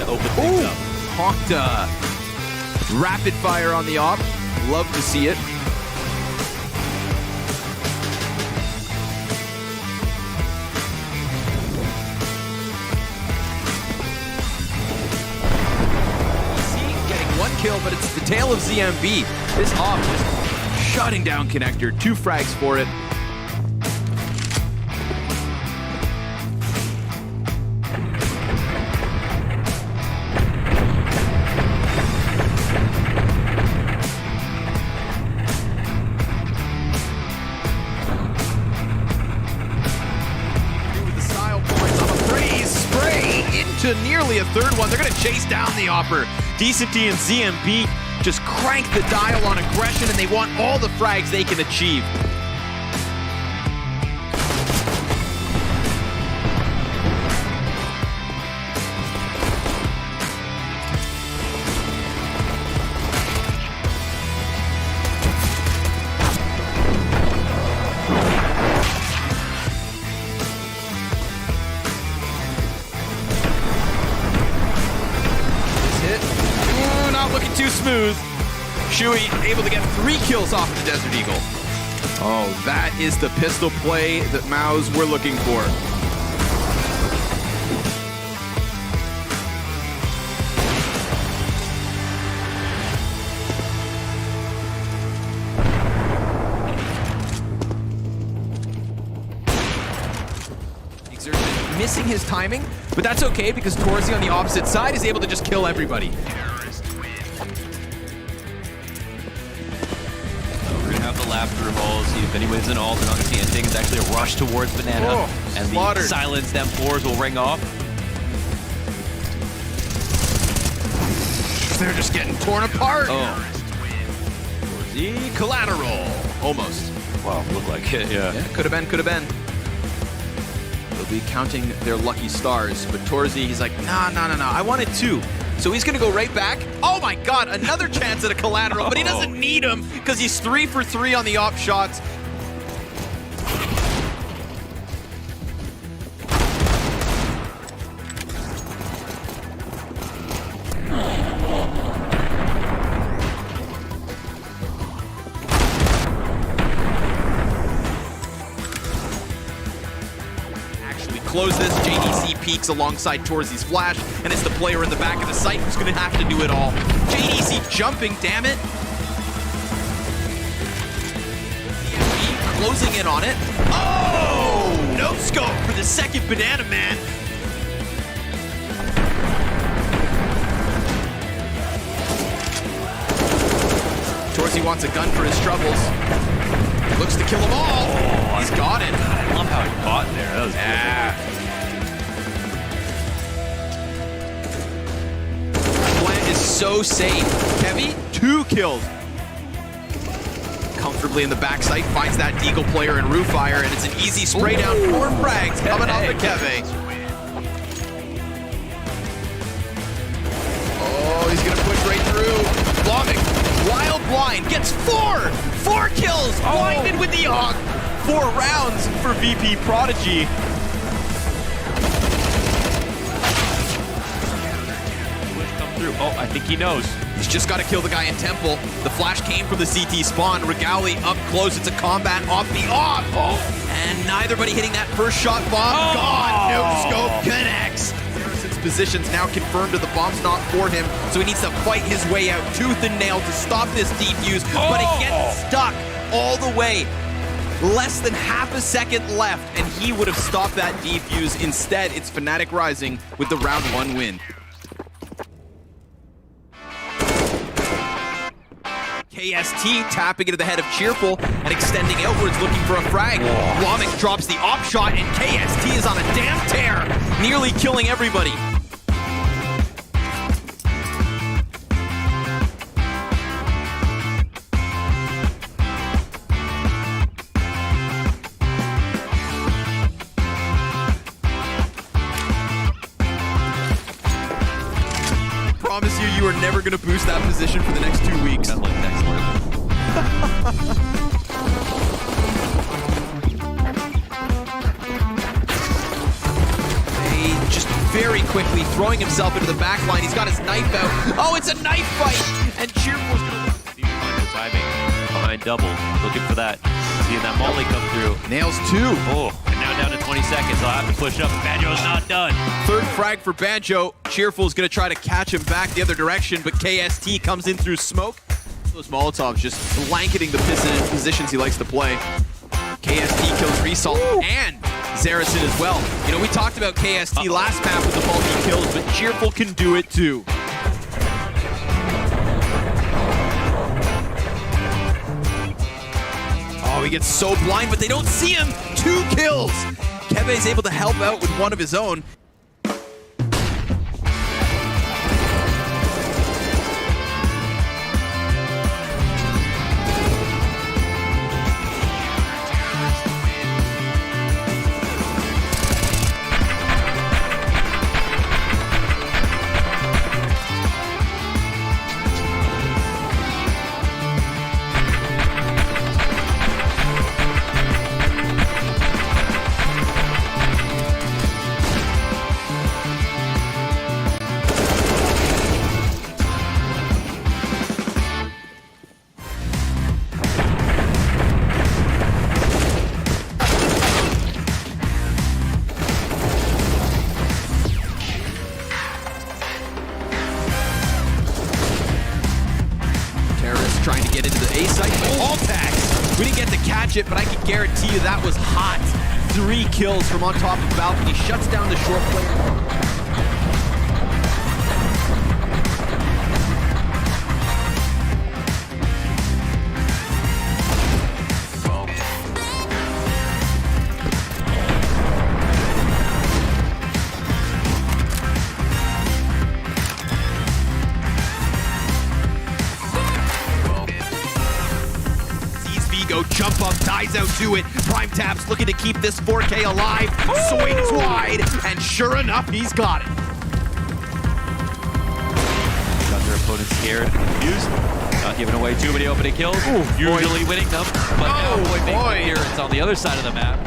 to open things up. Honked rapid fire on the op. Love to see it. Getting one kill, but it's the tail of ZMB. This op just shutting down Connector. 2 frags for it. To nearly a third one. They're going to chase down the Opper. Decent D and ZMB just crank the dial on aggression, and they want all the frags they can achieve. Looking too smooth. Shui able to get 3 kills off of the Desert Eagle. Oh, that is the pistol play that Maus were looking for. Exertion missing his timing, but that's okay because Torzy on the opposite side is able to just kill everybody. After all, see if anyone's in ult and understanding. It's actually a rush towards Banana, and the silence them floors will ring off. They're just getting torn apart. Oh, the collateral, almost. Wow, looked like it. Yeah, could have been, could have been. They'll be counting their lucky stars, but Torzy, he's like, nah, I wanted 2. So he's going to go right back. Oh my god, another chance at a collateral, but he doesn't need him because he's 3 for 3 on the op shots. Close this. JDC peeks alongside Torzy's flash, and it's the player in the back of the site who's going to have to do it all. JDC jumping, damn it. CMB closing in on it. Oh! No scope for the second Banana Man. Torzy wants a gun for his troubles. Looks to kill them all. Oh, he's got it. I love how he caught there. That was cool. Plant is so safe. Kevy, 2 kills. Comfortably in the backside, finds that Deagle player in Roofire, and it's an easy spray down. 4 frags coming off of Kevy. Oh, he's gonna push right through. Blomming, wild blind, gets 4 kills, blinded with the AUG. 4 rounds for VP Prodigy. Come through. Oh, I think he knows. He's just got to kill the guy in Temple. The flash came from the CT spawn. Regali up close. It's a combat off the AUG. Oh. And neither hitting that first shot. Bomb gone. No scope connects. Harrison's position's now confirmed to the bomb's not for him, so he needs to fight his way out tooth and nail to stop this defuse, but it gets stuck all the way. Less than half a second left, and he would have stopped that defuse. Instead, it's Fnatic Rising with the round 1 win. KST tapping into the head of Cheerful and extending outwards looking for a frag. Blomik drops the op shot, and KST is on a damn tear, nearly killing everybody. Promise you, you are never going to boost that position for the next 2 weeks. Got like next level. They just very quickly, throwing himself into the back line. He's got his knife out. Oh, it's a knife fight! And Cheerful's gonna find the timing behind double. Looking for that. Seeing that molly come through. nails 2. Oh, and now down to 20 seconds. I'll have to push up. Banjo's not done. Third frag for Banjo. Cheerful's gonna try to catch him back the other direction, but KST comes in through smoke. Those Molotovs just blanketing the positions he likes to play. KST kills Resalt and Zaracen as well. You know, we talked about KST last map with the multi-kills, but Cheerful can do it too. Oh, he gets so blind, but they don't see him. 2 kills. Keve is able to help out with one of his own. Trying to get into the A site. All tags. We didn't get to catch it, but I can guarantee you that was hot. 3 kills from on top of balcony. Shuts down the short player. Jump up, dies out to it. Prime Taps looking to keep this 4K alive. Swings wide, and sure enough, he's got it. Got their opponent scared and confused. Not giving away too many opening kills. Usually winning them, but now Boy makes an appearance on the other side of the map.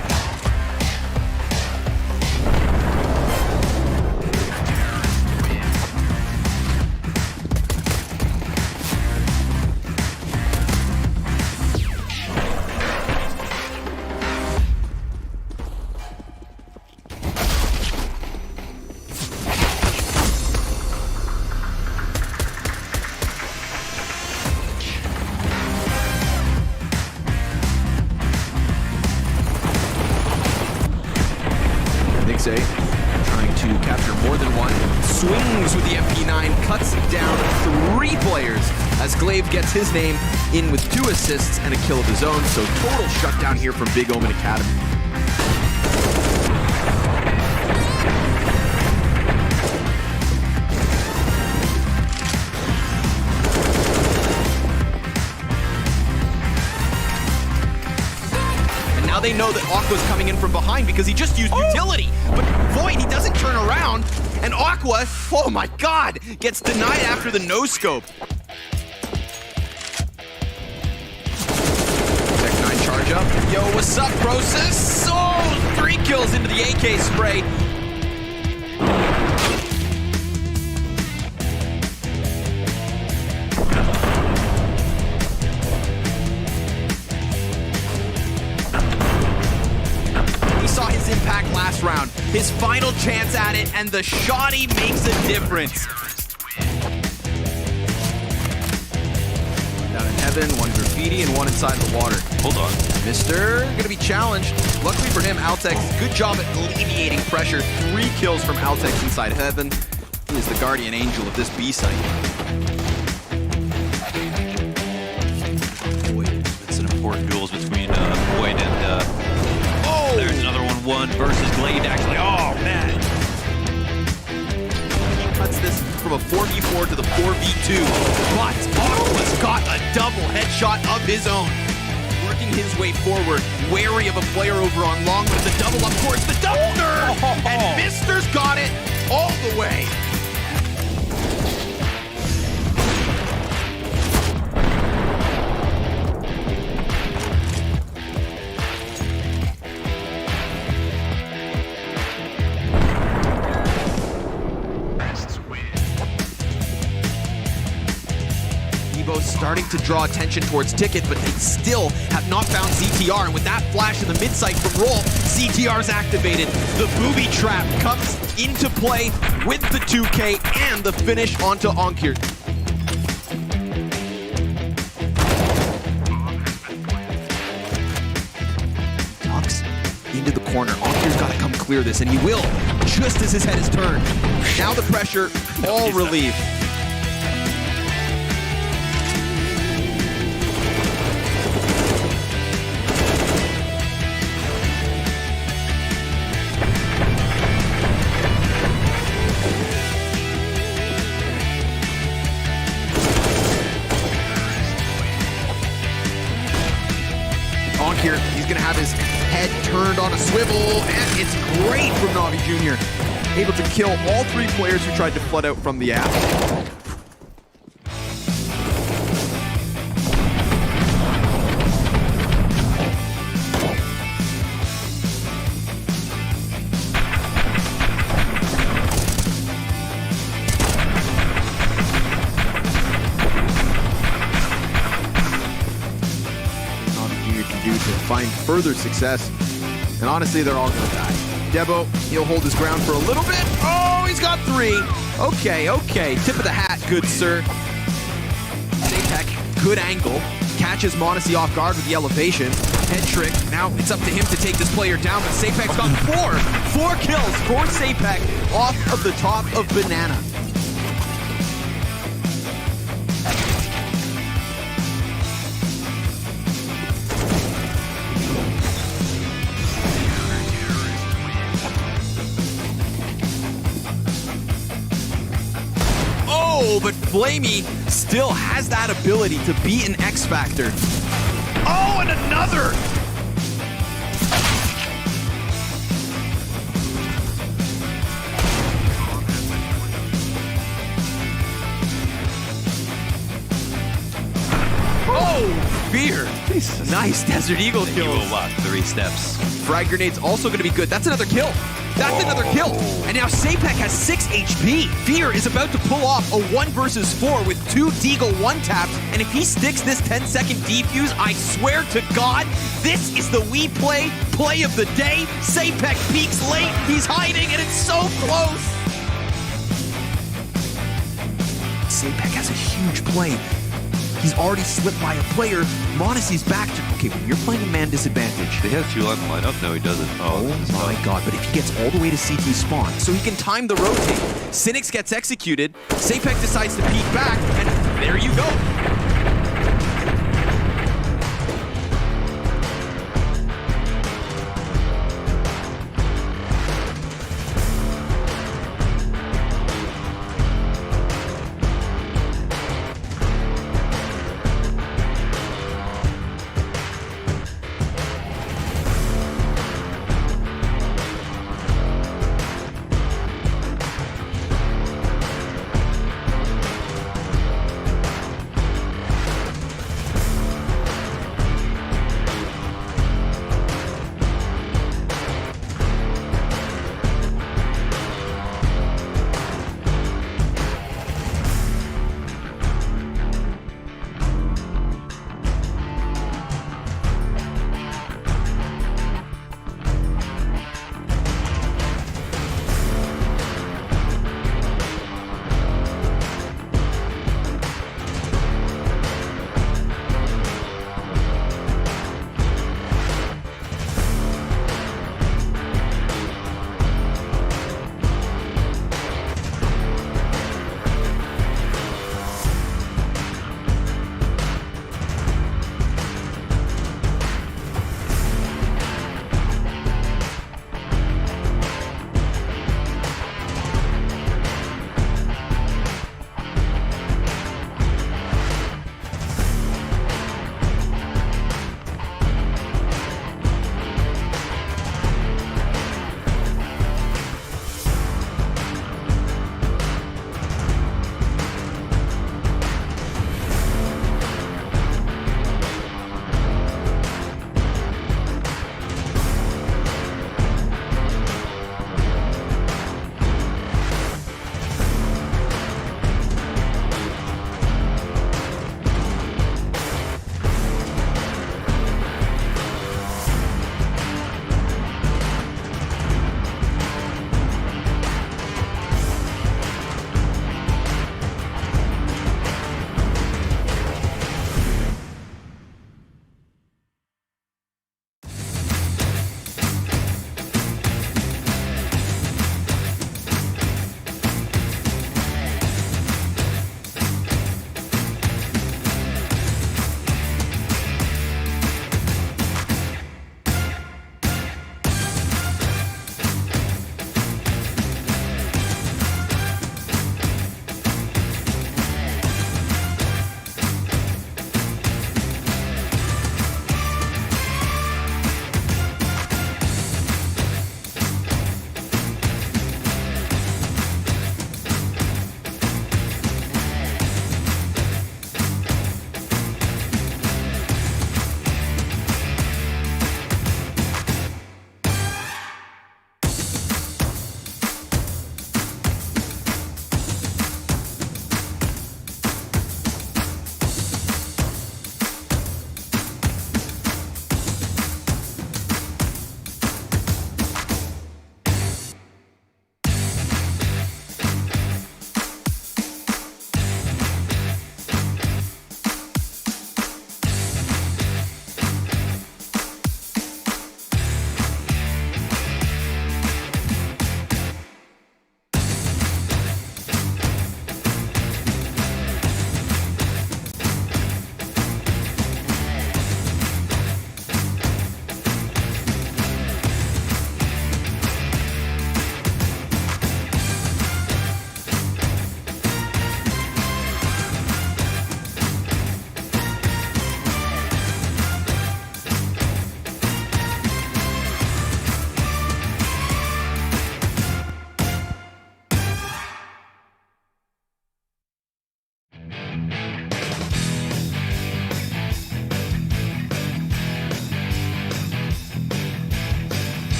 Trying to capture more than one. Swings with the MP9, cuts down 3 players as Glaive gets his name in with 2 assists and a kill of his own. So total shutdown here from Big Omen Academy. Now they know that Aqua's coming in from behind because he just used utility. But Void, he doesn't turn around. And Aqua, oh my god, gets denied after the no-scope. Tech 9 charge up. Yo, what's up, Process? Oh, 3 kills into the AK spray. Saw his impact last round. His final chance at it, and the shotty makes a difference. Down in heaven, 1 graffiti and 1 inside the water. Hold on. Mister gonna be challenged. Luckily for him, Altex, good job at alleviating pressure. 3 kills from Altex inside heaven. He is the guardian angel of this B site. It's an important duels between Void and there's another 1-1 versus Glade, actually. Oh, man. He cuts this from a 4v4 to the 4v2. But Aqua's got a double headshot of his own. Working his way forward, wary of a player over on long, but it's a double up towards the double third. And Mister's got it all the way. starting to draw attention towards Ticket, but they still have not found ZTR. And with that flash in the mid-sight from Roll, ZTR's activated. The booby trap comes into play with the 2K and the finish onto Onkir. Tucks into the corner. Onkir's got to come clear this, and he will, just as his head is turned. Now the pressure, all relieved. Onkir, he's going to have his head turned on a swivel, and it's great from NAVI Jr. Able to kill all three players who tried to flood out from the app. To find further success, and honestly, they're all gonna die. Debo, he'll hold his ground for a little bit. Oh, he's got 3. Okay. Tip of the hat, good sir. Sapek, good angle. Catches Modesty off guard with the elevation. Head trick. Now it's up to him to take this player down, but Sapek's got 4 kills for Sapek off of the top of Banana. But Flamey still has that ability to be an X Factor. Oh, and another! Oh, Fear! Nice Desert Eagle kill. He will walk 3 steps. Frag Grenade's also going to be good. That's another kill. That's another kill. And now Sapek has 6 HP. Fear is about to pull off a 1 versus 4 with 2 Deagle 1-taps. And if he sticks this 10-second defuse, I swear to God, this is the WePlay play of the day. Sapek peeks late. He's hiding, and it's so close. Sapek has a huge play. He's already slipped by a player. Monacy's back to... Okay, when you're playing a man disadvantage... He has 2 on the lineup? No, he doesn't. Oh my God, but if he gets all the way to CT spawn, so he can time the rotate, Cynics gets executed, Sapek decides to peek back, and there you go.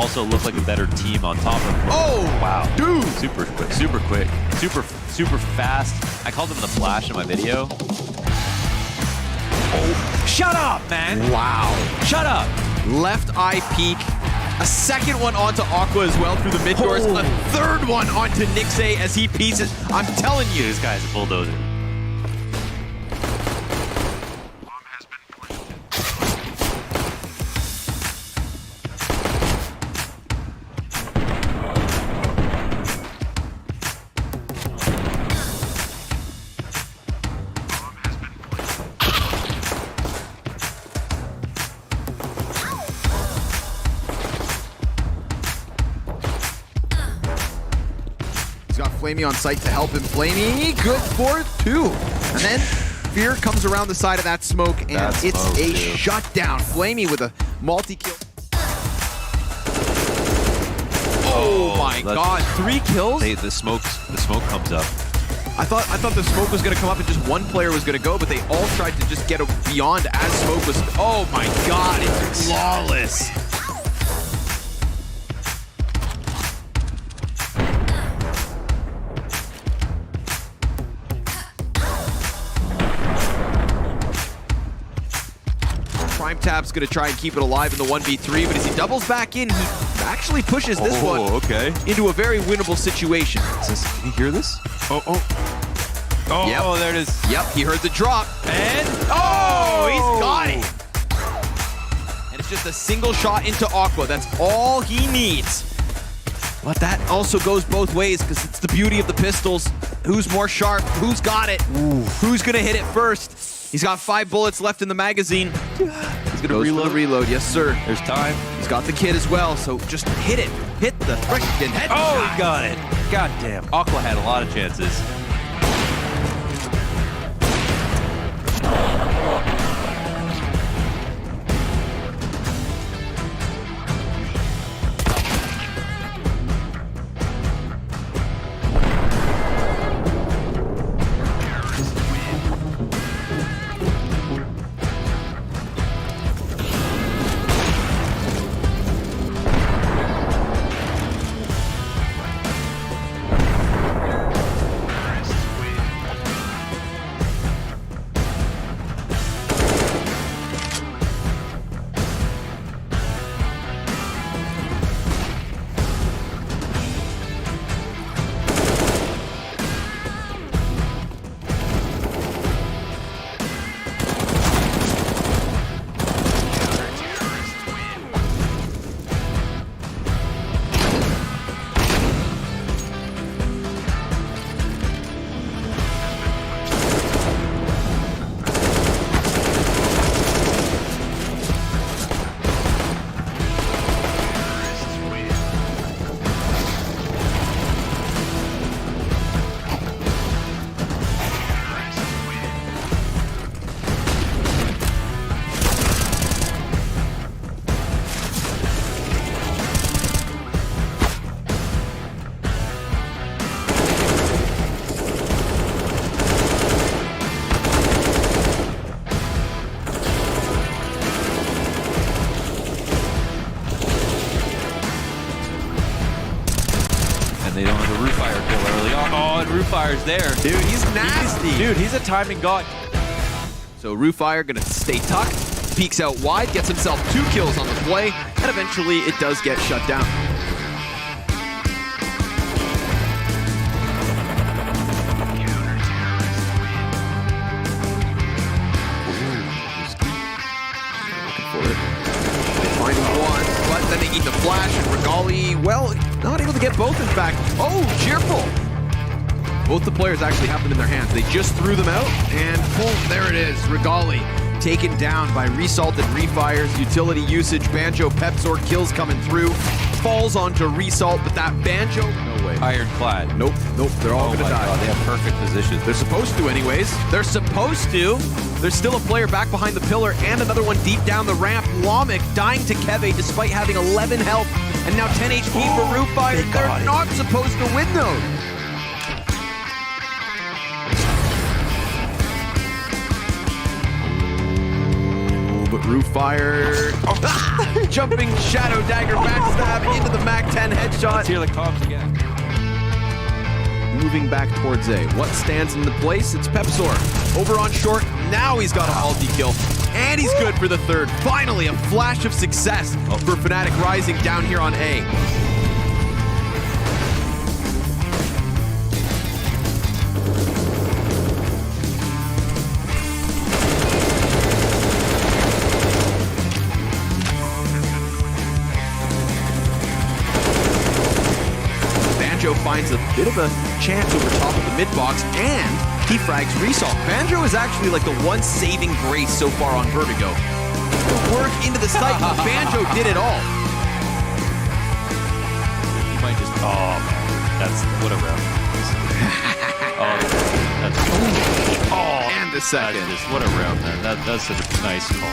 also look like a better team on top of them. Oh, wow. Dude. Super quick, super fast. I called him the Flash in my video. Oh, shut up, man. Wow. Shut up. Left eye peek. A second one onto Aqua as well through the mid doors. A third one onto Nixay as he pieces. I'm telling you. This guy's a bulldozer. He's got Flamey on site to help him. Flamey, good for 2. And then Fear comes around the side of that smoke, and it's a shutdown. Flamey with a multi-kill. Oh my God, 3 kills? The smoke comes up. I thought the smoke was going to come up and just one player was going to go, but they all tried to just get beyond as smoke was. Oh my God, it's flawless. Prime Tap's going to try and keep it alive in the 1v3, but as he doubles back in, he actually pushes this one into a very winnable situation. Can you hear this? Oh, yep. Oh, there it is. Yep, he heard the drop. And He's got it. And it's just a single shot into Aqua. That's all he needs. But that also goes both ways because it's the beauty of the pistols. Who's more sharp? Who's got it? Who's going to hit it first? He's got 5 bullets left in the magazine. He's going to reload. Yes, sir. There's time. He's got the kid as well, so just hit it. Hit the freaking head. Oh, he got it. God damn. Aqua had a lot of chances. And they don't have a Roofire kill early on. Oh, and Roofire's there. Dude, he's nasty. Dude, he's a timing god. So Roofire gonna stay tucked, peeks out wide, gets himself 2 kills on the play, and eventually it does get shut down. Looking for it. They find one, but then they need the flash, and Regali, well, not able to get both, in fact. Oh, Cheerful! Both the players actually have them in their hands. They just threw them out, and boom, there it is. Regali taken down by Resalt and Refires. Utility usage, Banjo, Pepzor kills coming through. Falls onto Resalt, but that Banjo, no way. Ironclad. Nope, they're all gonna die. God, they have perfect positions. They're supposed to anyways. They're supposed to. There's still a player back behind the pillar and another one deep down the ramp. Lomic dying to Keve despite having 11 health and now 10 HP for Roofire. They're not supposed to win though. But Roof fire. Oh, jumping Shadow Dagger backstab into the MAC-10 headshot. Let's hear the comms again. Moving back towards A. What stands in the place? It's Pepsor. Over on short. Now he's got a ulti kill. And he's good for the third. Finally, a flash of success for Fnatic Rising down here on A. Banjo finds a bit of a chance over top of the mid box, and he frags Resolve. Banjo is actually like the one saving grace so far on Vertigo. The work into the site, Banjo did it all. He might just. Oh man, that's what a round. And the second. What a round, man. That's such a nice call.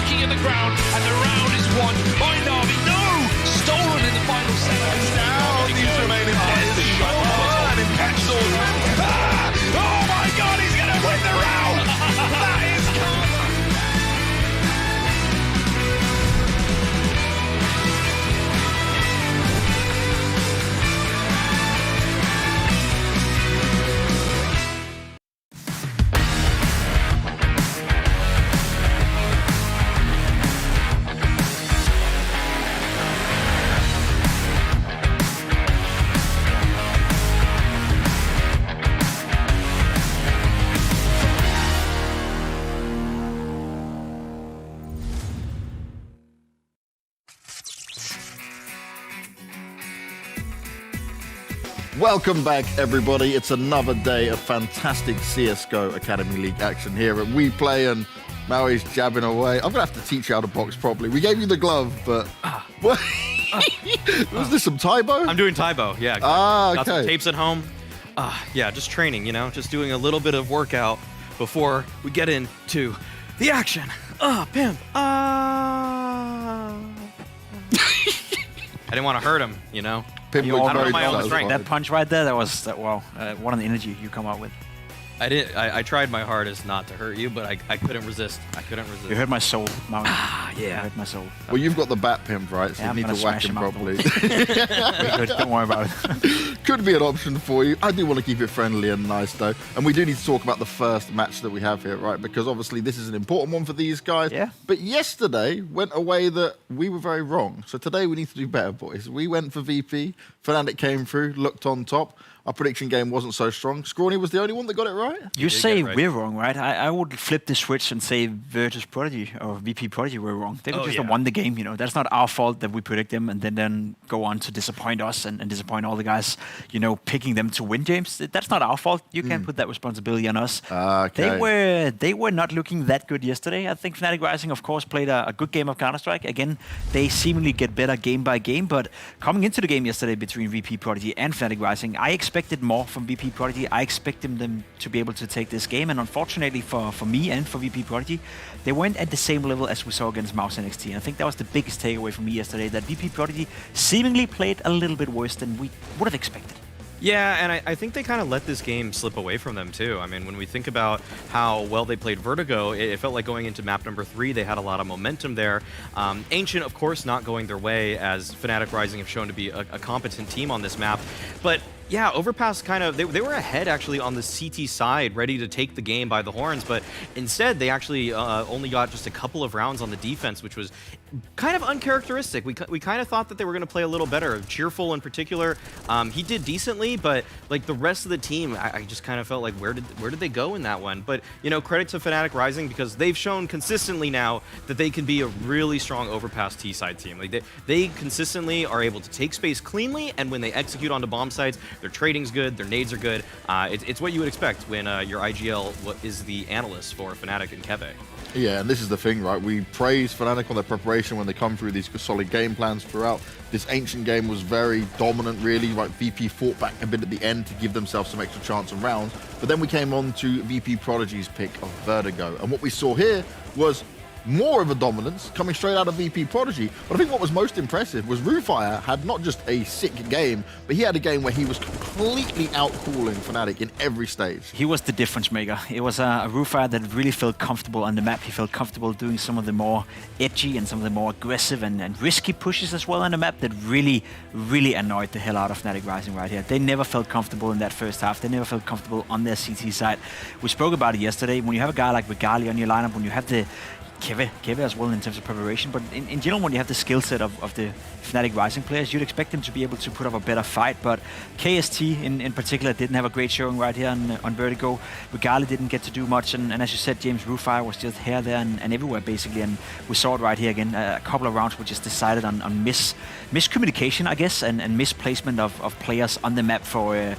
looking at the ground, and the round is won by NAVI. No! Stolen in the final seconds. Down these remaining players. The shot. And in catch Oh my god, he's gonna win the round! That is karma! Welcome back, everybody. It's another day of fantastic CSGO Academy League action here at WePlay, and Maui's jabbing away. I'm going to have to teach you how to box properly. We gave you the glove, but... What? Was this some Tybo? I'm doing Tybo, yeah. Okay. Got some tapes at home. Yeah, just training, you know, just doing a little bit of workout before we get into the action. Pimp. I didn't want to hurt him, you know. Pimp I looks don't know very my own satisfied. strength. That punch right there, wow, what an energy you come out with. I tried my hardest not to hurt you, but I couldn't resist. You hurt my soul, Maui. Yeah. You hurt my soul. Well, you've got the bat, Pimp, right? So Yeah, you I'm need to gonna whack smash him him out properly. Very good, don't worry about it. Could be an option for you. I do want to keep it friendly and nice, though. And we do need to talk about the first match that we have here, right? Because obviously this is an important one for these guys. Yeah. But yesterday went a way that we were very wrong. So today we need to do better, boys. We went for VP. Fnatic came through, looked on top. Our prediction game wasn't so strong. Scrawny was the only one that got it right? You did say get it right. we're wrong, right? I would flip the switch and say Virtus Prodigy or VP Prodigy were wrong. They just won the game, you know. That's not our fault that we predict them and then go on to disappoint us and disappoint all the guys, you know, picking them to win, James. That's not our fault. You can't put that responsibility on us. Okay. They were not looking that good yesterday. I think Fnatic Rising, of course, played a good game of Counter-Strike. Again, they seemingly get better game by game, but coming into the game yesterday between VP Prodigy and Fnatic Rising, I expected more from VP Prodigy. I expected them to be able to take this game, and unfortunately for me and for VP Prodigy, they weren't at the same level as we saw against Mouse NXT. And I think that was the biggest takeaway for me yesterday, that VP Prodigy seemingly played a little bit worse than we would have expected. Yeah, and I think they kind of let this game slip away from them, too. I mean, when we think about how well they played Vertigo, it felt like going into map number 3, they had a lot of momentum there. Ancient, of course, not going their way, as Fnatic Rising have shown to be a competent team on this map. But yeah, Overpass kind of, they were ahead actually on the CT side, ready to take the game by the horns, but instead they actually only got just a couple of rounds on the defense, which was kind of uncharacteristic. We kind of thought that they were going to play a little better. Cheerful in particular, he did decently, but like the rest of the team, I just kind of felt like where did they go in that one? But you know, credit to Fnatic Rising, because they've shown consistently now that they can be a really strong Overpass T-side team. Like they consistently are able to take space cleanly, and when they execute onto bomb sites, their trading's good, their nades are good. It's what you would expect when your IGL is the analyst for Fnatic and Keve. Yeah, and this is the thing, right? We praise Fnatic on their preparation when they come through these solid game plans throughout. This Ancient game was very dominant, really. Right, VP fought back a bit at the end to give themselves some extra chance and rounds. But then we came on to VP Prodigy's pick of Vertigo. And what we saw here was more of a dominance coming straight out of VP Prodigy. But I think what was most impressive was Rufire had not just a sick game, but he had a game where he was completely outcooling Fnatic in every stage. He was the difference maker. It was a Rufire that really felt comfortable on the map. He felt comfortable doing some of the more edgy and some of the more aggressive and risky pushes as well on the map that really, really annoyed the hell out of Fnatic Rising right here. They never felt comfortable in that first half. They never felt comfortable on their CT side. We spoke about it yesterday. When you have a guy like Regali on your lineup, when you have the Keve as well in terms of preparation, but in general, when you have the skill set of the Fnatic Rising players, you'd expect them to be able to put up a better fight, but KST in particular didn't have a great showing right here on Vertigo. Regali didn't get to do much, and as you said, James, Rufire was just here, there, and everywhere basically, and we saw it right here again. A couple of rounds were just decided on miscommunication, I guess, and misplacement of players on the map for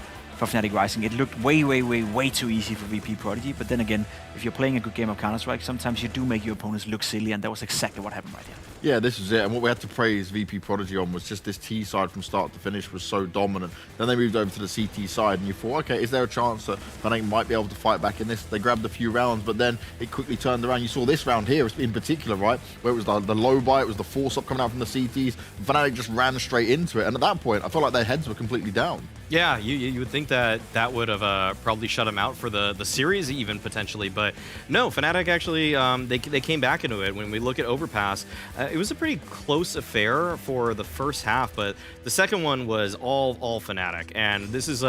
Fnatic Rising. It looked way too easy for VP Prodigy, but then again, if you're playing a good game of Counter-Strike, sometimes you do make your opponents look silly, and that was exactly what happened right here. Yeah, this is it. And what we had to praise VP Prodigy on was just this T side from start to finish was so dominant. Then they moved over to the CT side, and you thought, okay, is there a chance that Fnatic might be able to fight back in this? They grabbed a few rounds, but then it quickly turned around. You saw this round here in particular, right, where it was the low buy, it was the force up coming out from the CTs. Fnatic just ran straight into it, and at that point, I felt like their heads were completely down. Yeah, you would think that that would have probably shut them out for the series even potentially, but no, Fnatic actually, they came back into it. When we look at Overpass, it was a pretty close affair for the first half, but the second one was all Fnatic, and this is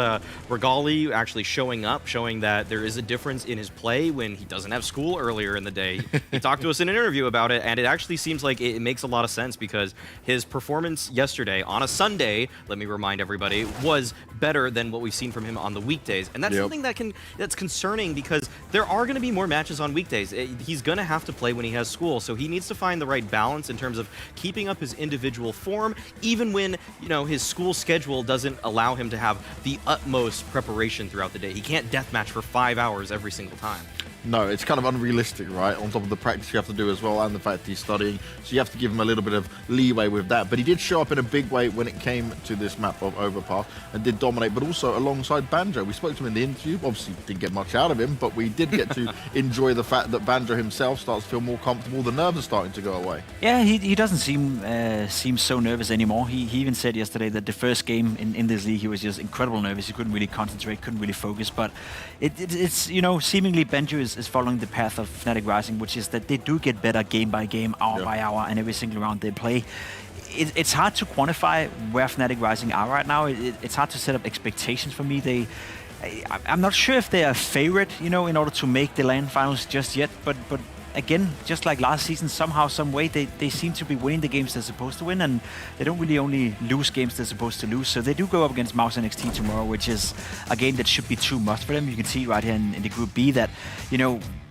Regali actually showing up, showing that there is a difference in his play when he doesn't have school earlier in the day. He talked to us in an interview about it, and it actually seems like it makes a lot of sense because his performance yesterday on a Sunday, let me remind everybody, was better than what we've seen from him on the weekdays, and that's something that's concerning because there are going to be more matches on weekdays. He's going to have to play when he has school, so he needs to find the right balance in terms of keeping up his individual form, even when his school schedule doesn't allow him to have the utmost preparation throughout the day. He can't deathmatch for 5 hours every single time. No, it's kind of unrealistic, right? On top of the practice you have to do as well and the fact that he's studying. So you have to give him a little bit of leeway with that. But he did show up in a big way when it came to this map of Overpass and did dominate, but also alongside Banjo. We spoke to him in the interview. Obviously, didn't get much out of him, but we did get to enjoy the fact that Banjo himself starts to feel more comfortable. The nerves are starting to go away. Yeah, he doesn't seem so nervous anymore. He even said yesterday that the first game in this league, he was just incredibly nervous. He couldn't really concentrate, couldn't really focus. But it's seemingly Banjo is following the path of Fnatic Rising, which is that they do get better game by game, hour by hour, and every single round they play. It's hard to quantify where Fnatic Rising are right now. It's hard to set up expectations for me. I'm not sure if they are a favorite, in order to make the LAN finals just yet, but again, just like last season, somehow, some way, they seem to be winning the games they're supposed to win, and they don't really only lose games they're supposed to lose. So they do go up against Mouse NXT tomorrow, which is a game that should be too much for them. You can see right here in the Group B that,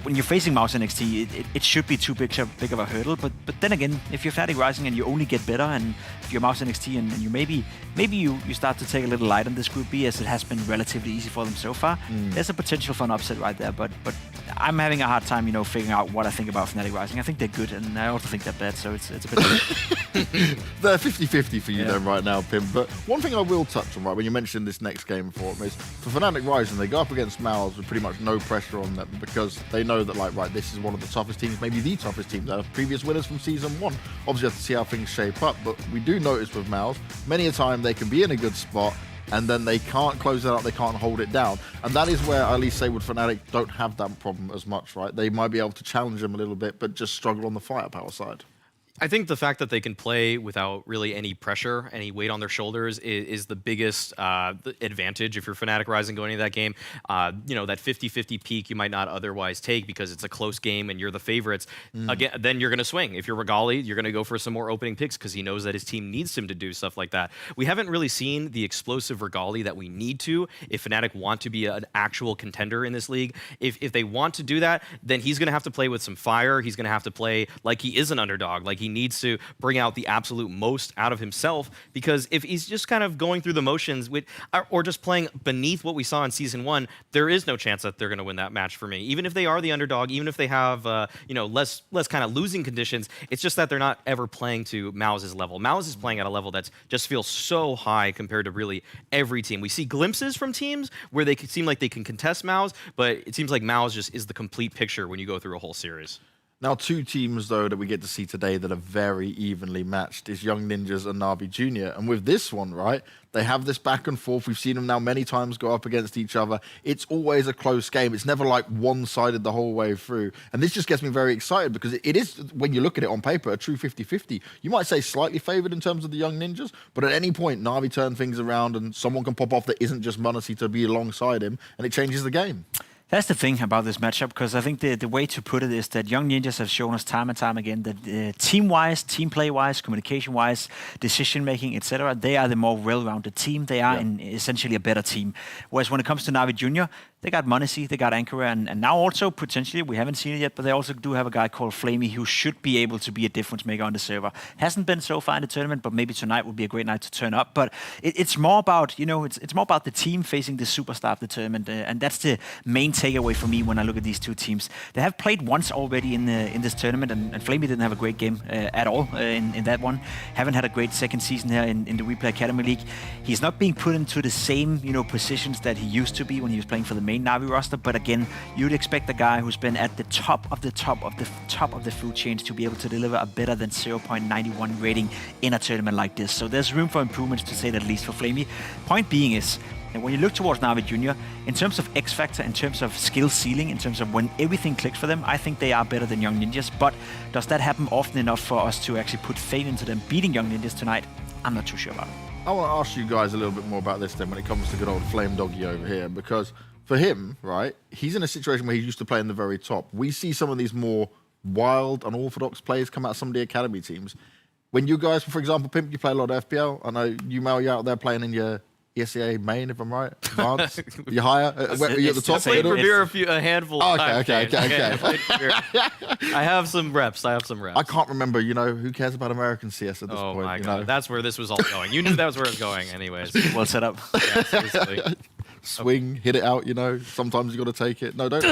when you're facing Mouse NXT, it should be too big of a hurdle. But then again, if you're Fnatic Rising and you only get better, and if you're Mouse NXT and you maybe you start to take a little light on this Group B, as it has been relatively easy for them so far, there's a potential for an upset right there. But I'm having a hard time, figuring out what I think about Fnatic Rising. I think they're good, and I also think they're bad, so it's a bit... They're 50-50 for you then right now, Pim. But one thing I will touch on, right, when you mentioned this next game for them, is for Fnatic Rising, they go up against Mouse with pretty much no pressure on them because they know that, this is one of the toughest teams, maybe the toughest team. They're previous winners from Season 1. Obviously, you have to see how things shape up, but we do notice with Mouse, many a time they can be in a good spot, and then they can't close it out, they can't hold it down. And that is where I at least say with Fnatic don't have that problem as much, right? They might be able to challenge them a little bit, but just struggle on the firepower side. I think the fact that they can play without really any pressure, any weight on their shoulders is the biggest advantage if you're Fnatic Rising going into that game. That 50-50 peak you might not otherwise take because it's a close game and you're the favorites. Again, then you're going to swing. If you're Regali, you're going to go for some more opening picks because he knows that his team needs him to do stuff like that. We haven't really seen the explosive Regali that we need to if Fnatic want to be an actual contender in this league. If they want to do that, then he's going to have to play with some fire. He's going to have to play like he is an underdog, like he needs to bring out the absolute most out of himself, because if he's just kind of going through the motions or just playing beneath what we saw in Season 1, there is no chance that they're going to win that match for me. Even if they are the underdog, even if they have less kind of losing conditions, it's just that they're not ever playing to Mau's level. Mau's is playing at a level that just feels so high compared to really every team. We see glimpses from teams where they seem like they can contest Mau's, but it seems like Mau's just is the complete picture when you go through a whole series. Now, two teams, though, that we get to see today that are very evenly matched is Young Ninjas and NAVI Jr. And with this one, right, they have this back and forth. We've seen them now many times go up against each other. It's always a close game. It's never like one-sided the whole way through. And this just gets me very excited because it is, when you look at it on paper, a true 50-50. You might say slightly favored in terms of the Young Ninjas, but at any point, NAVI turn things around and someone can pop off that isn't just m0NESY to be alongside him, and it changes the game. That's the thing about this matchup, because I think the way to put it is that Young Ninjas have shown us time and time again that team-wise, team play-wise, communication-wise, decision-making, etc., they are the more well-rounded team. They are essentially a better team. Whereas when it comes to NAVI Jr., They got Monacy, they got Ankara, and now also potentially, we haven't seen it yet, but they also do have a guy called Flamey who should be able to be a difference maker on the server. Hasn't been so far in the tournament, but maybe tonight would be a great night to turn up. But it's more about, it's more about the team facing the superstar of the tournament, and that's the main takeaway for me when I look at these two teams. They have played once already in this tournament, and Flamey didn't have a great game at all in that one. Haven't had a great second season here in the WePlay Academy League. He's not being put into the same, positions that he used to be when he was playing for the main NAVI roster, but again, you'd expect a guy who's been at the top of the food chain to be able to deliver a better than 0.91 rating in a tournament like this. So there's room for improvements, to say the least, for Flamey. Point being is, and when you look towards NAVI Junior, in terms of X Factor, in terms of skill ceiling, in terms of when everything clicks for them, I think they are better than Young Ninjas. But does that happen often enough for us to actually put faith into them beating Young Ninjas tonight? I'm not too sure about it. I want to ask you guys a little bit more about this then when it comes to good old Flame Doggy over here, because for him, right, he's in a situation where he used to play in the very top. We see some of these more wild, unorthodox players come out of some of the academy teams. When you guys, for example, Pimp, you play a lot of FPL. I know you, Mal, you're out there playing in your ESEA main, if I'm right. Advanced. You're higher. Where are you at the top? I played Premier a handful of times. Okay. I have some reps. I can't remember, who cares about American CS at this point? Oh my God. That's where this was all going. You knew that was where it was going anyways. Well set up. Yeah, seriously. Swing, hit it out, Sometimes you got to take it. No, don't.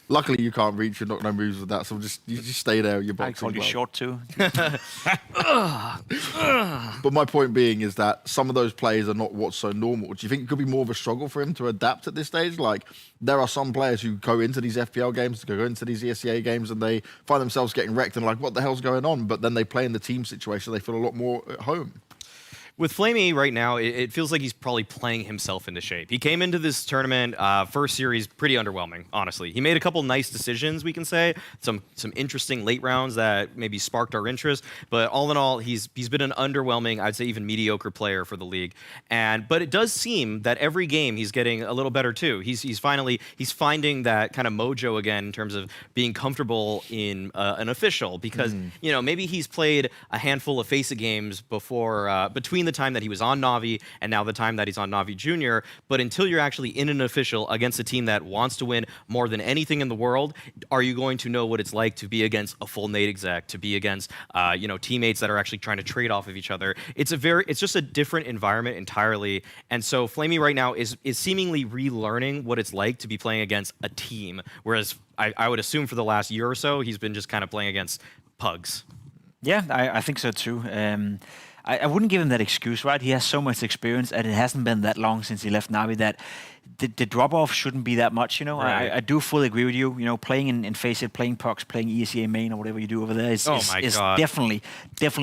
Luckily, you can't reach. You're not no moves with that, so you just stay there. You're boxing. I called you short too. But my point being is that some of those players are not what's so normal. Do you think it could be more of a struggle for him to adapt at this stage? Like, there are some players who go into these FPL games, go into these ESEA games, and they find themselves getting wrecked and like, what the hell's going on? But then they play in the team situation, they feel a lot more at home. With Flamey right now, it feels like he's probably playing himself into shape. He came into this tournament, first series, pretty underwhelming, honestly. He made a couple nice decisions, we can say, some interesting late rounds that maybe sparked our interest, but all in all, he's been an underwhelming, I'd say even mediocre player for the league. But it does seem that every game he's getting a little better too. He's finding that kind of mojo again in terms of being comfortable in an official, because maybe he's played a handful of FACEIT games before between the time that he was on NAVI and now the time that he's on NAVI Junior, but until you're actually in an official against a team that wants to win more than anything in the world, are you going to know what it's like to be against a full nade exec, to be against teammates that are actually trying to trade off of each other? It's just a different environment entirely, and so Flamey right now is seemingly relearning what it's like to be playing against a team, whereas I would assume for the last year or so he's been just kind of playing against pugs. Yeah, I think so too. I wouldn't give him that excuse, right? He has so much experience, and it hasn't been that long since he left NAVI that the drop-off shouldn't be that much, Right. I do fully agree with you. Playing in FACEIT, playing pucks, playing ESEA main, or whatever you do over there is definitely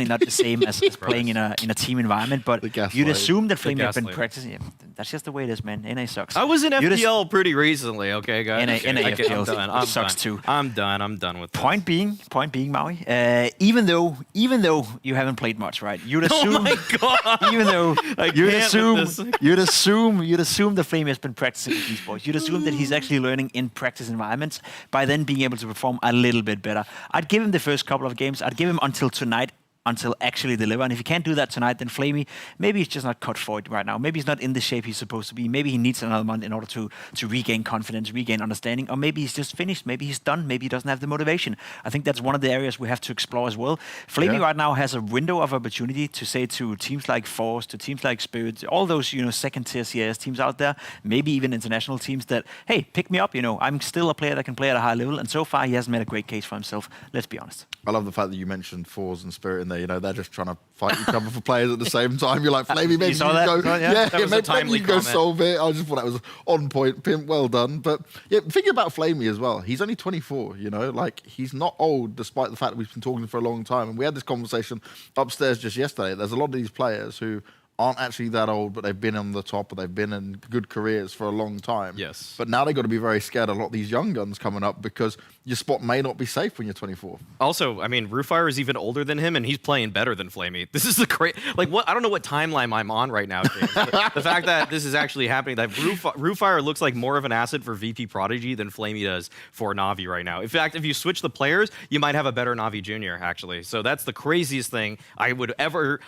not the same as playing in a team environment. But you'd assume that Flamey had been practicing. Yeah, that's just the way it is, man. NA sucks. I was in FPL pretty recently, okay, guys? NA Okay, FPL sucks too. I'm done with this. Point being, Maui, even though you haven't played much, right? You'd assume, oh my God. even though you'd assume the Flame has been practicing with these boys. You'd assume that he's actually learning in practice environments by then being able to perform a little bit better. I'd give him the first couple of games. I'd give him until tonight, until actually deliver. And if he can't do that tonight, then Flamey, maybe he's just not cut for it right now. Maybe he's not in the shape he's supposed to be. Maybe he needs another month in order to regain confidence, regain understanding. Or maybe he's just finished. Maybe he's done. Maybe he doesn't have the motivation. I think that's one of the areas we have to explore as well. Flamey right now has a window of opportunity to say to teams like Force, to teams like Spirit, all those second-tier CS teams out there, maybe even international teams that, hey, pick me up. I'm still a player that can play at a high level. And so far, he hasn't made a great case for himself. Let's be honest. I love the fact that you mentioned Force and Spirit in there. They're just trying to fight each other for players at the same time. You're like, Flamey, maybe you saw that? go, Maybe you go solve it. I just thought that was on point. Pimp, well done. But yeah, thinking about Flamey as well, he's only 24, he's not old, despite the fact that we've been talking for a long time. And we had this conversation upstairs just yesterday. There's a lot of these players who aren't actually that old, but they've been on the top, or they've been in good careers for a long time. Yes. But now they've got to be very scared of a lot of these young guns coming up, because your spot may not be safe when you're 24. Also, Rufire is even older than him, and he's playing better than Flamey. This is the what I don't know what timeline I'm on right now, James. The fact that this is actually happening, that Rufire looks like more of an asset for VP Prodigy than Flamey does for NAVI right now. In fact, if you switch the players, you might have a better NAVI Junior, actually. So that's the craziest thing I ever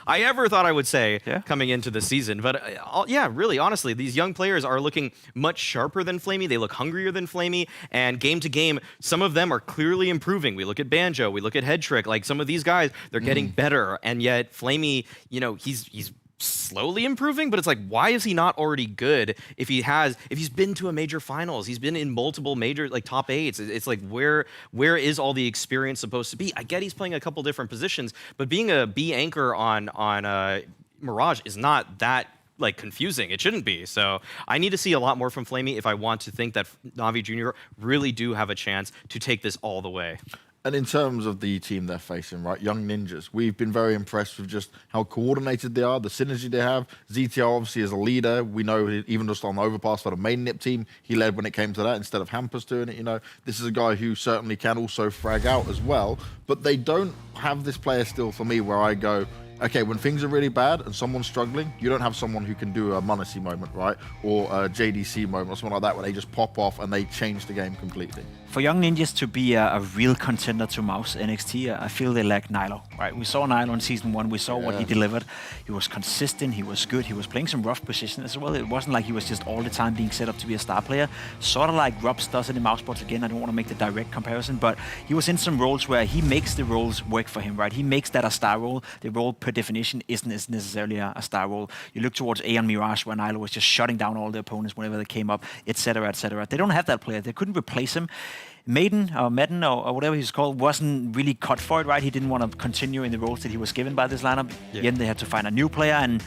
thought I would say coming coming into the season. But yeah, really, honestly, these young players are looking much sharper than Flamey. They look hungrier than Flamey. And game to game, some of them are clearly improving. We look at Banjo, we look at Head Trick. Like some of these guys, they're getting better. And yet Flamey, you know, he's slowly improving, but it's like, why is he not already good if he's been to a major finals, he's been in multiple major like top 8s? It's like, where is all the experience supposed to be? I get he's playing a couple different positions, but being a B anchor on Mirage is not that like confusing. It shouldn't be. So I need to see a lot more from Flamey if I want to think that NAVI Junior really do have a chance to take this all the way. And in terms of the team they're facing, right, Young Ninjas, we've been very impressed with just how coordinated they are, the synergy they have. ZTR obviously is a leader. We know even just on the overpass for the main NIP team, he led when it came to that instead of Hampus doing it. You know, this is a guy who certainly can also frag out as well. But they don't have this player still for me where I go, okay, when things are really bad and someone's struggling, you don't have someone who can do a Monacy moment, right? Or a JDC moment or something like that where they just pop off and they change the game completely. For Young Ninjas to be a real contender to mouse NXT, I feel they lack Nilo. Right? We saw Nilo in Season 1. We saw what he delivered. He was consistent. He was good. He was playing some rough positions as well. It wasn't like he was just all the time being set up to be a star player. Sort of like Robs does it in Mousebots again. I don't want to make the direct comparison, but he was in some roles where he makes the roles work for him, right? He makes that a star role. The role per definition isn't necessarily a star role. You look towards Aeon Mirage where Nilo was just shutting down all the opponents whenever they came up, etc., etc. They don't have that player. They couldn't replace him. Madden or whatever he's called wasn't really cut for it, right? He didn't want to continue in the roles that he was given by this lineup. Yeah. Then they had to find a new player, and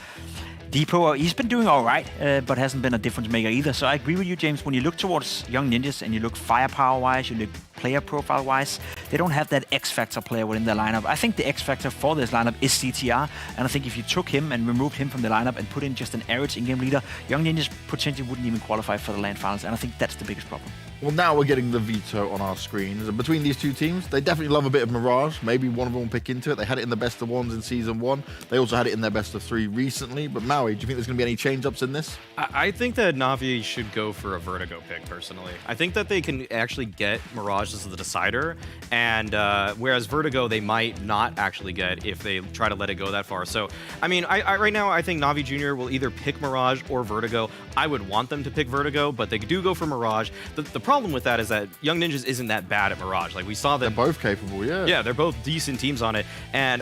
Depot, he's been doing all right, but hasn't been a difference maker either. So I agree with you, James. When you look towards Young Ninjas and you look firepower-wise, you look player profile-wise, they don't have that X-Factor player within their lineup. I think the X-Factor for this lineup is CTR, and I think if you took him and removed him from the lineup and put in just an average in-game leader, Young Ninjas potentially wouldn't even qualify for the LAN finals, and I think that's the biggest problem. Well, now we're getting the veto on our screens. And between these two teams, they definitely love a bit of Mirage. Maybe one of them will pick into it. They had it in the best of 1s in Season 1. They also had it in their best of 3 recently. But Maui, do you think there's going to be any change-ups in this? I think that Navi should go for a Vertigo pick, personally. I think that they can actually get Mirage as the decider, and whereas Vertigo they might not actually get if they try to let it go that far. So, I mean, right now I think Navi Junior will either pick Mirage or Vertigo. I would want them to pick Vertigo, but they do go for Mirage. The problem with that is that Young Ninjas isn't that bad at Mirage. Like, we saw them. They're both capable, yeah. Yeah, they're both decent teams on it. And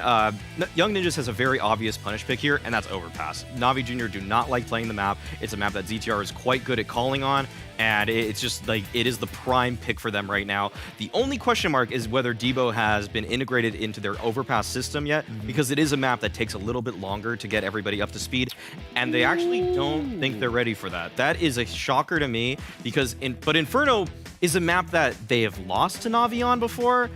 Young Ninjas has a very obvious punish pick here, and that's Overpass. Navi Junior do not like playing the map. It's a map that ZTR is quite good at calling on, and it's just like, it is the prime pick for them right now. The only question mark is whether Debo has been integrated into their Overpass system yet, because it is a map that takes a little bit longer to get everybody up to speed, and they actually don't think they're ready for that. That is a shocker to me, because but Inferno is a map that they have lost to Navi on before,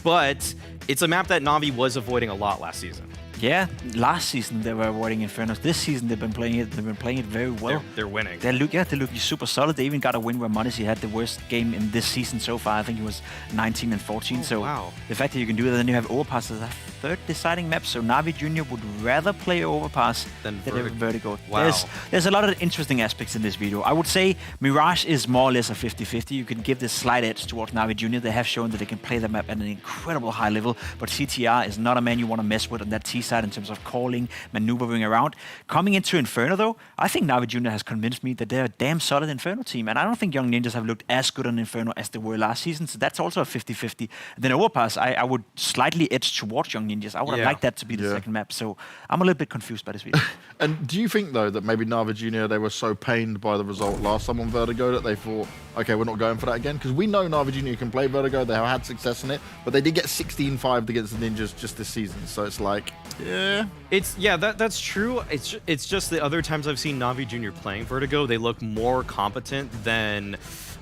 but it's a map that Navi was avoiding a lot last season. Yeah, last season they were avoiding Infernos. This season they've been playing it. They've been playing it very well. They're winning. They look super solid. They even got a win where Monacy had the worst game in this season so far. I think it was 19 and 14. So wow. The fact that you can do that, then you have Overpass as a third deciding map. So Navi Junior would rather play Overpass than Vertigo. Wow. There's a lot of interesting aspects in this video. I would say Mirage is more or less a 50-50. You can give this slight edge towards Navi Junior. They have shown that they can play the map at an incredible high level, but CTR is not a man you want to mess with on that T side in terms of calling, maneuvering around. Coming into Inferno, though, I think Navi Junior has convinced me that they're a damn solid Inferno team, and I don't think Young Ninjas have looked as good on Inferno as they were last season, so that's also a 50-50. Then Overpass, I would slightly edge towards Young Ninjas. I would have liked that to be the second map, so I'm a little bit confused by this video. And do you think, though, that maybe Navi Junior, they were so pained by the result last time on Vertigo that they thought, okay, we're not going for that again? Because we know Navi Junior can play Vertigo, they have had success in it, but they did get 16-5 against the Ninjas just this season, so it's like, yeah. That's true. It's just the other times I've seen Navi Junior playing Vertigo, they look more competent than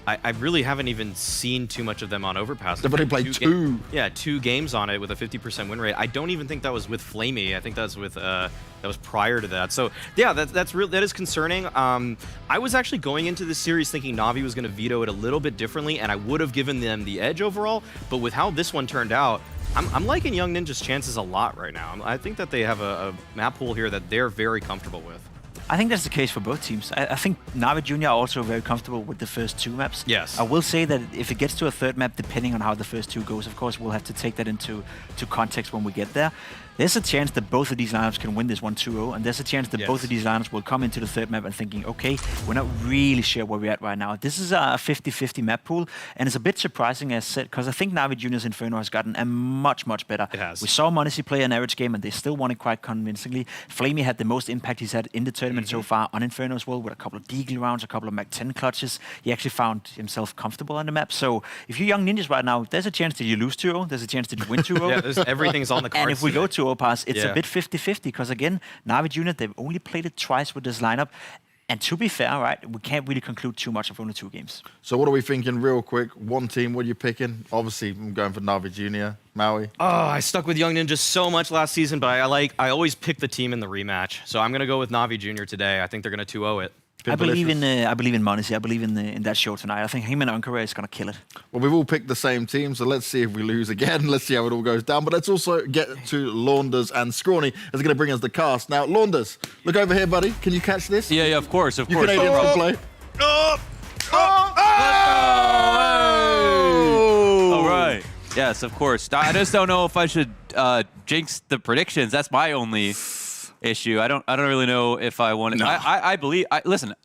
I really haven't even seen too much of them on Overpass. They've only played two. Yeah, 2 games on it with a 50% win rate. I don't even think that was with Flamey. I think that's with that was prior to that. So yeah, that is concerning. I was actually going into this series thinking Navi was going to veto it a little bit differently, and I would have given them the edge overall. But with how this one turned out, I'm liking Young Ninja's chances a lot right now. I think that they have a map pool here that they're very comfortable with. I think that's the case for both teams. I think NAVI Junior are also very comfortable with the first 2 maps. Yes. I will say that if it gets to a 3rd map, depending on how the first 2 goes, of course, we'll have to take that into context when we get there. There's a chance that both of these lineups can win this 1-2-0, and there's a chance that both of these lineups will come into the 3rd map and thinking, okay, we're not really sure where we're at right now. This is a 50-50 map pool, and it's a bit surprising, as said, because I think NAVI Junior's Inferno has gotten a much, much better. It has. We saw m0NESY play an average game, and they still won it quite convincingly. Flamey had the most impact he's had in the tournament so far on Inferno as well, with a couple of Deagle rounds, a couple of Mac 10 clutches. He actually found himself comfortable on the map. So if you're young ninjas right now, there's a chance that you lose 2-0, there's a chance that you win 2-0. Yeah, everything's on the cards. And if we go today. 2-0 pass, it's Yeah. a bit 50-50, because again, NAVI Junior, they've only played it twice with this lineup. And to be fair, right, we can't really conclude too much of only 2 games. So what are we thinking real quick? One team, what are you picking? Obviously, I'm going for NAVI Junior. Maui? Oh, I stuck with Young Ninjas so much last season, but I always pick the team in the rematch. So I'm going to go with NAVI Junior today. I think they're going to 2-0 it. I believe in m0NESY. I believe in that show tonight. I think him and Unkara is going to kill it. Well, we've all picked the same team, so let's see if we lose again. Let's see how it all goes down. But let's also get to Launders and Scrawny, as going to bring us the cast. Now, Launders, look over here, buddy. Can you catch this? Yeah, of course, of You course. Canadians can play. All right. Yes, of course. I just don't know if I should jinx the predictions. That's my only issue. I don't really know if I want to. No. I believe. Listen.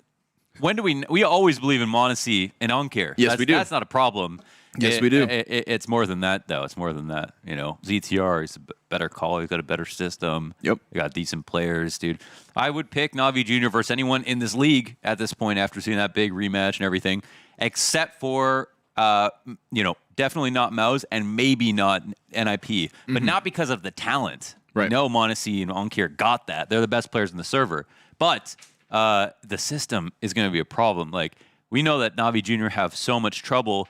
When do we always believe in m0NESY and Uncare? Yes, we do. That's not a problem. Yes, we do. It's more than that, though. It's more than that. You know, ZTR is a better call. He's got a better system. Yep. They got decent players, dude. I would pick NAVI Junior versus anyone in this league at this point after seeing that big rematch and everything, except for definitely not Mouse and maybe not NIP, but not because of the talent. Right. We know m0NESY and Uncare got that. They're the best players in the server, but the system is going to be a problem. Like, we know that NAVI Junior have so much trouble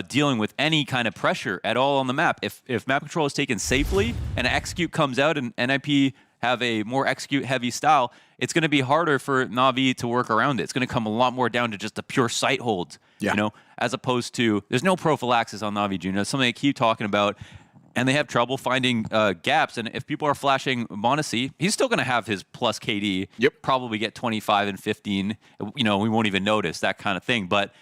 dealing with any kind of pressure at all on the map. If map control is taken safely and execute comes out and NIP have a more execute-heavy style, it's going to be harder for NAVI to work around it. It's going to come a lot more down to just the pure sight holds, as opposed to there's no prophylaxis on NAVI Junior. That's something they keep talking about. And they have trouble finding gaps. And if people are flashing m0NESY, he's still going to have his plus KD. Yep. Probably get 25 and 15. We won't even notice, that kind of thing. But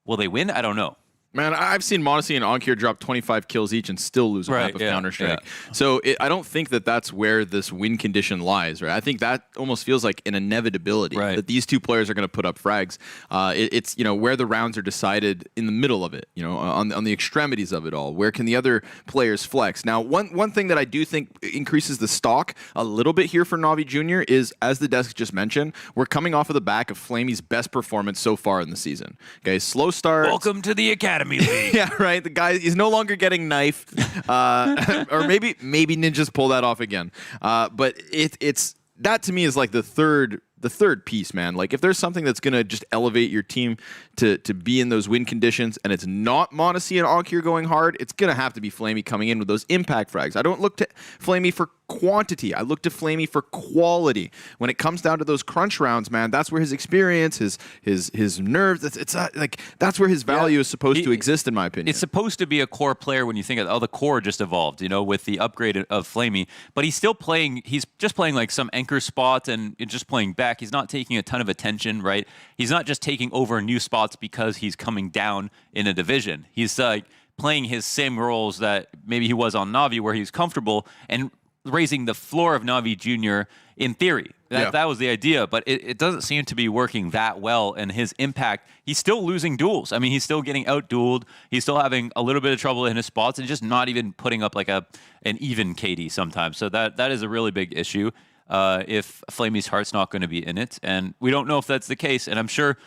will they win? I don't know. Man, I've seen m0NESY and Onkir drop 25 kills each and still lose a map of Counter-Strike. Yeah. So I don't think that that's where this win condition lies, right? I think that almost feels like an inevitability that these two players are going to put up frags. It's where the rounds are decided in the middle of it, on the extremities of it all. Where can the other players flex? Now, one thing that I do think increases the stock a little bit here for NAVI Junior is, as the desk just mentioned, we're coming off of the back of Flamey's best performance so far in the season. Okay, slow start. Welcome to the Academy League. Yeah, right. The guy, he's no longer getting knifed, or maybe ninjas pull that off again. But it's that to me is like the third piece, man. Like, if there's something that's gonna just elevate your team to be in those win conditions, and it's not m0NESY and Onkir going hard, it's gonna have to be Flamey coming in with those impact frags. I don't look to Flamey for quantity. I look to Flamey for quality. When it comes down to those crunch rounds, man, that's where his experience, his nerves, it's like that's where his value is supposed to exist, in my opinion. It's supposed to be a core player when you think of the core just evolved, with the upgrade of Flamey. But he's still playing. He's just playing like some anchor spots and just playing back. He's not taking a ton of attention, right? He's not just taking over new spots because he's coming down in a division. He's like playing his same roles that maybe he was on Navi, where he's comfortable and raising the floor of NAVI Junior in theory. That was the idea, but it doesn't seem to be working that well, and his impact, he's still losing duels. I mean, he's still getting out-dueled. He's still having a little bit of trouble in his spots and just not even putting up like an even KD sometimes. So that is a really big issue if Flamey's heart's not going to be in it, and we don't know if that's the case, and I'm sure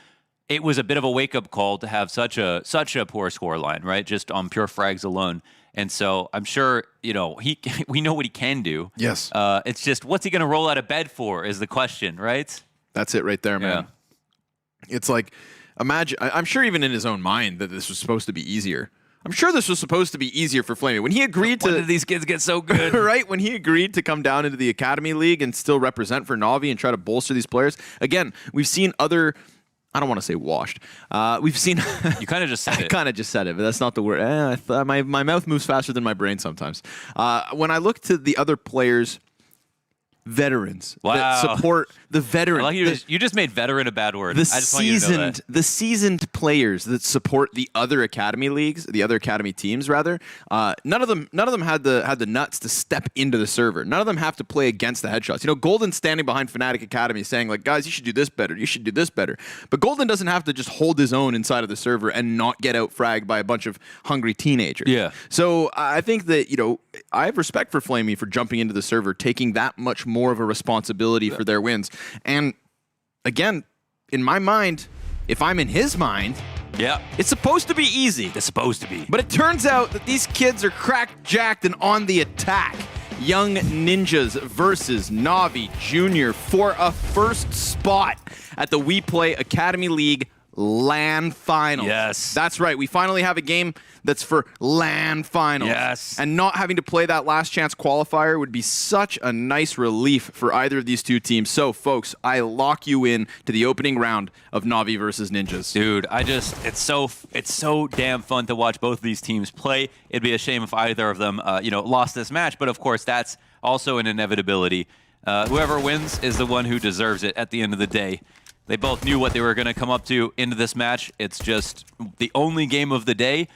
it was a bit of a wake-up call to have such a poor score line, right? Just on pure frags alone. And so I'm sure, we know what he can do. Yes. It's just, what's he going to roll out of bed for is the question, right? That's it right there, man. Yeah. It's like, imagine, I'm sure even in his own mind that this was supposed to be easier. I'm sure this was supposed to be easier for Flamey. When he agreed to... When did these kids get so good? Right? When he agreed to come down into the Academy League and still represent for Navi and try to bolster these players. Again, we've seen other... I don't want to say washed. We've seen... You kind of just said it. I kind of just said it, but that's not the word. My mouth moves faster than my brain sometimes. When I look to the other players veterans that Wow. support the veterans. I like you just made veteran a bad word. The I just want you to know that. seasoned players that support the other academy leagues, the other academy teams rather. None of them had the nuts to step into the server. None of them have to play against the headshots. You know, Golden's standing behind Fnatic Academy saying like, guys, you should do this better. You should do this better. But Golden doesn't have to just hold his own inside of the server and not get out fragged by a bunch of hungry teenagers. Yeah. So I think that, you know, I have respect for Flamey for jumping into the server, taking that much more of a responsibility for their wins. And again, in my mind, if I'm in his mind, Yeah. it's supposed to be easy. It's supposed to be. But it turns out that these kids are cracked, jacked, and on the attack. Young Ninjas versus Navi Jr. for a first spot at the WePlay Academy League LAN Finals. Yes. That's right. We finally have a game that's for LAN Finals. Yes. And not having to play that last chance qualifier would be such a nice relief for either of these two teams. So, folks, I lock you in to the opening round of Navi versus Ninjas. Dude, it's so damn fun to watch both of these teams play. It'd be a shame if either of them, lost this match. But of course, that's also an inevitability. Whoever wins is the one who deserves it at the end of the day. They both knew what they were going to come up to into this match. It's just the only game of the day,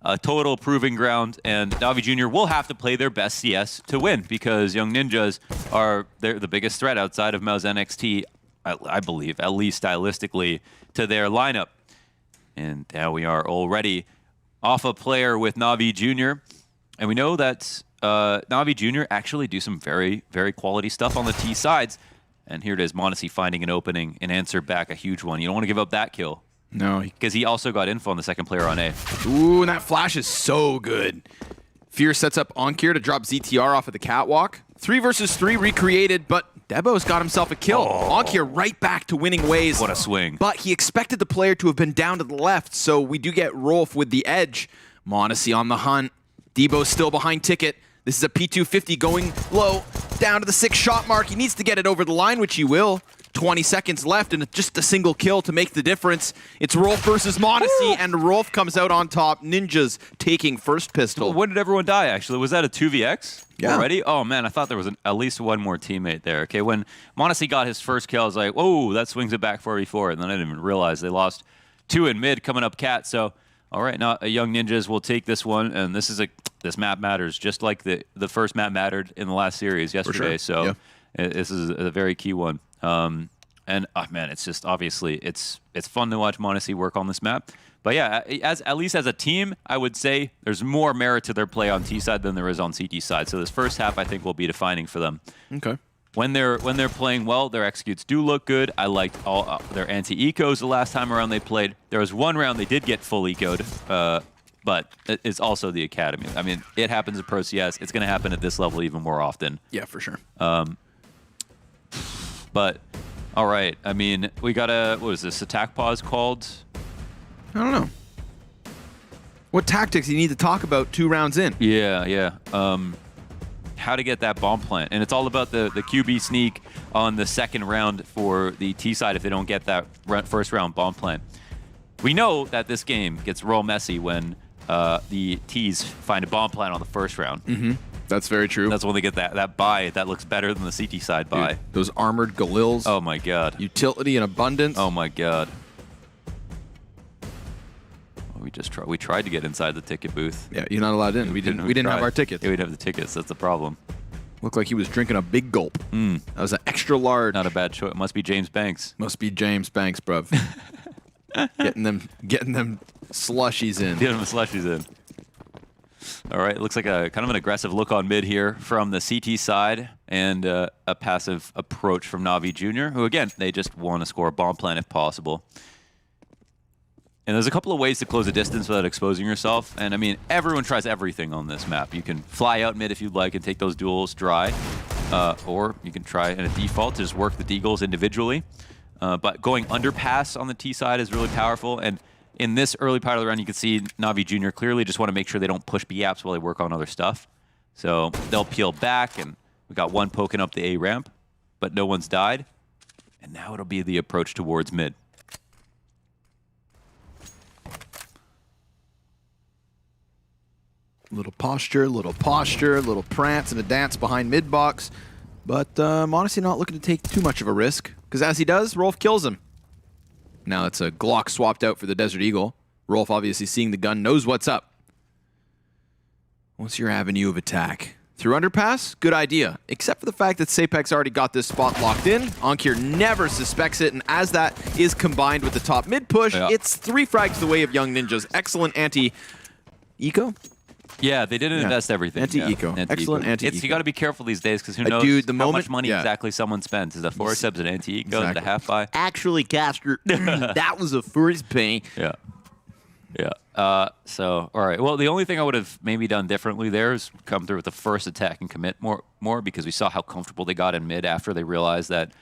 a total proving ground, and Navi Jr. will have to play their best CS to win because Young Ninjas are the biggest threat outside of Mouse NXT, I believe, at least stylistically, to their lineup. And now we are already off a player with Navi Jr., and we know that Navi Jr. actually do some very, very quality stuff on the T sides. And here it is, m0NESY finding an opening and answer back a huge one. You don't want to give up that kill. No. Because he also got info on the second player on A. Ooh, and that flash is so good. Fear sets up Onkir to drop ZTR off of the catwalk. 3 versus 3 recreated, but Debo's got himself a kill. Onkir right back to winning ways. What a swing. But he expected the player to have been down to the left, so we do get Rolf with the edge. m0NESY on the hunt. Debo's still behind Ticket. This is a P250 going low, down to the 6-shot mark. He needs to get it over the line, which he will. 20 seconds left, and just a single kill to make the difference. It's Rolf versus m0NESY, and Rolf comes out on top. Ninjas taking first pistol. Well, when did everyone die, actually? Was that a 2vx Yeah. already? Oh, man, I thought there was at least one more teammate there. Okay, when m0NESY got his first kill, I was like, whoa, that swings it back 4v4, and then I didn't even realize they lost 2 in mid coming up cat, so... All right, now Young Ninjas will take this one, and this map matters, just like the first map mattered in the last series yesterday. Sure. So this is a very key one. And man, it's just obviously it's fun to watch m0NESY work on this map. But yeah, at least as a team, I would say there's more merit to their play on T side than there is on CT side. So this first half, I think, will be defining for them. Okay. When they're playing well, their executes do look good. I liked all their anti-ecos the last time around they played. There was one round they did get full ecoed, but it's also the academy. I mean, it happens in Pro CS. It's going to happen at this level even more often. Yeah, for sure. But all right, I mean, we got what was this attack pause called? I don't know. What tactics do you need to talk about 2 rounds in? Yeah. How to get that bomb plant, and it's all about the QB sneak on the second round for the T side if they don't get that first round bomb plant. We know that this game gets real messy when the T's find a bomb plant on the first round. Mm-hmm. That's very true. That's when they get that buy that looks better than the CT side buy. Dude, those armored Galils. Oh my god. Utility and abundance. Oh my god. We tried to get inside the ticket booth. Yeah, you're not allowed in. We didn't have our tickets. Yeah, we'd have the tickets. That's the problem. Looked like he was drinking a big gulp. That was an extra large. Not a bad choice. It must be James Banks. Must be James Banks, bruv. getting them slushies in. Getting them slushies in. All right, looks like a kind of an aggressive look on mid here from the CT side, and a passive approach from Navi Jr., who again, they just want to score a bomb plant if possible. And there's a couple of ways to close a distance without exposing yourself. And I mean, everyone tries everything on this map. You can fly out mid if you'd like and take those duels dry. Or you can try in a default to just work the deagles individually. But going underpass on the T side is really powerful. And in this early part of the round, you can see Navi Jr. clearly just want to make sure they don't push B-apps while they work on other stuff. So they'll peel back, and we got one poking up the A ramp, but no one's died. And now it'll be the approach towards mid. Little posture, little prance, and a dance behind mid box. But Modesty not looking to take too much of a risk, because as he does, Rolf kills him. Now it's a Glock swapped out for the Desert Eagle. Rolf obviously seeing the gun, knows what's up. What's your avenue of attack? Through underpass? Good idea. Except for the fact that Sapek's already got this spot locked in. Ankir never suspects it, and as that is combined with the top mid push, it's 3 frags the way of Young Ninjas. Excellent anti-eco? Yeah, they didn't invest everything. Anti-eco. Excellent anti-eco. You got to be careful these days because who knows dude, the how moment, much money exactly someone spends. Is that 4 subs an anti-eco? Exactly. The half buy? Actually, Caster, that was a first pay. Yeah. Yeah. So, all right. Well, the only thing I would have maybe done differently there is come through with the first attack and commit more because we saw how comfortable they got in mid after they realized that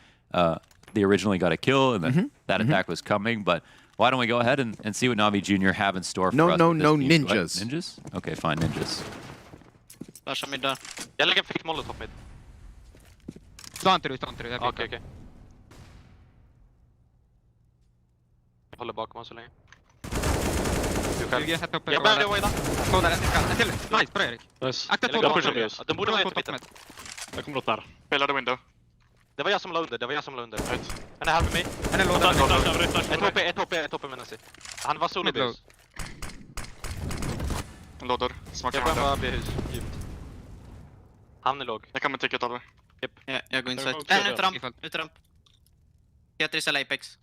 they originally got a kill and then that attack was coming. But why don't we go ahead and see what Navi Jr. have in store for us? No, with this team? ninjas. What? Ninjas? Okay, fine, ninjas. Flasha mid där. Jag lägger fick molotov mid. Stå inte du. Okej. Jag håller bakom oss så länge. Du själv. Jag börjar wida. Stå där. En till. Nice, bra Erik. Nice. Akta Jag två pushar dagar. ljus. Den borde vara jättebiten. Jag kommer åt där. Spelade window. Det var jag som la under. Han är här med mig. En är låda. Ett HP menar jag. Han var solo B-hus. Lådor. Smakar Jag får man bara B-hus. Djupt. Han är låg. Jag kan med ticket Oliver. Jag går inside. Ut ramp. Tetris eller Apex.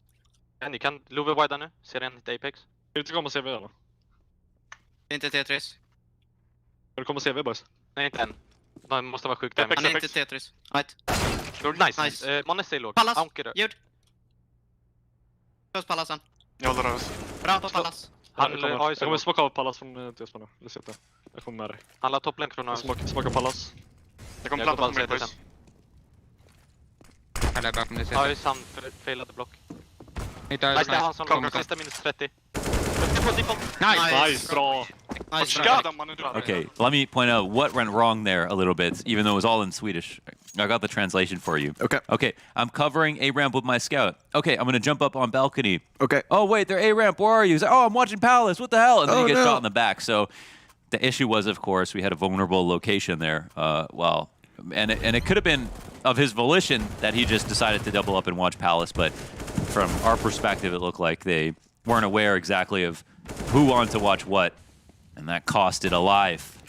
Ja, ni kan Love wida nu. Ser en hit Apex. Ska du komma och CV eller? Det är inte Tetris. Ska du komma och CV boys? Nej, inte än. Det måste vara sjukt. Apex, Han är Apex. inte Tetris. Right. Nice. Monnes är låg. Pallas. Anker. Ljud. Close pallasen. Jag håller rörelse. Bra på pallas. Han Jag har ju kommer så smaka av Pallas från TSP nu. Du ser det. Jag kommer med dig. Han la topplänk från oss. Smaka Pallas. Jag kommer Jag planta går på mig bara boys. Eller bakom det. Ja, han failade block. Inte Nice, det är han som låg. Kom. Sista minus 30. Jag ska få default. Nice, bra. Nice. Skada man nu. Okay, let me point out what went wrong there a little bit, even though it was all in Swedish. I got the translation for you. Okay. Okay, I'm covering A-ramp with my scout. Okay, I'm going to jump up on balcony. Okay. Oh, wait, they're A-ramp. Where are you? He's like, oh, I'm watching Palace. What the hell? And then you get shot in the back. So the issue was, of course, we had a vulnerable location there. And it could have been of his volition that he just decided to double up and watch Palace. But from our perspective, it looked like they weren't aware exactly of who wanted to watch what. And that costed a life.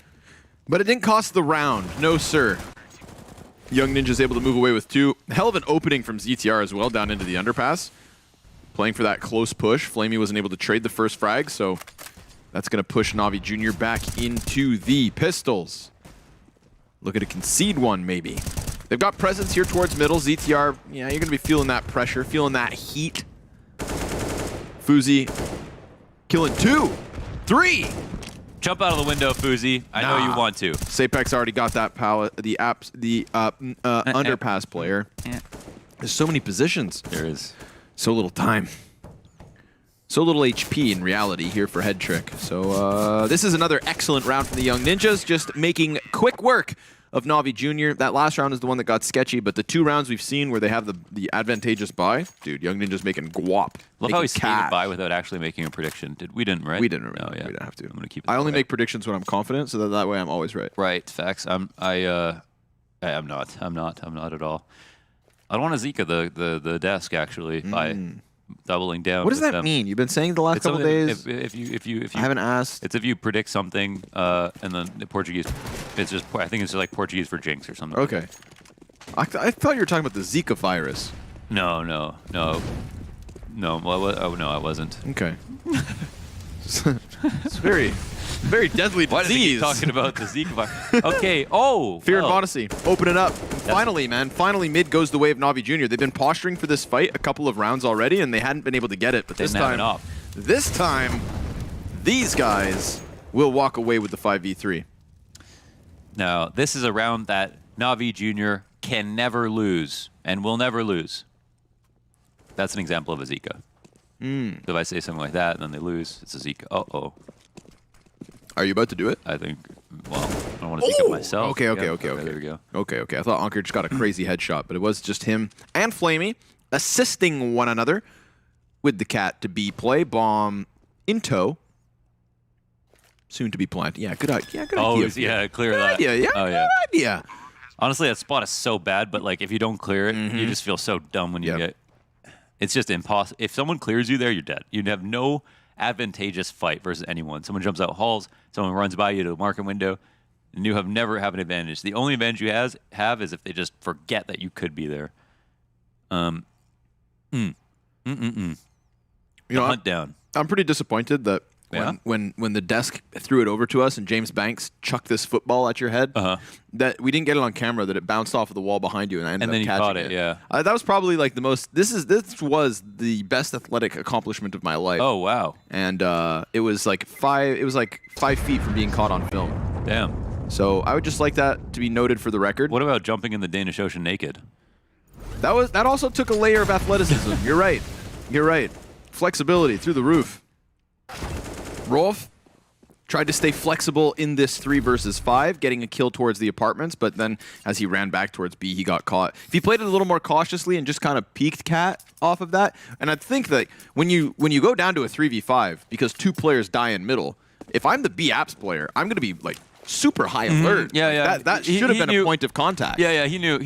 But it didn't cost the round. No, sir. Young Ninja's able to move away with 2. Hell of an opening from ZTR as well down into the underpass. Playing for that close push. Flamey wasn't able to trade the first frag, so that's going to push Navi Jr. back into the pistols. Looking to concede one, maybe. They've got presence here towards middle. ZTR, yeah, you're going to be feeling that pressure, feeling that heat. Fuzi killing 2, 3. Jump out of the window, Fuzi. I know you want to. Sapek's already got that pallet, the underpass player. There's so many positions. There is. So little time. So little HP in reality here for Head Trick. So this is another excellent round from the Young Ninjas, just making quick work of Navi Jr. That last round is the one that got sketchy, but the 2 rounds we've seen where they have the advantageous buy, dude, Young Ninjas making guap. Love how he skated by without actually making a prediction. We didn't, right? We didn't. No, yeah. We didn't have to. I'm gonna keep it I that only way. make predictions when I'm confident, so that way I'm always right. Right, facts. I'm not at all. I don't want to Zika the desk actually by doubling down. What does with that them. mean? You've been saying the last It's couple something days. If you I haven't asked. It's if you predict something and then the Portuguese. It's just I think it's just like Portuguese for jinx or something. Okay. I thought you were talking about the Zika virus. No. Well, oh no, I wasn't. Okay. It's very deadly Why does he keep disease. talking about the Zika virus? Okay. Oh. Fear and oh. Modesty. Open it up. Finally, man. Finally, mid goes the way of Navi Jr. They've been posturing for this fight a couple of rounds already, and they hadn't been able to get it. But this Didn't have time, these guys will walk away with the 5v3. Now, this is a round that Navi Jr. can never lose and will never lose. That's an example of a Zika. If I say something like that and then they lose, it's a Zika. Uh-oh. Are you about to do it? I think, well, I don't want to Zika myself. Okay. There we go. Okay. I thought Anker just got a crazy headshot, but it was just him and Flamey assisting one another with the cat to B play. Bomb in tow. Soon to be planted. Yeah, good idea. Oh, yeah, clear that. Idea. Yeah, Oh, good yeah. idea. Honestly, that spot is so bad, but like if you don't clear it, you just feel so dumb when you Yep. get. It's just impossible. If someone clears you there, you're dead. You'd have no advantageous fight versus anyone. Someone jumps out halls, someone runs by you to the market window, and you never have an advantage. The only advantage you have is if they just forget that you could be there. You The know, hunt down. I'm pretty disappointed that Yeah? when the desk threw it over to us and James Banks chucked this football at your head, that we didn't get it on camera, that it bounced off of the wall behind you and I ended And then up you catching caught it, yeah. That was probably like the most. This was the best athletic accomplishment of my life. Oh wow! And it was like 5 feet from being caught on film. Damn. So I would just like that to be noted for the record. What about jumping in the Danish Ocean naked? That also took a layer of athleticism. You're right. You're right. Flexibility through the roof. Rolf tried to stay flexible in this 3 versus 5, getting a kill towards the apartments, but then as he ran back towards B, he got caught. If he played it a little more cautiously and just kind of peeked Cat off of that, and I think that when you go down to a 3v5 because 2 players die in middle, if I'm the B apps player, I'm going to be like super high alert. Yeah, yeah. That He- should have he been knew- a point of contact. Yeah, he knew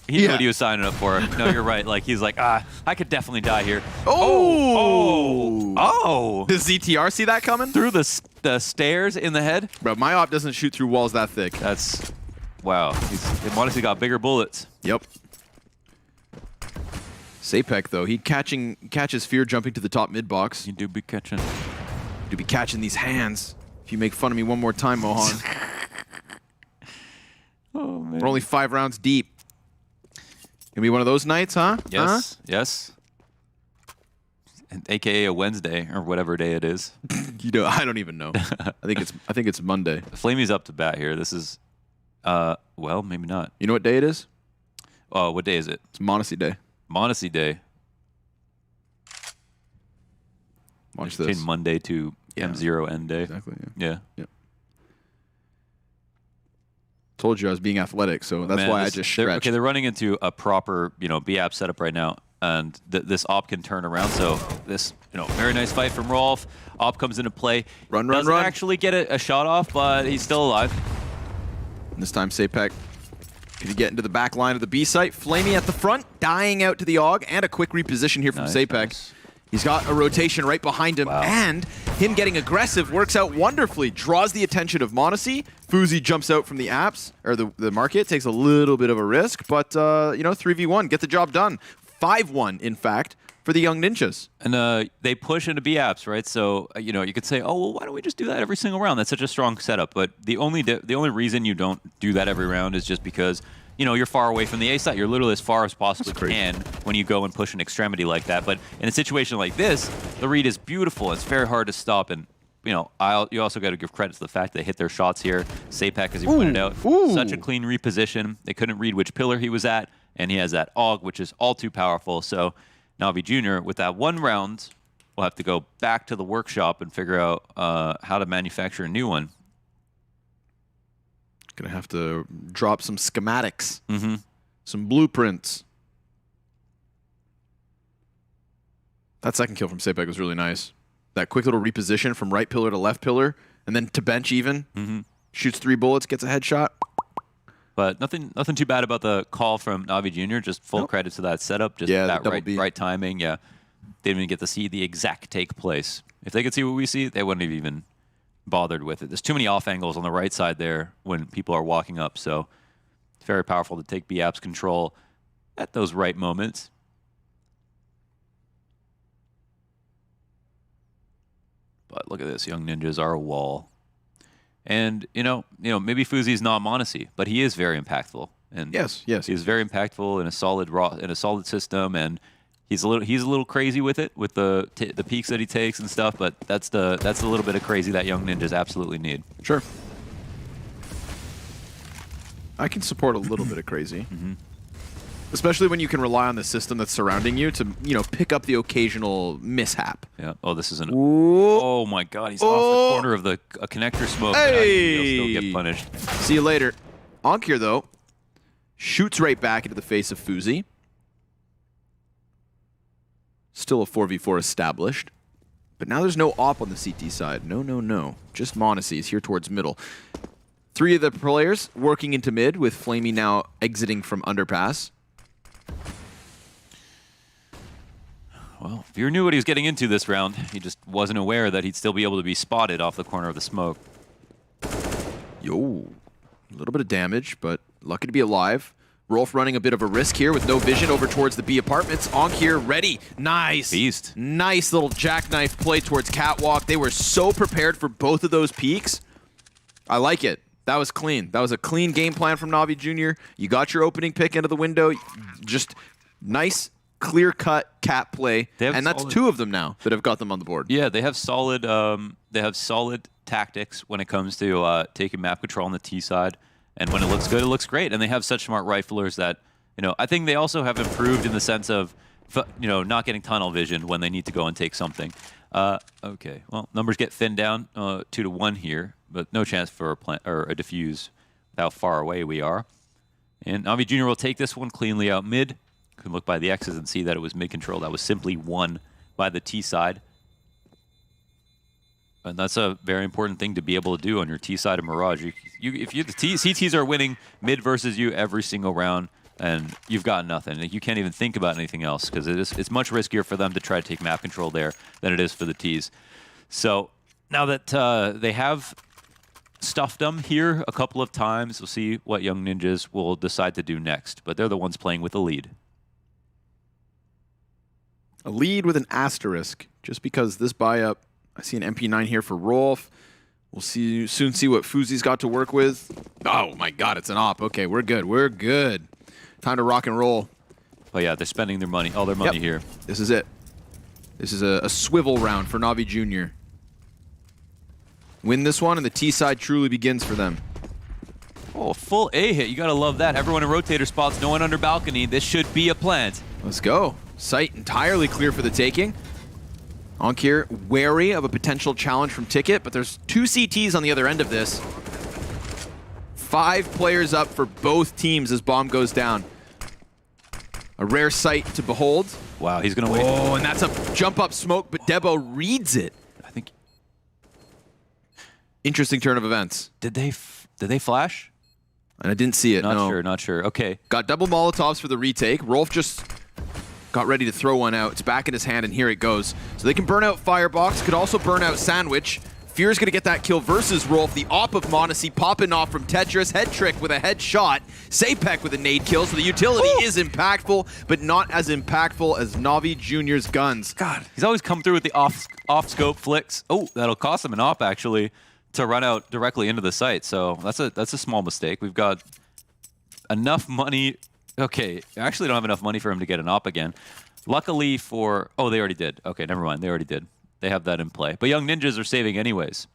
Yeah. what he was signing up for. No, you're right. Like he's like, I could definitely die here. Oh! Does ZTR see that coming? Through the stairs in the head. Bro, my op doesn't shoot through walls that thick. That's wow. He's honestly got bigger bullets. Yep. Sapek, though, he catches Fear jumping to the top mid box. You do be catching. Do be catching these hands. If you make fun of me one more time, Mohan. Oh man. We're only 5 rounds deep. Gonna be one of those nights, huh? Yes. Yes. And AKA a Wednesday or whatever day it is. You know, I don't even know. I think it's Monday. Flamey's up to bat here. This is, well, maybe not. You know what day it is? Oh, what day is it? It's Monacy Day. Monacy Day. Watch Change this. Monday to Yeah. M0 end day. Exactly. Yeah. Yeah. Told you I was being athletic, so that's Man, why I this- just they're- stretched. Okay, they're running into a proper, B-app setup right now, and this op can turn around. So this, very nice fight from Rolf. Op comes into play. Run, Doesn't run. actually get a shot off, but he's still alive. And this time, Sapek can he get into the back line of the B site. Flamey at the front, dying out to the AUG, and a quick reposition here from Nice, Sapek. nice. He's got a rotation right behind him, and him getting aggressive works out wonderfully. Draws the attention of Monacy. Fuzi jumps out from the apps, or the market, takes a little bit of a risk, but, 3v1, get the job done. 5-1, in fact, for the Young Ninjas. And they push into B-apps, right? So, you could say, oh, well, why don't we just do that every single round? That's such a strong setup. But the only reason you don't do that every round is just because, you're far away from the A site. You're literally as far as possibly can when you go and push an extremity like that. But in a situation like this, the read is beautiful. It's very hard to stop. And, you also got to give credit to the fact they hit their shots here. Sapek, as you pointed out, such a clean reposition. They couldn't read which pillar he was at. And he has that AUG, which is all too powerful. So Navi Jr., with that 1 round, will have to go back to the workshop and figure out how to manufacture a new one. Gonna have to drop some schematics, Mm-hmm. some blueprints. That second kill from Sapek was really nice. That quick little reposition from right pillar to left pillar, and then to bench even. Mm-hmm. Shoots 3 bullets, gets a headshot. But nothing too bad about the call from Navi Jr. Just full credit to that setup. Just Yeah, that the double B. right timing. Yeah, they didn't even get to see the exact take place. If they could see what we see, they wouldn't have even bothered with it. There's too many off angles on the right side there when people are walking up. So it's very powerful to take B-App's control at those right moments. But look at this. Young Ninjas are a wall. And, maybe Fuzi's not Monacy, but he is very impactful. And Yes. he's very impactful in a solid system, and he's a little crazy with it, with the peaks that he takes and stuff. But that's the little bit of crazy that Young Ninjas absolutely need. Sure. I can support a little bit of crazy. Especially when you can rely on the system that's surrounding you to, pick up the occasional mishap. Yeah. Oh, this is an. Ooh. Oh my God, he's off the corner of a connector smoke. But he'll still get punished. See you later. Onkir, though, shoots right back into the face of Fuzi. Still a 4v4 established. But now there's no op on the CT side. No. Just Monacy is here towards middle. 3 of the players working into mid, with Flamey now exiting from underpass. Well, Fear knew what he was getting into this round. He just wasn't aware that he'd still be able to be spotted off the corner of the smoke. Yo, a little bit of damage, but lucky to be alive. Rolf running a bit of a risk here with no vision over towards the B apartments. Onk here, ready. Nice. Beast. Nice little jackknife play towards Catwalk. They were so prepared for both of those peaks. I like it. That was clean. That was a clean game plan from Navi Jr. You got your opening pick into the window. Just nice, clear-cut cat play. And that's 2 of them now that have got them on the board. Yeah, they have solid. They have solid tactics when it comes to taking map control on the T side. And when it looks good, it looks great. And they have such smart riflers that, I think they also have improved in the sense of, not getting tunnel vision when they need to go and take something. Okay, well, numbers get thinned down 2-1 here, but no chance for a plant or a defuse with how far away we are. And Navi Jr. will take this one cleanly out mid. You can look by the X's and see that it was mid control. That was simply won by the T side. And that's a very important thing to be able to do on your T side of Mirage. If the CTs are winning mid versus you every single round, and you've got nothing. You can't even think about anything else because it's much riskier for them to try to take map control there than it is for the Ts. So now that they have stuffed them here a couple of times, we'll see what Young Ninjas will decide to do next. But they're the ones playing with a lead. A lead with an asterisk, just because this buy-up, I see an MP9 here for Rolf. We'll soon see what Fuzi's got to work with. Oh my god, it's an op. Okay, we're good. We're good. Time to rock and roll. But yeah, they're spending their money, all their money here. This is it. This is a swivel round for Navi Jr. Win this one, and the T side truly begins for them. Oh, full A hit. You gotta love that. Everyone in rotator spots, no one under balcony. This should be a plant. Let's go. Site entirely clear for the taking. Onk here, wary of a potential challenge from Ticket, but there's 2 CTs on the other end of this. 5 players up for both teams as bomb goes down. A rare sight to behold. Wow, he's gonna wait. Oh, and that's a jump up smoke, but Debo reads it. I think. Interesting turn of events. Did they flash? And I didn't see it. Not sure. Okay. Got double Molotovs for the retake. Rolf just got ready to throw one out. It's back in his hand, and here it goes. So they can burn out Firebox, could also burn out Sandwich. Fear's gonna get that kill versus Rolf. The op of Monacy popping off from Tetris. Head Trick with a headshot. Sapek with a nade kill, so the utility is impactful, but not as impactful as Navi Jr.'s guns. God, he's always come through with the off-scope flicks. Oh, that'll cost him an op, actually, to run out directly into the site. So that's a small mistake. We've got enough money. Okay, I actually don't have enough money for him to get an op again. Luckily for... Oh, they already did. Okay, never mind. They already did. They have that in play. But Young Ninjas are saving anyways.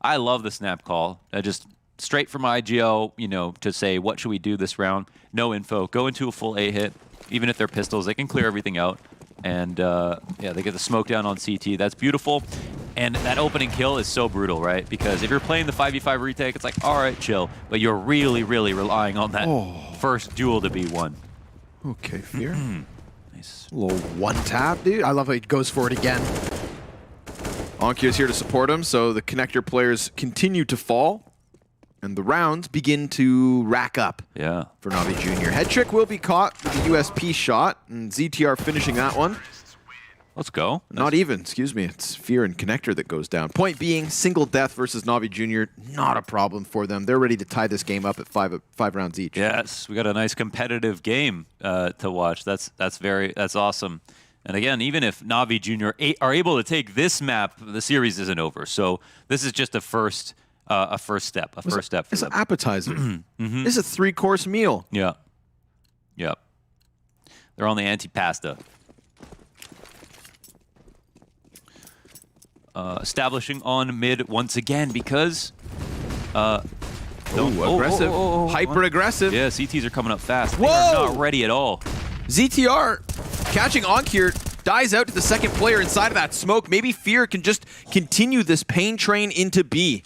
I love the snap call. Just straight from IGL, to say, what should we do this round? No info. Go into a full A hit. Even if they're pistols, they can clear everything out. And, yeah, they get the smoke down on CT. That's beautiful. And that opening kill is so brutal, right? Because if you're playing the 5v5 retake, it's like, all right, chill. But you're really, really relying on that first duel to be won. Okay, Fear. Nice. A little one tap, dude. I love how he goes for it again. Onkyo's here to support him, so the connector players continue to fall. And the rounds begin to rack up for Navi Jr. Head Trick will be caught with the USP shot, and ZTR finishing that one. Let's go. Not even, excuse me. It's Fear and Connector that goes down. Point being, single death versus Navi Jr., not a problem for them. They're ready to tie this game up at five rounds each. Yes, we got a nice competitive game to watch. That's awesome. And again, even if Navi Jr. are able to take this map, the series isn't over. So this is just a first step. It's an appetizer. This is a 3-course meal. Yeah. Yep. They're on the antipasta. Establishing on mid once again because... aggressive. Hyper-aggressive. Yeah, CTs are coming up fast. Whoa! They are not ready at all. ZTR catching Onk here, dies out to the second player inside of that smoke. Maybe Fear can just continue this pain train into B.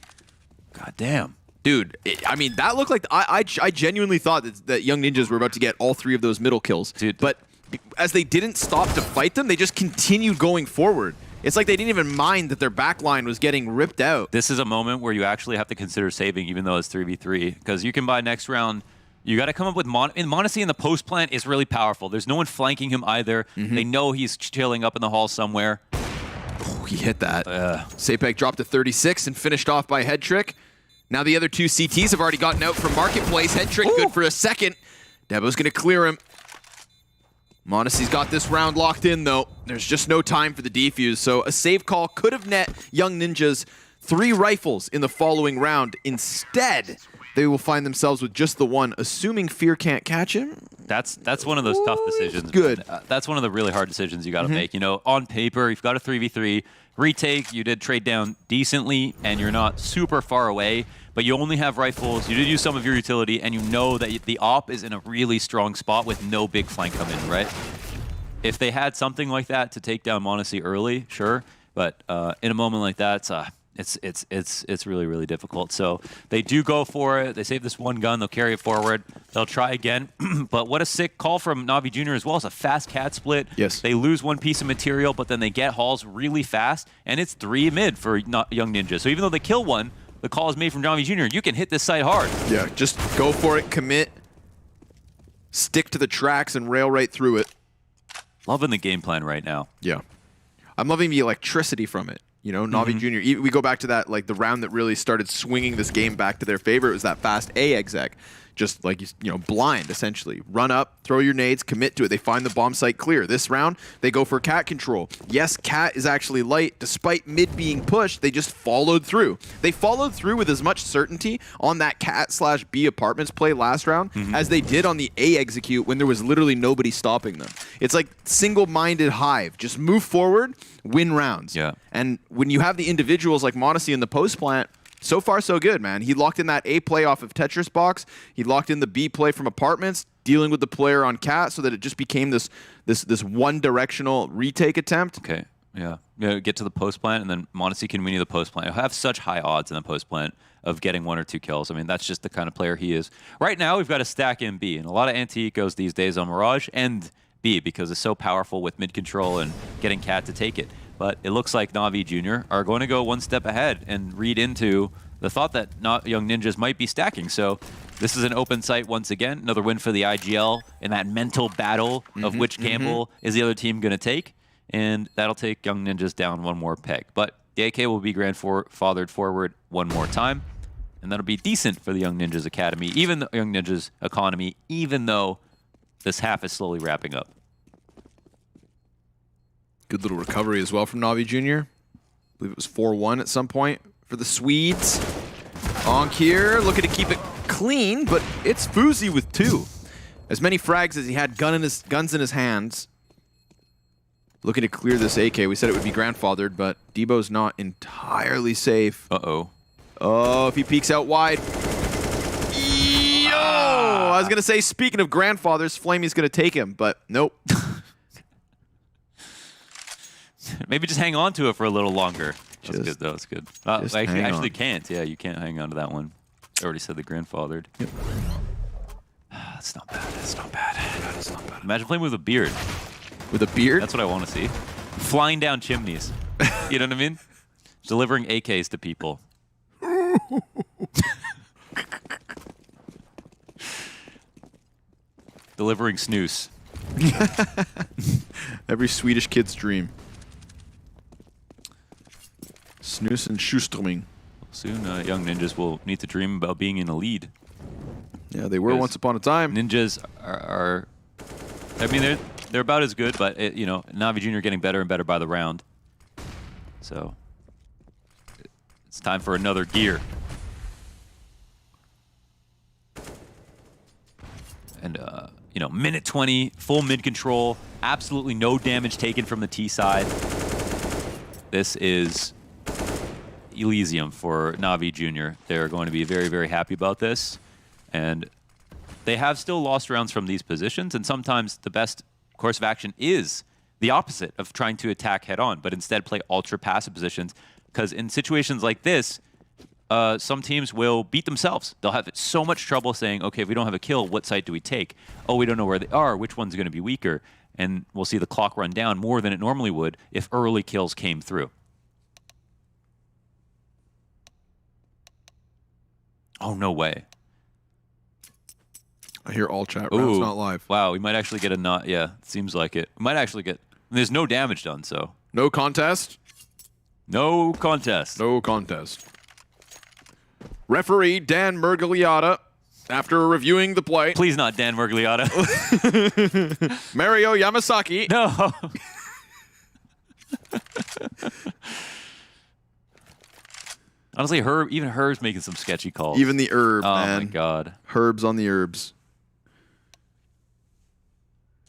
God damn. Dude, I mean, that looked like... I genuinely thought that Young Ninjas were about to get all 3 of those middle kills. Dude. But as they didn't stop to fight them, they just continued going forward. It's like they didn't even mind that their backline was getting ripped out. This is a moment where you actually have to consider saving, even though it's 3v3, because you can buy next round. You got to come up with Monacy in the post plant is really powerful. There's no one flanking him either. They know he's chilling up in the hall somewhere. Oh, he hit that. Sapek dropped to 36 and finished off by Head Trick. Now the other two CTs have already gotten out from Marketplace. Head Trick good for a second. Debo's going to clear him. Monacy's got this round locked in, though. There's just no time for the defuse, so a save call could have net Young Ninjas 3 rifles in the following round. Instead, they will find themselves with just the one, assuming Fear can't catch him. That's one of those tough decisions. Good. That's one of the really hard decisions you got to make. You know, on paper, you've got a 3v3. Retake, you did trade down decently, and you're not super far away, but you only have rifles. You did use some of your utility, and you know that the op is in a really strong spot with no big flank coming, right? If they had something like that to take down Monacy early, sure, but in a moment like that, it's really, really difficult. So they do go for it. They save this one gun. They'll carry it forward. They'll try again. But what a sick call from Navi Jr. as well. It's a fast cat split. Yes. They lose one piece of material, but then they get halls really fast, and it's 3 mid for Young Ninja. So even though they kill one, the call is made from Navi Jr. You can hit this site hard. Yeah, just go for it, commit, stick to the tracks, and rail right through it. Loving the game plan right now. Yeah. I'm loving the electricity from it. You know, Navi Jr., we go back to that, like the round that really started swinging this game back to their favor. It was that fast A exec. Just like, you know, blind, essentially. Run up, throw your nades, commit to it. They find the bomb site clear. This round, they go for cat control. Yes, cat is actually light. Despite mid being pushed, they just followed through. They followed through with as much certainty on that cat/B apartments play last round as they did on the A execute when there was literally nobody stopping them. It's like single-minded hive. Just move forward, win rounds. Yeah. And when you have the individuals like Monacy in the post plant, so far, so good, man. He locked in that A play off of Tetris box. He locked in the B play from apartments, dealing with the player on cat, so that it just became this one-directional retake attempt. Okay, yeah. Get to the post plant, and then Monacy can win you the post plant. He'll have such high odds in the post plant of getting 1 or 2 kills. I mean, that's just the kind of player he is. Right now, we've got a stack in B, and a lot of anti-ecos these days on Mirage and B because it's so powerful with mid control and getting cat to take it. But it looks like Navi Jr. are going to go one step ahead and read into the thought that Young Ninjas might be stacking. So this is an open site once again. Another win for the IGL in that mental battle of which Campbell is the other team going to take. And that'll take Young Ninjas down one more peg. But the AK will be grandfathered forward one more time. And that'll be decent for the Young Ninjas Academy, even the Young Ninjas economy, even though this half is slowly wrapping up. Good little recovery as well from Navi Jr. I believe it was 4-1 at some point for the Swedes. Onk here, looking to keep it clean, but it's Fuzi with 2. As many frags as he had guns in his hands. Looking to clear this AK. We said it would be grandfathered, but Debo's not entirely safe. Uh-oh. Oh, if he peeks out wide. Yo! I was going to say, speaking of grandfathers, Flamey's going to take him, but nope. Maybe just hang on to it for a little longer. That's good, though. That's good. Actually can't. Yeah, you can't hang on to that one. I already said the grandfathered. Yep. That's not bad. That's not bad. That's not bad. Imagine playing with a beard. With a beard? That's what I want to see. Flying down chimneys. You know what I mean? Delivering AKs to people. Delivering snooze. Every Swedish kid's dream. Snus and Schustroming. Soon, Young Ninjas will need to dream about being in a lead. Yeah, they were once upon a time. Ninjas are I mean, they're about as good, but you know, Navi Jr. getting better and better by the round. So it's time for another gear. And you know, minute 20, full mid control, absolutely no damage taken from the T side. This is Elysium for Navi Jr. They're going to be very, very happy about this. And they have still lost rounds from these positions, and sometimes the best course of action is the opposite of trying to attack head on, but instead play ultra passive positions, because in situations like this, some teams will beat themselves. They'll have so much trouble saying, okay, if we don't have a kill, what site do we take? Oh, we don't know where they are. Which one's going to be weaker? And we'll see the clock run down more than it normally would if early kills came through. Oh, no way. I hear all chat. Round's Ooh, not live. Wow, we might actually get a not. Yeah, it seems like it. We might actually get. There's no damage done, so. No contest. No contest. No contest. Referee Dan Mergliata, after reviewing the play. Please not Dan Mergliata. Mario Yamasaki. No. Honestly, even Herb's making some sketchy calls. Even the herb, oh man. My God. Herbs on the herbs.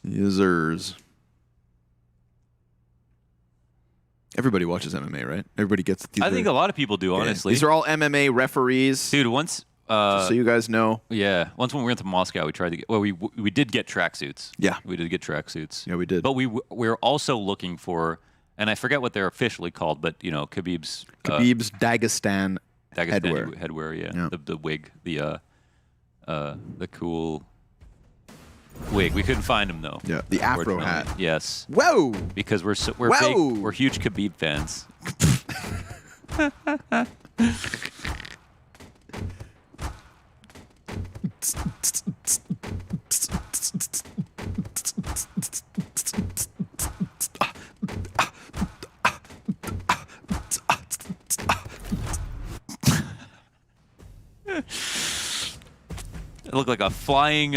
Users. Everybody watches MMA, right? Everybody gets. I think a lot of people do, honestly. These are all MMA referees. Dude, once. Just so you guys know. Yeah. Once when we went to Moscow, we tried to get. Well, we did get tracksuits. Yeah. We did get tracksuits. Yeah, we did. But we're also looking for, and I forget what they're officially called, but you know, Khabib's Dagestan headwear. headwear. Yeah. The wig, the cool wig. We couldn't find him though. Yeah, the afro hat. Yes. Whoa! Because we're Whoa! we're huge Khabib fans. It looked like a flying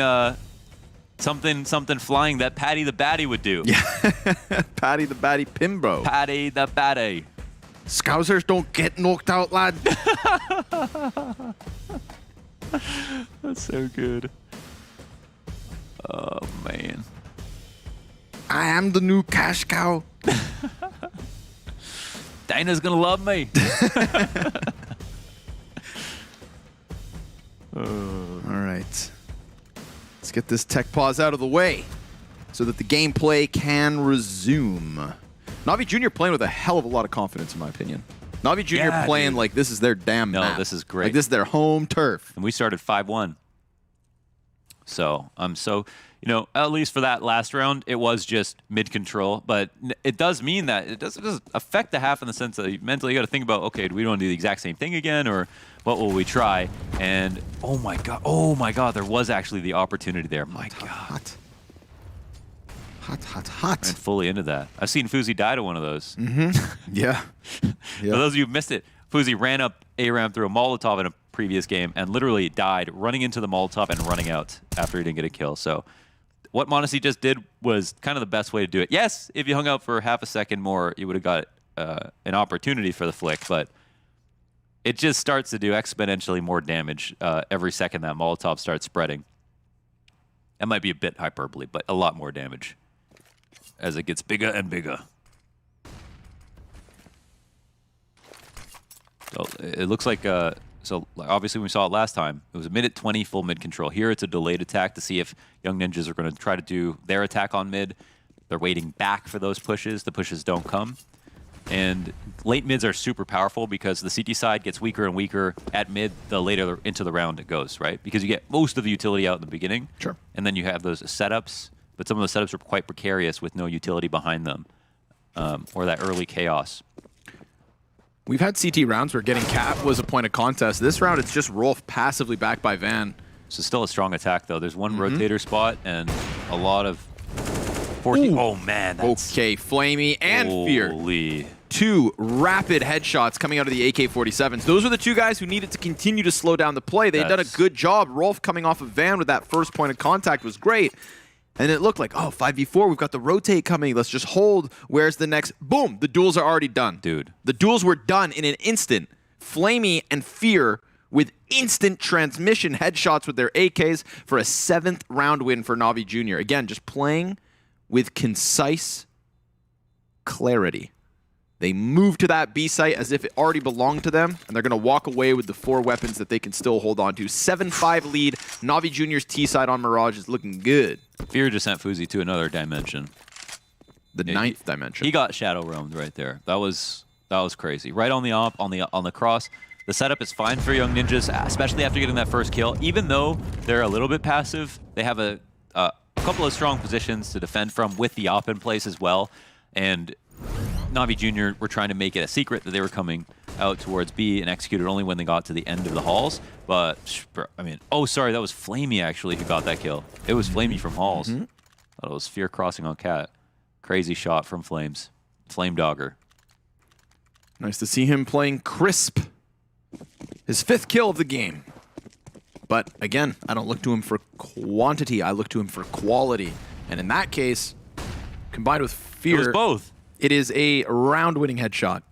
something flying that Patty the Batty would do. Yeah, Patty the Batty Pimbro. Patty the Batty. Scousers don't get knocked out, lad. That's so good. Oh man. I am the new cash cow. Dana's gonna love me. All right. Let's get this tech pause out of the way so that the gameplay can resume. Navi Jr. playing with a hell of a lot of confidence, in my opinion. Navi Jr. Yeah, playing dude. like this is their damn map. This is great. Like this is their home turf. And we started 5-1. So I'm you know, at least for that last round, it was just mid control. But it does mean that it doesn't affect the half in the sense that mentally you got to think about, okay, do we want to do the exact same thing again, or what will we try? And oh my god, there was actually the opportunity there. My God. Hot. I'm fully into that. I've seen Fuzi die to one of those. Yeah. For those of you who missed it, Fuzi ran up A-Ram through a Molotov in a previous game and literally died running into the Molotov and running out after he didn't get a kill. So what Monacy just did was kind of the best way to do it. Yes, if you hung out for half a second more, you would have got an opportunity for the flick, but it just starts to do exponentially more damage every second that Molotov starts spreading. That might be a bit hyperbole, but a lot more damage as it gets bigger and bigger. So it looks like, so obviously when we saw it last time, it was a minute 20 full mid control. Here it's a delayed attack to see if Young Ninjas are going to try to do their attack on mid. They're waiting back for those pushes. The pushes don't come. And late mids are super powerful because the CT side gets weaker and weaker at mid the later into the round it goes, right? Because you get most of the utility out in the beginning. Sure. And then you have those setups, but some of the setups are quite precarious with no utility behind them, or that early chaos. We've had CT rounds where getting cap was a point of contest. This round, it's just Rolf passively backed by Van. So still a strong attack, though. There's one rotator spot and a lot of... 14. Oh, man. That's... Okay, Flamey and Fear. Holy. Two rapid headshots coming out of the AK-47s. Those were the two guys who needed to continue to slow down the play. They had done a good job. Rolf coming off of Van with that first point of contact was great. And it looked like, oh, 5v4, we've got the rotate coming. Let's just hold. Where's the next? Boom, the duels are already done. Dude. The duels were done in an instant. Flamey and Fear with instant transmission headshots with their AKs for a 7th round win for Navi Jr. Again, just playing with concise clarity. They move to that B site as if it already belonged to them, and they're going to walk away with the 4 weapons that they can still hold on to. 7-5 lead. Navi Jr.'s T side on Mirage is looking good. Fear just sent Fuzi to another dimension. The 9th dimension. He got shadow roamed right there. That was crazy. Right on the op, on the cross. The setup is fine for Young Ninjas, especially after getting that first kill. Even though they're a little bit passive, they have a couple of strong positions to defend from with the op in place as well. And NAVI Jr. were trying to make it a secret that they were coming out towards B and executed only when they got to the end of the halls. But, I mean, oh, sorry, that was Flamey actually who got that kill. It was Flamey from halls. Thought it was Fear crossing on Cat. Crazy shot from Flames. Flame Dogger. Nice to see him playing crisp. His 5th kill of the game. But again, I don't look to him for quantity. I look to him for quality. And in that case, combined with Fear, It was both. it is a round-winning headshot.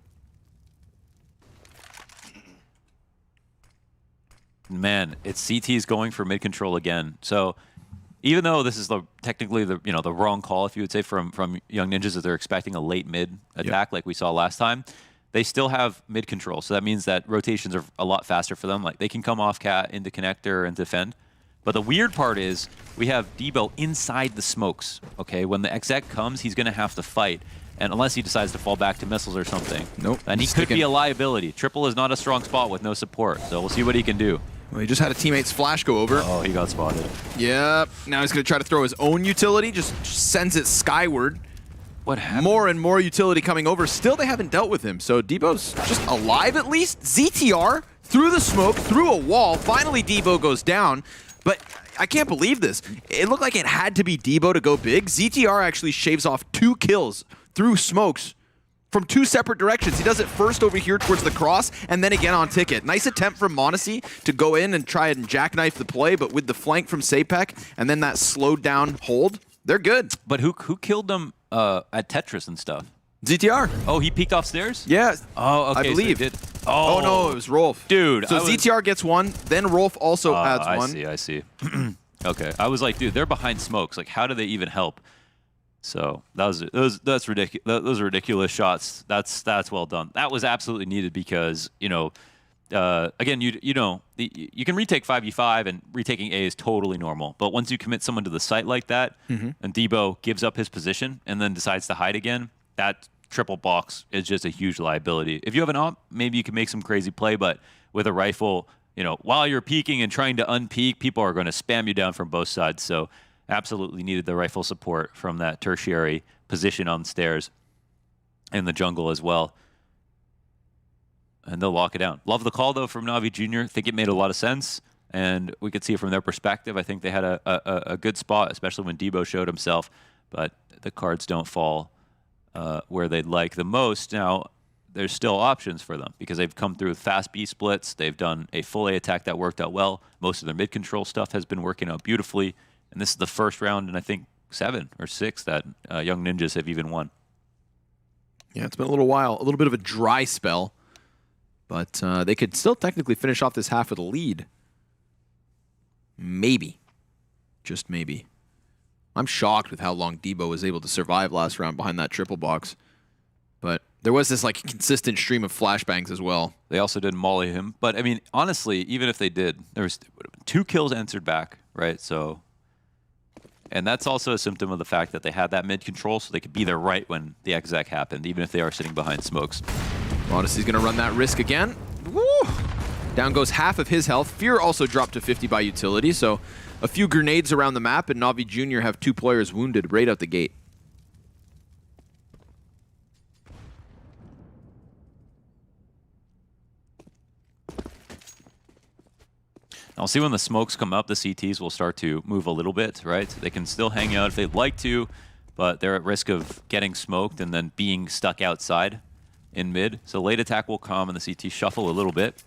Man, it's CT's going for mid control again. So even though this is technically the the wrong call, if you would say, from Young Ninjas, that they're expecting a late mid attack like we saw last time, they still have mid control. So that means that rotations are a lot faster for them. Like they can come off Cat into connector and defend. But the weird part is we have Debo inside the smokes. Okay, when the exec comes, he's going to have to fight. And unless he decides to fall back to missiles or something. Nope. And he could be a liability. Triple is not a strong spot with no support. So we'll see what he can do. Well, he just had a teammate's flash go over. Oh, he got spotted. Yep. Now he's going to try to throw his own utility. Just sends it skyward. What happened? More and more utility coming over. Still, they haven't dealt with him. So Debo's just alive at least. ZTR through the smoke, through a wall. Finally, Debo goes down. But I can't believe this. It looked like it had to be Debo to go big. ZTR actually shaves off 2 kills through smokes from 2 separate directions. He does it first over here towards the cross, and then again on Ticket. Nice attempt from Monacy to go in and try and jackknife the play, but with the flank from Sapek, and then that slowed down hold, they're good. But who killed them at Tetris and stuff? ZTR. Oh, he peeked off stairs? Yeah. Oh, okay. I believe. So he did. Oh, no, it was Rolf. Dude. So ZTR gets 1, then Rolf also adds 1. I see. Okay. I was like, dude, they're behind smokes. Like, how do they even help? So that's ridiculous. Those are ridiculous shots. That's well done. That was absolutely needed because again you can retake 5v5 and retaking A is totally normal. But once you commit someone to the site like that, and Debo gives up his position and then decides to hide again, that triple box is just a huge liability. If you have an op, maybe you can make some crazy play, but with a rifle, while you're peeking and trying to unpeek, people are going to spam you down from both sides. So absolutely needed the rifle support from that tertiary position on the stairs in the jungle as well. And they'll lock it down. Love the call, though, from NAVI Jr. Think it made a lot of sense, and we could see it from their perspective. I think they had a good spot, especially when Debo showed himself, but the cards don't fall where they'd like the most. Now, there's still options for them because they've come through with fast B splits. They've done a full A attack that worked out well. Most of their mid-control stuff has been working out beautifully. And this is the first round in, I think, 7 or 6 that Young Ninjas have even won. Yeah, it's been a little while. A little bit of a dry spell. But they could still technically finish off this half with a lead. Maybe. Just maybe. I'm shocked with how long Debo was able to survive last round behind that triple box. But there was this consistent stream of flashbangs as well. They also didn't molly him. But, I mean, honestly, even if they did, there was 2 kills answered back, right? So... And that's also a symptom of the fact that they had that mid-control, so they could be there right when the exec happened, even if they are sitting behind smokes. Odyssey's going to run that risk again. Woo! Down goes half of his health. Fear also dropped to 50 by utility, so a few grenades around the map, and NAVI Jr. have 2 players wounded right out the gate. I'll see when the smokes come up, the CTs will start to move a little bit, right? They can still hang out if they'd like to, but they're at risk of getting smoked and then being stuck outside in mid. So late attack will come and the CT shuffle a little bit.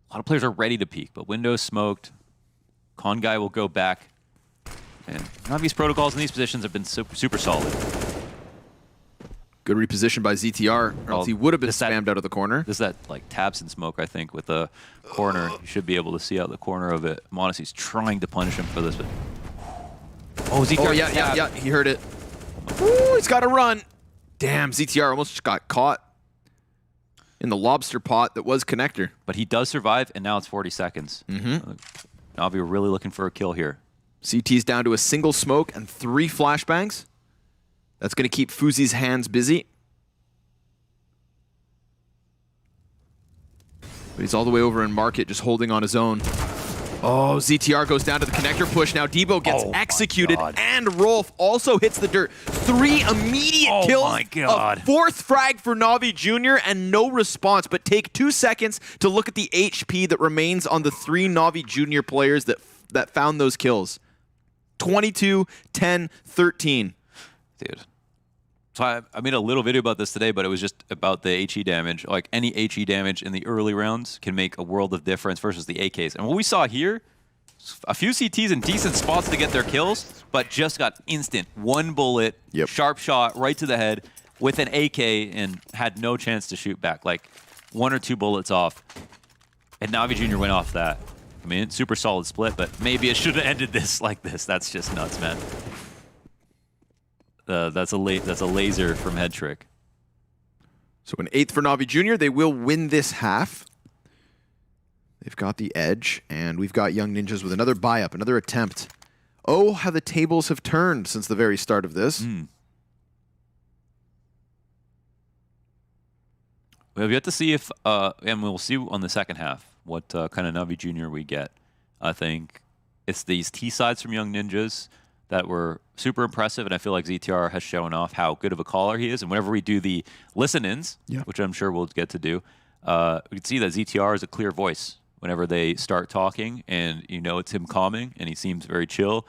A lot of players are ready to peek, but Windows smoked. Con guy will go back. And Navi's protocols in these positions have been super solid. Good reposition by ZTR, or else he would have been spammed out of the corner. This is that tabs and smoke, I think, with the corner. You should be able to see out the corner of it. Monacy's trying to punish him for this, but... Oh, ZTR. Oh, yeah, he heard it. Ooh, he's got to run. Damn, ZTR almost just got caught in the lobster pot that was connector. But he does survive, and now it's 40 seconds. Navi are really looking for a kill here. CT's down to a single smoke and 3 flashbangs. That's going to keep Fuzi's hands busy. But he's all the way over in market, just holding on his own. Oh, ZTR goes down to the connector push. Now Debo gets executed, and Rolf also hits the dirt. 3 immediate kills. My God. A 4th frag for NAVI Jr. and no response. But take 2 seconds to look at the HP that remains on the 3 NAVI Jr. players that found those kills. 22, 10, 13. Dude. So I made a little video about this today, but it was just about the HE damage. Like, any HE damage in the early rounds can make a world of difference versus the AKs. And what we saw here, a few CTs in decent spots to get their kills, but just got instant. 1 bullet, sharp shot right to the head with an AK and had no chance to shoot back. Like, 1 or 2 bullets off. And NAVI Jr. went off that. I mean, super solid split, but maybe it should have ended this like this. That's just nuts, man. That's a laser from Headtrick. So an 8th for NAVI Jr. They will win this half. They've got the edge, and we've got Young Ninjas with another buy-up, another attempt. Oh, how the tables have turned since the very start of this. We have yet to see if, and we'll see on the second half, what kind of NAVI Jr. we get. I think it's these T-sides from Young Ninjas that were super impressive, and I feel like ZTR has shown off how good of a caller he is. And whenever we do the listen-ins, which I'm sure we'll get to do, we can see that ZTR is a clear voice whenever they start talking, and you know it's him calming, and he seems very chill.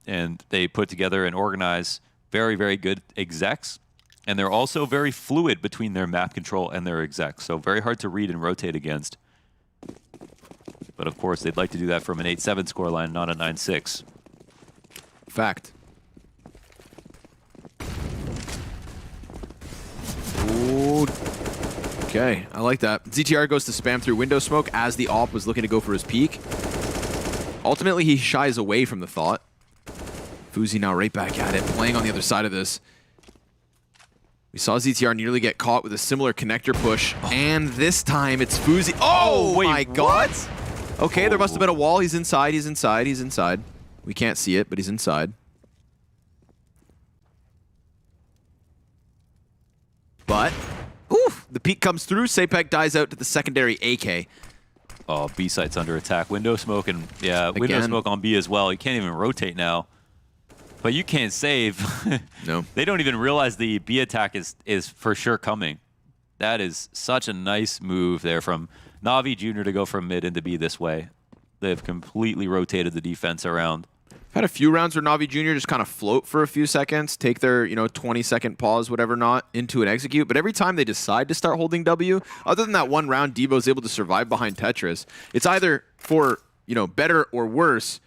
And they put together and organize very, very good execs, and they're also very fluid between their map control and their execs, so very hard to read and rotate against. But of course, they'd like to do that from an 8-7 scoreline, not a 9-6. Fact. Ooh. Okay, I like that. ZTR goes to spam through window smoke as the AWP was looking to go for his peek. Ultimately, he shies away from the thought. Fuzi now right back at it, playing on the other side of this. We saw ZTR nearly get caught with a similar connector push, and this time it's Fuzi. Oh, wait, my God. what? Okay, there must have been a wall. He's inside, he's inside, he's inside. We can't see it, but he's inside. But, oof, the peek comes through. Sapek dies out to the secondary AK. Oh, B site's under attack. Window smoke, and yeah, window smoke on B as well. You can't even rotate now. But you can't save. No. They don't even realize the B attack is for sure coming. That is such a nice move there from NAVI Jr. to go from mid into B this way. They've completely rotated the defense around. Had a few rounds where NAVI Jr. just kind of float for a few seconds, take their 20-second pause, whatever not, into an execute. But every time they decide to start holding W, other than that one round Debo's able to survive behind Tetris, it's either for better or worse,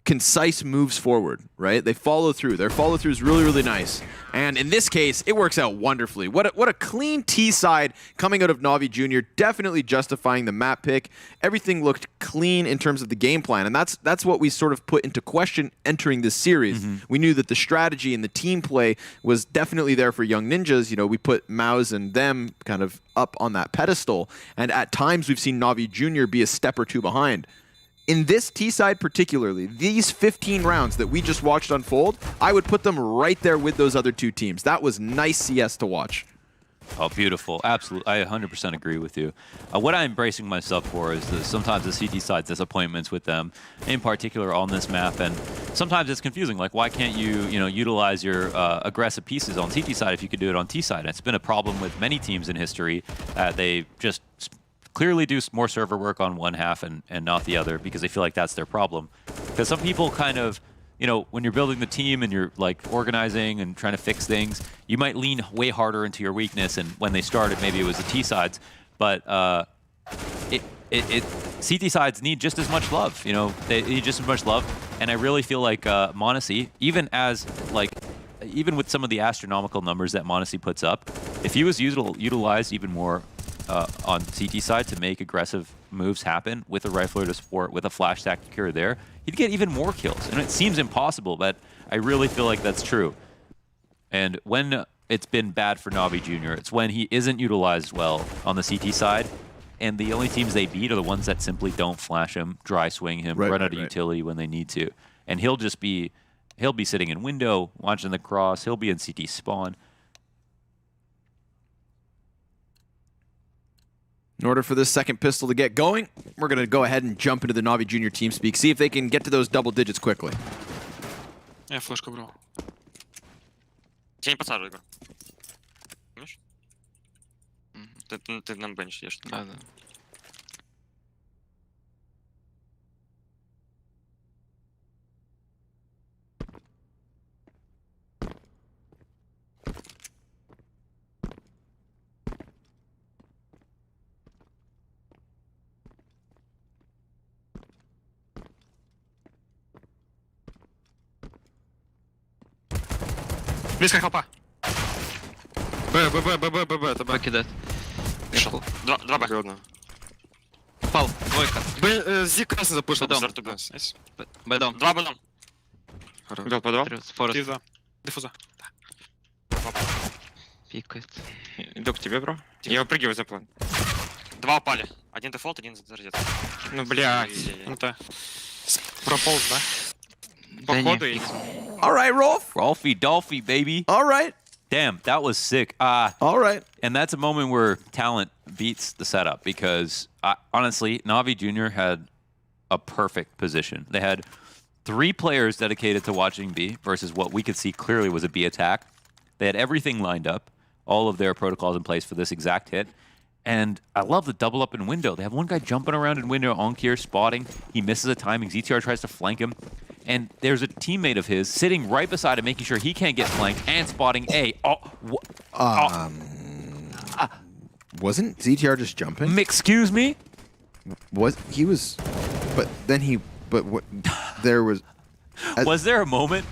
concise moves forward, right? They follow through. Their follow-through is really, really nice. And in this case, it works out wonderfully. What a clean T-side coming out of NAVI Jr., definitely justifying the map pick. Everything looked clean in terms of the game plan, and that's what we sort of put into question entering this series. We knew that the strategy and the team play was definitely there for Young Ninjas. We put Maus and them kind of up on that pedestal, and at times we've seen NAVI Jr. be a step or two behind. In this T-side particularly, these 15 rounds that we just watched unfold, I would put them right there with those other two teams. That was nice CS to watch. Oh, beautiful. Absolutely. I 100% agree with you. What I'm bracing myself for is sometimes the CT side's disappointments with them, in particular on this map. And sometimes it's confusing. Like, why can't you, utilize your aggressive pieces on CT side if you could do it on T side? And it's been a problem with many teams in history. They just clearly do more server work on one half and not the other because they feel like that's their problem. Because some people kind of, when you're building the team and you're like organizing and trying to fix things, you might lean way harder into your weakness. And when they started, maybe it was the T sides, but CT sides need just as much love. They need just as much love. And I really feel like m0NESY, even with some of the astronomical numbers that m0NESY puts up, if he was utilized even more on CT side to make aggressive moves happen with a rifler to support, with a flash tactic here or there, he'd get even more kills. And it seems impossible, but I really feel like that's true. And when it's been bad for NAVI Jr., it's when he isn't utilized well on the CT side, and the only teams they beat are the ones that simply don't flash him, dry swing him, run out of utility when they need to. And he'll be sitting in window, watching the cross, he'll be in CT spawn. In order for this second pistol to get going, we're going to go ahead and jump into the Navi Junior team speak, see if they can get to those double digits quickly. Я флешку брал. Я не подсаживаю, Игорь. Понимаешь? Ты на бенч ешь. Да, да. Близко хлопа. Б, это Б. Кидает. Вышел. Два Б. Пал, двойка. Б, Зик красный запушил. Б-дом. Два Б-дом. Б, подвал. Форест. Диффуза. Пикает. Иду к тебе, бро. Я выпрыгиваю за план. Два упали. Один дефолт, один зарядец. Ну, блядь. Ну-то. Прополз, да? Походу и... All right, Rolf. Rolfie Dolphy, baby. All right. Damn, that was sick. All right. And that's a moment where talent beats the setup because, honestly, Navi Jr. had a perfect position. They had 3 players dedicated to watching B versus what we could see clearly was a B attack. They had everything lined up, all of their protocols in place for this exact hit. And I love the double up in window. They have one guy jumping around in window, Onkir spotting. He misses a timing. ZTR tries to flank him. And there's a teammate of his sitting right beside him, making sure he can't get flanked and spotting A. Wasn't ZTR just jumping? Excuse me? But then he, but what, there was... Was there a moment?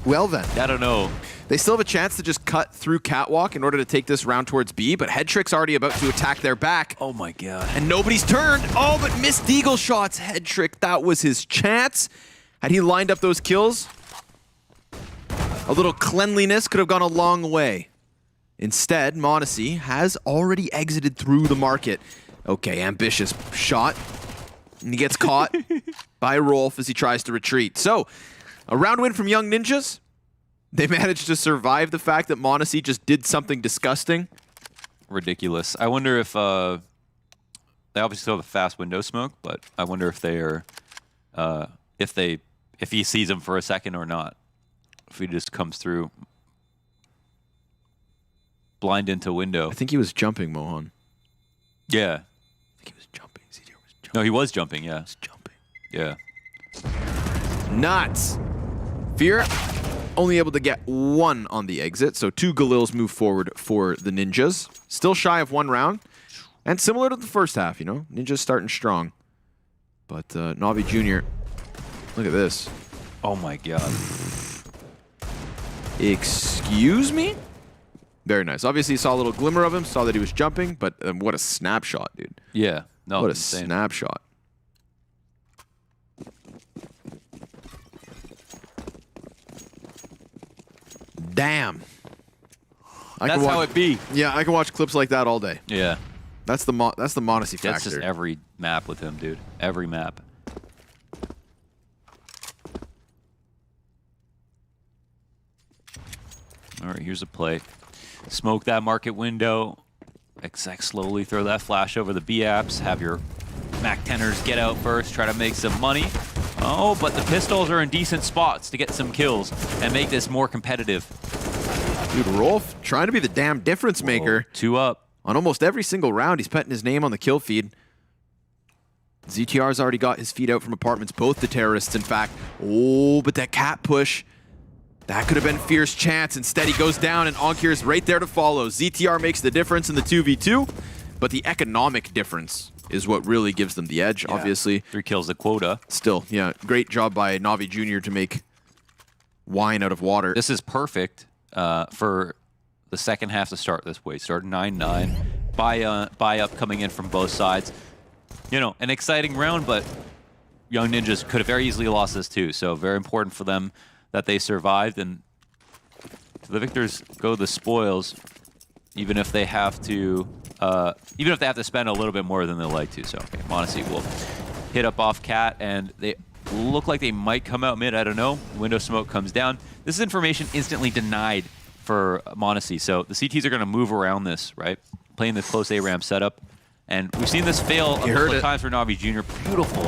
Well then. I don't know. They still have a chance to just cut through Catwalk in order to take this round towards B, but Headtrick's already about to attack their back. Oh my god. And nobody's turned. Oh, but missed Deagle shots. Headtrick, that was his chance. Had he lined up those kills, a little cleanliness could have gone a long way. Instead, Monacy has already exited through the market. Okay, ambitious shot. And he gets caught by Rolf as he tries to retreat. So, a round win from Young Ninjas. They managed to survive the fact that Monacy just did something disgusting. Ridiculous. I wonder if they obviously still have a fast window smoke, but I wonder if they are if he sees him for a second or not. If he just comes through blind into window. I think he was jumping, Mohan. Yeah. I think he was jumping. ZTR was jumping. No, he was jumping, yeah. He was jumping. Yeah. Nuts. Fear only able to get 1 on the exit, so 2 Galils move forward for the Ninjas. Still shy of 1 round, and similar to the first half, you know? Ninjas starting strong. But Navi Jr., look at this. Oh my god. Excuse me? Very nice. Obviously, you saw a little glimmer of him, saw that he was jumping, but what a snapshot, dude. Yeah. No, what a insane. snapshot. Damn. That's how it be. Yeah, I can watch clips like that all day. Yeah. That's the Monacy factor. That's just every map with him, dude. Every map. All right, here's a play. Smoke that market window. Exec slowly throw that flash over the B apps. Have your Mac 10ers get out first. Try to make some money. Oh, but the pistols are in decent spots to get some kills and make this more competitive. Dude, Rolf trying to be the damn difference maker. 2 up. On almost every single round, he's putting his name on the kill feed. ZTR's already got his feet out from apartments, both the terrorists, in fact. Oh, but that cat push, that could have been Fierce's chance. Instead, he goes down, and Onkir's right there to follow. ZTR makes the difference in the 2v2, but the economic difference is what really gives them the edge, obviously. 3 kills the quota. Still, yeah, great job by Navi Jr. to make wine out of water. This is perfect for the second half to start this way. Start 9-9. Buy up coming in from both sides. You know, an exciting round, but Young Ninjas could have very easily lost this too. So very important for them that they survived, and the victors go the spoils, even if they have to spend a little bit more than they like to. So okay, Monacy will hit up off Cat, and they look like they might come out mid. I don't know. Window smoke comes down. This is information instantly denied for Monacy. So the CTs are going to move around this, right? Playing this close A-ramp setup. And we've seen this fail a couple of times for NAVI Jr. Beautiful.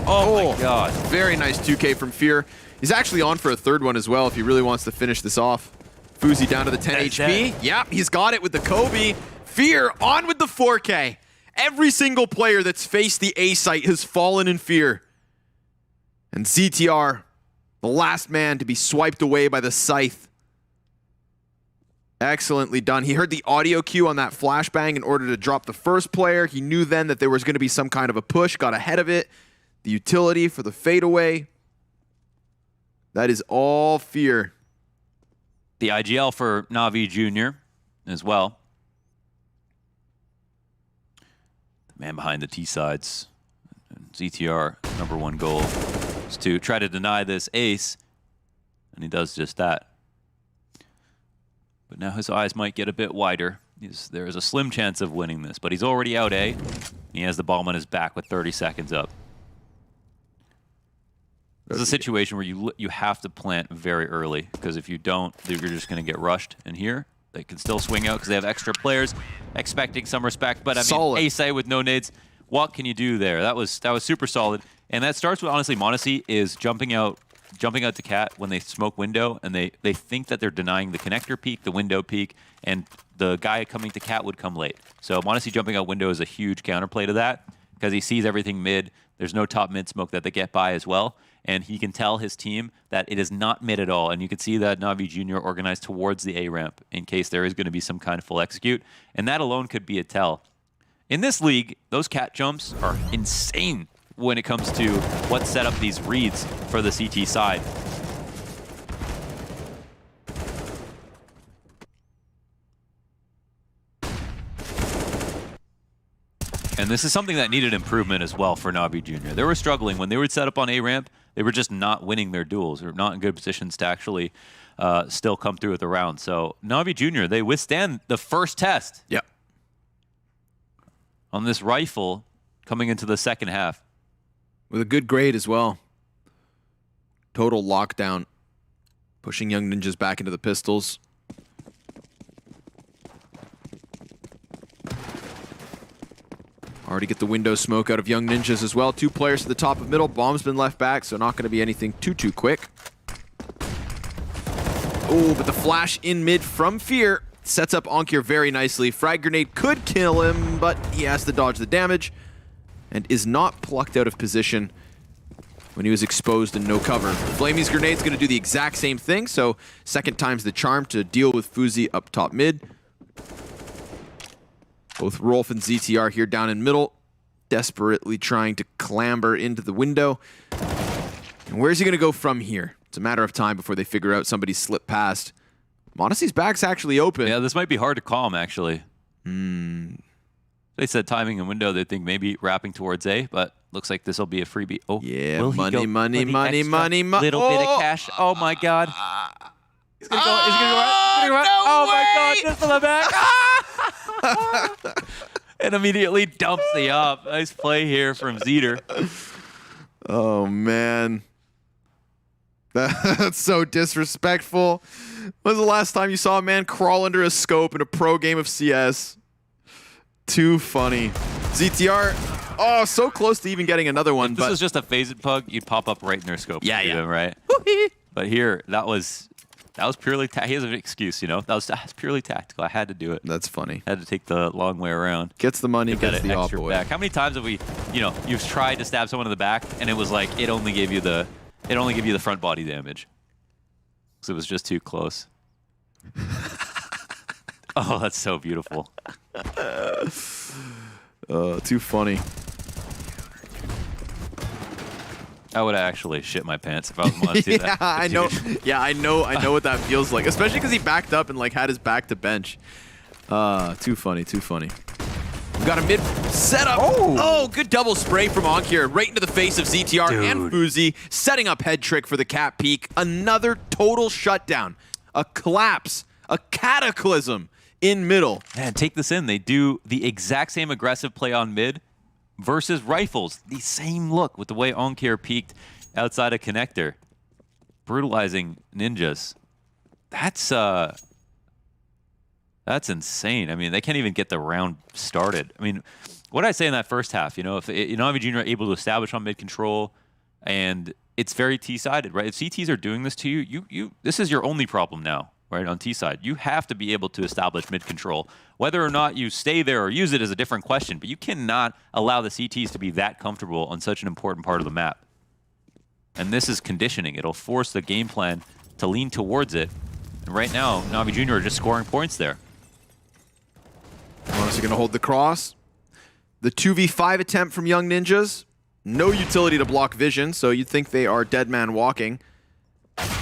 Oh my God. Very nice 2K from Fear. He's actually on for a third one as well if he really wants to finish this off. Fuzi down to the 10 HP. Yep, he's got it with the Kobe. Fear on with the 4K. Every single player that's faced the A site has fallen in Fear. And ZTR, the last man to be swiped away by the Scythe. Excellently done. He heard the audio cue on that flashbang in order to drop the first player. He knew then that there was going to be some kind of a push, got ahead of it. The utility for the fadeaway. That is all Fear. The IGL for NAVI Jr. as well. The man behind the T-sides. ZTR, #1 goal is to try to deny this ace, and he does just that. But now his eyes might get a bit wider. There is a slim chance of winning this, but he's already out A. He has the bomb on his back with 30 seconds up. This is a situation where you have to plant very early, because if you don't, you're just going to get rushed. And here, they can still swing out because they have extra players, expecting some respect. But I mean, ace A with no nades, what can you do there? That was super solid. And that starts with, honestly, Monacy is jumping out to Cat when they smoke window, and they think that they're denying the connector peak, the window peak, and the guy coming to Cat would come late. So Monacy jumping out window is a huge counterplay to that, because he sees everything mid. There's no top mid smoke that they get by as well. And he can tell his team that it is not mid at all. And you can see that NAVI Jr. organized towards the A ramp in case there is going to be some kind of full execute. And that alone could be a tell. In this league, those Cat jumps are insane when it comes to what set up these reads for the CT side. And this is something that needed improvement as well for NAVI Jr. They were struggling. When they would set up on A-ramp, they were just not winning their duels, or not in good positions to actually still come through with the round. So NAVI Jr., they withstand the first test. Yep. On this rifle coming into the second half. With a good grade as well. Total lockdown. Pushing Young Ninjas back into the pistols. Already get the window smoke out of Young Ninjas as well. 2 players to the top of middle. Bomb's been left back, so not going to be anything too quick. Oh, but the flash in mid from Fear sets up Onkir very nicely. Frag grenade could kill him, but he has to dodge the damage and is not plucked out of position when he was exposed and no cover. Flamey's grenade's going to do the exact same thing, so second time's the charm to deal with Fuzi up top mid. Both Rolf and ZTR here down in middle, desperately trying to clamber into the window. And where's he going to go from here? It's a matter of time before they figure out somebody slipped past. Monacy's back's actually open. Yeah, this might be hard to call him, actually. They said timing and window, they think maybe wrapping towards A, but looks like this will be a freebie. Oh, yeah, money. Little bit of cash. Oh, my God. He's going to go. He's going to go out. Oh, my God. Just to the back. And immediately dumps the up. Nice play here from Zeter. Oh, man. That's so disrespectful. When was the last time you saw a man crawl under a scope in a pro game of CS? Too funny. ZTR, oh, so close to even getting another one. If this was just a phased pug, you'd pop up right in their scope. Yeah. Them, right? But here, that was purely he has an excuse, you know. That's purely tactical. I had to do it. That's funny. I had to take the long way around. Gets the money, gets the op boy. Back. How many times have we, you've tried to stab someone in the back and it was like it only gave you the front body damage. So it was just too close. Oh, that's so beautiful. Too funny. I would actually shit my pants if I was Monty. Yeah, I know. Yeah, I know what that feels like, especially because he backed up and like had his back to bench. Too funny. We got a mid setup. Oh, good double spray from Onkir right into the face of ZTR and Fuzi, setting up head trick for the Cat peak. Another total shutdown, a collapse, a cataclysm in middle. Man, take this in. They do the exact same aggressive play on mid versus rifles. The same look with the way Onkir peeked outside a connector. Brutalizing ninjas. That's That's insane. I mean, they can't even get the round started. I mean, what did I say in that first half? You know, if NAVI Junior are able to establish on mid control, and it's very T-sided, right? If CTs are doing this to you, this is your only problem now, right? On T side, you have to be able to establish mid control. Whether or not you stay there or use it is a different question, but you cannot allow the CTs to be that comfortable on such an important part of the map. And this is conditioning. It'll force the game plan to lean towards it. And right now, NAVI Junior are just scoring points there. Honestly going to hold the cross. The 2v5 attempt from Young Ninjas. No utility to block vision, so you'd think they are dead man walking.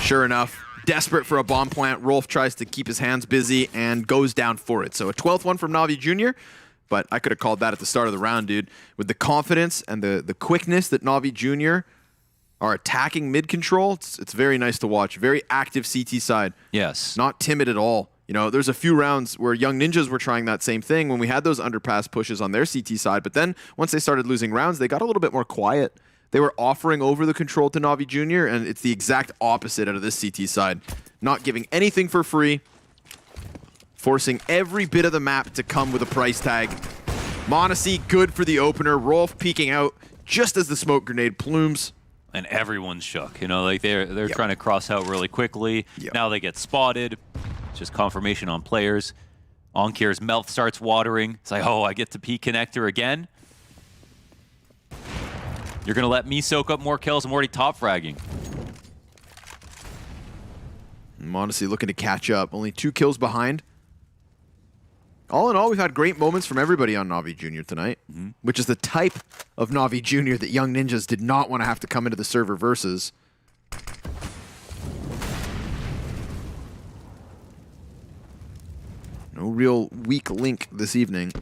Sure enough, desperate for a bomb plant, Rolf tries to keep his hands busy and goes down for it. So a 12th one from NAVI Junior, but I could have called that at the start of the round, dude. With the confidence and the quickness that NAVI Junior are attacking mid-control, it's very nice to watch. Very active CT side. Yes. Not timid at all. You know, there's a few rounds where Young Ninjas were trying that same thing when we had those underpass pushes on their CT side, but then once they started losing rounds, they got a little bit more quiet. They were offering over the control to NAVI Junior, and it's the exact opposite out of this CT side. Not giving anything for free, forcing every bit of the map to come with a price tag. m0NESY, good for the opener. Rolf peeking out just as the smoke grenade plumes. And everyone's shook. You know, like they're trying to cross out really quickly. Now they get spotted. It's just confirmation on players. Onkir's mouth starts watering. It's like, oh, I get to peek connector again. You're going to let me soak up more kills? I'm already top fragging. m0NESY looking to catch up. Only 2 kills behind. All in all, we've had great moments from everybody on NAVI Junior tonight, which is the type of NAVI Junior that Young Ninjas did not want to have to come into the server versus. No real weak link this evening.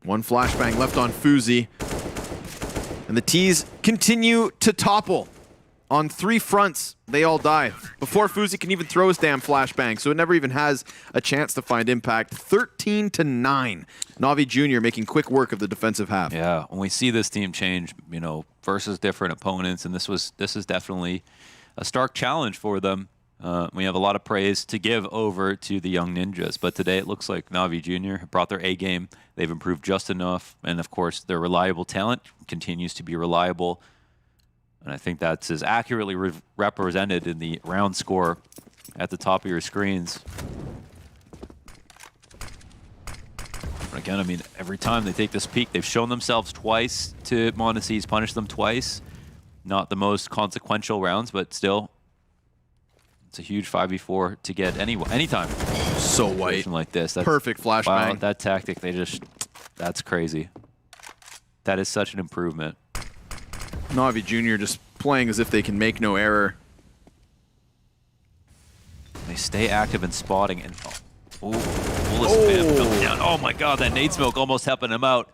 One flashbang left on Fuzi. And the T's continue to topple. On 3 fronts, they all die. Before Fuzi can even throw his damn flashbang, so it never even has a chance to find impact. 13-9. NAVI Junior making quick work of the defensive half. Yeah, when we see this team change, you know, versus different opponents, and this is definitely a stark challenge for them. We have a lot of praise to give over to the Young Ninjas, but today it looks like NAVI Junior brought their A game. They've improved just enough, and of course, their reliable talent continues to be reliable. And I think that's as accurately represented in the round score at the top of your screens. But again, I mean, every time they take this peek, they've shown themselves twice to m0NESY. He's punished them twice. Not the most consequential rounds, but still, it's a huge 5v4 to get anytime. So white. Like this. That's, perfect flashbang. Wow, that tactic, that's crazy. That is such an improvement. NAVI Junior just playing as if they can make no error. They stay active in spotting and down. Oh my god, that nade smoke almost helping him out.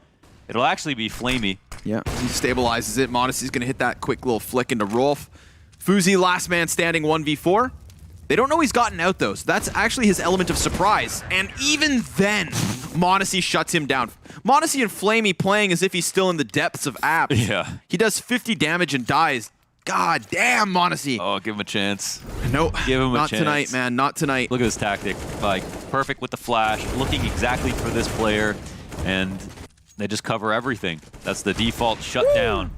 It'll actually be Flamey. Yeah, he stabilizes it. m0NESY's gonna hit that quick little flick into Rolf. Fuzi, last man standing 1v4. They don't know he's gotten out though, so that's actually his element of surprise. And even then, m0NESY shuts him down. m0NESY and Flamey playing as if he's still in the depths of apps. Yeah. He does 50 damage and dies. God damn, m0NESY. Oh, give him a chance. Nope. Give him a chance. Not tonight, man. Not tonight. Look at this tactic. Like, perfect with the flash, looking exactly for this player, and they just cover everything. That's the default shutdown.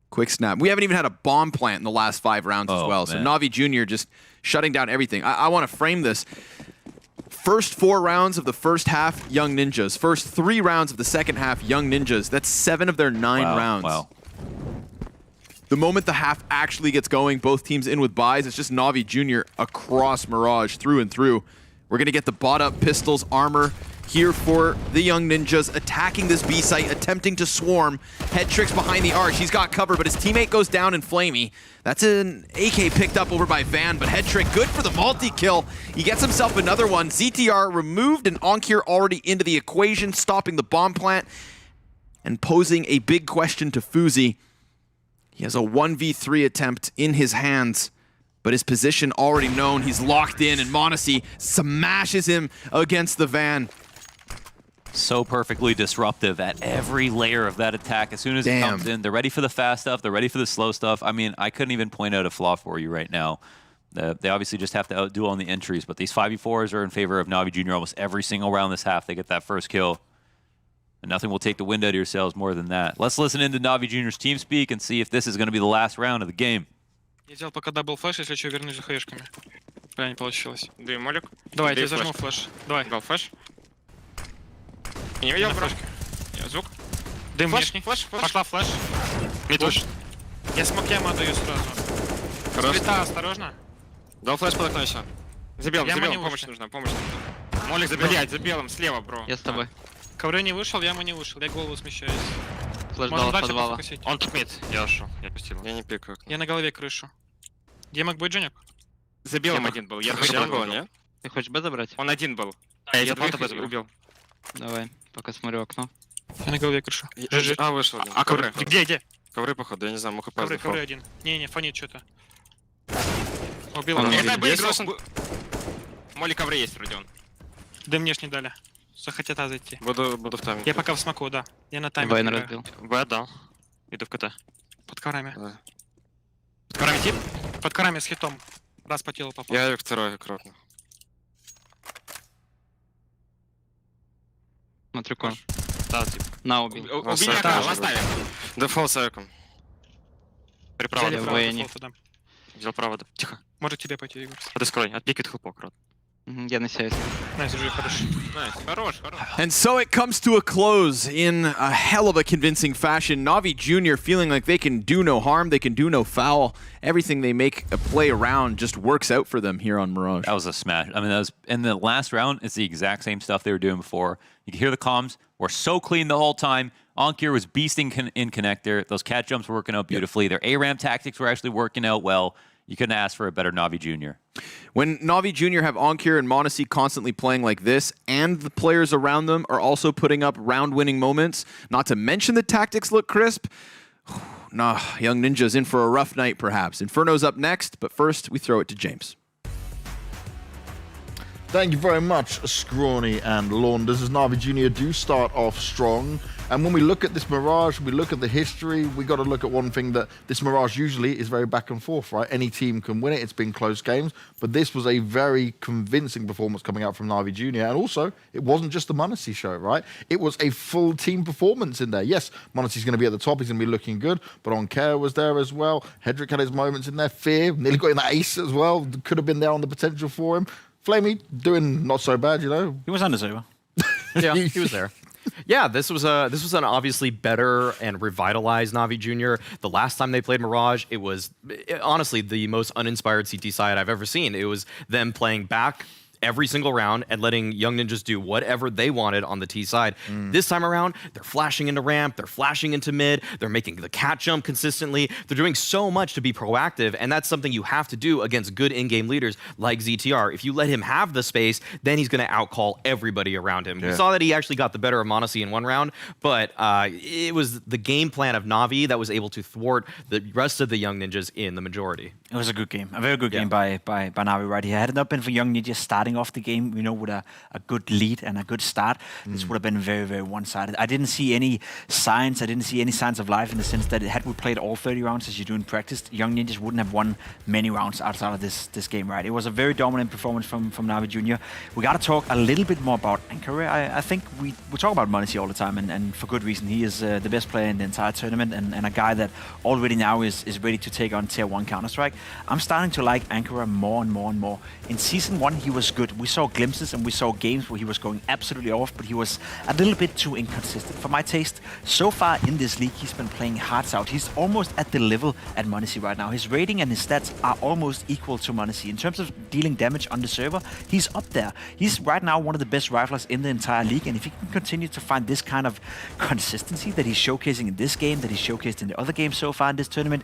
Quick snap. We haven't even had a bomb plant in the last 5 rounds as well. Man. So NAVI Junior just shutting down everything. I want to frame this. First 4 rounds of the first half, Young Ninjas. First 3 rounds of the second half, Young Ninjas. That's 7 of their 9 rounds. Wow. The moment the half actually gets going, both teams in with buys. It's just NAVI Junior across Mirage through and through. We're going to get the bot-up pistols, armor here for the Young Ninjas, attacking this B site, attempting to swarm. Head tricks behind the arch. He's got cover, but his teammate goes down in Flamey. That's an AK picked up over by Van, but head trick good for the multi-kill. He gets himself another one. ZTR removed and Onkir already into the equation, stopping the bomb plant and posing a big question to Fuzi. He has a 1v3 attempt in his hands, but his position already known. He's locked in, and m0NESY smashes him against the van. So perfectly disruptive at every layer of that attack. As soon as it comes in, they're ready for the fast stuff, they're ready for the slow stuff. I mean, I couldn't even point out a flaw for you right now. They obviously just have to outdo on the entries, but these 5v4s are in favor of NAVI Junior almost every single round this half. They get that first kill. And nothing will take the wind out of yourselves more than that. Let's listen into NAVI Junior's team speak and see if this is going to be the last round of the game. Я сделал пока дабл флэш, если что, вернусь за хаешками. Правильно получилось. Даю молик. Давай, я тебе зажму флэш. Давай. Дал флэш. Не видел, бро? Звук. Дым внешний. Флэш. Пошла флэш. Мид уж. Я смог яму отдаю сразу. Сплита, осторожно. Дал флеш под окно еще. За белым, Помощь нужна, помощь нужна. Молик за белым. Блядь, за белым, слева, бро. Я с тобой. Ковры не вышел, яма не вышел. Я голову смещаюсь. Флэш дал от подвала. Он тут мид. Я ушел. Я пустил. Я не пикаю. Я на голове крышу. Где мог быть Джоник? За белым один был. Я был, не? Ты хочешь Б забрать? Он один был. А я двоих убил. Давай, пока смотрю окно. Я на голове крышу. А, вышел один. А ковры? Где? Ковры, походу, я не знаю, мог упасть. Ковры один. Не, фонит что-то. Убил. Это был. Моли ковры есть, вроде он. Дым внешне дали. Захотят А зайти. Буду в тайме. Я пока в смоку, да. Я на тайме. Вайнер разбил. Б отдал. Иду в КТ. Под коврами. Да. Под коврами тип? Под коврами с хитом. Раз по телу попал. Я второй аккуратно. Смотрю кон. Да, тип. На, убил. Убей аккуратно, оставим. Дефолт с эваком. Приправа, дефолт. Взял право, тихо. Может тебе пойти, Игорь. Отыскрой, отпикает хлопок, аккуратно. Я на сясь. Найс, уже хорош. Хорош. And so it comes to a close in a hell of a convincing fashion. NAVI Junior feeling like they can do no harm, they can do no foul. Everything they make a play around just works out for them here on Mirage. That was a smash. I mean, that was in the last round. It's the exact same stuff they were doing before. You can hear the comms were so clean the whole time. Onkir was beasting in connector. Those cat jumps were working out beautifully. Their ARAM tactics were actually working out well. You couldn't ask for a better NAVI Junior. When NAVI Junior have Onkir and Monacy constantly playing like this, and the players around them are also putting up round-winning moments, not to mention the tactics look crisp, nah, Young Ninja's in for a rough night, perhaps. Inferno's up next, but first, we throw it to James. Thank you very much, Scrawny and Launders, as NAVI Junior do start off strong. And when we look at this Mirage, we look at the history, we got to look at one thing, that this Mirage usually is very back and forth, right? Any team can win it. It's been close games. But this was a very convincing performance coming out from NAVI Junior. And also, it wasn't just the Monacy show, right? It was a full team performance in there. Yes, Monacy's going to be at the top. He's going to be looking good. But Onkar was there as well. Hedrick had his moments in there. Fear nearly got in that ace as well. Could have been there on the potential for him. Flamey doing not so bad, you know. He was on the server. Yeah, he was there. Yeah, this was an obviously better and revitalized NAVI Junior. The last time they played Mirage, it was honestly the most uninspired CT side I've ever seen. It was them playing back every single round and letting Young Ninjas do whatever they wanted on the T side. This time around, they're flashing into ramp, they're flashing into mid, they're making the cat jump consistently. They're doing so much to be proactive, and that's something you have to do against good in-game leaders like ZTR. If you let him have the space, then he's going to outcall everybody around him. Yeah. We saw that he actually got the better of Monacy in one round, but it was the game plan of Navi that was able to thwart the rest of the Young Ninjas in the majority. It was a good game, a very good game by Navi right here. Had it not been for Young Ninjas starting off the game, you know, with a good lead and a good start, this would have been very, very one-sided. I didn't see any signs. I didn't see any signs of life in the sense that had we played all 30 rounds as you do in practice, Young Ninjas wouldn't have won many rounds outside of this game, right? It was a very dominant performance from Navi Junior. We got to talk a little bit more about Ankara. I think we talk about Monacy all the time, and for good reason. He is the best player in the entire tournament, and a guy that already now is ready to take on Tier 1 Counter-Strike. I'm starting to like Ankara more and more and more. In Season 1, he was good. We saw glimpses and we saw games where he was going absolutely off, but he was a little bit too inconsistent for my taste. So far in this league, he's been playing hearts out. He's almost at the level at Monacy right now. His rating and his stats are almost equal to Monacy. In terms of dealing damage on the server, he's up there. He's right now one of the best riflers in the entire league, and if he can continue to find this kind of consistency that he's showcasing in this game, that he's showcased in the other games so far in this tournament,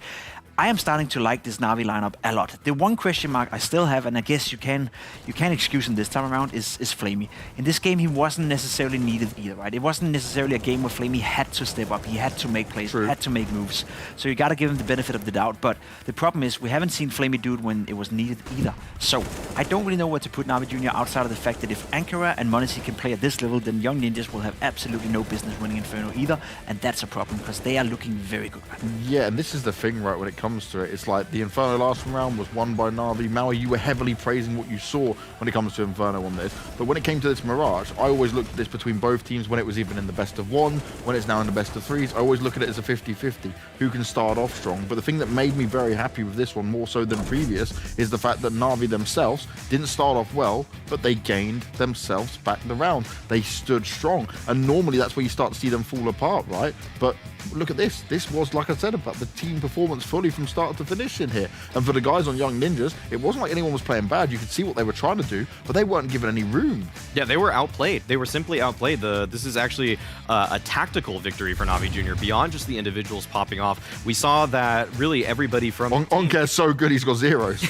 I am starting to like this Navi lineup a lot. The one question mark I still have, and I guess you can excuse him this time around, is Flamey. In this game, he wasn't necessarily needed either, right? It wasn't necessarily a game where Flamey had to step up. He had to make plays, had to make moves. So you got to give him the benefit of the doubt. But the problem is we haven't seen Flamey do it when it was needed either. So I don't really know where to put Navi Junior outside of the fact that if Ankara and Monacy can play at this level, then Young Ninjas will have absolutely no business winning Inferno either, and that's a problem because they are looking very good right now. Yeah, and this is the thing, right, when it comes to it. It's like the Inferno last round was won by Na'Vi. Maui, you were heavily praising what you saw when it comes to Inferno on this. But when it came to this Mirage, I always looked at this between both teams when it was even in the best of one, when it's now in the best of threes. I always look at it as a 50-50. Who can start off strong? But the thing that made me very happy with this one, more so than previous, is the fact that Na'Vi themselves didn't start off well, but they gained themselves back the round. They stood strong. And normally that's where you start to see them fall apart, right? But look at this. This was, like I said, about the team performance fully from start to finish in here. And for the guys on Young Ninjas, it wasn't like anyone was playing bad. You could see what they were trying to do, but they weren't given any room. Yeah, they were outplayed. They were simply outplayed. This is actually a tactical victory for Na'Vi Jr. beyond just the individuals popping off. We saw that really everybody from Onker's so good he's got zeros.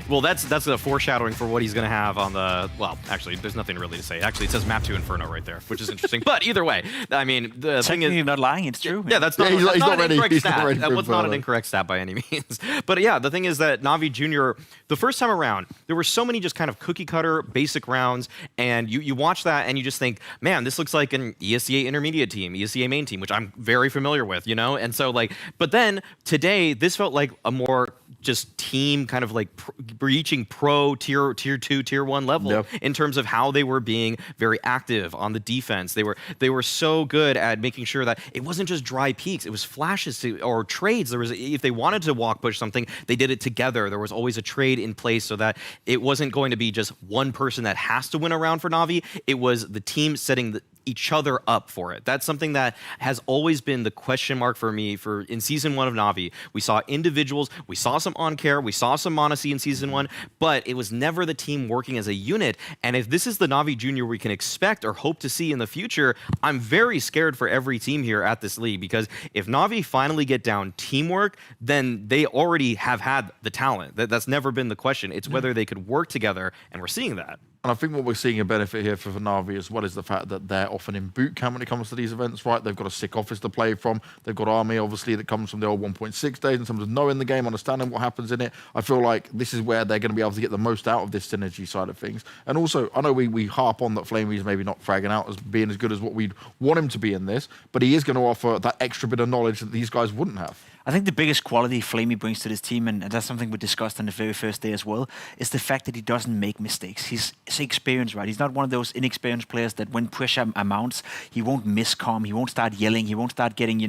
Well, that's a foreshadowing for what he's going to have on the... Well, actually, there's nothing really to say. Actually, it says map 2 Inferno right there, which is interesting. But either way, I mean, the thing is... You're not lying, it's true. Yeah, that's not, he's that's not not an ready. incorrect stat. That was not an Inferno. incorrect stat by any means. But yeah, the thing is that Na'Vi Jr., the first time around, there were so many just kind of cookie cutter basic rounds, and you watch that and you just think, man, this looks like an ESEA intermediate team, ESEA main team, which I'm very familiar with, you know? And so like, but then today, this felt like a more just team kind of like reaching pro tier 2, tier 1 level in terms of how they were being very active on the defense. They were so good at making sure that it wasn't just dry peaks, it was flashes or trades. There was, if they wanted to walk push something, they did it together. There was always a trade in place so that it wasn't going to be just one person that has to win a round for Na'Vi. It was the team setting each other up for it. That's something that has always been the question mark for me in season 1 of Na'Vi. We saw individuals, we saw some on-care, we saw some Monacy in season 1, but it was never the team working as a unit. And if this is the Na'Vi Junior we can expect or hope to see in the future, I'm very scared for every team here at this league, because if Na'Vi finally get down teamwork, then they already have had the talent. That's never been the question. It's whether they could work together, and we're seeing that. And I think what we're seeing a benefit here for Na'Vi as well is the fact that they're often in boot camp when it comes to these events, right? They've got a sick office to play from. They've got Army, obviously, that comes from the old 1.6 days in terms of knowing the game, understanding what happens in it. I feel like this is where they're going to be able to get the most out of this synergy side of things. And also, I know we harp on that Flamey's maybe not fragging out as being as good as what we'd want him to be in this, but he is going to offer that extra bit of knowledge that these guys wouldn't have. I think the biggest quality Flamey brings to this team, and that's something we discussed on the very first day as well, is the fact that he doesn't make mistakes. He's experienced, right? He's not one of those inexperienced players that when pressure amounts, he won't miscom, he won't start yelling, he won't start getting,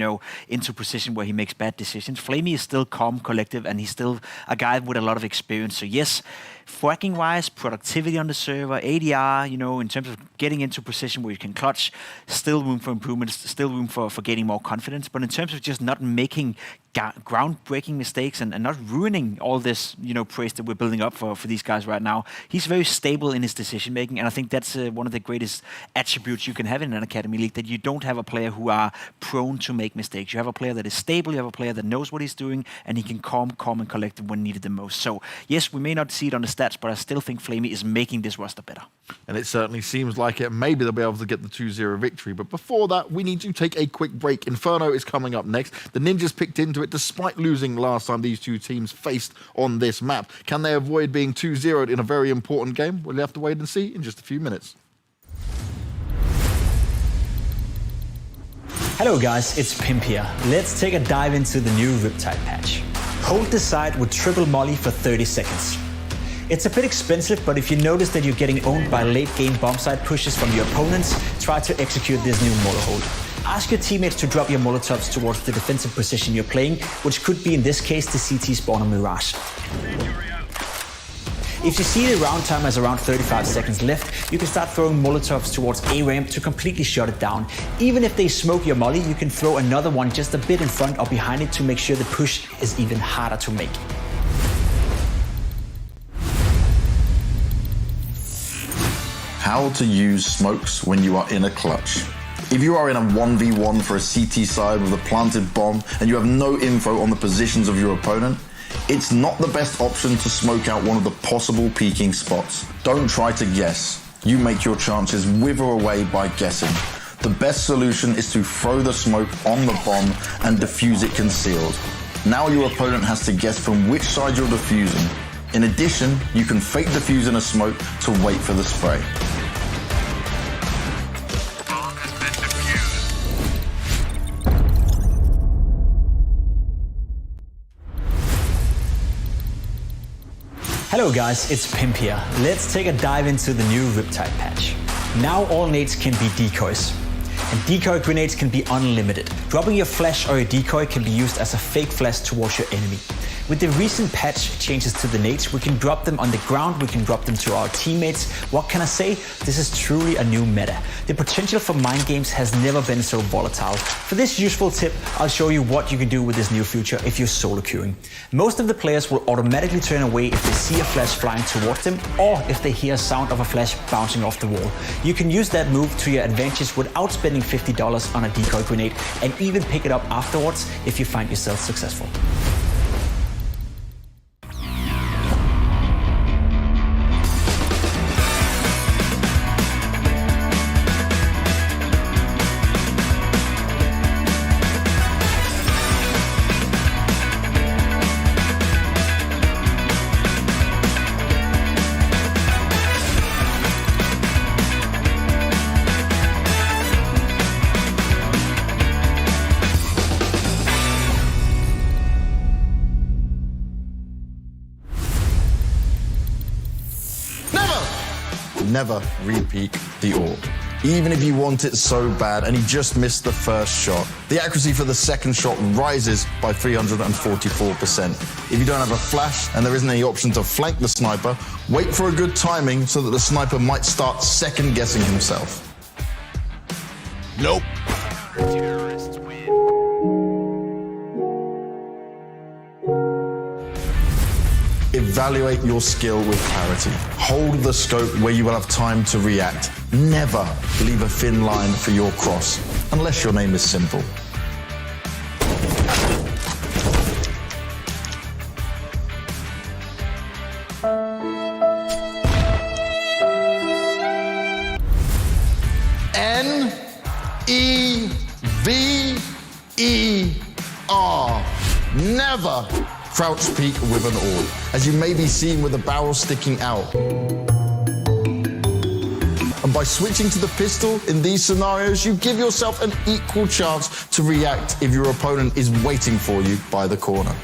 into position where he makes bad decisions. Flamey is still calm, collective, and he's still a guy with a lot of experience. So yes, fracking-wise, productivity on the server, ADR, in terms of getting into position where you can clutch, still room for improvements, still room for gaining more confidence. But in terms of just not making groundbreaking mistakes and not ruining all this, praise that we're building up for these guys right now, he's very stable in his decision-making. And I think that's one of the greatest attributes you can have in an Academy League, that you don't have a player who are prone to make mistakes. You have a player that is stable, you have a player that knows what he's doing, and he can calm and collected when needed the most. So yes, we may not see it on the stats, but I still think Flamey is making this roster better. And it certainly seems like it. Maybe they'll be able to get the 2-0 victory. But before that, we need to take a quick break. Inferno is coming up next. The Ninjas picked into it despite losing last time these two teams faced on this map. Can they avoid being 2-0'd in a very important game? We'll have to wait and see in just a few minutes. Hello guys, it's Pimp here. Let's take a dive into the new Riptide patch. Hold the side with triple molly for 30 seconds. It's a bit expensive, but if you notice that you're getting owned by late game bomb site pushes from your opponents, try to execute this new molotov hold. Ask your teammates to drop your molotovs towards the defensive position you're playing, which could be in this case the CT spawner Mirage. If you see the round time as around 35 seconds left, you can start throwing molotovs towards A ramp to completely shut it down. Even if they smoke your molly, you can throw another one just a bit in front or behind it to make sure the push is even harder to make. How to use smokes when you are in a clutch. If you are in a 1v1 for a CT side with a planted bomb and you have no info on the positions of your opponent, it's not the best option to smoke out one of the possible peeking spots. Don't try to guess. You make your chances wither away by guessing. The best solution is to throw the smoke on the bomb and defuse it concealed. Now your opponent has to guess from which side you're defusing. In addition, you can fake defusing a smoke to wait for the spray. Hello guys, it's Pimp here. Let's take a dive into the new Riptide patch. Now all nades can be decoys. And decoy grenades can be unlimited. Dropping your flash or your decoy can be used as a fake flash towards your enemy. With the recent patch changes to the nades, we can drop them on the ground, we can drop them to our teammates. What can I say? This is truly a new meta. The potential for mind games has never been so volatile. For this useful tip, I'll show you what you can do with this new feature if you're solo queuing. Most of the players will automatically turn away if they see a flash flying towards them or if they hear a sound of a flash bouncing off the wall. You can use that move to your advantage without spending $50 on a decoy grenade and even pick it up afterwards if you find yourself successful. Never re-peek the orb. Even if you want it so bad and he just missed the first shot, the accuracy for the second shot rises by 344%. If you don't have a flash and there isn't any option to flank the sniper, wait for a good timing so that the sniper might start second guessing himself. Nope. Evaluate your skill with clarity. Hold the scope where you will have time to react. Never leave a thin line for your cross, unless your name is simple. N-E-V-E-R. Never crouch peek with an orb, as you may be seen with the barrel sticking out. And by switching to the pistol in these scenarios, you give yourself an equal chance to react if your opponent is waiting for you by the corner.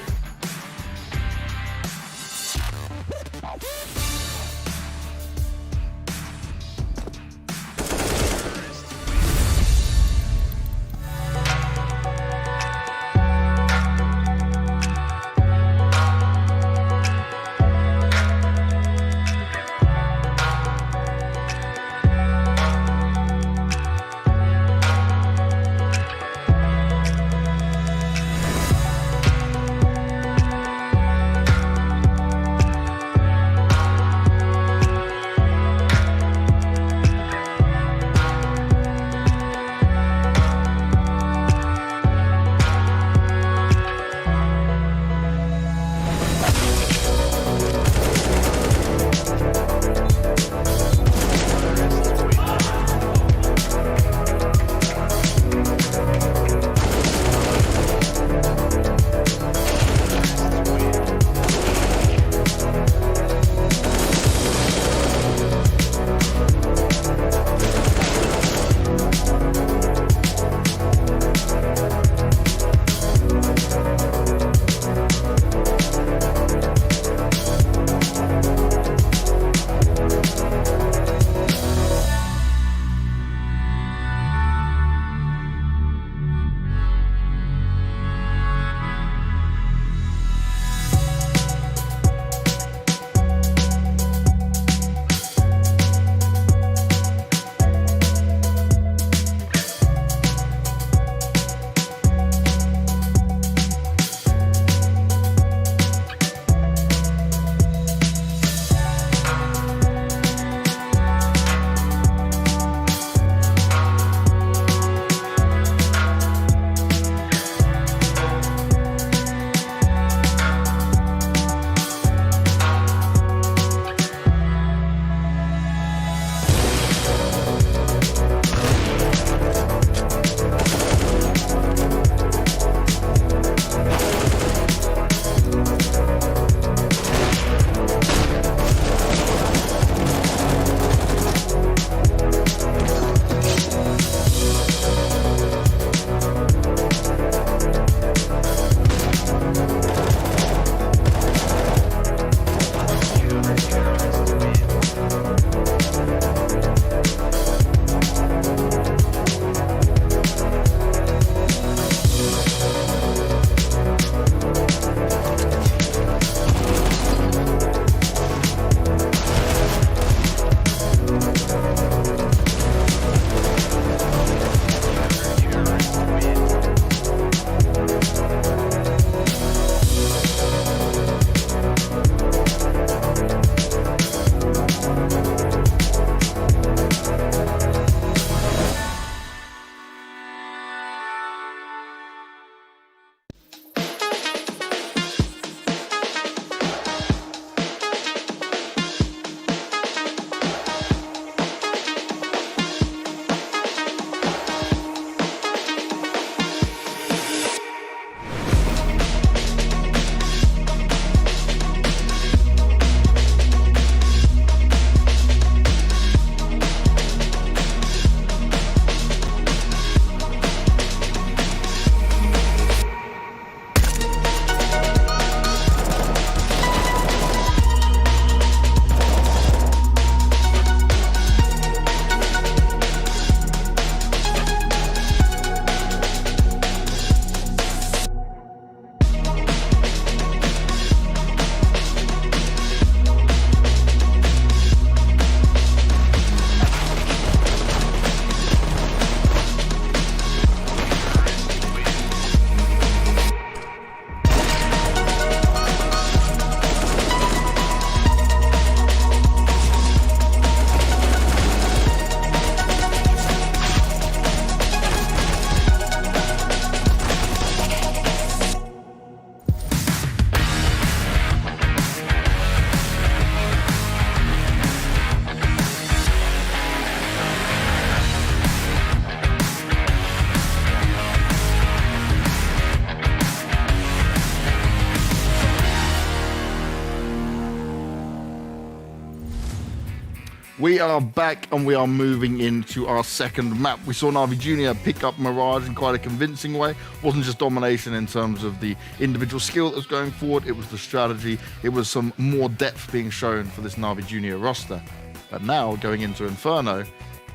We are back and we are moving into our second map. We saw NAVI Jr. pick up Mirage in quite a convincing way. Wasn't just domination in terms of the individual skill that was going forward, it was the strategy, it was some more depth being shown for this NAVI Jr. roster. But now, going into Inferno,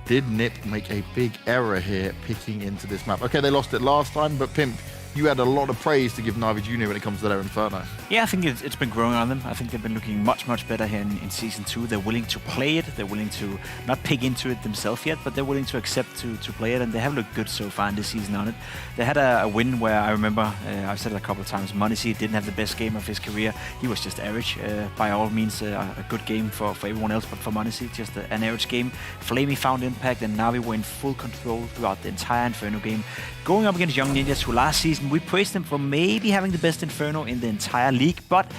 did NiP make a big error here picking into this map? Okay, they lost it last time, but Pimp, you had a lot of praise to give NAVI Jr. when it comes to their Inferno. Yeah, I think it's been growing on them. I think they've been looking much, much better here in Season 2. They're willing to play it. They're willing to not pick into it themselves yet, but they're willing to accept to play it, and they have looked good so far in this season on it. They had a win where I remember, I've said it a couple of times, m0NESY didn't have the best game of his career. He was just average. By all means, a good game for everyone else, but for m0NESY, just an average game. flamie found impact, and NAVI were in full control throughout the entire Inferno game. Going up against Young Ninjas, who last season we praised them for maybe having the best Inferno in the entire league, but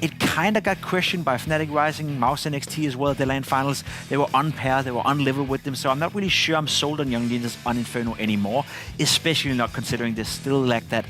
it kind of got questioned by Fnatic Rising, Mouse NXT as well at the LAN finals. They were unpaired, they were unlevel with them, so I'm not really sure I'm sold on Young Ninjas on Inferno anymore, especially not considering they still lack that,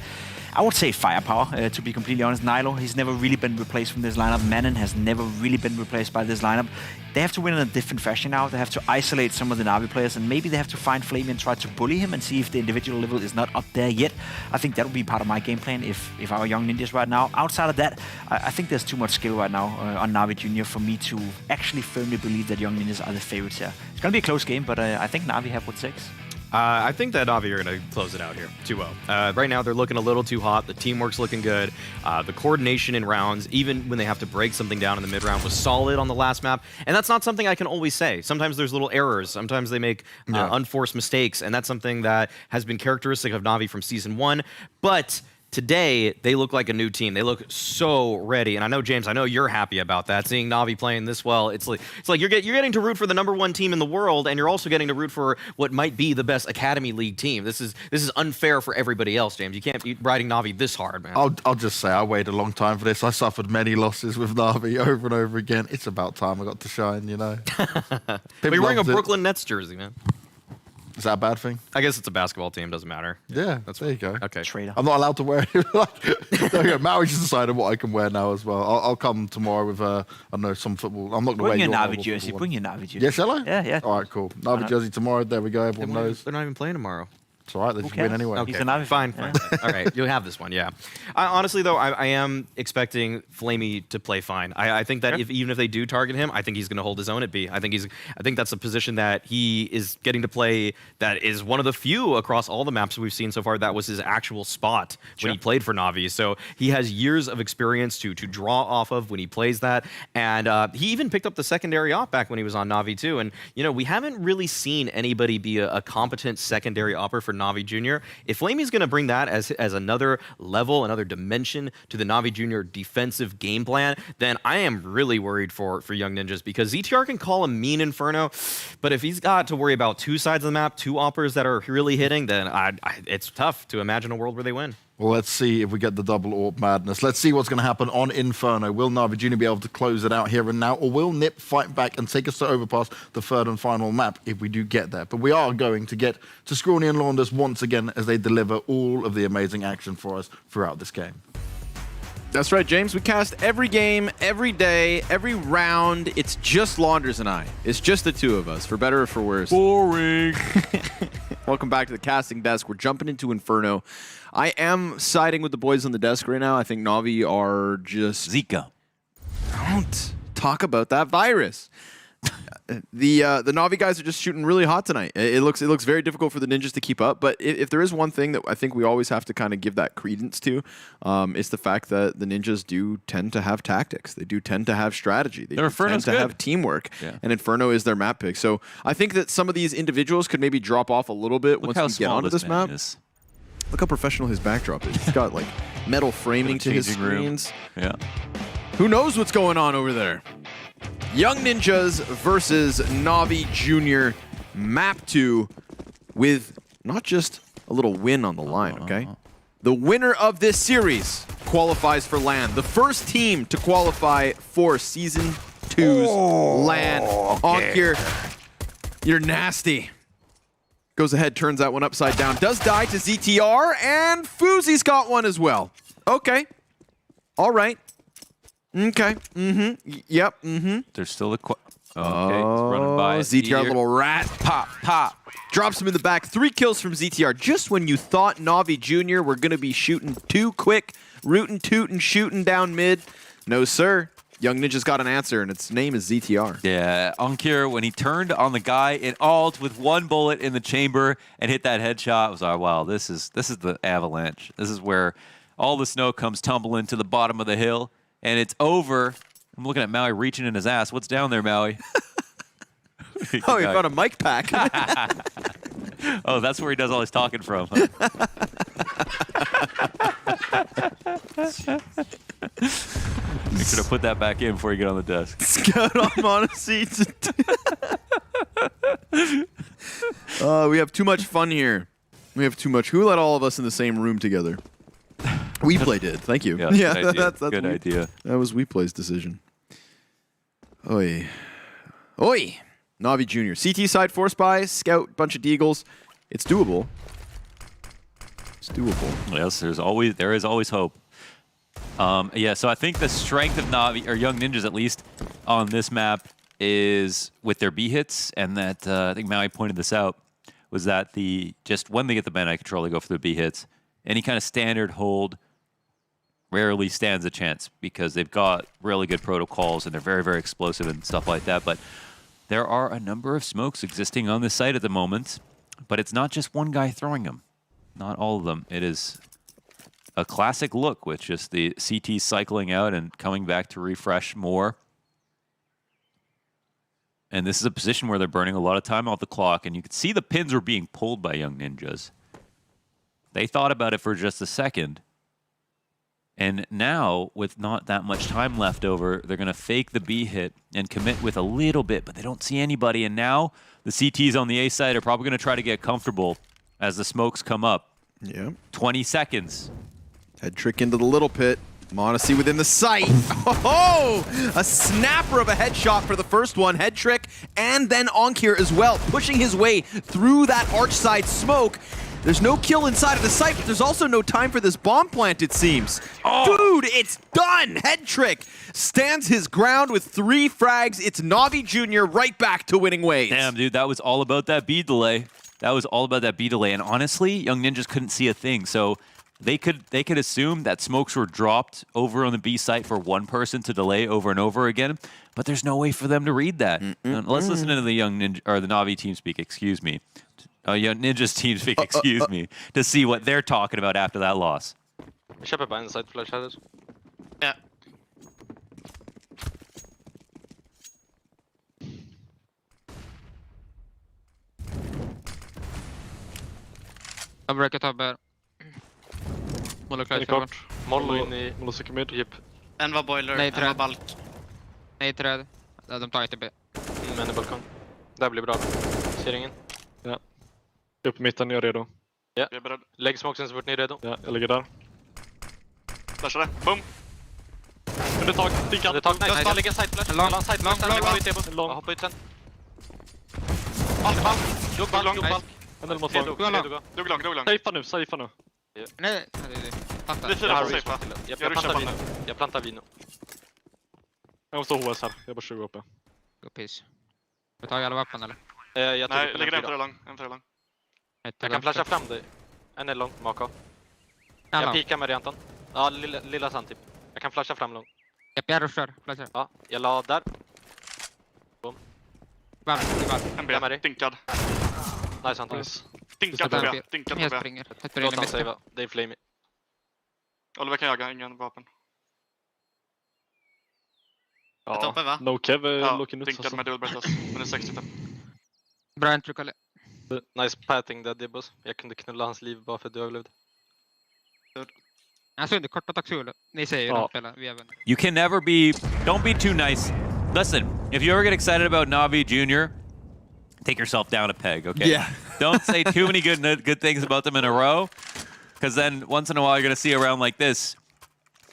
I would say, firepower, to be completely honest. Nilo, he's never really been replaced from this lineup. Manon has never really been replaced by this lineup. They have to win in a different fashion now. They have to isolate some of the Navi players, and maybe they have to find flamie and try to bully him and see if the individual level is not up there yet. I think that would be part of my game plan if I were Young Ninjas right now. Outside of that, I think there's too much skill right now on NAVI Jr. for me to actually firmly believe that Young Ninjas are the favorites here. It's going to be a close game, but I think NAVI have what it takes. I think that NAVI are going to close it out here 2-0. Right now, they're looking a little too hot. The teamwork's looking good. The coordination in rounds, even when they have to break something down in the mid-round, was solid on the last map. And that's not something I can always say. Sometimes there's little errors. Sometimes they make unforced mistakes. And that's something that has been characteristic of NAVI from Season 1. But today, they look like a new team. They look so ready. And I know, James, I know you're happy about that. Seeing NAVI playing this well, it's like you're getting to root for the #1 team in the world, and you're also getting to root for what might be the best Academy League team. This is unfair for everybody else, James. You can't be riding NAVI this hard, man. I'll just say I waited a long time for this. I suffered many losses with NAVI over and over again. It's about time I got to shine, you know. But you're wearing a Brooklyn Nets jersey, man. Is that a bad thing? I guess it's a basketball team. Doesn't matter. Yeah, there you go. Okay. Trader. I'm not allowed to wear it. There you go. Maui just decided what I can wear now as well. I'll come tomorrow with, I don't know, some football. I'm not going to wear Bring your your NAVI jersey. Bring your NAVI jersey. Yeah, shall I? Yeah. All right, cool. NAVI jersey tomorrow. There we go. Everyone knows. They're not even playing tomorrow. It's all right. They just win anyway. Okay. He's a NAVI Fine. fan. All right, you'll have this one, yeah. Honestly, though, I am expecting flamie to play fine. I think that even if they do target him, I think he's going to hold his own at B. I think that's a position that he is getting to play that is one of the few across all the maps we've seen so far that was his actual spot when he played for NAVI. So he has years of experience to draw off of when he plays that. And he even picked up the secondary op back when he was on NAVI too. And, you know, we haven't really seen anybody be a competent secondary opper for NAVI Jr. If flamie's going to bring that as another level, another dimension to the NAVI Jr. defensive game plan, then I am really worried for Young Ninjas, because ZTR can call a mean Inferno, but if he's got to worry about two sides of the map, two oppers that are really hitting, then it's tough to imagine a world where they win. Well, let's see if we get the double AWP madness. Let's see what's going to happen on Inferno. Will NAVI Jr. be able to close it out here and now, or will NiP fight back and take us to Overpass, the third and final map, if we do get there? But we are going to get to Scrawny and Launders once again as they deliver all of the amazing action for us throughout this game. That's right, James. We cast every game, every day, every round. It's just Launders and I. It's just the two of us, for better or for worse. Boring. Welcome back to the casting desk. We're jumping into Inferno. I am siding with the boys on the desk right now. I think NAVI are just... Zika. Don't talk about that virus. The NAVI guys are just shooting really hot tonight. It looks very difficult for the Ninjas to keep up. But if there is one thing that I think we always have to kind of give that credence to, it's the fact that the Ninjas do tend to have tactics. They do tend to have strategy. They tend to have teamwork. Yeah. And Inferno is their map pick. So I think that some of these individuals could maybe drop off a little bit once we get onto this map. Look how professional his backdrop is. He's got like metal framing to his screens. Yeah. Who knows what's going on over there? Young Ninjas versus NAVI Jr. Map 2 with not just a little win on the line, okay? The winner of this series qualifies for LAN. The first team to qualify for Season 2's LAN. Onkir, you're nasty. Goes ahead, turns that one upside down. Does die to ZTR, and Fuzi's got one as well. Okay. All right. Okay. Mm-hmm. Yep. Mm-hmm. There's still a Okay, he's running by ZTR, little rat. Pop, pop. Drops him in the back. 3 kills from ZTR. Just when you thought Navi Jr. were going to be shooting too quick, rootin' tootin' shooting down mid. No, sir. Young Ninja's got an answer, and its name is ZTR. Yeah, Onkir, when he turned on the guy in alt with 1 bullet in the chamber and hit that headshot, I was like, wow, this is the avalanche. This is where all the snow comes tumbling to the bottom of the hill, and it's over. I'm looking at Maui reaching in his ass. What's down there, Maui? Oh, he found a mic pack. Oh, that's where he does all his talking from. Huh? Make sure to put that back in before you get on the desk. Scout on Monacy. We have too much fun here. We have too much. Who let all of us in the same room together? WePlay did. Thank you. Yeah, good idea. That's good idea. That was WePlay's decision. Oi. Oi! Navi Jr. CT side 4 spies, scout, bunch of deagles. It's doable. It's doable. Yes, there is always hope. Yeah, so I think the strength of Navi, or Young Ninjas at least, on this map is with their B hits, and that I think Maui pointed this out, was that just when they get the bandit control, they go for the B hits. Any kind of standard hold rarely stands a chance because they've got really good protocols and they're very, very explosive and stuff like that. But there are a number of smokes existing on this site at the moment, but it's not just one guy throwing them. Not all of them. It is a classic look with just the CT cycling out and coming back to refresh more. And this is a position where they're burning a lot of time off the clock, and you can see the pins are being pulled by Young Ninjas. They thought about it for just a second. And now, with not that much time left over, they're going to fake the B hit and commit with a little bit, but they don't see anybody. And now the CTs on the A side are probably going to try to get comfortable as the smokes come up. Yeah. 20 seconds. Head trick into the little pit. Monacy within the sight. Oh, a snapper of a headshot for the first one. Head trick, and then Onkir as well, pushing his way through that arch side smoke. There's no kill inside of the site, but there's also no time for this bomb plant, it seems. Oh. Dude, it's done! Head trick stands his ground with 3 frags. It's Navi Jr. right back to winning ways. Damn, dude, that was all about that B delay. That was all about that B delay. And honestly, Young Ninjas couldn't see a thing. So they could assume that smokes were dropped over on the B site for one person to delay over and over again. But there's no way for them to read that. Let's listen to the Young Ninja, or the Navi team speak, excuse me. Young Ninjas team speak, excuse me, to see what they're talking about after that loss. Vi köper bara en side flash här. Ja. Jag brukar ta bär. Mollo klart kort. Mollo in i... Mollo söker mid. Djup. En var boiler, Nej, en var balk. Nej, träd. Ja, de tar inte B. En i balkong. Det blir bra. Ser ingen. Ja. Upp mitten, jag är redo. Ja. Jag är beredd. Lägg smokesen så fort ni är redo. Ja, jag ligger där. Flashar det. Boom! Under tak. Dinkad. Under tak. Nice. Jag lägger side flash. Lång side flash. Lång. Hoppa ut sen. Balk. Lång. En eller mot lång. Dugg lång. Safea nu. Nej, det är 4 på safe. Jag plantar vino. Jag måste ha HS här. Jag bara 20 upp. Go piece. Vi tar alla vapen eller? Nej, lägger en för lång. Jag kan flasha fram dig. En är lång, maka. Jag pikar med det, Anton. Ja, lilla sand typ. Jag kan flasha fram lång. Jag rushar, flashar. Ja, jag la där. Boom. En B, dinkad. Nice, Anton. Dinkad på B. Jag springer. Låt han savea, det är flamey. Oliver kan jaga, ingen vapen. Ja, toppen, va? No Kev är looking ut. Dinkad med dual breathas, men är 65. Bra intryck, Kalle. Nice patting där, Dibbos. Jag kunde knulla hans liv bara för att du överlevde. Alltså under korta taxul. Ni säger ju de spelar, vi är vänner. You can never be, don't be too nice. Listen, if you ever get excited about Navi Jr., take yourself down a peg, okay? Yeah. Don't say too many good things about them in a row, because then once in a while you're going to see a round like this.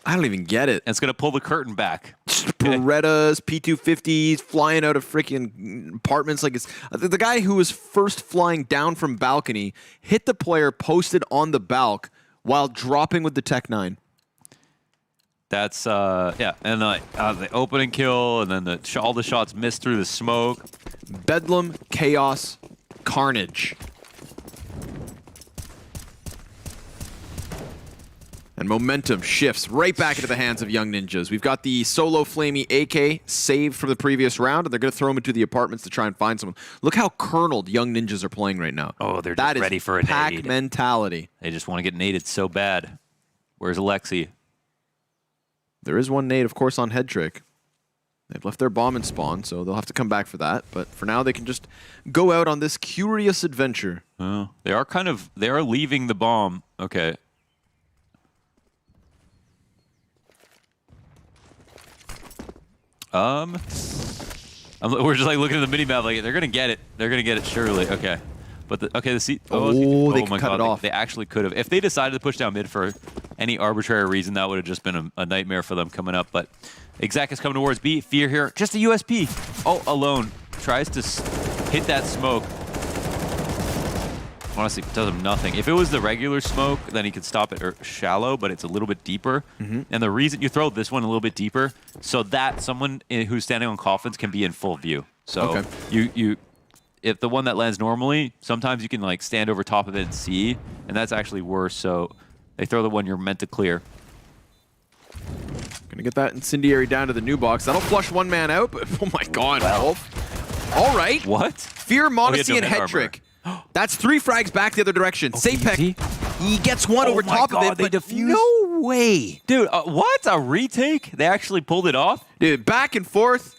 I don't even get it. And it's going to pull the curtain back. Berettas, P250s, flying out of freaking apartments like it's... The guy who was first flying down from balcony hit the player posted on the balc while dropping with the Tech 9. That's yeah, and the opening kill, and then all the shots missed through the smoke. Bedlam, chaos, carnage. And momentum shifts right back into the hands of Young Ninjas. We've got the solo flamey AK saved from the previous round, and they're going to throw him into the apartments to try and find someone. Look how kerneled Young Ninjas are playing right now. Oh, they're just ready for a nade. Pack mentality. They just want to get naded so bad. Where's Alexi? There is one nade, of course, on Head Trick. They've left their bomb in spawn, so they'll have to come back for that. But for now, they can just go out on this curious adventure. Oh, they are leaving the bomb. Okay. We're just like looking at the mini map, like they're gonna get it. They're gonna get it surely. Okay, but the seat. They my cut God, it off. They actually could have. If they decided to push down mid for any arbitrary reason, that would have just been a nightmare for them coming up. But Exact is coming towards B. Fear here, just a USP. Oh, alone tries to hit that smoke. Honestly, does him nothing. If it was the regular smoke, then he could stop it shallow, but it's a little bit deeper. And the reason you throw this one a little bit deeper, so that someone who's standing on coffins can be in full view. So if the one that lands normally, sometimes you can like stand over top of it and see, and that's actually worse. So they throw the one you're meant to clear. Gonna get that incendiary down to the new box. That'll flush one man out, but oh my God, Wolf. All right. What? Fear, Modesty, and Head Trick. That's 3 frags back the other direction. Sapek, he gets one over top of it, but defuse. No way. Dude, what? A retake? They actually pulled it off? Dude, back and forth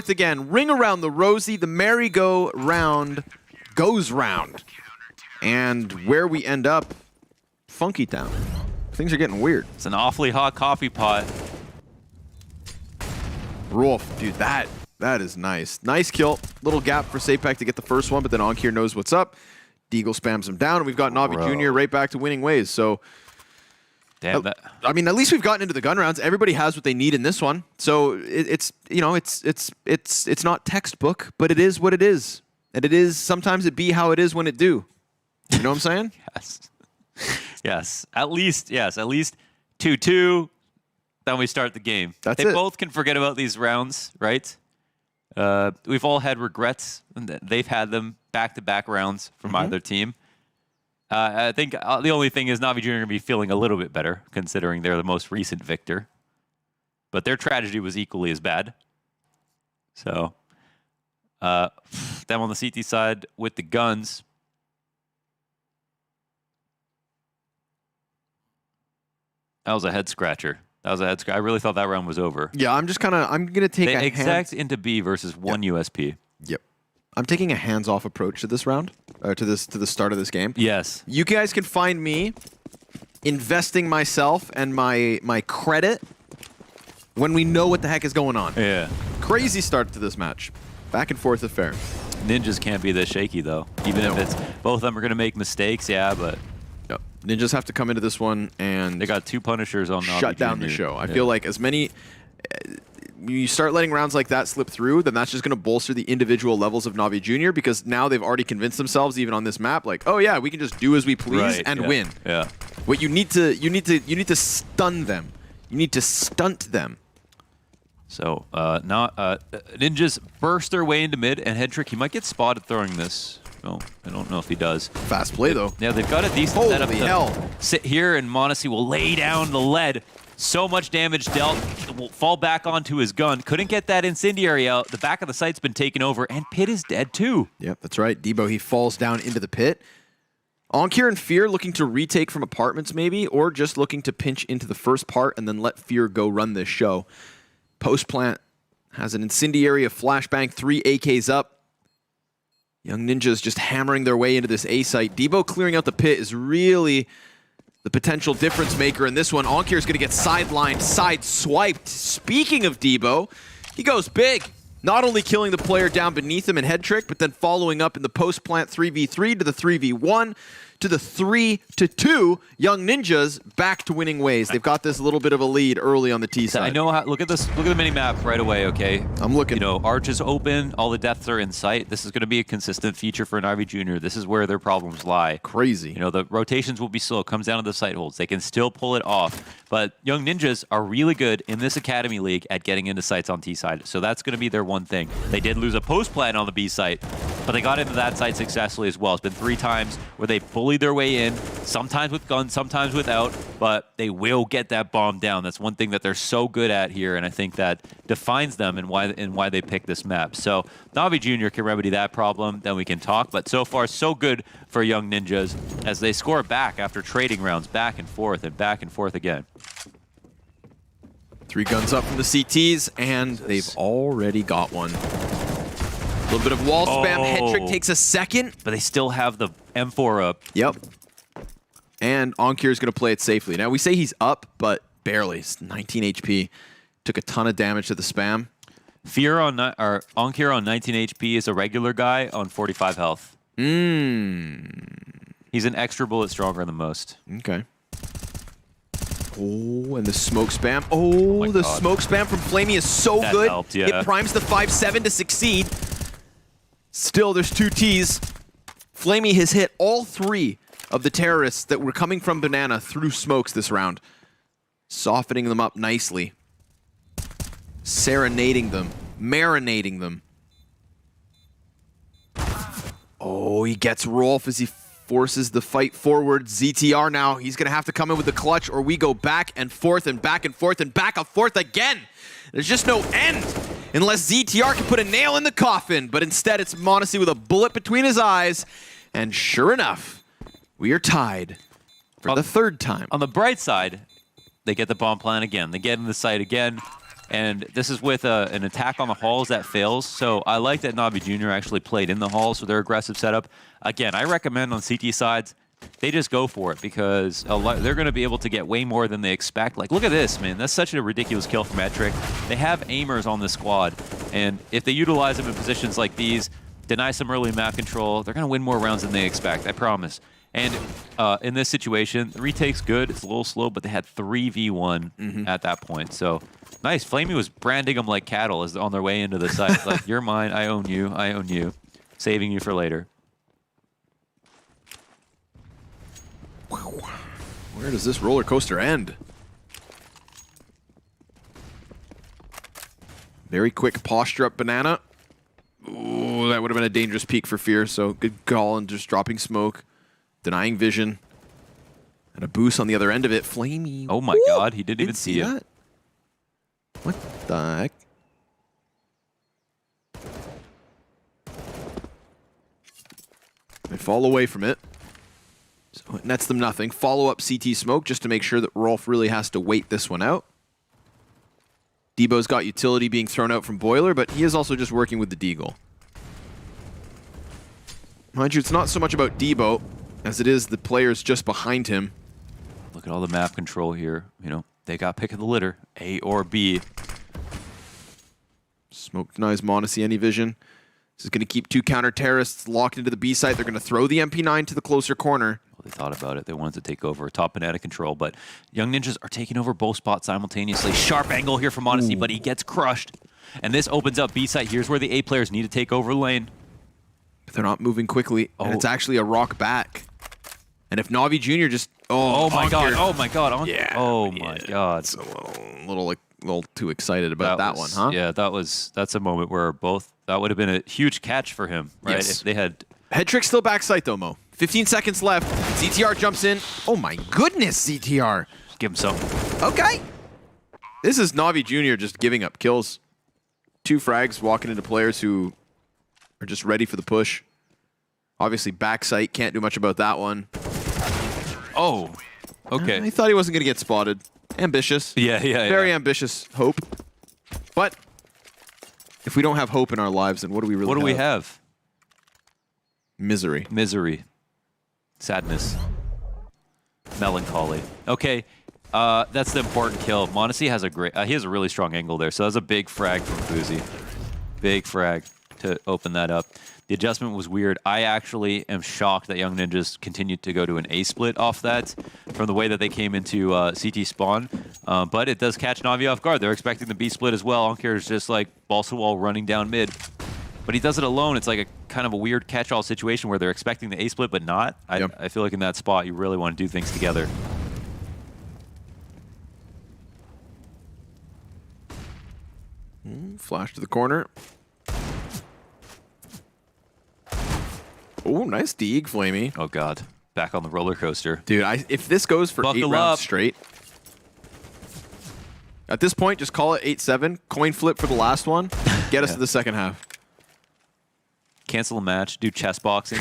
again. Ring around the rosy, the merry-go-round goes round. And where we end up, Funky Town. Things are getting weird. It's an awfully hot coffee pot. Rolf, dude, that is nice. Nice kill. Little gap for Sapek to get the first one, but then Onkir knows what's up. Deagle spams him down, and we've got Navi Jr. right back to winning ways. So, damn that. I mean, at least we've gotten into the gun rounds. Everybody has what they need in this one. So it's not textbook, but it is what it is. And it is, sometimes it be how it is when it do. You know what I'm saying? Yes. Yes. At least 2-2. Then we start the game. That's they it. both can forget about these rounds, right? We've all had regrets. And they've had them back-to-back rounds from either team. I think the only thing is Navi Jr. going to be feeling a little bit better, considering they're the most recent victor. But their tragedy was equally as bad. So, them on the CT side with the guns. That was a head scratcher. I really thought that round was over. Yeah, I'm going to take the a exact into B versus one USP. Yep. I'm taking a hands-off approach to this round, to the start of this game. Yes. You guys can find me investing myself and my credit when we know what the heck is going on. Yeah. Crazy start to this match. Back and forth affair. Ninjas can't be this shaky, though. Even if it's both of them are going to make mistakes, yeah, but... Yep. Ninjas have to come into this one and... They got 2 Punishers on Navi shut down Jr. the show. I feel like as many... You start letting rounds like that slip through, then that's just going to bolster the individual levels of Navi Jr. because now they've already convinced themselves, even on this map, like, oh yeah, we can just do as we please and win. Yeah. What you need to stun them. You need to stunt them. So Ninjas burst their way into mid, and Head Trick, he might get spotted throwing this. No, I don't know if he does. Fast play though. Yeah, they've got a decent Holy setup to hell. sit here, and Modesty will lay down the lead. So much damage dealt, will fall back onto his gun. Couldn't get that incendiary out. The back of the site's been taken over, and Pit is dead too. Yep, that's right. Debo, he falls down into the pit. Onkir and Fear looking to retake from apartments maybe, or just looking to pinch into the first part and then let Fear go run this show. Post plant has an incendiary, a flashbang, 3 AKs up. Young Ninjas just hammering their way into this A site. Debo clearing out the pit is really the potential difference maker in this one. Onkir is going to get sidelined, side-swiped. Speaking of Debo, he goes big. Not only killing the player down beneath him in Head Trick, but then following up in the post-plant 3v3 to the 3v1 to the 3-2. Young Ninjas back to winning ways. They've got this little bit of a lead early on the T side. I know how. Look at this. Look at the mini map right away. Okay. I'm looking. You know, Arch is open. All the depths are in sight. This is going to be a consistent feature for NAVI Jr. This is where their problems lie. Crazy. You know, the rotations will be slow. It comes down to the sight holds. They can still pull it off. But Young Ninjas are really good in this Academy League at getting into sites on T side. So that's going to be their one thing. They did lose a post plan on the B site, but they got into that site successfully as well. It's been 3 times where they bullied their way in, sometimes with guns, sometimes without, but they will get that bomb down. That's one thing that they're so good at here, and I think that defines them and why they picked this map. So NAVI Jr. can remedy that problem, then we can talk. But so far, so good for Young Ninjas as they score back after trading rounds back and forth again. 3 guns up from the CTs, and they've already got one. A little bit of wall spam. Head trick takes a second. But they still have the M4 up. Yep. And Onkir is going to play it safely. Now, we say he's up, but barely. It's 19 HP. Took a ton of damage to the spam. Fear on Onkir on 19 HP is a regular guy on 45 health. He's an extra bullet stronger than most. Okay. Oh, and the smoke spam. Oh, the smoke spam from Flamey is so That good. helped, yeah. It primes the 5-7 to succeed. Still, there's 2 Ts. Flamey has hit all 3 of the terrorists that were coming from Banana through smokes this round. Softening them up nicely. Serenading them. Marinating them. Oh, he gets Rolf as he forces the fight forward. ZTR now, he's going to have to come in with the clutch, or we go back and forth and back and forth and back and forth again. There's just no end unless ZTR can put a nail in the coffin. But instead, it's m0NESY with a bullet between his eyes. And sure enough, we are tied for the 3rd time. On the bright side, they get the bomb plan again. They get in the site again. And this is with an attack on the halls that fails. So I like that NAVI Jr. actually played in the halls with their aggressive setup. Again, I recommend on CT sides, they just go for it because they're going to be able to get way more than they expect. Like, look at this, man. That's such a ridiculous kill from Metric. They have aimers on the squad. And if they utilize them in positions like these, deny some early map control, they're going to win more rounds than they expect, I promise. And in this situation, the retake's good. It's a little slow, but they had 3v1 at that point. So nice. Flamey was branding them like cattle as on their way into the site. Like, you're mine, I own you, I own you. Saving you for later. Where does this roller coaster end? Very quick posture up Banana. Ooh, that would have been a dangerous peek for Fear, so good call and just dropping smoke. Denying vision. And a boost on the other end of it. Flamey. Oh my god, he didn't even see it. That? What the heck? They fall away from it. So it nets them nothing. Follow up CT smoke just to make sure that Rolf really has to wait this one out. Debo's got utility being thrown out from Boiler, but he is also just working with the Deagle. Mind you, it's not so much about Debo as it is the players just behind him. Look at all the map control here. You know, they got pick of the litter, A or B. Smoke denies m0NESY any vision. This is going to keep 2 counter-terrorists locked into the B site. They're going to throw the MP9 to the closer corner. Well, they thought about it. They wanted to take over top Banana control, but Young Ninjas are taking over both spots simultaneously. Sharp angle here from m0NESY, but he gets crushed. And this opens up B site. Here's where the A players need to take over lane. They're not moving quickly, and it's actually a rock back. And if NAVI Jr. just... Oh, my god. Oh, my god. Yeah. Oh, my god. It's a little too excited about that one, huh? Yeah, that's a moment where both... That would have been a huge catch for him, right? Yes. If they had... Head trick still backside, though, Mo. 15 seconds left. ZTR jumps in. Oh, my goodness, ZTR. Give him something. Okay. This is NAVI Jr. just giving up kills. 2 frags walking into players who are just ready for the push. Obviously, backside. Can't do much about that one. Oh, okay. I thought he wasn't going to get spotted. Ambitious. Yeah. Very ambitious hope. But if we don't have hope in our lives, then what do we really have? What do we have? Misery. Misery. Sadness. Melancholy. Okay, that's the important kill. m0NESY has a great... he has a really strong angle there, so that's a big frag from Fuzi. Big frag to open that up. The adjustment was weird. I actually am shocked that Young Ninjas continued to go to an A split off that from the way that they came into CT spawn. But it does catch NAVI off guard. They're expecting the B split as well. Onkir is just like balls to wall running down mid. But he does it alone. It's like a kind of a weird catch-all situation where they're expecting the A split but not. I feel like in that spot you really want to do things together. Flash to the corner. Oh, nice Deeg, Flamey. Oh, God. Back on the roller coaster. Dude, if this goes for Buckle 8 rounds up. straight, at this point, just call it 8-7. Coin flip for the last one. Get us to the second half. Cancel a match. Do chess boxing.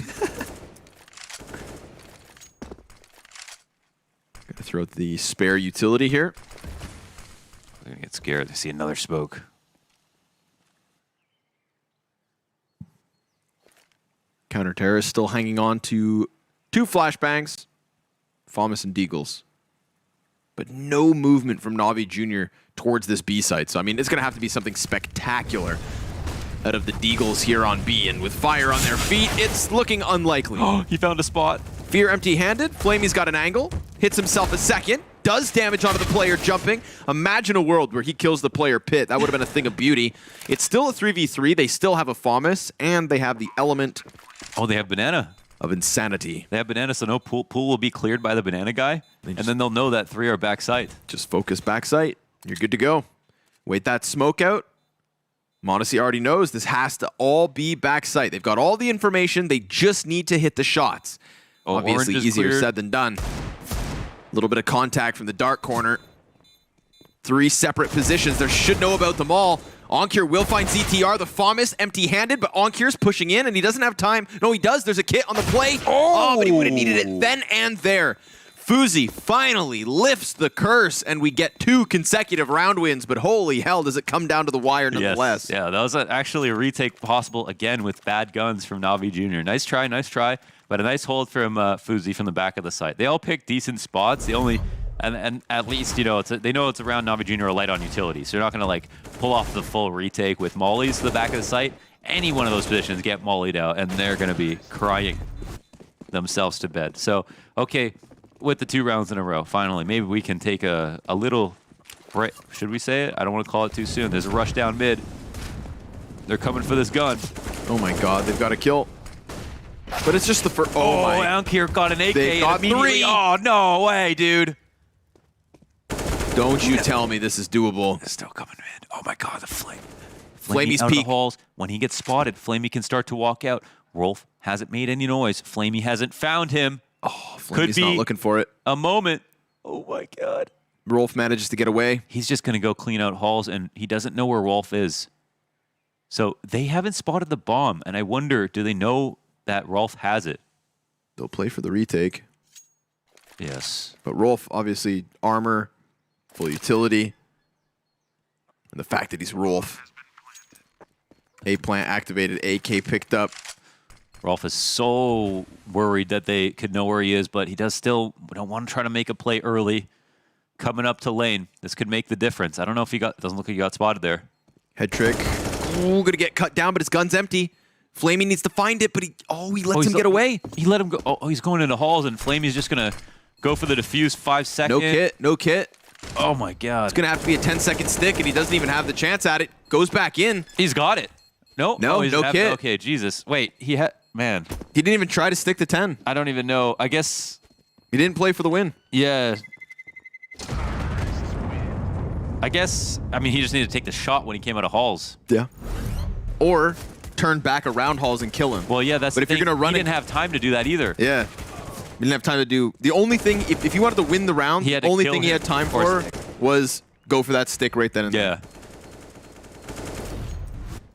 Gonna throw out the spare utility here. I'm going to get scared. I see another smoke. Counter-terrorist still hanging on to 2 flashbangs. Fomus and Deagles. But no movement from Navi Jr. towards this B site. So, I mean, it's going to have to be something spectacular out of the Deagles here on B. And with fire on their feet, it's looking unlikely. Oh, he found a spot. Fear empty-handed. Flamey's got an angle. Hits himself a second. Does damage onto the player jumping. Imagine a world where he kills the player Pit. That would have been a thing of beauty. It's still a 3v3. They still have a Fomus, and they have the element Oh, they have banana. of insanity. They have banana, so no pool will be cleared by the banana guy. And then they'll know that 3 are backside. Just focus backside. You're good to go. Wait that smoke out. Mondesi already knows this has to all be backside. They've got all the information. They just need to hit the shots. Oh, Obviously, orange is easier cleared. said than done. A little bit of contact from the dark corner. 3 separate positions. There should know about them all. Onkure will find ZTR. The Fomus empty-handed, but Onkure's pushing in, and he doesn't have time. No, he does. There's a kit on the play. Oh, but he would have needed it then and there. Fuzi finally lifts the curse, and we get 2 consecutive round wins, but holy hell, does it come down to the wire nonetheless. Yes. Yeah, that was actually a retake possible again with bad guns from Navi Jr. Nice try, but a nice hold from Fuzi from the back of the site. They all picked decent spots. The only, and at least, you know, they know it's around Navi Jr. or light on utilities. So they're not going to like pull off the full retake with mollies to the back of the site. Any one of those positions get mollied out, and they're going to be crying themselves to bed. So, okay. With the 2 rounds in a row, finally, maybe we can take a little break. Should we say it? I don't want to call it too soon. There's a rush down mid. They're coming for this gun. Oh my god, they've got a kill. But it's just the first. Oh my. Onkure got an AK. They got and immediately- 3. Oh, no way, dude. Don't you tell me this is doable. It's still coming in. Oh my god, the flame. Flamey's out of the peak. halls. When he gets spotted, Flamey can start to walk out. Rolf hasn't made any noise. Flamey hasn't found him. Oh, Could Flamey's be not looking for it. a moment. Oh my god. Rolf manages to get away. He's just going to go clean out halls, and he doesn't know where Rolf is. So they haven't spotted the bomb, and I wonder, do they know that Rolf has it? They'll play for the retake. Yes. But Rolf, obviously, armor, full utility. And the fact that he's Rolf. A-plant activated, AK picked up. Rolf is so worried that they could know where he is, but he does still don't want to try to make a play early. Coming up to lane. This could make the difference. I don't know if he got, doesn't look like he got spotted there. Head trick. Ooh, gonna get cut down, but his gun's empty. Flamey needs to find it, but he lets him get away. He let him go. Oh, he's going into halls, and Flamey's just going to go for the defuse 5 seconds. No kit. Oh my god. It's gonna have to be a 10-second stick, and he doesn't even have the chance at it. Goes back in. He's got it. No, No, he doesn't no have kit. it. Okay, Jesus. Wait, he had, man. He didn't even try to stick the 10. I don't even know. I guess, He didn't play for the win. yeah. I guess, I mean, he just needed to take the shot when he came out of halls. Yeah. Or turn back around halls and kill him. Well, yeah, that's But the if you're thing. gonna run he it- didn't have time to do that either. Yeah. He didn't have time to do... The only thing, if he wanted to win the round, He had the to only kill thing he him had time or for stick. was go for that stick right then and there. Yeah.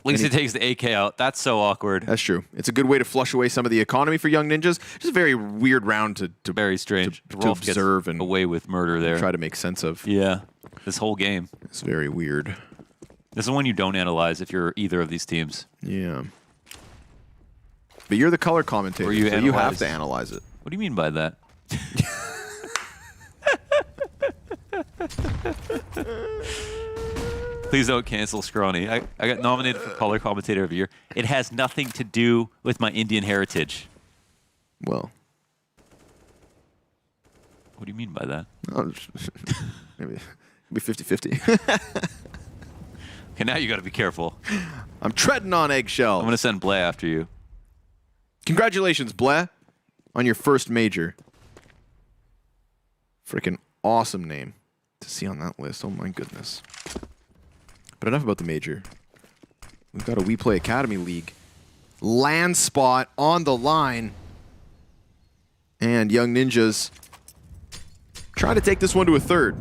At least he takes the AK out. That's so awkward. That's true. It's a good way to flush away some of the economy for young ninjas. Just a very weird round to Very strange. to Rolf gets observe and away with murder there. try to make sense of. Yeah. This whole game. It's very weird. This is one you don't analyze if you're either of these teams. Yeah. But you're the color commentator, Or you so you have analyze. to analyze it. What do you mean by that? Please don't cancel Scrawny. I got nominated for Color Commentator of the Year. It has nothing to do with my Indian heritage. Well, What do you mean by that? maybe 50-50. Okay, now you got to be careful. I'm treading on eggshell. I'm going to send Blay after you. Congratulations, Bleh, on your first major. Freaking awesome name to see on that list. Oh my goodness. But enough about the major. We've got a WePlay Academy League. Land spot on the line. And Young Ninjas trying to take this one to a third.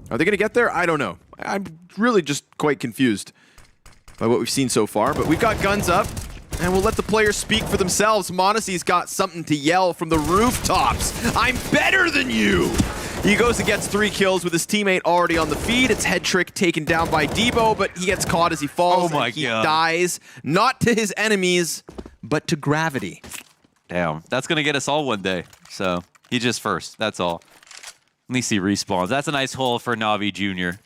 Are they going to get there? I don't know. I'm really just quite confused by what we've seen so far. But we've got guns up, and we'll let the players speak for themselves. Monacy's got something to yell from the rooftops. I'm better than you! He goes and gets 3 kills with his teammate already on the feed. It's head trick taken down by Debo, but he gets caught as he falls. Oh my and he God. dies, not to his enemies, but to gravity. Damn, that's going to get us all one day. So he just first, that's all. At least he respawns. That's a nice hole for NAVI Jr.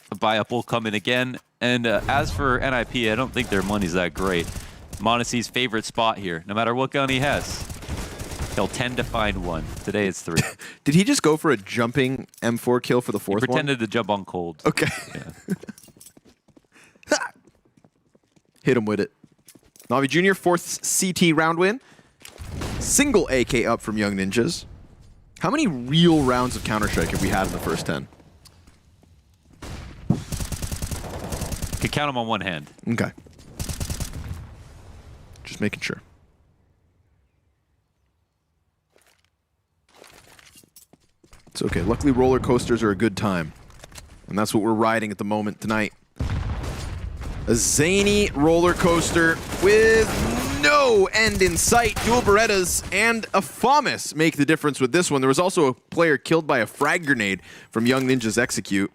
The buy-up will come in again. And as for NIP, I don't think their money's that great. Monacy's favorite spot here. No matter what gun he has, he'll tend to find one. Today it's 3. Did he just go for a jumping M4 kill for the fourth He pretended to jump on cold. Okay. Yeah. Hit him with it. NAVI Jr. 4th CT round win. Single AK up from Young Ninjas. How many real rounds of Counter-Strike have we had in the first 10? Could count them on one hand. Okay. Just making sure. It's okay. Luckily, roller coasters are a good time. And that's what we're riding at the moment tonight. A zany roller coaster with no end in sight. Dual Berettas and a FAMAS make the difference with this one. There was also a player killed by a frag grenade from Young Ninjas Execute.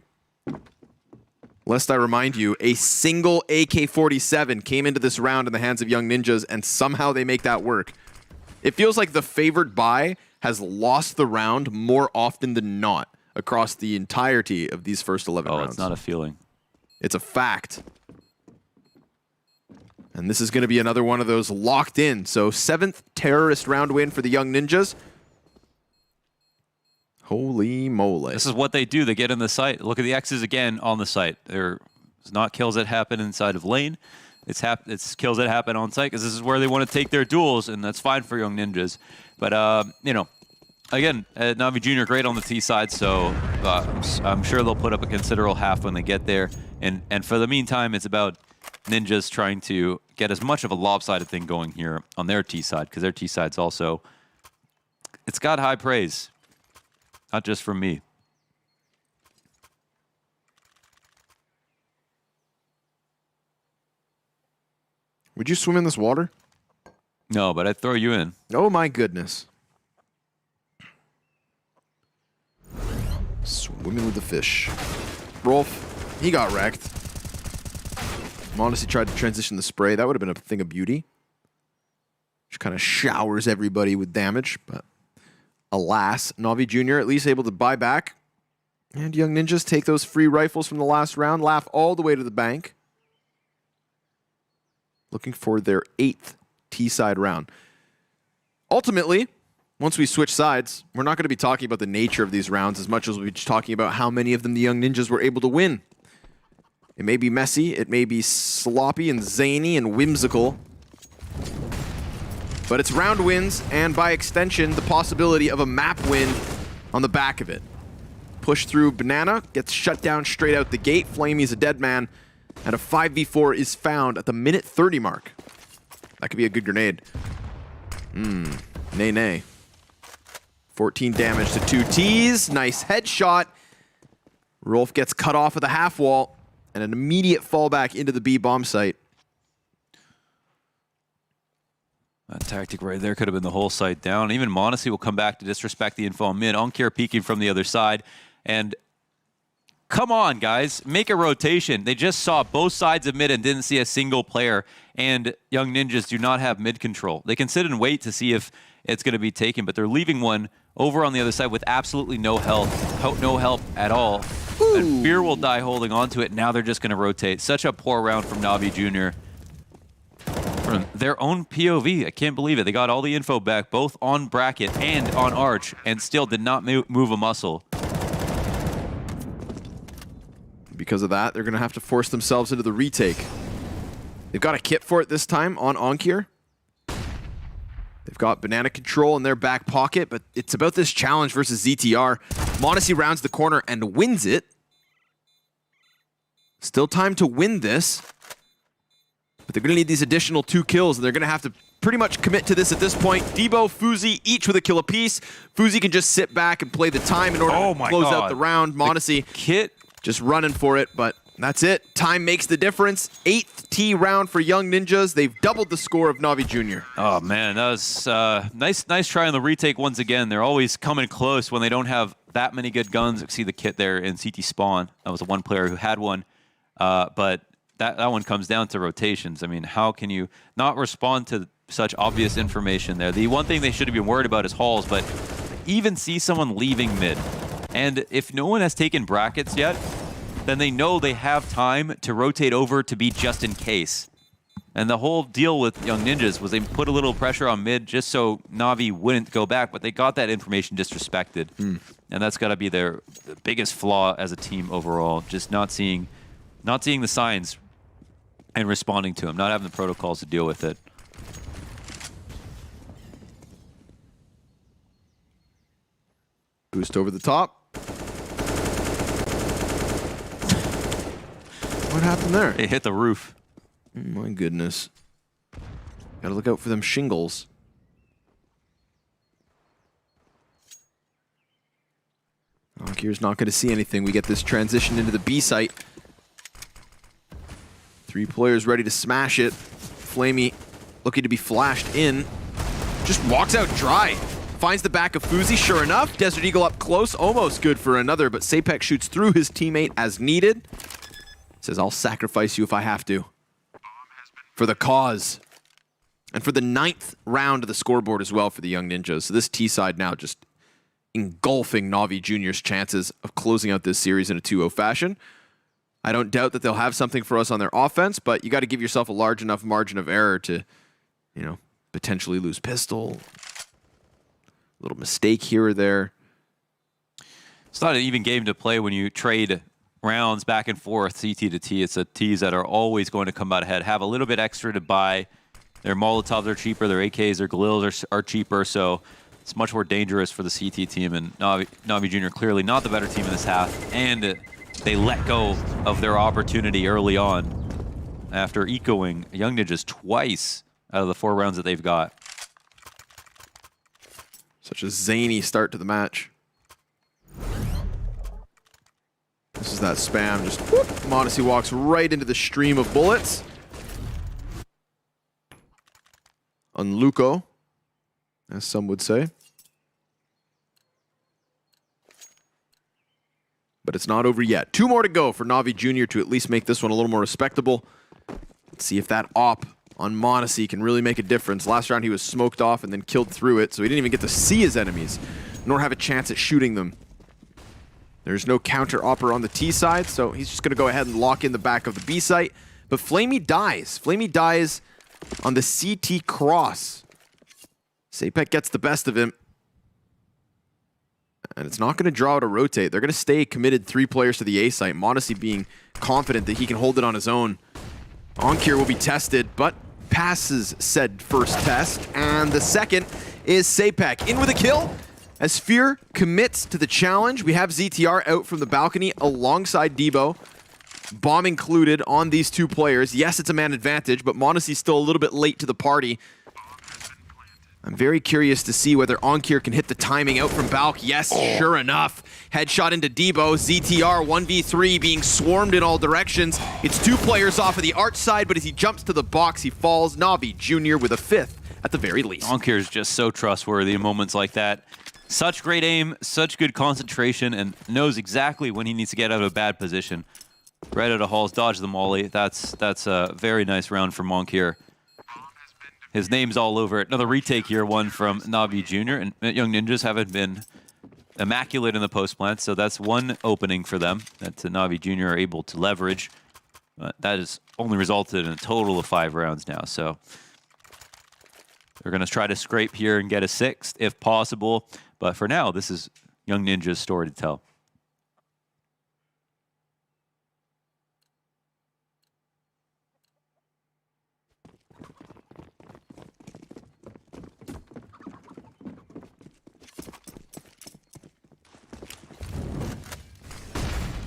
Lest I remind you, a single AK-47 came into this round in the hands of Young Ninjas, and somehow they make that work. It feels like the favored buy has lost the round more often than not across the entirety of these first 11 rounds. Oh, it's not a feeling. It's a fact. And this is going to be another one of those locked in. So 7th terrorist round win for the Young Ninjas. Holy moly. This is what they do. They get in the site. Look at the X's again on the site. There's not kills that happen inside of lane. It's kills that happen on site because this is where they want to take their duels, and that's fine for Young Ninjas. But, you know, again, NAVI Jr. great on the T side, so I'm sure they'll put up a considerable half when they get there. And for the meantime, it's about Ninjas trying to get as much of a lopsided thing going here on their T side, because their T side's also, it's got high praise, not just from me. Would you swim in this water? No, but I'd throw you in. Oh my goodness. Swimming with the fish. Rolf, he got wrecked. Monacy tried to transition the spray. That would have been a thing of beauty. Just kind of showers everybody with damage, but alas, NAVI Jr. at least able to buy back. And Young Ninjas take those free rifles from the last round, laugh all the way to the bank. Looking for their 8th T-side round. Ultimately, once we switch sides, we're not going to be talking about the nature of these rounds as much as we'll be just talking about how many of them the Young Ninjas were able to win. It may be messy, it may be sloppy and zany and whimsical, but it's round wins, and by extension, the possibility of a map win on the back of it. Push through Banana, gets shut down straight out the gate. Flamey's a dead man, and a 5v4 is found at the minute 30 mark. That could be a good grenade. Nay. 14 damage to 2 Ts. Nice headshot. Rolf gets cut off of the half wall, and an immediate fallback into the B bomb site. That tactic right there could have been the whole site down. Even Monacy will come back to disrespect the info on mid. Onkir peeking from the other side. And come on, guys. Make a rotation. They just saw both sides of mid and didn't see a single player. And Young Ninjas do not have mid control. They can sit and wait to see if it's going to be taken, but they're leaving one over on the other side with absolutely no help at all. And Fear will die holding on to it. Now they're just going to rotate. Such a poor round from NAVI Jr. From their own POV. I can't believe it. They got all the info back, both on bracket and on Arch, and still did not move a muscle. Because of that, they're going to have to force themselves into the retake. They've got a kit for it this time on Onkir. They've got banana control in their back pocket, but it's about this challenge versus ZTR. Monacy rounds the corner and wins it. Still time to win this. But they're going to need these additional 2 kills, and they're going to have to pretty much commit to this at this point. Debo, Fuzi, each with a kill apiece. Fuzi can just sit back and play the time in order to close out the round. Monacy Kit just running for it, but that's it. Time makes the difference. 8th T round for Young Ninjas. They've doubled the score of NAVI Jr. Oh man, that was nice try on the retake once again. They're always coming close when they don't have that many good guns. See the Kit there in CT spawn. That was the one player who had one, but that one comes down to rotations. I mean, how can you not respond to such obvious information there? The one thing they should have been worried about is hauls, but even see someone leaving mid. And if no one has taken brackets yet, then they know they have time to rotate over to be just in case. And the whole deal with Young Ninjas was they put a little pressure on mid just so Navi wouldn't go back, but they got that information disrespected. And that's got to be their biggest flaw as a team overall, just not seeing the signs and responding to them, not having the protocols to deal with it. Boost over the top. What happened there? It hit the roof. Oh my goodness. Gotta look out for them shingles. Onkir's not gonna see anything. We get this transition into the B site. 3 players ready to smash it. Flamey looking to be flashed in. Just walks out dry. Finds the back of Fuzi, sure enough. Desert Eagle up close, almost good for another, but Sapek shoots through his teammate as needed. Says, I'll sacrifice you if I have to. For the cause. And for the 9th round of the scoreboard as well for the Young Ninjas. So this T side now just engulfing Navi Jr.'s chances of closing out this series in a 2-0 fashion. I don't doubt that they'll have something for us on their offense, but you got to give yourself a large enough margin of error to, you know, potentially lose pistol. A little mistake here or there. It's not an even game to play when you trade rounds back and forth, CT to T. It's the Ts that are always going to come out ahead, have a little bit extra to buy. Their Molotovs are cheaper, their AKs, their Galils are cheaper, so it's much more dangerous for the CT team. And Navi Jr. clearly not the better team in this half, and they let go of their opportunity early on after ecoing Young Ninjas twice out of the 4 rounds that they've got. Such a zany start to the match. This is that spam, just whoop. Monacy walks right into the stream of bullets. Unluco, as some would say. But it's not over yet. 2 more to go for Navi Jr. to at least make this one a little more respectable. Let's see if that op on Monacy can really make a difference. Last round he was smoked off and then killed through it, so he didn't even get to see his enemies, nor have a chance at shooting them. There's no counter-opper on the T side, so he's just going to go ahead and lock in the back of the B site. But Flamey dies. Flamey dies on the CT cross. Sapek gets the best of him. And it's not going to draw out a rotate. They're going to stay committed 3 players to the A site. Monacy being confident that he can hold it on his own. Onkir will be tested, but passes said first test. And the second is Sapek. In with a kill as Fear commits to the challenge. We have ZTR out from the balcony alongside Debo. Bomb included on these 2 players. Yes, it's a man advantage, but Monacy's still a little bit late to the party. I'm very curious to see whether Onkir can hit the timing out from Balk. Yes, sure enough. Headshot into Debo. ZTR 1v3 being swarmed in all directions. It's 2 players off of the arch side, but as he jumps to the box, he falls. Navi Jr. with a 5th at the very least. Onkir is just so trustworthy in moments like that. Such great aim, such good concentration, and knows exactly when he needs to get out of a bad position. Right out of Halls, dodge the molly. That's a very nice round from Onkir. His name's all over it. Another retake here, one from Navi Jr. And Young Ninjas haven't been immaculate in the post plant, so that's one opening for them that Navi Jr. are able to leverage. That has only resulted in a total of 5 rounds now, so they're going to try to scrape here and get a 6th if possible. But for now, this is Young Ninja's story to tell.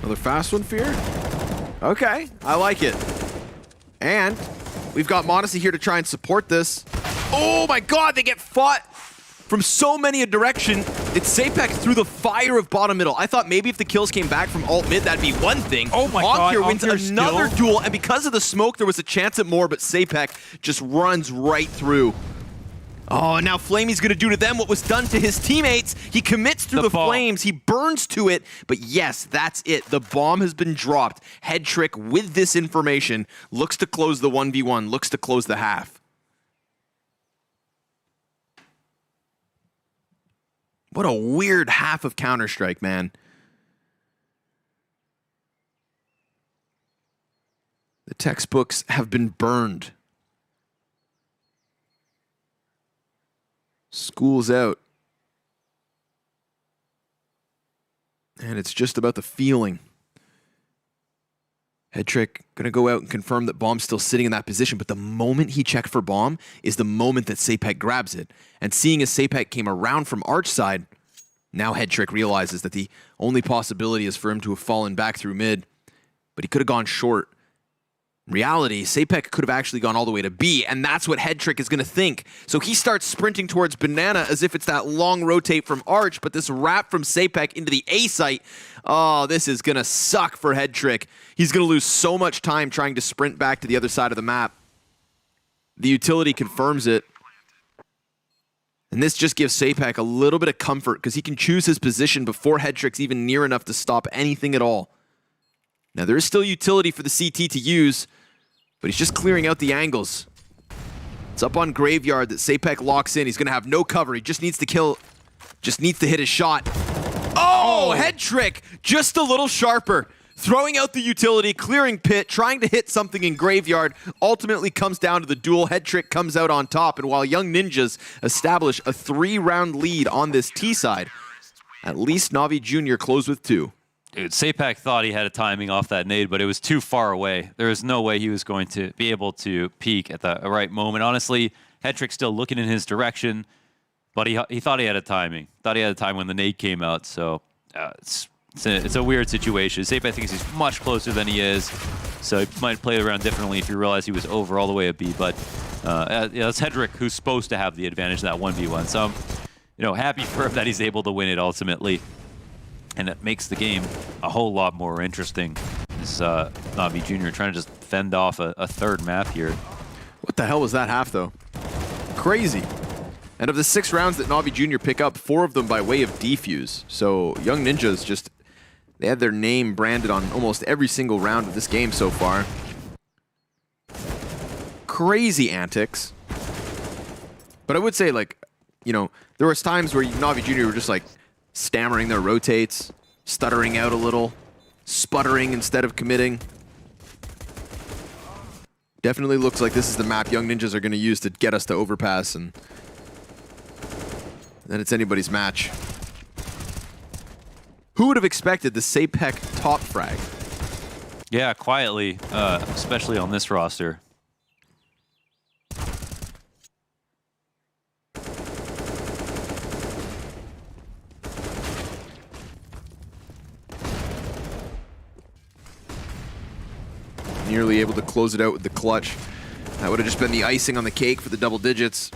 Another fast one, Fear. Okay, I like it. And we've got Modesty here to try and support this. Oh my god, they get fought from so many a direction. It's Sapek through the fire of bottom middle. I thought maybe if the kills came back from alt mid, that'd be one thing. Oh my god, Onkir wins Onkir another still? duel, and because of the smoke, there was a chance at more, but Sapek just runs right through. Oh, and now Flamey's gonna do to them what was done to his teammates. He commits through the flames, he burns to it, but yes, that's it. The bomb has been dropped. Head Trick, with this information, looks to close the 1v1, looks to close the half. What a weird half of Counter-Strike, man. The textbooks have been burned. School's out. And it's just about the feeling. Head Trick gonna go out and confirm that Bomb's still sitting in that position, but the moment he checked for Bomb is the moment that Sapek grabs it. And seeing as Sapek came around from Arch side, now Head Trick realizes that the only possibility is for him to have fallen back through mid, but he could have gone short. In reality, Sapek could have actually gone all the way to B, and that's what Head Trick is going to think. So he starts sprinting towards Banana as if it's that long rotate from Arch, but this wrap from Sapek into the A site, oh, this is going to suck for Head Trick. He's going to lose so much time trying to sprint back to the other side of the map. The utility confirms it. And this just gives Sapek a little bit of comfort because he can choose his position before Head Trick's even near enough to stop anything at all. Now, there is still utility for the CT to use, but he's just clearing out the angles. It's up on Graveyard that Sapek locks in. He's going to have no cover. He just needs to kill, just needs to hit his shot. Oh, Head Trick, just a little sharper. Throwing out the utility, clearing pit, trying to hit something in Graveyard, ultimately comes down to the duel. Head Trick comes out on top, and while Young Ninjas establish a 3-round lead on this T side, at least Navi Jr. closed with 2. Dude, Sapek thought he had a timing off that nade, but it was too far away. There was no way he was going to be able to peek at the right moment. Honestly, Head Trick still looking in his direction, but he thought he had a timing. Thought he had a time when the nade came out, so it's a weird situation. Sapek thinks he's much closer than he is, so he might play it around differently if he realized he was over all the way at B, but yeah, it's Head Trick who's supposed to have the advantage in that 1v1, so I'm happy for him that he's able to win it ultimately. And it makes the game a whole lot more interesting. This Navi Jr. trying to just fend off a third map here. What the hell was that half, though? Crazy. And of the 6 rounds that Navi Jr. pick up, 4 of them by way of defuse. So Young Ninjas just, they had their name branded on almost every single round of this game so far. Crazy antics. But I would say, like, there was times where Navi Jr. were just like, stammering their rotates, stuttering out a little, sputtering instead of committing. Definitely looks like this is the map Young Ninjas are going to use to get us to overpass, and then it's anybody's match. Who would have expected the Sapek top frag? Yeah, quietly, especially on this roster. Nearly able to close it out with the clutch. That would have just been the icing on the cake for the double digits.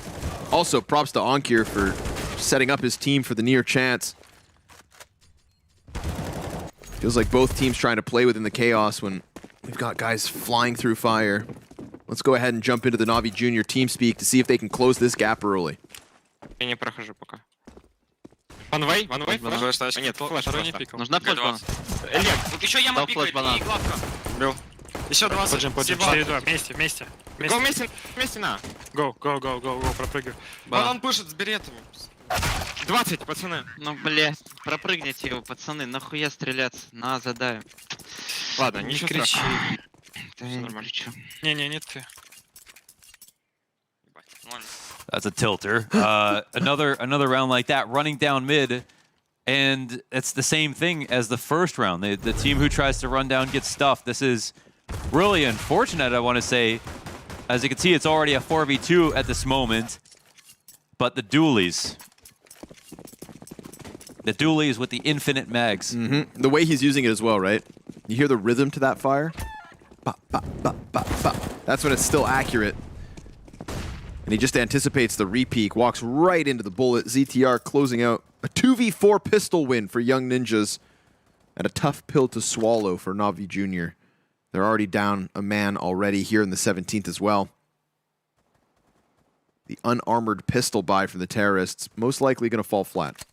Also, props to Onkir for setting up his team for the near chance. Feels like both teams trying to play within the chaos when we've got guys flying through fire. Let's go ahead and jump into the Navi Junior team speak to see if they can close this gap early. Я не прохожу пока. Ванвей, флэш. Нет, флэш, второй не пикал. Нужна флэш банан. Илья, Еще яма дал флэш пикает банан. и главка. Бил. Еще 20. Поджим, 4-2, вместе. Го вместе на. Go, пропрыгивай. Банан пушит с беретами. 20, пацаны. Ну, блядь, пропрыгните его, пацаны, нахуя стреляться? На, задаю. Ладно, ничего страшного. Да я не кричу. Не ты. That's a tilter. Another round like that, running down mid, and it's the same thing as the first round. The team who tries to run down gets stuffed. This is really unfortunate, I want to say. As you can see, it's already a 4v2 at this moment. But the dualies. The dualies with the infinite mags. The way he's using it as well, right? You hear the rhythm to that fire? ba, ba, ba, ba, ba. That's when it's still accurate. And he just anticipates the repeak, walks right into the bullet. ZTR closing out a 2v4 pistol win for Young Ninjas, and a tough pill to swallow for Navi Jr. They're already down a man already here in the 17th as well. The unarmored pistol buy from the terrorists, most likely going to fall flat.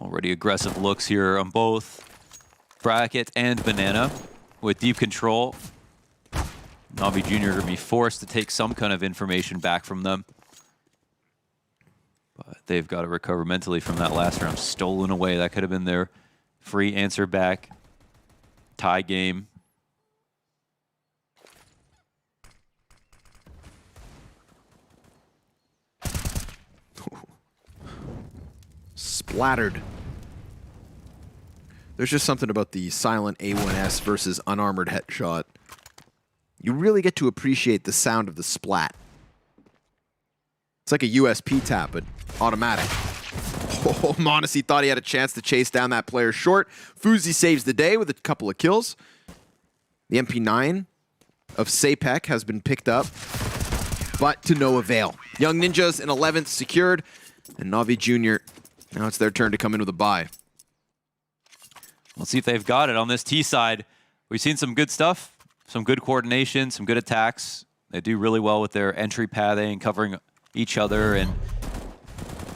Already aggressive looks here on both Bracket and Banana with deep control. Navi Jr. going to be forced to take some kind of information back from them. But they've got to recover mentally from that last round. Stolen away. That could have been their free answer back. Tie game. Splattered. There's just something about the silent A1S versus unarmored headshot. You really get to appreciate the sound of the splat. It's like a USP tap, but automatic. Oh, Monacy thought he had a chance to chase down that player short. Fuzi saves the day with a couple of kills. The MP9 of Sapek has been picked up, but to no avail. Young Ninjas in 11th secured, and Navi Jr., now it's their turn to come in with a bye. Let's see if they've got it on this T side. We've seen some good stuff, some good coordination, some good attacks. They do really well with their entry pathing, covering each other, and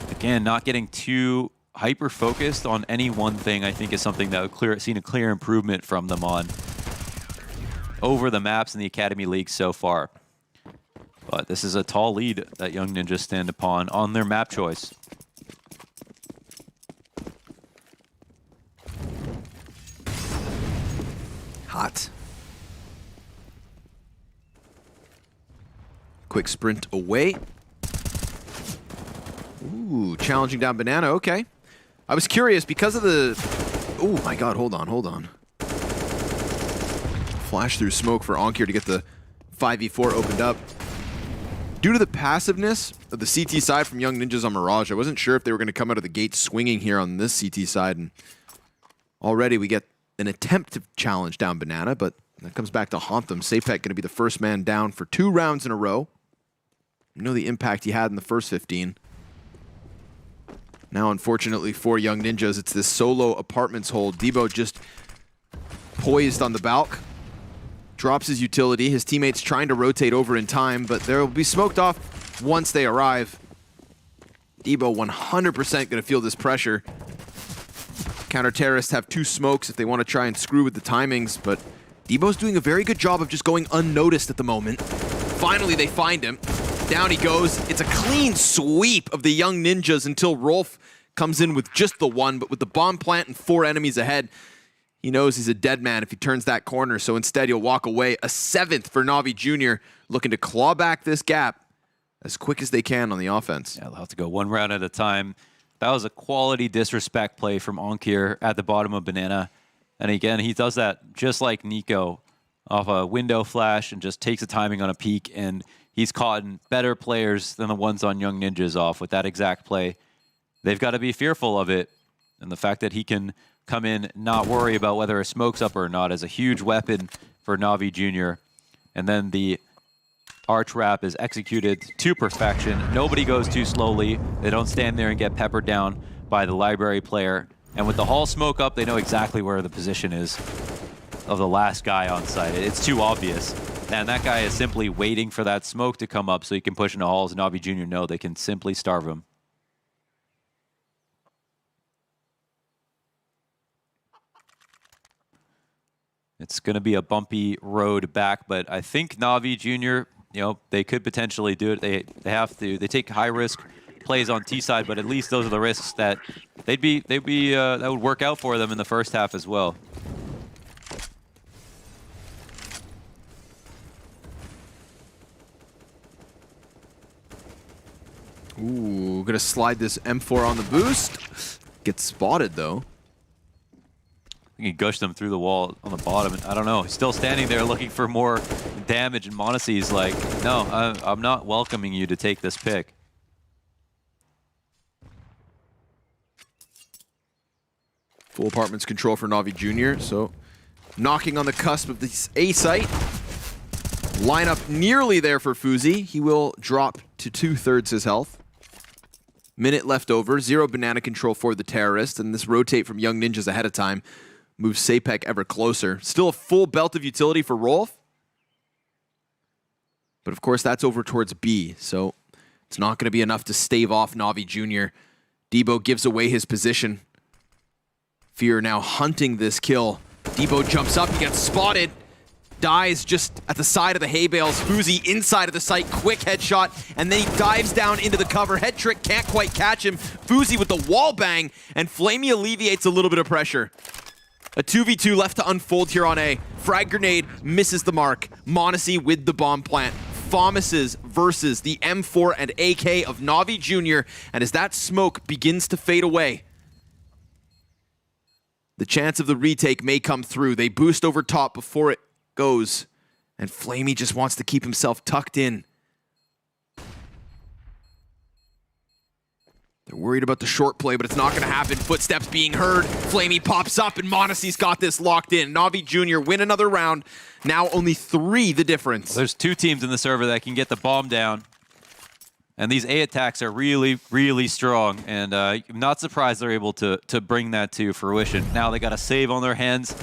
again, not getting too hyper-focused on any one thing, I think is something that we've seen a clear improvement from them on over the maps in the Academy League so far. But this is a tall lead that Young Ninjas stand upon on their map choice. Hot. Quick sprint away. Ooh, challenging down Banana, okay. I was curious because of the... Oh my god, hold on. Flash through smoke for Onkir to get the 5v4 opened up. Due to the passiveness of the CT side from Young Ninjas on Mirage, I wasn't sure if they were going to come out of the gate swinging here on this CT side. And already we get an attempt to challenge down Banana, but that comes back to haunt them. Sapek going to be the first man down for 2 rounds in a row. You know the impact he had in the first 15. Now, unfortunately for Young Ninjas, it's this solo apartments hold. Debo just poised on the balk. Drops his utility. His teammates trying to rotate over in time, but they'll be smoked off once they arrive. Debo 100% going to feel this pressure. Counter-terrorists have 2 smokes if they want to try and screw with the timings, but Debo's doing a very good job of just going unnoticed at the moment. Finally, they find him. Down he goes. It's a clean sweep of the Young Ninjas until Rolf comes in with just the 1, but with the bomb plant and 4 enemies ahead, he knows he's a dead man if he turns that corner, so instead he'll walk away. A 7th for Navi Jr., looking to claw back this gap as quick as they can on the offense. Yeah, they'll have to go 1 round at a time. That was a quality disrespect play from Onkir at the bottom of Banana. And again, he does that just like Nico off a window flash and just takes the timing on a peek, and he's caught better players than the ones on Young Ninjas off with that exact play. They've got to be fearful of it. And the fact that he can come in, not worry about whether a smoke's up or not, is a huge weapon for Navi Jr. And then the arch wrap is executed to perfection. Nobody goes too slowly. They don't stand there and get peppered down by the library player. And with the hall smoke up, they know exactly where the position is of the last guy on site. It's too obvious. And that guy is simply waiting for that smoke to come up so he can push into halls. Navi Jr. know they can simply starve him. It's going to be a bumpy road back, but I think Navi Jr., they could potentially do it. They have to. They take high risk plays on T side, but at least those are the risks that that would work out for them in the first half as well. Ooh, gonna slide this M4 on the boost. Gets spotted though. He gushed them through the wall on the bottom. I don't know. He's still standing there looking for more damage, and m0NESY's like, no, I'm not welcoming you to take this pick. Full apartments control for NAVI Jr. So knocking on the cusp of this A site. Lineup nearly there for Fuzi. He will drop to 2/3 his health. Minute left over. 0 banana control for the terrorist. And this rotate from Young Ninjas ahead of time moves Sapek ever closer. Still a full belt of utility for Rolf. But of course, that's over towards B. So it's not going to be enough to stave off NAVI Jr. Debo gives away his position. Fear now hunting this kill. Debo jumps up, he gets spotted. Dies just at the side of the hay bales. Fuzi inside of the site, quick headshot, and then he dives down into the cover. Head trick can't quite catch him. Fuzi with the wall bang, and Flamey alleviates a little bit of pressure. A 2v2 left to unfold here on A. Frag grenade misses the mark. m0NESY with the bomb plant. Fomuses versus the M4 and AK of NAVI Jr. And as that smoke begins to fade away, the chance of the retake may come through. They boost over top before it goes, and Flamey just wants to keep himself tucked in. They're worried about the short play, but it's not going to happen. Footsteps being heard. Flamey pops up, and m0NESY's got this locked in. NAVI Jr. win another round. Now only 3 the difference. There's 2 teams in the server that can get the bomb down. And these A attacks are really, really strong. And I'm not surprised they're able to bring that to fruition. Now they got a save on their hands.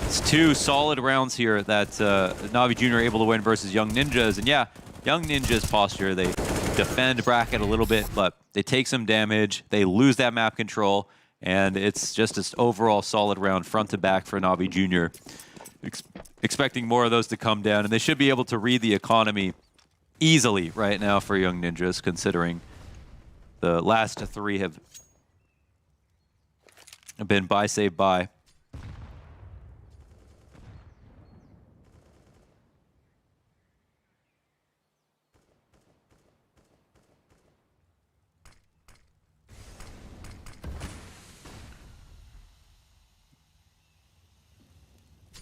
It's 2 solid rounds here that NAVI Jr. are able to win versus Young Ninjas. And yeah, Young Ninjas posture, they defend bracket a little bit, but they take some damage. They lose that map control. And it's just an overall solid round front to back for NAVI Jr. Expecting more of those to come down. And they should be able to read the economy easily right now for Young Ninjas, considering the last 3 have been buy, save, buy.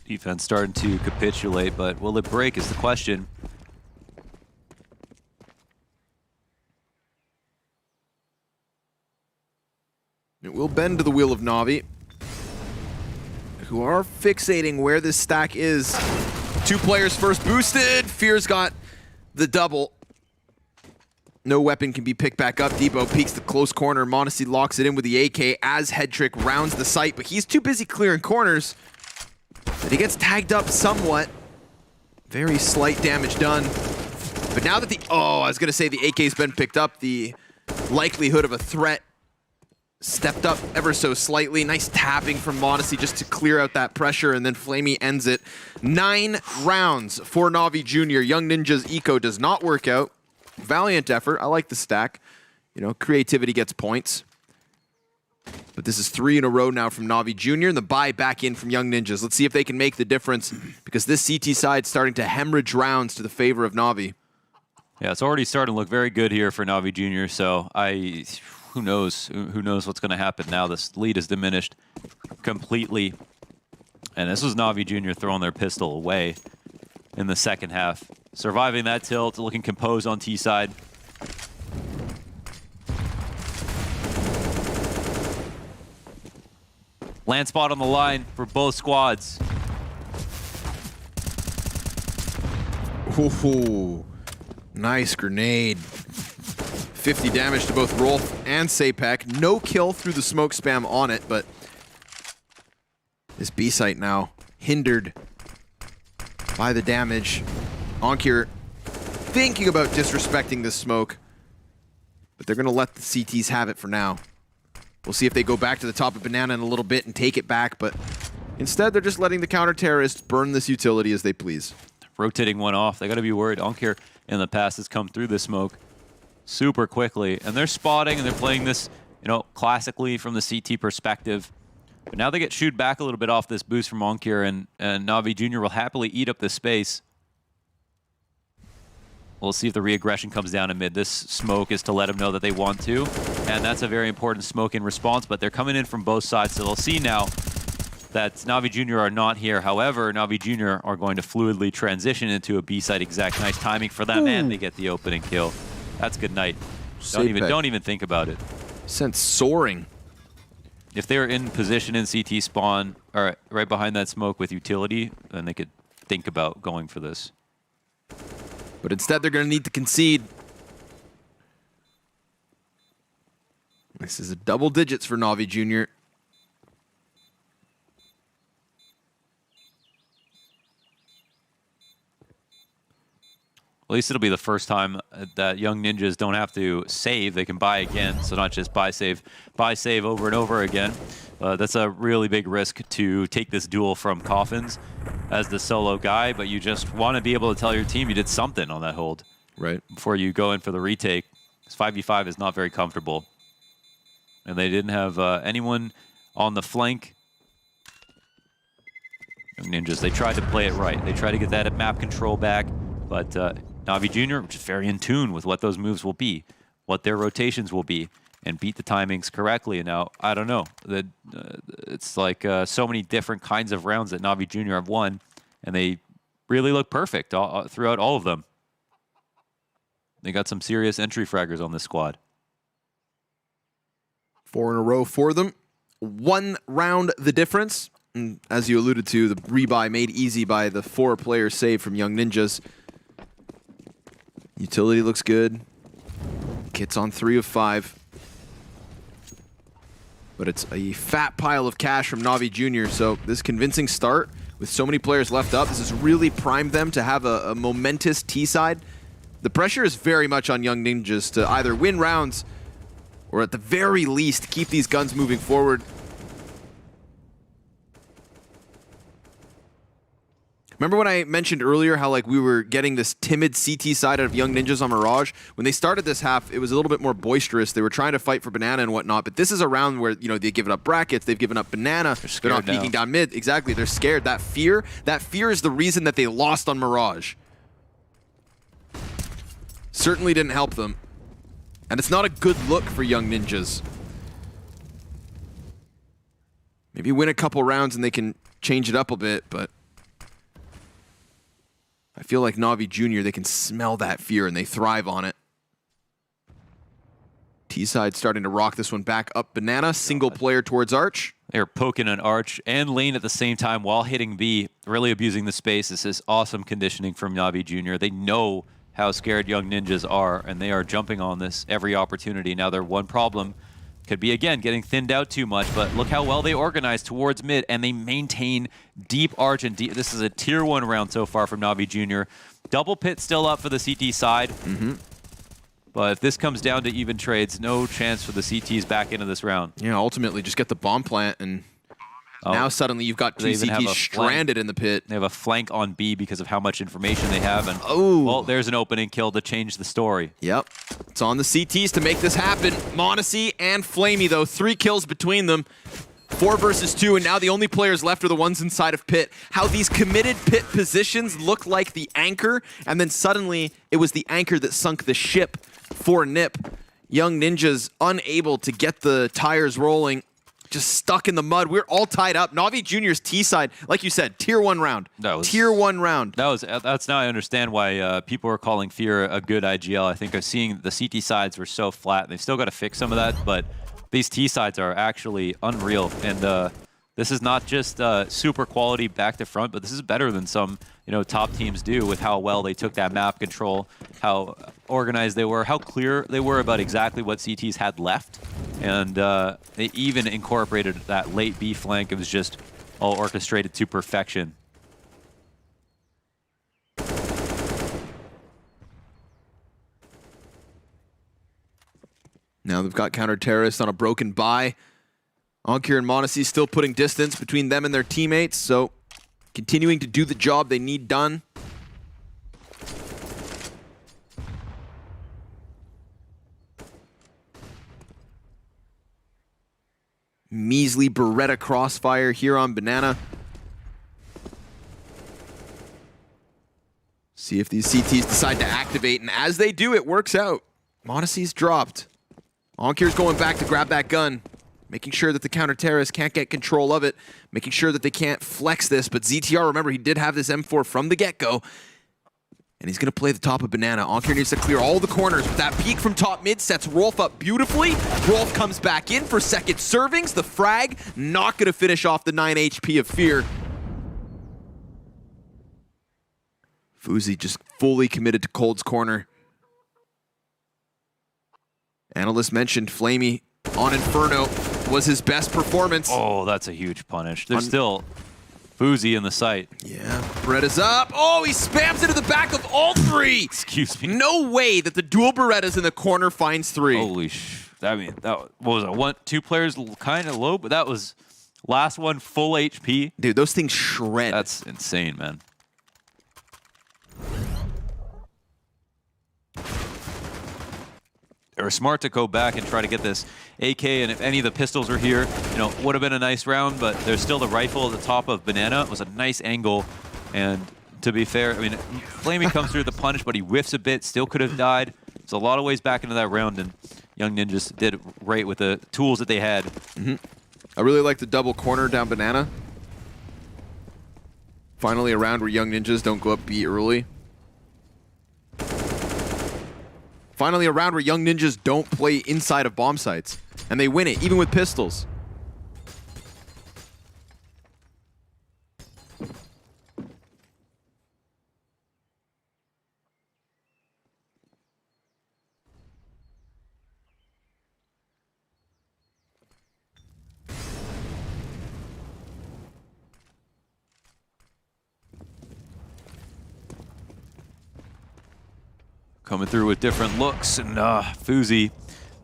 Defense starting to capitulate, but will it break is the question. It will bend to the wheel of NAVI, who are fixating where this stack is. 2 players first boosted. Fear's got the double. No weapon can be picked back up. Debo peeks the close corner. m0NESY locks it in with the AK as Headtrick rounds the site, but he's too busy clearing corners. But he gets tagged up somewhat. Very slight damage done. But now that I was going to say the AK's been picked up, the likelihood of a threat stepped up ever so slightly. Nice tapping from m0NESY just to clear out that pressure, and then Flamey ends it. 9 rounds for NAVI Jr. Young Ninja's eco does not work out. Valiant effort. I like the stack. You know, creativity gets points. But this is 3 in a row now from NAVI Jr. and the buy back in from Young Ninjas. Let's see if they can make the difference, because this CT side's starting to hemorrhage rounds to the favor of NAVI. Yeah, it's already starting to look very good here for NAVI Jr., so who knows? Who knows what's going to happen now? This lead is diminished completely. And this was NAVI Jr. throwing their pistol away in the second half. Surviving that tilt, looking composed on T side. Land spot on the line for both squads. Ooh, nice grenade. 50 damage to both Rolf and Sapek. No kill through the smoke spam on it, but this B site now hindered by the damage. Onkir thinking about disrespecting this smoke, but they're going to let the CTs have it for now. We'll see if they go back to the top of Banana in a little bit and take it back, but instead they're just letting the counter-terrorists burn this utility as they please. Rotating one off. They got to be worried. Onkir in the past has come through the smoke super quickly, and they're spotting and they're playing this, you know, classically from the CT perspective. But now they get shooed back a little bit off this boost from Onkir, and NAVI Jr. will happily eat up this space. We'll see if the re-aggression comes down in mid. This smoke is to let them know that they want to, and that's a very important smoke in response, but they're coming in from both sides, so they'll see now that Navi Jr. are not here. However, Navi Jr. are going to fluidly transition into a B site exact. Nice timing for them, and they get the opening kill. That's good night. Don't even think about it. Sent soaring. If they were in position in CT spawn, or right behind that smoke with utility, then they could think about going for this. But instead, they're going to need to concede. This is a double digits for Navi Jr. At least it'll be the first time that Young Ninjas don't have to save. They can buy again, so not just buy save over and over again. That's a really big risk to take this duel from Coffins as the solo guy, but you just want to be able to tell your team you did something on that hold. Right. Before you go in for the retake. This 5v5 is not very comfortable. And they didn't have anyone on the flank. Young Ninjas, they tried to play it right. They tried to get that map control back, but Navi Jr., which is very in tune with what those moves will be, what their rotations will be, and beat the timings correctly. And now, I don't know. It's like so many different kinds of rounds that Navi Jr. have won, and they really look perfect throughout all of them. They got some serious entry fraggers on this squad. 4 in a row for them. 1 round the difference. And as you alluded to, the rebuy made easy by the 4-player save from Young Ninjas. Utility looks good. Kit's on 3 of 5. But it's a fat pile of cash from Navi Jr. So this convincing start with so many players left up, this has really primed them to have a momentous T-side. The pressure is very much on Young Ninjas to either win rounds or at the very least keep these guns moving forward. Remember when I mentioned earlier how like we were getting this timid CT side out of Young Ninjas on Mirage? When they started this half, it was a little bit more boisterous. They were trying to fight for Banana and whatnot, but this is a round where, you know, they've given up brackets, they've given up Banana, they're not peeking down mid. Exactly, they're scared. That fear is the reason that they lost on Mirage. Certainly didn't help them. And it's not a good look for Young Ninjas. Maybe win a couple rounds and they can change it up a bit, but I feel like Navi Jr., they can smell that fear and they thrive on it. T-side starting to rock this one back up. Banana, single player towards Arch. They're poking an Arch and Lane at the same time while hitting B, really abusing the space. This is awesome conditioning from Navi Jr. They know how scared Young Ninjas are, and they are jumping on this every opportunity. Now their one problem could be, again, getting thinned out too much, but look how well they organize towards mid, and they maintain deep Arch and deep. This is a tier 1 round so far from Navi Jr. Double pit still up for the CT side. But if this comes down to even trades, no chance for the CTs back into this round. Yeah, ultimately just get the bomb plant, and now suddenly you've got 2 CTs stranded in the pit. They have a flank on B because of how much information they have. And well, there's an opening kill to change the story. Yep. It's on the CTs to make this happen. Monacy and Flamey, though, 3 kills between them. 4 versus 2, and now the only players left are the ones inside of pit. How these committed pit positions look like the anchor, and then suddenly it was the anchor that sunk the ship for Nip. Young Ninjas unable to get the tires rolling. Just stuck in the mud. We're all tied up. Navi Jr.'s T-side, like you said, tier 1 round. Tier 1 round. That's now I understand why people are calling Fear a good IGL. I think I've seen the CT sides were so flat. They've still got to fix some of that, but these T sides are actually unreal. And this is not just super quality back to front, but this is better than some top teams do with how well they took that map control, how organized they were, how clear they were about exactly what CTs had left. And they even incorporated that late B flank. It was just all orchestrated to perfection. Now they've got counter-terrorists on a broken buy. Ankir and Monacy still putting distance between them and their teammates, so continuing to do the job they need done. Measly Beretta crossfire here on Banana. See if these CTs decide to activate, and as they do, it works out. Monacy's dropped. Ankir's going back to grab that gun. making sure that the counter-terrorists can't get control of it, making sure that they can't flex this. But ZTR, remember, he did have this M4 from the get-go, and he's going to play the top of Banana. Onkir needs to clear all the corners, but that peek from top mid sets Rolf up beautifully. Rolf comes back in for second servings. The frag not going to finish off the 9 HP of Fear. Fuzi just fully committed to Cold's corner. Analyst mentioned Flamey on Inferno was his best performance. Oh, that's a huge punish. There's still Fuzi in the site. Yeah, Beretta's up. Oh, he spams into the back of all three. Excuse me. No way that the dual Berettas in the corner finds three. Holy I mean, that what was it? Two players kind of low, but that was last one full HP. Dude, those things shred. That's insane, man. They were smart to go back and try to get this AK, and if any of the pistols are here, you know, would have been a nice round, but there's still the rifle at the top of Banana. It was a nice angle, and to be fair, I mean, Flamey comes through the punish, but he whiffs a bit, still could have died. There's a lot of ways back into that round, and Young Ninjas did right with the tools that they had. I really like the double corner down Banana. Finally a round where Young Ninjas don't go up B early. Finally a round where Young Ninjas don't play inside of bomb sites. And they win it, even with pistols. Coming through with different looks, and Fuzi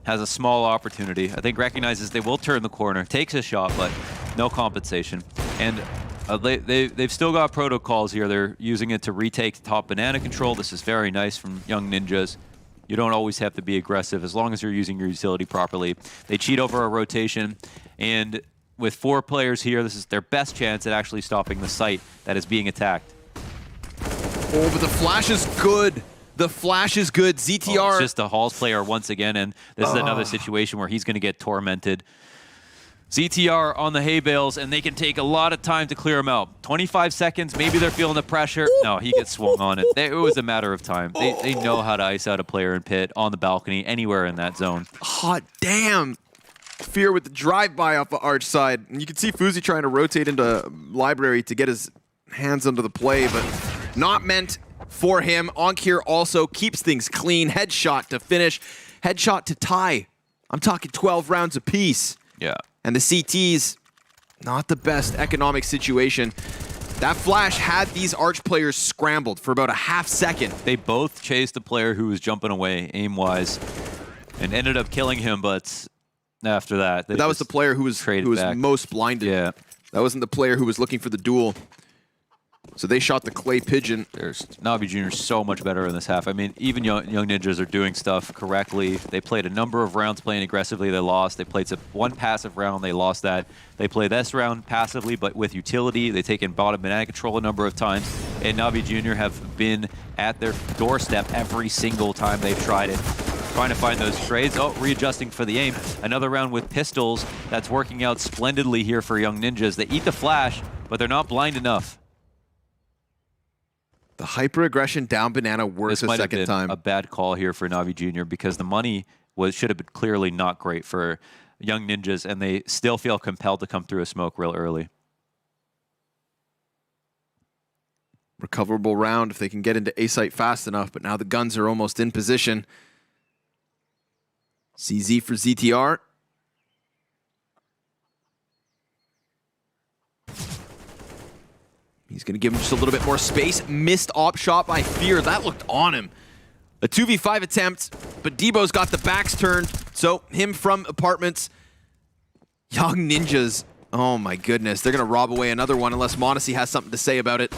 has a small opportunity. I think recognizes they will turn the corner, takes a shot, but no compensation. And they've still got protocols here. They're using it to retake top Banana control. This is very nice from Young Ninjas. You don't always have to be aggressive as long as you're using your utility properly. They cheat over a rotation, and with 4 players here, this is their best chance at actually stopping the site that is being attacked. Oh, but the flash is good. The flash is good. ZTR. Oh, it's just a Halls player once again, and this is another situation where he's going to get tormented. ZTR on the hay bales, and they can take a lot of time to clear him out. 25 seconds, maybe they're feeling the pressure. No, he gets swung on it. It was a matter of time. They know how to ice out a player in pit, on the balcony, anywhere in that zone. Hot damn. Fear with the drive-by off the arch side. And you can see Fuzi trying to rotate into Library to get his hands under the play, but not meant for him. Onkir also keeps things clean. Headshot to finish. Headshot to tie. I'm talking 12 rounds apiece. Yeah. And the CTs, not the best economic situation. That flash had these Arch players scrambled for about a half second. They both chased the player who was jumping away aim-wise and ended up killing him, but after that... That was the player who was most blinded. Yeah. That wasn't the player who was looking for the duel. So they shot the clay pigeon. There's NAVI Jr. so much better in this half. I mean, even young Ninjas are doing stuff correctly. They played a number of rounds playing aggressively. They lost. They played one passive round. They lost that. They play this round passively, but with utility. They take in bottom banana control a number of times. And NAVI Jr. have been at their doorstep every single time they've tried it. Trying to find those trades. Oh, readjusting for the aim. Another round with pistols. That's working out splendidly here for Young Ninjas. They eat the flash, but they're not blind enough. The hyper-aggression down Banana works this a second time. A bad call here for NAVI Jr. because the money should have been clearly not great for Young Ninjas, and they still feel compelled to come through a smoke real early. Recoverable round if they can get into A-site fast enough, but now the guns are almost in position. CZ for ZTR. He's going to give him just a little bit more space. Missed op shot by Fear. That looked on him. A 2v5 attempt, but Debo's got the backs turned. So him from apartments. Young Ninjas. Oh my goodness. They're going to rob away another one unless Monacy has something to say about it.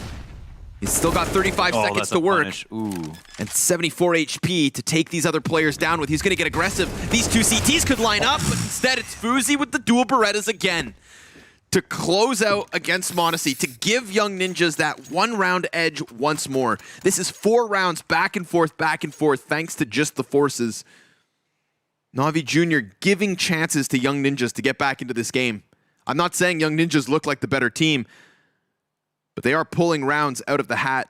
He's still got 35 seconds to work. Ooh. And 74 HP to take these other players down with. He's going to get aggressive. These two CTs could line up, but instead it's Fuzi with the dual Berettas again to close out against Monacy, to give Young Ninjas that one round edge once more. This is 4 rounds back and forth, thanks to just the forces. Navi Jr. giving chances to Young Ninjas to get back into this game. I'm not saying Young Ninjas look like the better team, but they are pulling rounds out of the hat.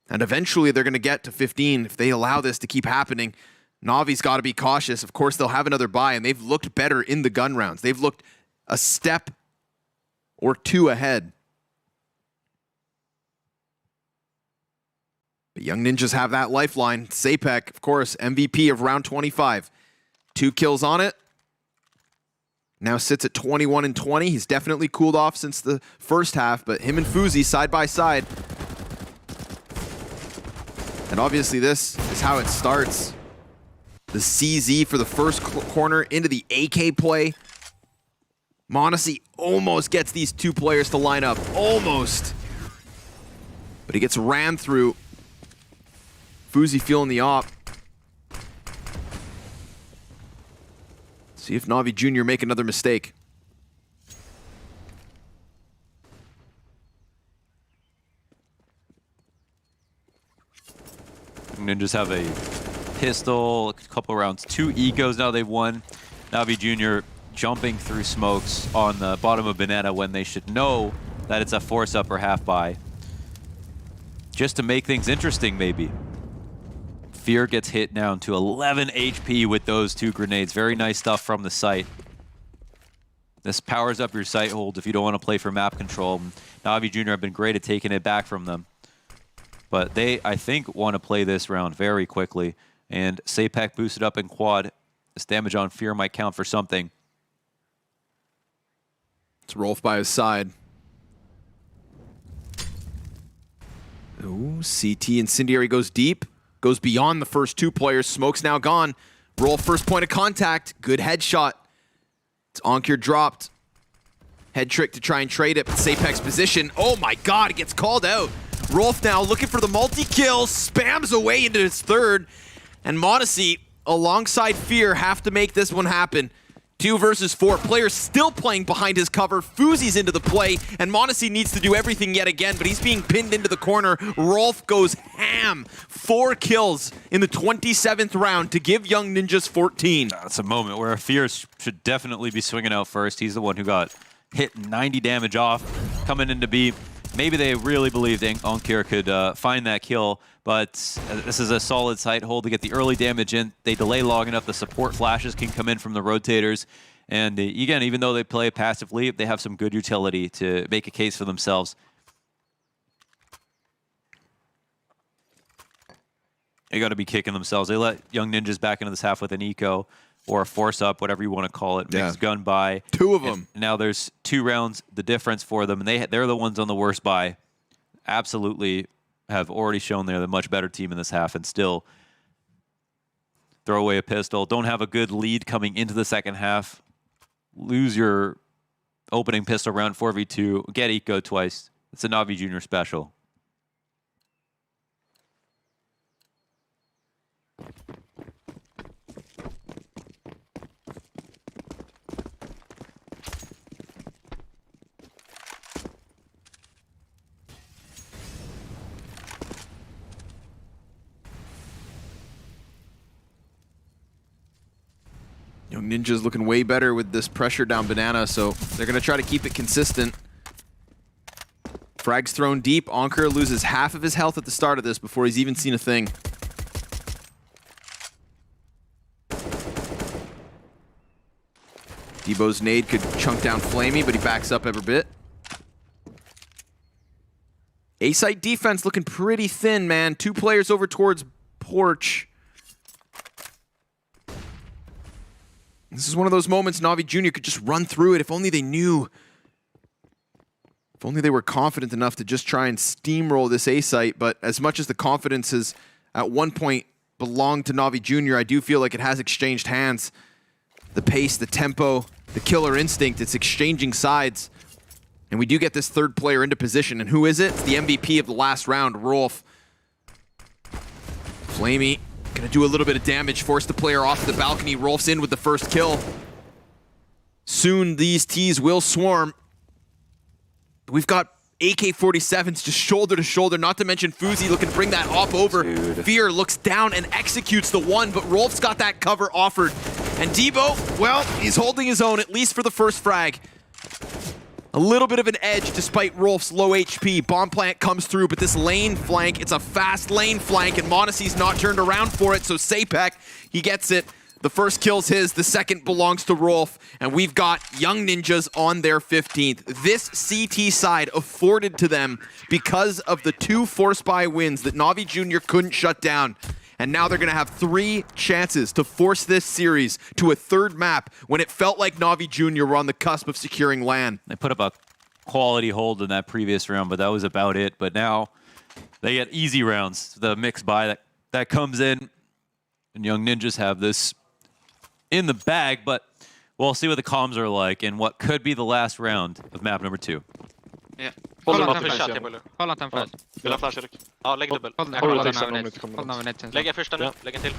And eventually they're going to get to 15 if they allow this to keep happening. Navi's got to be cautious. Of course, they'll have another bye, and they've looked better in the gun rounds. They've looked a step or two ahead. But Young Ninjas have that lifeline. Sapek, of course, MVP of round 25. 2 kills on it. Now sits at 21 and 20. He's definitely cooled off since the first half, but him and Fuzi side by side. And obviously this is how it starts. The CZ for the first corner into the AK play. m0NESY almost gets these 2 players to line up. Almost. But he gets ran through. Fuzi feeling the op. See if Navi Jr. make another mistake. Ninjas have a pistol, a couple rounds, 2 egos now they've won. Navi Jr. jumping through smokes on the bottom of Banana when they should know that it's a force up or half buy. Just to make things interesting, maybe. Fear gets hit down to 11 HP with those 2 grenades. Very nice stuff from the site. This powers up your sight hold if you don't want to play for map control. Navi Jr. have been great at taking it back from them. But they, I think, want to play this round very quickly. And Sapek boosted up in quad. This damage on Fear might count for something. It's Rolf by his side. Ooh, CT Incendiary goes deep. Goes beyond the first 2 players. Smoke's now gone. Rolf first point of contact. Good headshot. It's Onkir dropped. Head trick to try and trade it, but Sapek's position. Oh my god, it gets called out. Rolf now looking for the multi-kill. Spams away into his third. And m0NESY, alongside Fear, have to make this one happen. 2 versus 4. Players still playing behind his cover. Fuzi's into the play, and m0NESY needs to do everything yet again, but he's being pinned into the corner. Rolf goes ham. 4 kills in the 27th round to give Young Ninjas 14. That's a moment where Fear should definitely be swinging out first. He's the one who got hit 90 damage off coming into B. Maybe they really believed Onkir could find that kill, but this is a solid sight hold to get the early damage in. They delay long enough, the support flashes can come in from the rotators. And again, even though they play passively, they have some good utility to make a case for themselves. They got to be kicking themselves. They let Young Ninjas back into this half with an eco or a force up, whatever you want to call it. Mixed gun buy. 2 of them. And now there's 2 rounds, the difference for them. And they're the ones on the worst buy. Absolutely have already shown they're the much better team in this half and still throw away a pistol. Don't have a good lead coming into the second half. Lose your opening pistol round 4v2. Get eco twice. It's a Navi Jr. special. Young Ninjas looking way better with this pressure down Banana, so they're going to try to keep it consistent. Frag's thrown deep. Onkir loses half of his health at the start of this before he's even seen a thing. Debo's nade could chunk down Flamey, but he backs up every bit. A-site defense looking pretty thin, man. 2 players over towards Porch. This is one of those moments Navi Jr. could just run through it if only they knew. If only they were confident enough to just try and steamroll this A-site. But as much as the confidence has at one point belonged to Navi Jr., I do feel like it has exchanged hands. The pace, the tempo, the killer instinct, it's exchanging sides. And we do get this 3rd player into position. And who is it? It's the MVP of the last round, Rolf. Flamey gonna do a little bit of damage, force the player off the balcony. Rolf's in with the first kill. Soon these T's will swarm. We've got AK-47s just shoulder to shoulder, not to mention Fuzi looking to bring that op over. Fear looks down and executes the one, but Rolf's got that cover offered. And Debo, well, he's holding his own, at least for the first frag. A little bit of an edge despite Rolf's low HP. Bomb plant comes through, but this lane flank, it's a fast lane flank, and Monacy's not turned around for it, so Sapek, he gets it. The first kill's his, the second belongs to Rolf, and we've got Young Ninjas on their 15th. This CT side afforded to them because of the 2 force buy wins that NAVI Jr. couldn't shut down. And now they're going to have 3 chances to force this series to a 3rd map when it felt like NAVI Jr. were on the cusp of securing LAN. They put up a quality hold in that previous round, but that was about it. But now they get easy rounds. The mix buy that comes in, and Young Ninjas have this in the bag, but we'll see what the comms are like in what could be the last round of map number 2. Yeah. Håll Håll den den flash, flash. jag bullar. Håll den flash. Vill ha flash, Erik? Ja, lägg dubbel. Håll den Håll net. Lägg en första nu, lägg en till.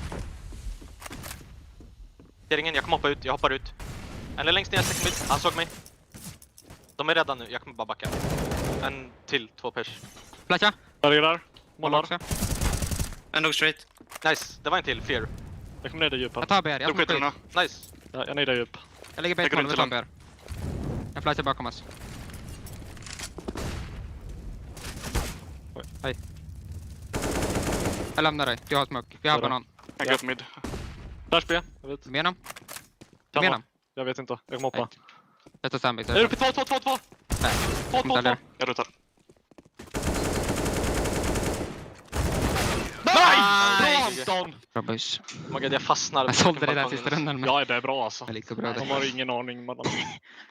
Ser ingen, jag kommer hoppa ut, jag hoppar ut. En är längst ner, 6 mid, han såg mig. De är rädda nu, jag kommer bara backa. En till, 2 pers. Flasha. Jag ligger där, Målar också. En dog straight. Nice, det var en till, Fear. Jag kommer ner där djupa. Jag tar BR, jag kommer skjuta. Nice. Ja, jag är ner där djup. Jag lägger bait 12 och tar BR. Jag flashar bakom oss. Hej. Jag lämnar dig, du har smoke. Vi har banan. Jag går mid. Flash B, jag vet. Med honom? Med honom? Jag vet inte, jag kommer hoppa. Jag tar sandbait. Jag är uppe, 2. Nej. 2. Jag rutar. Nej! Bra boys. Oh my God, jag fastnar. Jag sålde det där sista rundan. Ja, det är bra alltså. Jag liker bra. De har ingen aning.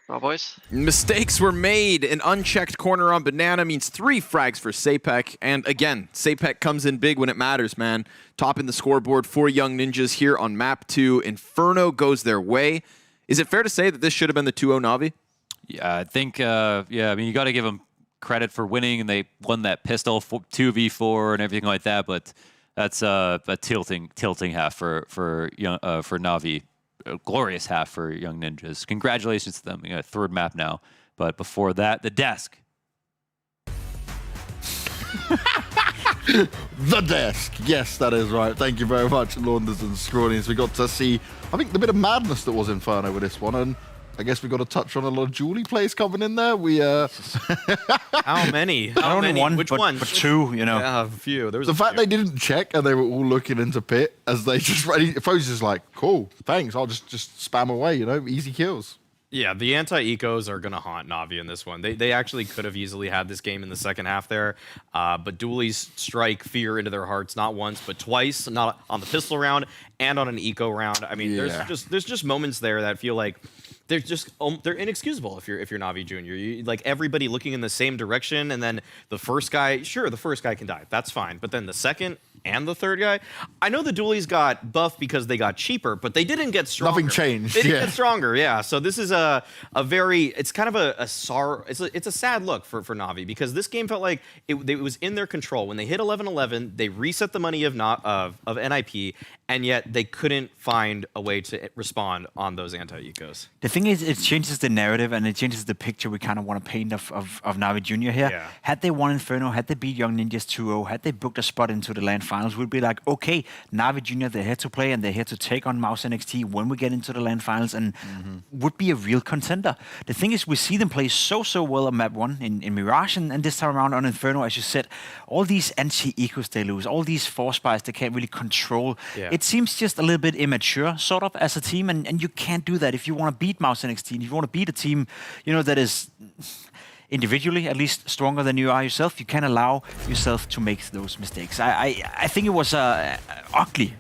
Bra boys. Mistakes were made. An unchecked corner on Banana means 3 frags for Sapek. And again, Sapek comes in big when it matters, man. Topping the scoreboard for Young Ninjas here on map 2. Inferno goes their way. Is it fair to say that this should have been the 2-0 NAVI? Yeah, I think, I mean, you got to give them credit for winning, and they won that pistol 2v4 and everything like that, but that's a tilting half for NAVI. A glorious half for Young Ninjas. Congratulations to them. We got a 3rd map now. But before that, the desk. The desk. Yes, that is right. Thank you very much, Launders and Scrawnies. We got to see, I think, the bit of madness that was Inferno with this one, and I guess we got to touch on a lot of Julie plays coming in there. How many? Not only one, Which but, ones? but 2, you know. Yeah, a few. There was The fact they didn't check and they were all looking into pit as they just ready. Fo's just like, cool, thanks. I'll just spam away, you know, easy kills. Yeah, the anti-ecos are going to haunt Navi in this one. They actually could have easily had this game in the second half there, but Dooley's strike fear into their hearts not once but twice, not on the pistol round and on an eco round. I mean, there's just moments there that feel like they're inexcusable if you're Navi Jr. Like everybody looking in the same direction, and then the first guy, sure, the first guy can die, that's fine, but then the second and the third guy, I know the Doolies got buffed because they got cheaper, but they didn't get stronger. Nothing changed. They didn't get stronger, yeah. So this is a very, it's kind of it's a sad look for Navi, because this game felt like it was in their control. When they hit 11-11, they reset the money of NIP, and yet they couldn't find a way to respond on those anti-ecos. The thing is, it changes the narrative and it changes the picture we kind of want to paint of NAVI Jr. here. Yeah. Had they won Inferno, had they beat Young Ninjas 2-0, had they booked a spot into the LAN finals, we'd be like, okay, NAVI Jr., they're here to play and they're here to take on Mouse NXT when we get into the LAN finals, and would be a real contender. The thing is, we see them play so well on map 1 in Mirage, and this time around on Inferno, as you said, all these anti-ecos they lose, all these force buys they can't really control. Yeah. It seems just a little bit immature, sort of, as a team, and you can't do that if you want to beat Mouse NXT, if you want to beat a team, you know, that is individually at least stronger than you are yourself. You can't allow yourself to make those mistakes. I think it was a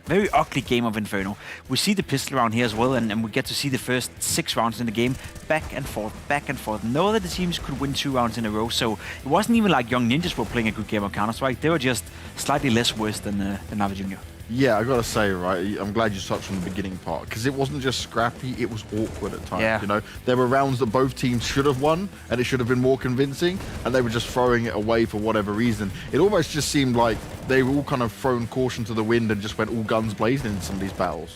very ugly game of Inferno. We see the pistol round here as well, and we get to see the first 6 rounds in the game, back and forth. No other teams could win 2 rounds in a row, so it wasn't even like Young Ninjas were playing a good game of Counter-Strike. They were just slightly less worse than NAVI Jr. Yeah, I gotta say, right, I'm glad you touched on the beginning part, because it wasn't just scrappy, it was awkward at times, Yeah. you know? There were rounds that both teams should have won, and it should have been more convincing, and they were just throwing it away for whatever reason. It almost just seemed like they were all kind of thrown caution to the wind and just went all guns blazing in some of these battles.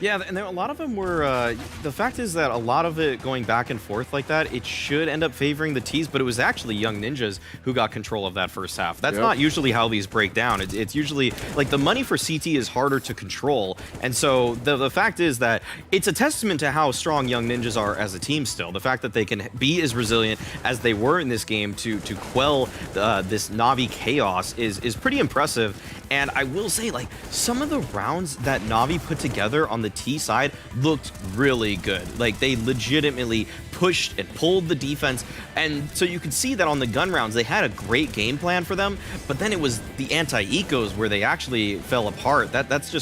Yeah, and a lot of them were, the fact is that a lot of it going back and forth like that, it should end up favoring the Ts, but it was actually Young Ninjas who got control of that first half. That's not usually how these break down. It's usually, like, the money for CT is harder to control, and so the fact is that it's a testament to how strong Young Ninjas are as a team still. The fact that they can be as resilient as they were in this game to quell this Navi chaos is pretty impressive. And I will say, like, some of the rounds that Navi put together on the T side looked really good. Like, they legitimately pushed and pulled the defense. And so you could see that on the gun rounds, they had a great game plan for them. But then it was the anti-ecos where they actually fell apart. That's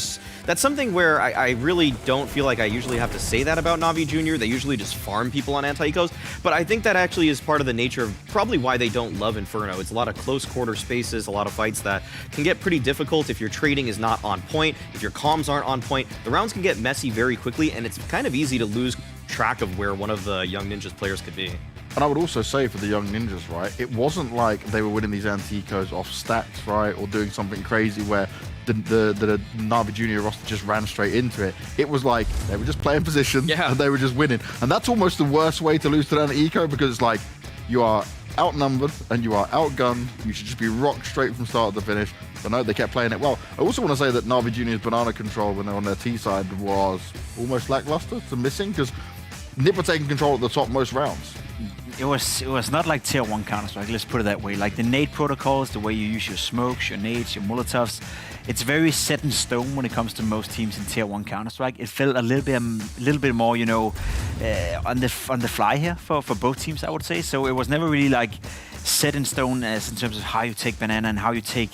something where I really don't feel like I usually have to say that about Navi Jr. They usually just farm people on anti-ecos. But I think that actually is part of the nature of probably why they don't love Inferno. It's a lot of close quarter spaces, a lot of fights that can get pretty difficult if your trading is not on point, if your comms aren't on point. The rounds can get messy very quickly, and it's kind of easy to lose track of where one of the Young Ninjas players could be. And I would also say for the Young Ninjas, right, it wasn't like they were winning these anti-ecos off stacks, right, or doing something crazy where the Navi Junior roster just ran straight into it. It was like they were just playing position and they were just winning. And that's almost the worst way to lose to an anti-eco, because it's like you are outnumbered and you are outgunned. You should just be rocked straight from start to finish. But no, they kept playing it well. I also want to say that Navi Junior's banana control when they're on their T side was almost lackluster to missing, because Nip were taking control at the top most rounds. It was not like tier 1 Counter-Strike, let's put it that way. Like the nade protocols, the way you use your smokes, your nades, your molotovs, it's very set in stone when it comes to most teams in tier 1 Counter-Strike. It felt a little bit more, you know, on the fly here for both teams, I would say. So it was never really like set in stone as in terms of how you take banana and how you take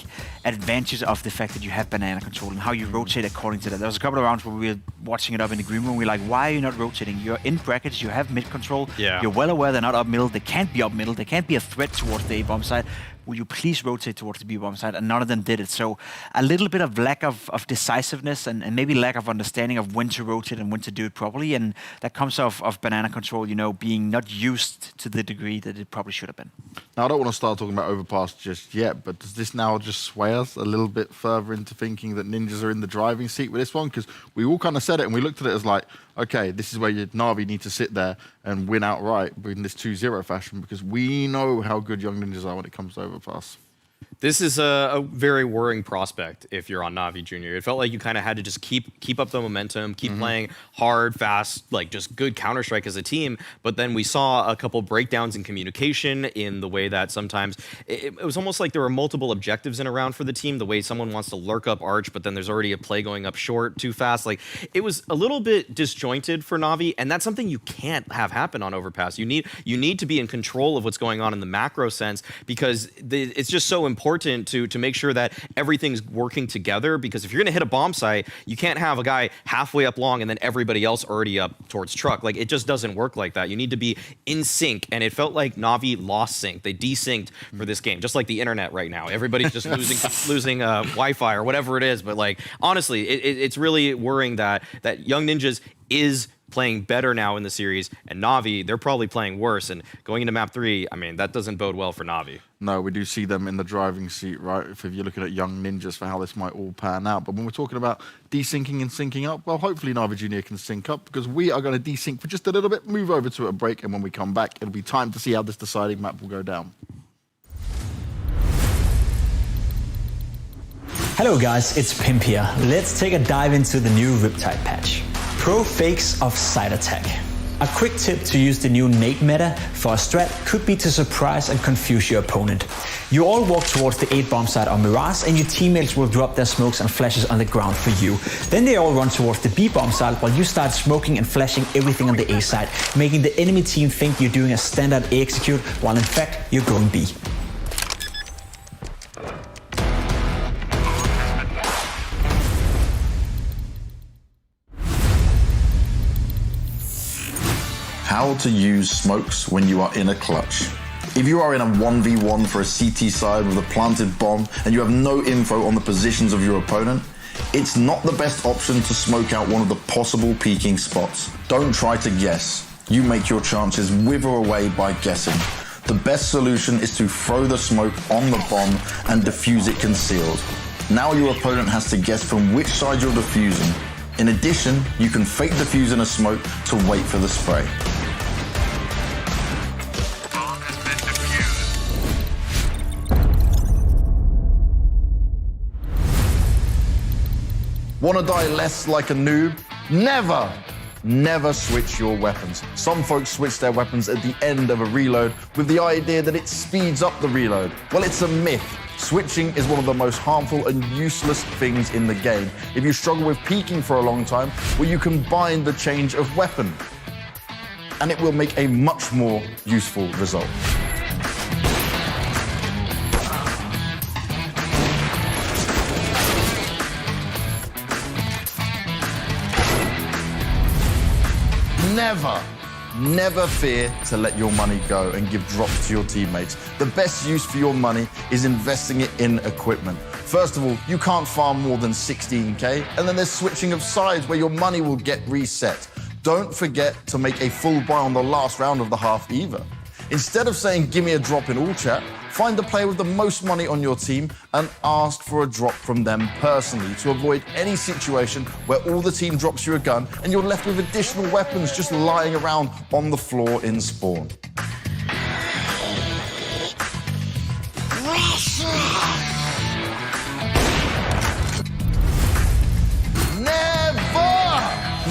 advantage of the fact that you have banana control and how you rotate according to that. There was a couple of rounds where we were watching it up in the green room. We're like, why are you not rotating? You're in brackets, you have mid control. Yeah. You're well aware they're not up middle. They can't be up middle. They can't be a threat towards the A bomb side. Will you please rotate towards the B bomb side? And none of them did it. So a little bit of lack of decisiveness and maybe lack of understanding of when to rotate and when to do it properly. And that comes off of banana control, you know, being not used to the degree that it probably should have been. Now, I don't want to start talking about overpass just yet, but does this now just sway us a little bit further into thinking that Ninjas are in the driving seat with this one? Because we all kind of said it and we looked at it as like, okay, this is where your Navi need to sit there and win outright in this 2-0 fashion, because we know how good Young Ninjas are when it comes to overpass. This is a very worrying prospect if you're on Navi Jr. It felt like you kind of had to just keep up the momentum, keep playing hard, fast, like just good Counter-Strike as a team. But then we saw a couple breakdowns in communication in the way that sometimes it was almost like there were multiple objectives in a round for the team, the way someone wants to lurk up arch, but then there's already a play going up short too fast. Like it was a little bit disjointed for Navi, and that's something you can't have happen on Overpass. You need to be in control of what's going on in the macro sense, because it's just so important to make sure that everything's working together, because if you're going to hit a bomb site, you can't have a guy halfway up long and then everybody else already up towards truck. Like, it just doesn't work like that. You need to be in sync, and it felt like Navi lost sync. They desynced for this game, just like the internet right now. Everybody's just losing Wi-Fi or whatever it is. But like, honestly, it's really worrying that Young Ninjas is playing better now in the series, and Navi, they're probably playing worse. And going into map 3, I mean, that doesn't bode well for Navi. No, we do see them in the driving seat, right? If you're looking at Young Ninjas for how this might all pan out. But when we're talking about desyncing and syncing up, well, hopefully Navi Junior can sync up, because we are going to desync for just a little bit, move over to a break, and when we come back, it'll be time to see how this deciding map will go down. Hello guys, it's Pimp here. Let's take a dive into the new Riptide patch. Pro fakes of side attack. A quick tip to use the new nade meta for a strat could be to surprise and confuse your opponent. You all walk towards the 8 bomb site on Mirage, and your teammates will drop their smokes and flashes on the ground for you. Then they all run towards the B bomb site while you start smoking and flashing everything on the A side, making the enemy team think you're doing a standard A execute while in fact you're going B. How to use smokes when you are in a clutch. If you are in a 1v1 for a CT side with a planted bomb and you have no info on the positions of your opponent, it's not the best option to smoke out one of the possible peeking spots. Don't try to guess. You make your chances wither away by guessing. The best solution is to throw the smoke on the bomb and defuse it concealed. Now your opponent has to guess from which side you're defusing. In addition, you can fake defuse in a smoke to wait for the spray. Want to die less like a noob? Never switch your weapons. Some folks switch their weapons at the end of a reload with the idea that it speeds up the reload. Well, it's a myth. Switching is one of the most harmful and useless things in the game. If you struggle with peeking for a long time, well, you can bind the change of weapon, and it will make a much more useful result. Never fear to let your money go and give drops to your teammates. The best use for your money is investing it in equipment. First of all, you can't farm more than 16k, and then there's switching of sides where your money will get reset. Don't forget to make a full buy on the last round of the half either. Instead of saying, give me a drop in all chat, find the player with the most money on your team and ask for a drop from them personally to avoid any situation where all the team drops you a gun and you're left with additional weapons just lying around on the floor in spawn.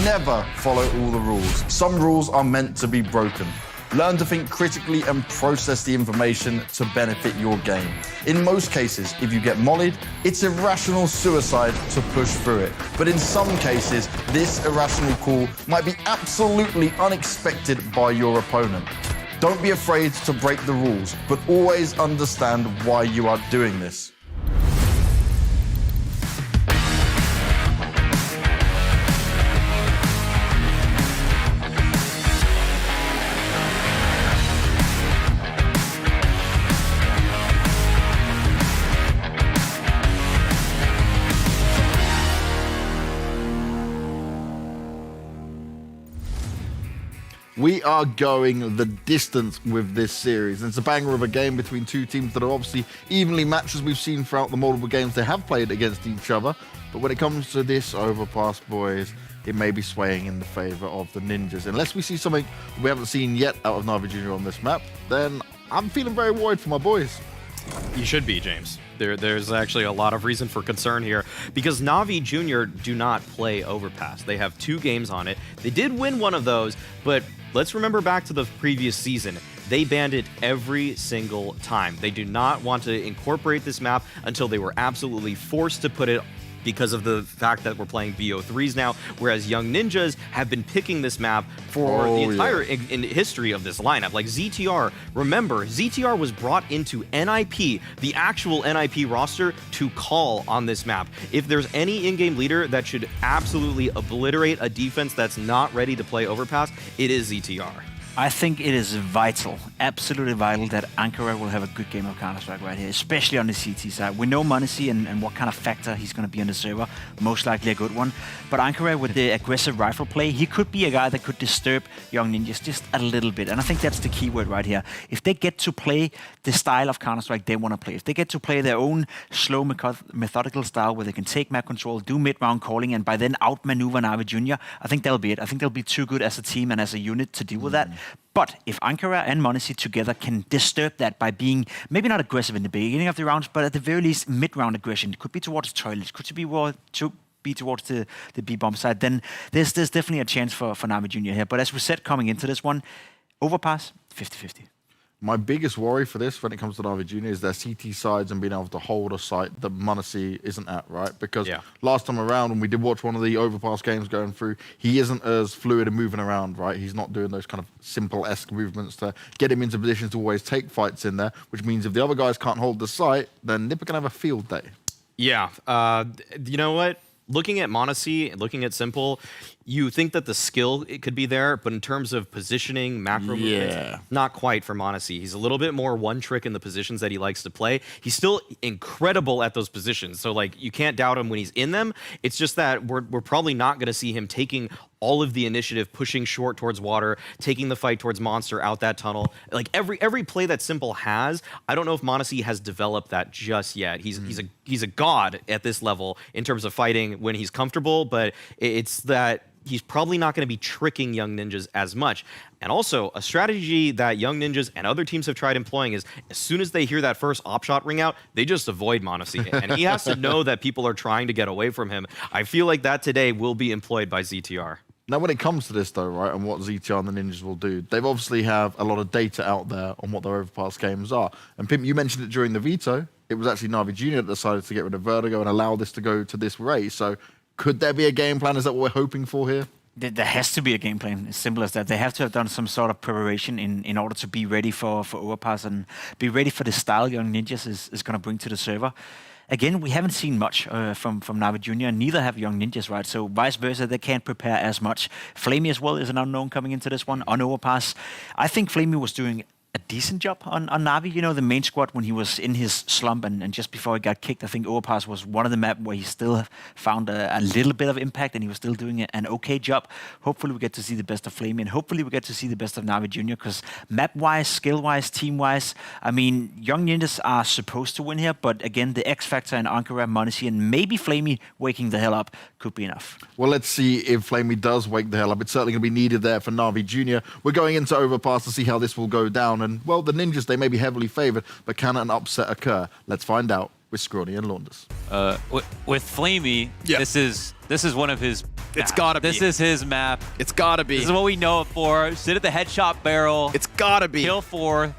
Never follow all the rules. Some rules are meant to be broken. Learn to think critically and process the information to benefit your game. In most cases, if you get mollied, it's irrational suicide to push through it. But in some cases, this irrational call might be absolutely unexpected by your opponent. Don't be afraid to break the rules, but always understand why you are doing this. We are going the distance with this series. And it's a banger of a game between two teams that are obviously evenly matched, as we've seen throughout the multiple games they have played against each other. But when it comes to this overpass, boys, it may be swaying in the favor of the Ninjas. Unless we see something we haven't seen yet out of NAVI Jr. on this map, then I'm feeling very worried for my boys. You should be, James. There's actually a lot of reason for concern here because NAVI Jr. do not play Overpass. They have 2 games on it. They did win one of those, but let's remember back to the previous season. They banned it every single time. They do not want to incorporate this map until they were absolutely forced to put it because of the fact that we're playing BO3s now, whereas Young Ninjas have been picking this map for the entire in history of this lineup. Like ZTR, remember, ZTR was brought into NIP, the actual NIP roster, to call on this map. If there's any in-game leader that should absolutely obliterate a defense that's not ready to play Overpass, it is ZTR. I think it is vital, absolutely vital, that Ankara will have a good game of Counter-Strike right here, especially on the CT side. We know Monacy and what kind of factor he's going to be on the server, most likely a good one. But Ankara, with the aggressive rifle play, he could be a guy that could disturb Young Ninjas just a little bit. And I think that's the key word right here. If they get to play the style of Counter-Strike they want to play, if they get to play their own slow, methodical style where they can take map control, do mid-round calling, and by then outmaneuver NAVI Jr., I think that'll be it. I think they'll be too good as a team and as a unit to deal with that. But if Ankara and Monacy together can disturb that by being maybe not aggressive in the beginning of the rounds, but at the very least mid-round aggression, it could be towards toilets, could be towards the B-bomb side, then there's definitely a chance for NAVI Jr. here. But as we said coming into this one, Overpass, 50-50. My biggest worry for this when it comes to NAVI Jr. is their CT sides and being able to hold a site that Monacy isn't at, right? Because last time around, when we did watch one of the Overpass games going through, he isn't as fluid and moving around, right? He's not doing those kind of simple-esque movements to get him into positions to always take fights in there, which means if the other guys can't hold the site, then Nipper can have a field day. Yeah. You know what? Looking at Monacy, looking at Simple, you think that the skill, it could be there, but in terms of positioning, macro movement, not quite for Monacy. He's a little bit more one trick in the positions that he likes to play. He's still incredible at those positions, so like you can't doubt him when he's in them. It's just that we're probably not going to see him taking all of the initiative, pushing short towards water, taking the fight towards Monster out that tunnel. Like every play that Simple has, I don't know if m0NESY has developed that just yet. He's a god at this level in terms of fighting when he's comfortable, but it's that he's probably not going to be tricking Young Ninjas as much. And also, a strategy that Young Ninjas and other teams have tried employing is as soon as they hear that first op shot ring out, they just avoid m0NESY. And he has to know that people are trying to get away from him. I feel like that today will be employed by ZTR. Now, when it comes to this, though, right, and what ZTR and the Ninjas will do, they've obviously have a lot of data out there on what their overpass games are. And Pimp, you mentioned it during the veto. It was actually NAVI Jr. that decided to get rid of Vertigo and allow this to go to this race. So could there be a game plan? Is that what we're hoping for here? There has to be a game plan, as simple as that. They have to have done some sort of preparation in order to be ready for overpass and be ready for the style Young Ninjas is going to bring to the server. Again, we haven't seen much from NAVI Jr., and neither have Young Ninjas, right? So vice versa, they can't prepare as much. Flamey as well is an unknown coming into this one on overpass. I think Flamey was doing a decent job on NAVI. You know, the main squad when he was in his slump and just before he got kicked, I think overpass was one of the map where he still found a little bit of impact and he was still doing an okay job. Hopefully we get to see the best of Flamey and hopefully we get to see the best of NAVI Jr. because map-wise, skill-wise, team-wise, I mean, Young Ninjas are supposed to win here, but again, the X Factor and Ankara, m0NESY, and maybe Flamey waking the hell up could be enough. Well, let's see if Flamey does wake the hell up. It's certainly going to be needed there for NAVI Jr. We're going into overpass to see how this will go down. And, well, the Ninjas, they may be heavily favored, but can an upset occur? Let's find out with Scrawny and Launders. With Flamey, this is one of his. It's gotta be. This is his map. It's gotta be. This is what we know it for. Sit at the headshot barrel. It's gotta be. Kill 4,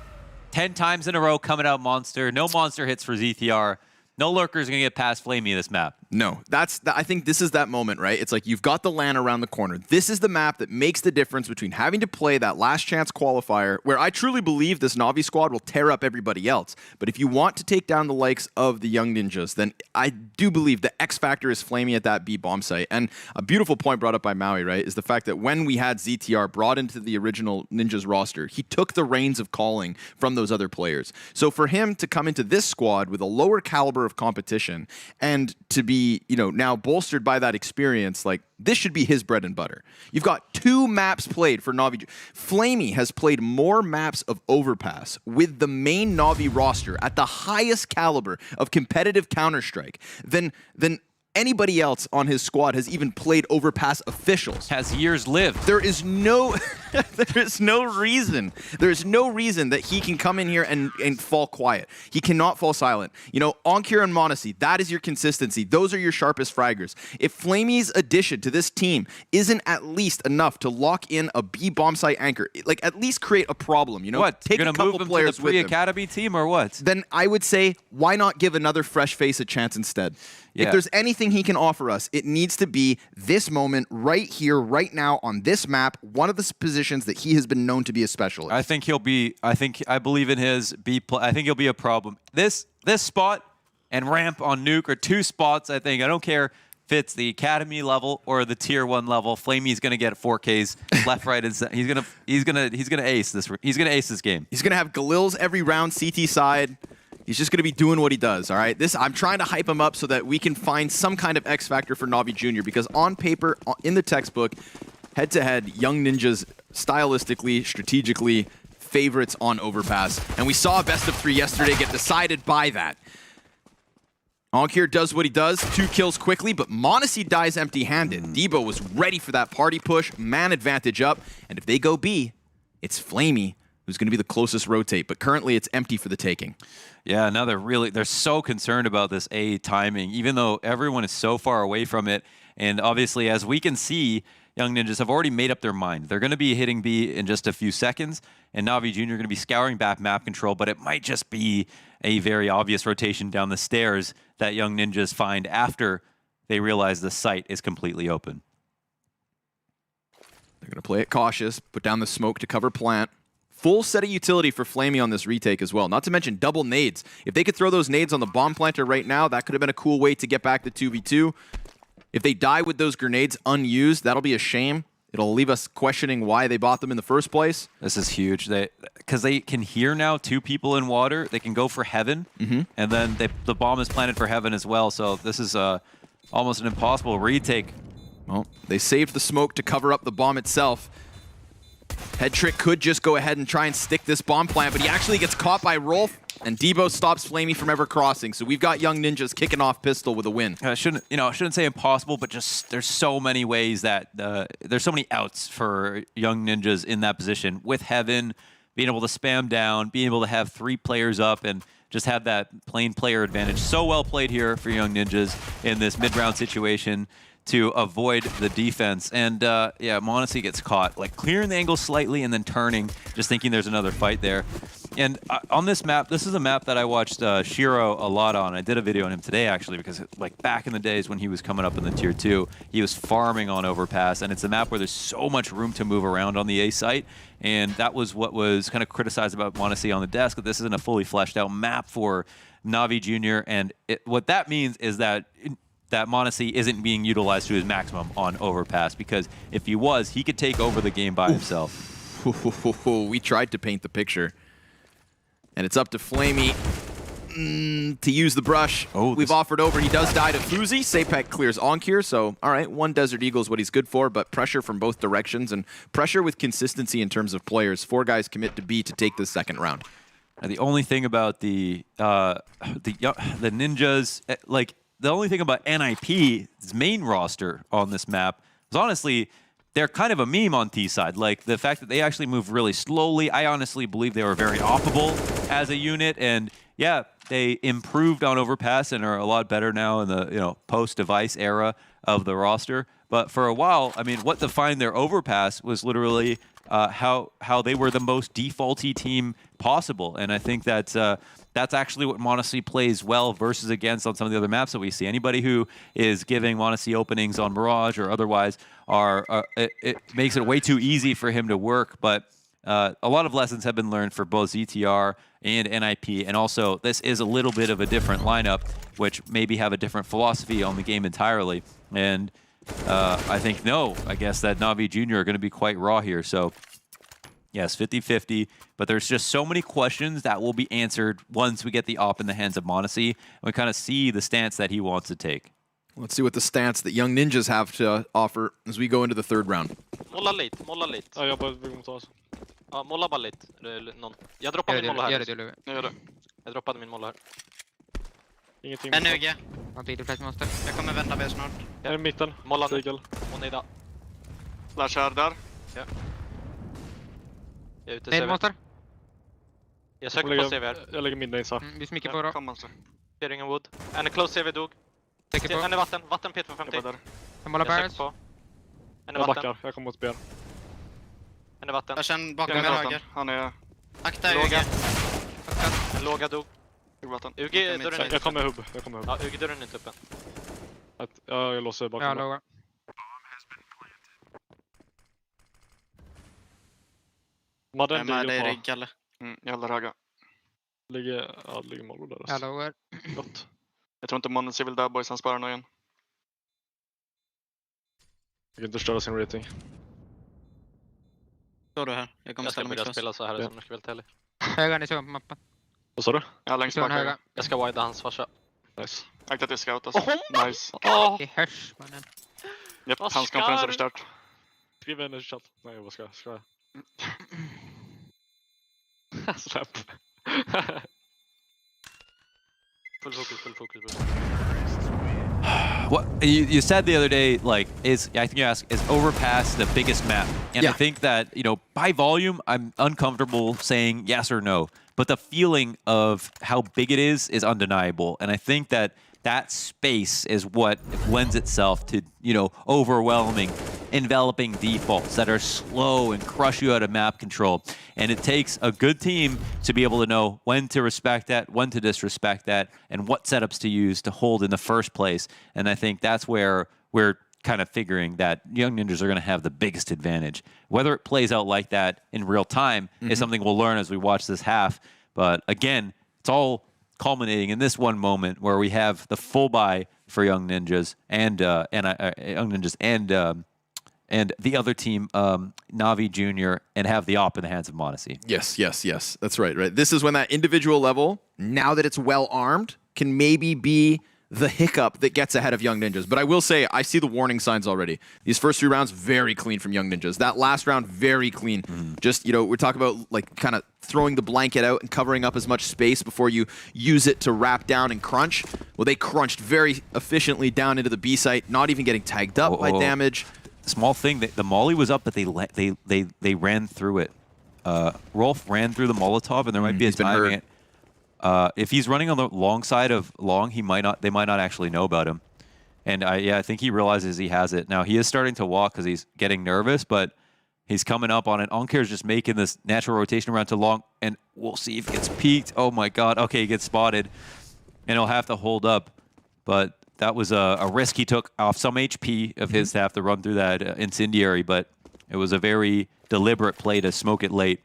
10 times in a row coming out monster. No monster hits for ZTR. No lurkers gonna get past Flamey this map. No, I think this is that moment, right? It's like you've got the LAN around the corner. This is the map that makes the difference between having to play that last chance qualifier, where I truly believe this Navi squad will tear up everybody else. But if you want to take down the likes of the Young Ninjas, then I do believe the X factor is Flamey at that B bomb site. And a beautiful point brought up by Maui, right, is the fact that when we had ZTR brought into the original Ninjas roster, he took the reins of calling from those other players. So for him to come into this squad with a lower caliber of competition and to be, you know, now bolstered by that experience, like, this should be his bread and butter. You've got 2 maps played for Navi. Flamey has played more maps of Overpass with the main Navi roster at the highest caliber of competitive Counter-Strike than anybody else on his squad has even played Overpass officials. Has years lived. There is no reason that he can come in here and fall quiet. He cannot fall silent. You know, Onkir and m0NESY, that is your consistency. Those are your sharpest fraggers. If Flamey's addition to this team isn't at least enough to lock in a B bomb site anchor, like, at least create a problem, you know? What? Take You're a gonna couple move him players to the pre-academy team or what? Then I would say, why not give another fresh face a chance instead? Yeah. If there's anything he can offer us, it needs to be this moment, right here, right now, on this map, one of the positions that he has been known to be a specialist. I believe in his B play. I think he'll be a problem. This spot and ramp on Nuke are 2 spots, I think. I don't care if it's the academy level or the tier 1 level. Flamey's gonna get 4Ks left, right, and center. He's gonna ace this. He's gonna ace this game. He's gonna have Galils every round, CT side. He's just going to be doing what he does, all right? I'm trying to hype him up so that we can find some kind of X factor for Navi Jr. because on paper, in the textbook, head-to-head, Young Ninjas stylistically, strategically, favorites on Overpass. And we saw a best of 3 yesterday get decided by that. Onkir does what he does, 2 kills quickly, but m0NESY dies empty-handed. Debo was ready for that party push, man advantage up, and if they go B, it's Flamey who's going to be the closest rotate, but currently it's empty for the taking. Yeah, now they're so concerned about this A timing, even though everyone is so far away from it. And obviously, as we can see, Young Ninjas have already made up their mind. They're going to be hitting B in just a few seconds, and NAVI Jr. going to be scouring back map control, but it might just be a very obvious rotation down the stairs that Young Ninjas find after they realize the site is completely open. They're going to play it cautious, put down the smoke to cover plant. Full set of utility for Flamey on this retake as well. Not to mention double nades. If they could throw those nades on the bomb planter right now, that could have been a cool way to get back to 2v2. If they die with those grenades unused, that'll be a shame. It'll leave us questioning why they bought them in the first place. This is huge. Because they can hear now 2 people in water. They can go for heaven, and then the bomb is planted for heaven as well. So this is almost an impossible retake. Well, they saved the smoke to cover up the bomb itself. Head Trick could just go ahead and try and stick this bomb plant, but he actually gets caught by Rolf, and Debo stops Flamey from ever crossing. So we've got Young Ninjas kicking off pistol with a win. I shouldn't say impossible, but just there's so many ways that there's so many outs for Young Ninjas in that position. With Heaven being able to spam down, being able to have 3 players up, and just have that plain player advantage. So well played here for Young Ninjas in this mid-round situation to avoid the defense. And yeah, m0NESY gets caught, like clearing the angle slightly and then turning, just thinking there's another fight there. And on this map, this is a map that I watched Shiro a lot on. I did a video on him today, actually, because like back in the days when he was coming up in the Tier 2, he was farming on Overpass, and it's a map where there's so much room to move around on the A site. And that was what was kind of criticized about m0NESY on the desk, that this isn't a fully fleshed out map for NAVI Jr. And what that means is that m0NESY isn't being utilized to his maximum on Overpass, because if he was, he could take over the game by himself. We tried to paint the picture. And it's up to Flamey to use the brush. We've offered over. He does die to Fuzi. Sapek clears Onkir, so all right, 1 Desert Eagle is what he's good for, but pressure from both directions and pressure with consistency in terms of players. 4 guys commit to B to take the second round. And the only thing about the Ninjas, like the only thing about NIP's main roster on this map is honestly, they're kind of a meme on T-side. Like, the fact that they actually move really slowly, I honestly believe they were very oppable as a unit. And yeah, they improved on Overpass and are a lot better now in the post-device era of the roster. But for a while, I mean, what defined their Overpass was literally how they were the most defaulty team possible. And I think that's actually what m0NESY plays well versus against on some of the other maps that we see. Anybody who is giving m0NESY openings on Mirage or otherwise it makes it way too easy for him to work. But a lot of lessons have been learned for both ZTR and NIP, and also this is a little bit of a different lineup, which maybe have a different philosophy on the game entirely. And I guess that NAVI Jr. are going to be quite raw here. So yes, 50-50, but there's just so many questions that will be answered once we get the op in the hands of m0NESY, and we kind of see the stance that he wants to take. Let's see what the stance that Young Ninjas have to offer as we go into the third round. Molla lite. Ja, jag bara vill ta oss. Ja, molla bara lite. Någon. Jag droppar min molla här. Gör det. Jag droppade min molla här. Ingenting. En UG. Jag kommer vända B snart. Jag är i mitten. Molla nu. Och nejda. Flash här där. Ja. Jag är ute CV. Jag söker på CV här. Jag lägger midden in så. Vi smicker på då. Kom monster. Ser ingen wood. En är close CV dog. En är vatten. Vatten P250. En målar barrels. En är vatten. Jag backar. Jag kommer mot B. En är vatten. Jag känner bakom med höger. Han är... Akta UG. En låga dog. UG dörren är... Jag kommer hubb. Ja, UG dörren är inte öppen. Ja, jag låser bakom. Ja, låga. Madden ligger på. Rigg, eller? Jag håller höga. Ligger Mollo där. Alltså. Hallå. Gott. Jag tror inte m0NESY vill där, boys. Han sparar nog igen. Jag kan inte störa sin rating. Står du här? Jag ska börja spela så här som jag ska väl till. Höga, ni såg på mappen. Vad sa du? Ja, längst bak höga. Jag ska wida hans farsa. Nice. Akta att jag scoutas. Nice. Det hörs, mannen. Japp, hans konferens är stört. Skriv en i chatt. Nej, vad ska jag? Släpp. Full focus. What you said the other day, like, I think you asked, is Overpass the biggest map? And I think that, by volume, I'm uncomfortable saying yes or no. But the feeling of how big it is undeniable. And I think that space is what lends itself to, overwhelming, enveloping defaults that are slow and crush you out of map control. And it takes a good team to be able to know when to respect that, when to disrespect that, and what setups to use to hold in the first place. And I think that's where we're kind of figuring that Young Ninjas are going to have the biggest advantage. Whether it plays out like that in real time is something we'll learn as we watch this half. But again, it's all culminating in this one moment where we have the full buy for Young Ninjas and the other team, NAVI Jr., and have the op in the hands of m0NESY. Yes. That's right. This is when that individual level, now that it's well armed, can maybe be the hiccup that gets ahead of Young Ninjas. But I will say, I see the warning signs already. These first 3 rounds, very clean from Young Ninjas. That last round, very clean. Just, you know, we're talking about like kind of throwing the blanket out and covering up as much space before you use it to wrap down and crunch. Well, they crunched very efficiently down into the B site, not even getting tagged up by damage. Small thing, the molly was up, but they ran through it. Rolf ran through the Molotov, and there might be a timing it. If he's running on the long side of long, they might not actually know about him. And I think he realizes he has it. Now, he is starting to walk because he's getting nervous, but he's coming up on it. Onkir is just making this natural rotation around to long, and we'll see if he gets peeked. Oh my god. Okay, he gets spotted, and he'll have to hold up. But that was a risk he took off some HP of his to have to run through that incendiary, but it was a very deliberate play to smoke it late.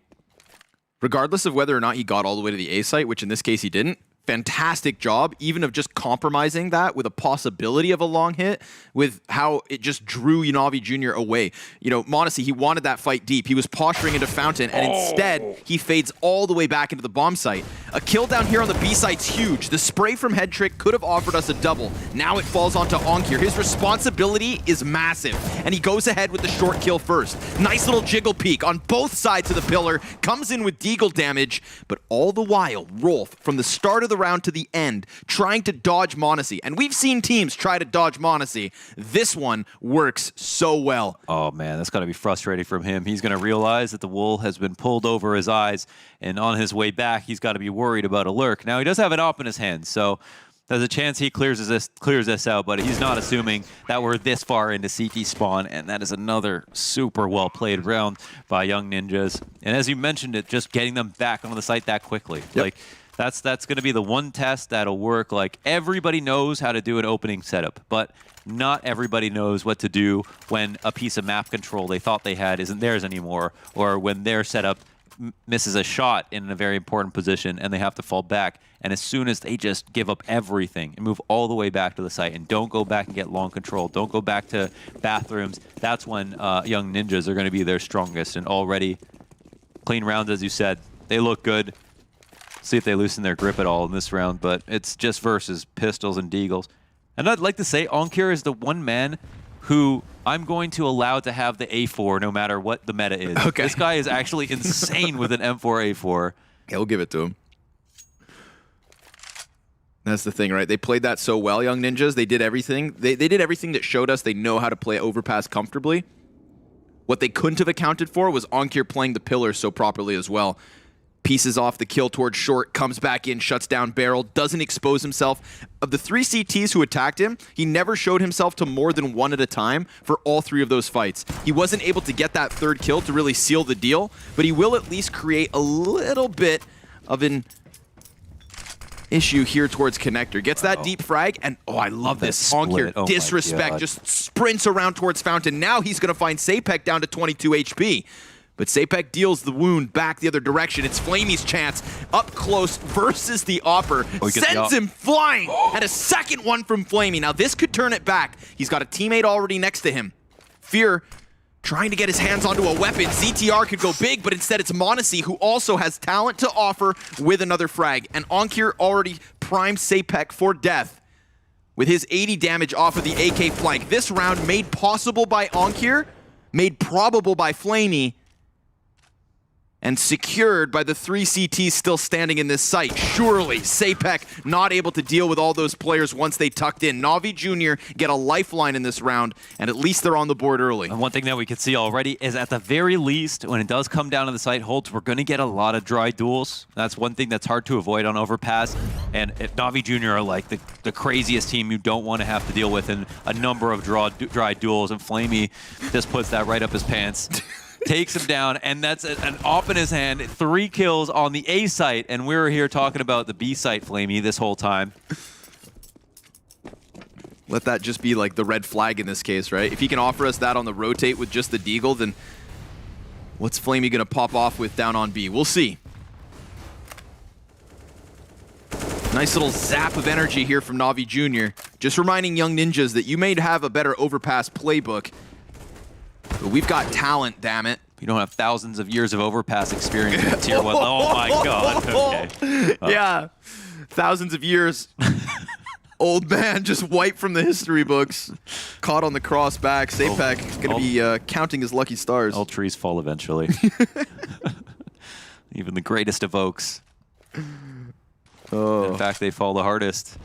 Regardless of whether or not he got all the way to the A site, which in this case he didn't, fantastic job, even of just compromising that with a possibility of a long hit, with how it just drew NAVI Jr. away. You know, Monacy, he wanted that fight deep. He was posturing into Fountain, and instead, he fades all the way back into the bomb site. A kill down here on the B site's huge. The spray from Headtrick could have offered us a double. Now it falls onto Onkir. His responsibility is massive, and he goes ahead with the short kill first. Nice little jiggle peek on both sides of the pillar, comes in with deagle damage, but all the while, Rolf, from the start of the round to the end, trying to dodge Monacy. And we've seen teams try to dodge Monacy. This one works so well. Oh man, that's got to be frustrating from him. He's going to realize that the wool has been pulled over his eyes, and on his way back, he's got to be worried about a lurk. Now, he does have an op in his hand, so there's a chance he clears this out, but he's not assuming that we're this far into CT spawn, and that is another super well-played round by Young Ninjas. And as you mentioned it, just getting them back onto the site that quickly. Yep. Like, that's going to be the one test that'll work. Like, everybody knows how to do an opening setup, but not everybody knows what to do when a piece of map control they thought they had isn't theirs anymore, or when their setup misses a shot in a very important position and they have to fall back. And as soon as they just give up everything and move all the way back to the site and don't go back and get long control, don't go back to bathrooms, that's when Young Ninjas are going to be their strongest. And already clean rounds, as you said. They look good. See if they loosen their grip at all in this round, but it's just versus pistols and deagles. And I'd like to say Onkir is the one man who I'm going to allow to have the A4 no matter what the meta is. Okay. This guy is actually insane with an M4 A4. Yeah, we'll give it to him. That's the thing, right? They played that so well, Young Ninjas. They did everything. They did everything that showed us they know how to play overpass comfortably. What they couldn't have accounted for was Onkir playing the pillars so properly as well. Pieces off the kill towards short, comes back in, shuts down barrel, doesn't expose himself. Of the 3 CTs who attacked him, he never showed himself to more than 1 at a time for all 3 of those fights. He wasn't able to get that 3rd kill to really seal the deal, but he will at least create a little bit of an issue here towards Connector. Gets that deep frag, and oh, I love this. Onkir, disrespect, just sprints around towards Fountain. Now he's going to find Sapek down to 22 HP. But Sapek deals the wound back the other direction. It's Flamey's chance up close versus the Opper. Sends him flying. And a second one from Flamey. Now this could turn it back. He's got a teammate already next to him. Fear trying to get his hands onto a weapon. ZTR could go big, but instead it's Monacy who also has talent to offer with another frag. And Onkir already primed Sapek for death with his 80 damage off of the AK flank. This round made possible by Onkir, made probable by Flamey, and secured by the 3 CTs still standing in this site. Surely, Sapek not able to deal with all those players once they tucked in. NAVI Jr. get a lifeline in this round, and at least they're on the board early. And one thing that we can see already is at the very least, when it does come down to the site holds, we're going to get a lot of dry duels. That's one thing that's hard to avoid on Overpass. And if NAVI Jr. are like the craziest team you don't want to have to deal with in a number of dry duels, and Flamey just puts that right up his pants. Takes him down, and that's an op in his hand. 3 kills on the A site, and we were here talking about the B site, Flamey, this whole time. Let that just be like the red flag in this case, right? If he can offer us that on the rotate with just the deagle, then what's Flamey gonna pop off with down on B? We'll see. Nice little zap of energy here from NAVI Jr. Just reminding Young Ninjas that you may have a better Overpass playbook, but we've got talent, damn it. You don't have thousands of years of Overpass experience in Tier 1. Oh my god. Okay. Yeah. Thousands of years Old man just wiped from the history books. Caught on the cross back. Sapek is going to be counting his lucky stars. All trees fall eventually. Even the greatest of oaks. Oh. In fact, they fall the hardest.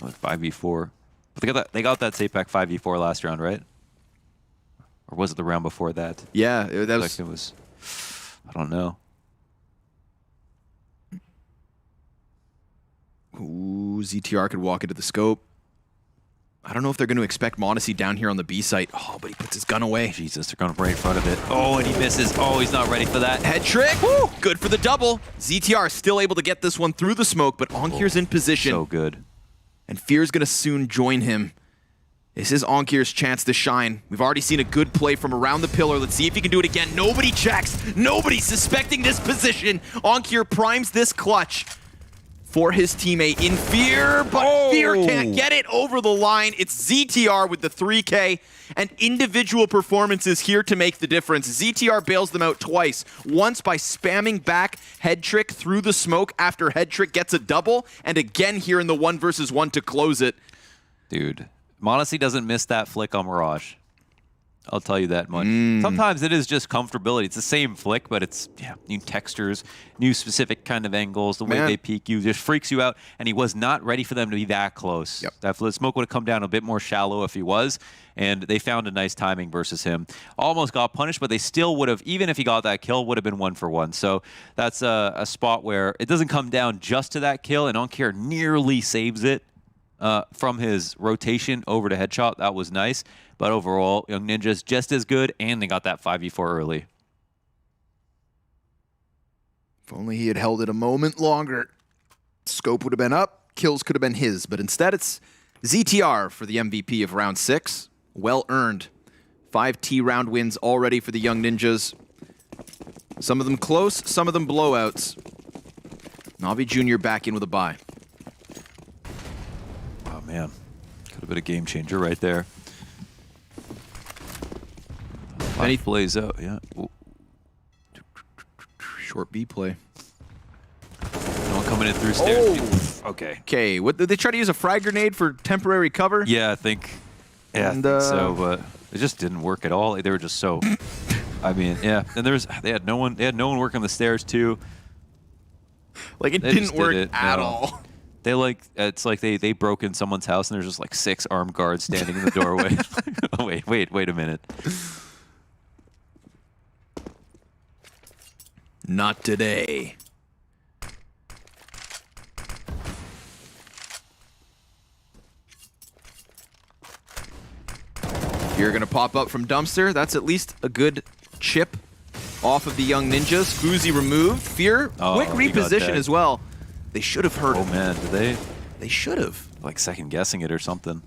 Oh, 5v4. But they got that Sapek 5v4 last round, right? Or was it the round before that? Yeah, that was... Like it was... I don't know. Ooh, ZTR could walk into the scope. I don't know if they're going to expect m0NESY down here on the B site. Oh, but he puts his gun away. Jesus, they're going right in front of it. Oh, and he misses. Oh, he's not ready for that. Head trick. Woo! Good for the double. ZTR still able to get this one through the smoke, but Onkir's in position. So good. And Fear's going to soon join him. This is Onkir's chance to shine. We've already seen a good play from around the pillar. Let's see if he can do it again. Nobody checks. Nobody suspecting this position. Onkir primes this clutch for his teammate in Fear, but Fear can't get it over the line. It's ZTR with the 3K, and individual performances here to make the difference. ZTR bails them out twice. Once by spamming back head trick through the smoke after head trick gets a double, and again here in the 1v1 to close it. Dude, m0NESY doesn't miss that flick on Mirage. I'll tell you that much. Sometimes it is just comfortability. It's the same flick, but it's new textures, new specific kind of angles. The way they peek you just freaks you out. And he was not ready for them to be that close. That smoke would have come down a bit more shallow if he was. And they found a nice timing versus him. Almost got punished, but they still would have, even if he got that kill, would have been 1-for-1. So that's a spot where it doesn't come down just to that kill, and Onkir nearly saves it from his rotation over to headshot. That was nice. But overall, Young Ninja's just as good, and they got that 5v4 early. If only he had held it a moment longer, scope would have been up, kills could have been his, but instead it's ZTR for the MVP of round 6. Well earned. 5 T round wins already for the Young Ninjas. Some of them close, some of them blowouts. Navi Jr. back in with a bye. Oh man, could have been a game changer right there. And he plays out, yeah. Ooh. Short B play. No one coming in through stairs. Okay. Okay, what did they try to use a frag grenade for temporary cover? Yeah, I think. Yeah, I think so, but it just didn't work at all. They were just so. I mean, yeah. And they had no one. They had no one working the stairs too. Like it didn't work at all. They it's like they broke in someone's house and there's just like 6 armed guards standing in the doorway. Oh, wait a minute. Not today. You're going to pop up from dumpster. That's at least a good chip off of the Young Ninjas. Fuzi removed. Fear, quick reposition as well. They should have heard him. Oh man, did they? They should have. Like second guessing it or something.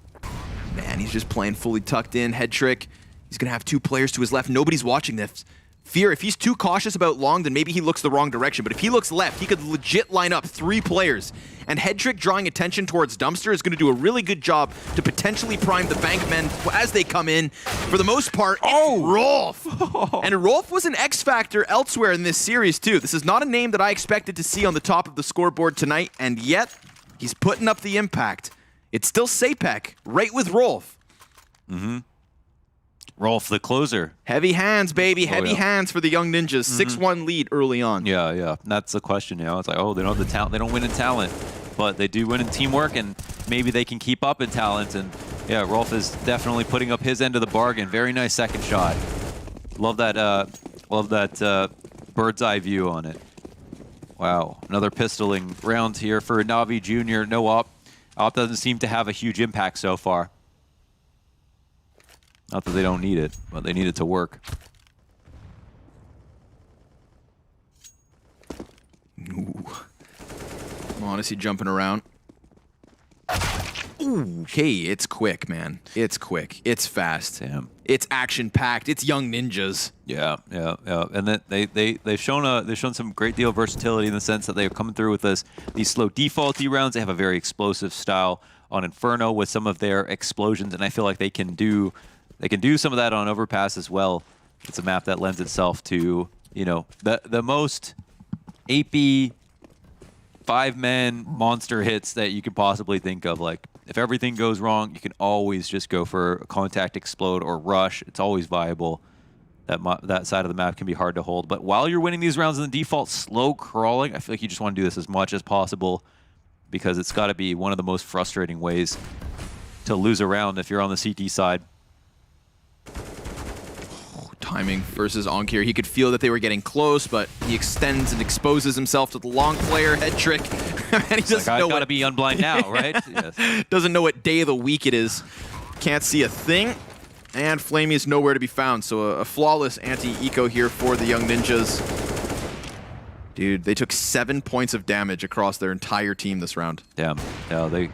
Man, he's just playing fully tucked in. Head trick. He's going to have 2 players to his left. Nobody's watching this. Fear, if he's too cautious about long, then maybe he looks the wrong direction. But if he looks left, he could legit line up 3 players. And Head Trick drawing attention towards Dumpster is going to do a really good job to potentially prime the Bankmen as they come in. For the most part, it's Rolf. And Rolf was an X factor elsewhere in this series, too. This is not a name that I expected to see on the top of the scoreboard tonight, and yet he's putting up the impact. It's still Sapek, right with Rolf. Mm-hmm. Rolf, the closer. Heavy hands, baby. Heavy hands for the Young Ninjas. 6-1 lead early on. Yeah. That's the question, It's like, oh, they don't have the talent. They don't win in talent, but they do win in teamwork, and maybe they can keep up in talent. And yeah, Rolf is definitely putting up his end of the bargain. Very nice second shot. Love that bird's eye view on it. Wow, another pistoling round here for Navi Jr. No op. Op doesn't seem to have a huge impact so far. Not that they don't need it, but they need it to work. Ooh. m0NESY jumping around. Ooh, okay, it's quick, man. It's quick. It's fast. Damn. It's action-packed. It's Young Ninjas. Yeah. And then they've shown some great deal of versatility in the sense that they're coming through with these slow defaulty rounds. They have a very explosive style on Inferno with some of their explosions, and I feel like they can do some of that on Overpass as well. It's a map that lends itself to, the most AP 5-man monster hits that you could possibly think of. Like, if everything goes wrong, you can always just go for a contact explode or rush. It's always viable. That side of the map can be hard to hold. But while you're winning these rounds in the default slow crawling, I feel like you just want to do this as much as possible, because it's got to be one of the most frustrating ways to lose a round if you're on the CT side. Timing versus Onkir. He could feel that they were getting close, but he extends and exposes himself to the long player head trick. And he doesn't know I've got to be unblind now, right? Yes. Doesn't know what day of the week it is. Can't see a thing. And Flamey is nowhere to be found, so a flawless anti-eco here for the Young Ninjas. Dude, they took 7 points of damage across their entire team this round. Damn. Yeah,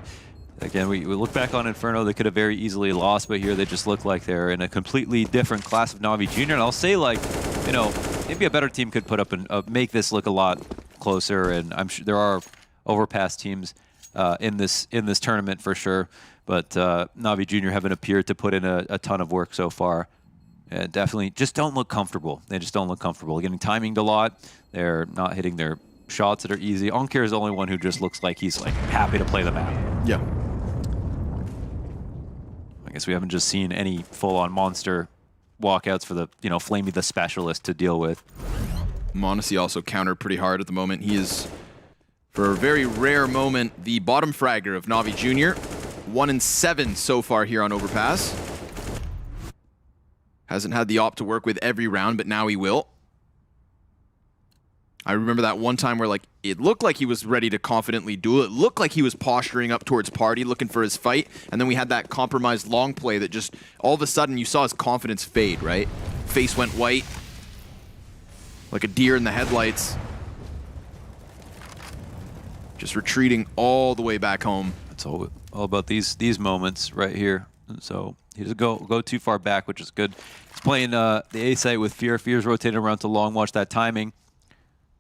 again, we look back on Inferno, they could have very easily lost, but here they just look like they're in a completely different class of Navi Junior. And I'll say, like, you know, maybe a better team could put up and make this look a lot closer. And I'm sure there are overpass teams in this tournament for sure. But Navi Junior haven't appeared to put in a ton of work so far. Definitely just don't look comfortable. They just don't look comfortable. Getting timinged a lot. They're not hitting their shots that are easy. Onkir is the only one who just looks like he's like happy to play the map. Yeah. I guess we haven't just seen any full-on monster walkouts for the, you know, Flamey the specialist to deal with. m0NESY also countered pretty hard at the moment. He is, for a very rare moment, the bottom fragger of Navi Junior. 1 in 7 so far here on Overpass. Hasn't had the op to work with every round, but now he will. I remember that one time where, like, it looked like he was ready to confidently duel. It looked like he was posturing up towards Party, looking for his fight. And then we had that compromised long play that just, all of a sudden, you saw his confidence fade, right? Face went white. Like a deer in the headlights. Just retreating all the way back home. It's all about these moments right here. And so he doesn't go too far back, which is good. He's playing the A site with Fear. Fear's rotating around to long. Watch that timing.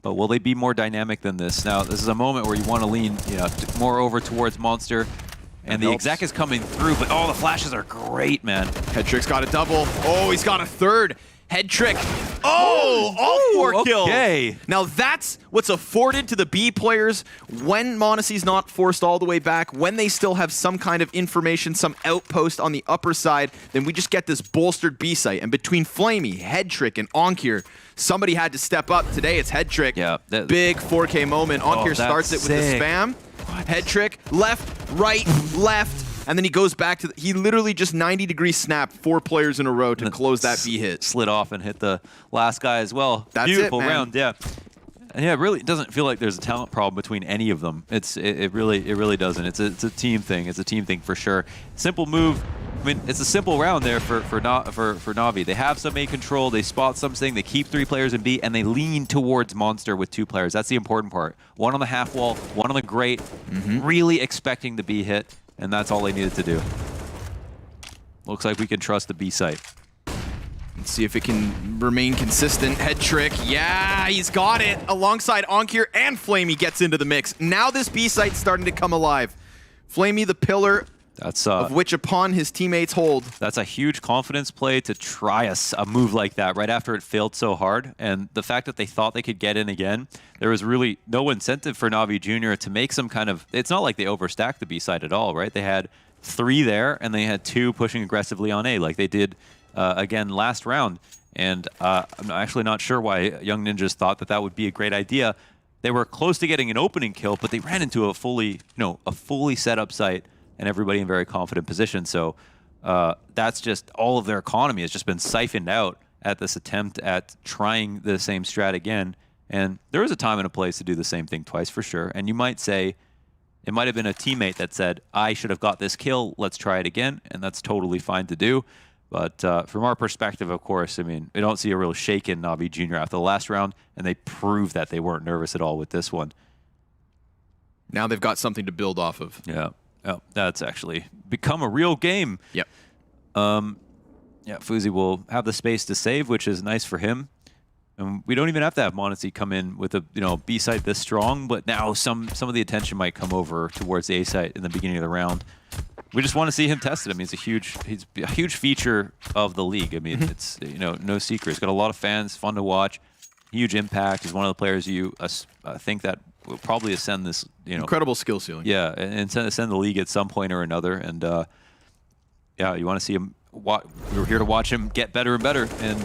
But will they be more dynamic than this? Now, this is a moment where you want to lean, you know, more over towards Monster. And the exec is coming through, but all the flashes are great, man. Head trick's got a double. Oh, he's got a third. Head trick. Oh, all 4 kills. Okay. Now that's what's afforded to the B players when m0NESY's not forced all the way back, when they still have some kind of information, some outpost on the upper side, then we just get this bolstered B site. And between Flamey, Head Trick, and Onkir, somebody had to step up. Today it's Head Trick. Yeah. Big 4K moment. Onkir starts it with the spam. Head Trick, left, right, left. And then he goes back to he literally just 90-degree snapped 4 players in a row to close that B hit. Slid off and hit the last guy as well. That's Beautiful it, man. round, yeah. And yeah, really, it doesn't feel like there's a talent problem between any of them. It really doesn't. It's a team thing. It's a team thing for sure. Simple move. I mean, it's a simple round there for Navi. They have some A control. They spot something. They keep 3 players in B, and they lean towards Monster with 2 players. That's the important part. 1 on the half wall, 1 on the grate. Really expecting the B hit. And that's all they needed to do. Looks like we can trust the B site. Let's see if it can remain consistent. Head Trick, yeah, he's got it. Alongside Onkir and Flamey gets into the mix. Now this B site's starting to come alive. Flamey, the pillar, of which upon his teammates hold. That's a huge confidence play to try a move like that right after it failed so hard. And the fact that they thought they could get in again, there was really no incentive for Navi Junior to make some kind of... It's not like they overstacked the B side at all, right? They had 3 there, and they had 2 pushing aggressively on A, like they did again last round. And I'm actually not sure why Young Ninjas thought that would be a great idea. They were close to getting an opening kill, but they ran into a fully set up site and everybody in very confident position. So that's just all of their economy has just been siphoned out at this attempt at trying the same strat again. And there is a time and a place to do the same thing twice for sure. And you might say it might have been a teammate that said, I should have got this kill, let's try it again. And that's totally fine to do. But from our perspective, of course, I mean, we don't see a real shake in Navi Junior after the last round, and they proved that they weren't nervous at all with this one. Now they've got something to build off of. Yeah. Oh, that's actually become a real game. Yep. Yeah, Fuzi will have the space to save, which is nice for him. And we don't even have to have m0NESY come in with a B site this strong, but now some of the attention might come over towards the A site in the beginning of the round. We just want to see him tested. I mean, he's a huge feature of the league. I mean, it's no secret. He's got a lot of fans, fun to watch. huge impact. He's one of the players you think that will probably ascend this, incredible skill ceiling. Yeah, and ascend the league at some point or another. And yeah, you want to see him. We're here to watch him get better and better. And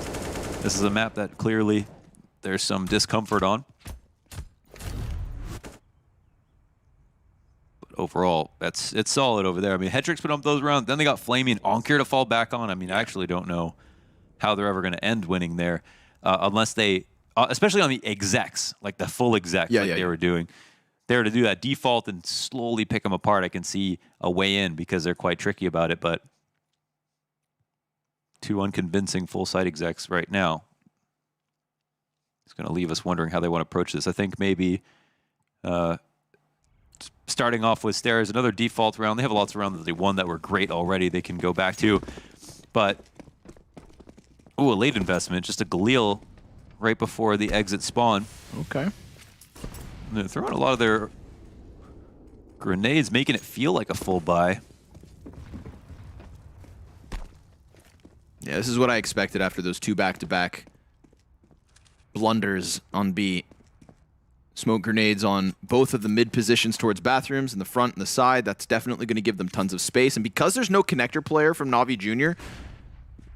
this is a map that clearly there's some discomfort on. Overall, it's solid over there. I mean, Hedrick's put up those rounds. Then they got Flamey and Onkir to fall back on. I mean, I actually don't know how they're ever going to end winning there, unless they, especially on the execs, like the full exec, they were doing. They were to do that default and slowly pick them apart. I can see a way in because they're quite tricky about it, but 2 unconvincing full site execs right now. It's going to leave us wondering how they want to approach this. I think maybe starting off with Stairs, another default round. They have lots of rounds that they won that were great already they can go back to. But, ooh, a late investment. Just a Galil right before the exit spawn. Okay. And they're throwing a lot of their grenades, making it feel like a full buy. Yeah, this is what I expected after those 2 back-to-back blunders on B. Smoke grenades on both of the mid positions towards bathrooms, in the front and the side. That's definitely going to give them tons of space. And because there's no connector player from NAVI Jr.,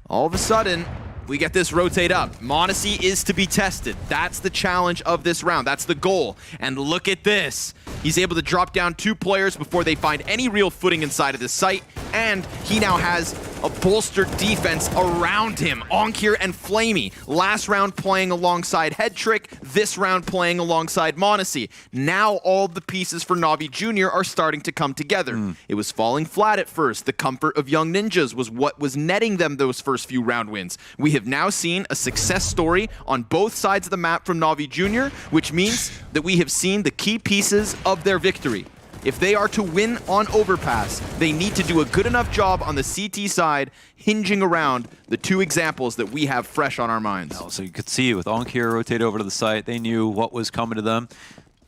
all of a sudden, we get this rotate up. m0NESY is to be tested. That's the challenge of this round. That's the goal. And look at this. He's able to drop down 2 players before they find any real footing inside of this site. And he now has a bolstered defense around him. Onkir and Flamey. Last round playing alongside Headtrick. This round playing alongside m0NESY. Now all the pieces for NAVI Jr. are starting to come together. It was falling flat at first. The comfort of Young Ninjas was what was netting them those first few round wins. We have now seen a success story on both sides of the map from NAVI Jr., which means that we have seen the key pieces of their victory. If they are to win on Overpass, they need to do a good enough job on the CT side, hinging around the 2 examples that we have fresh on our minds. So you could see with Onkir rotate over to the site, they knew what was coming to them.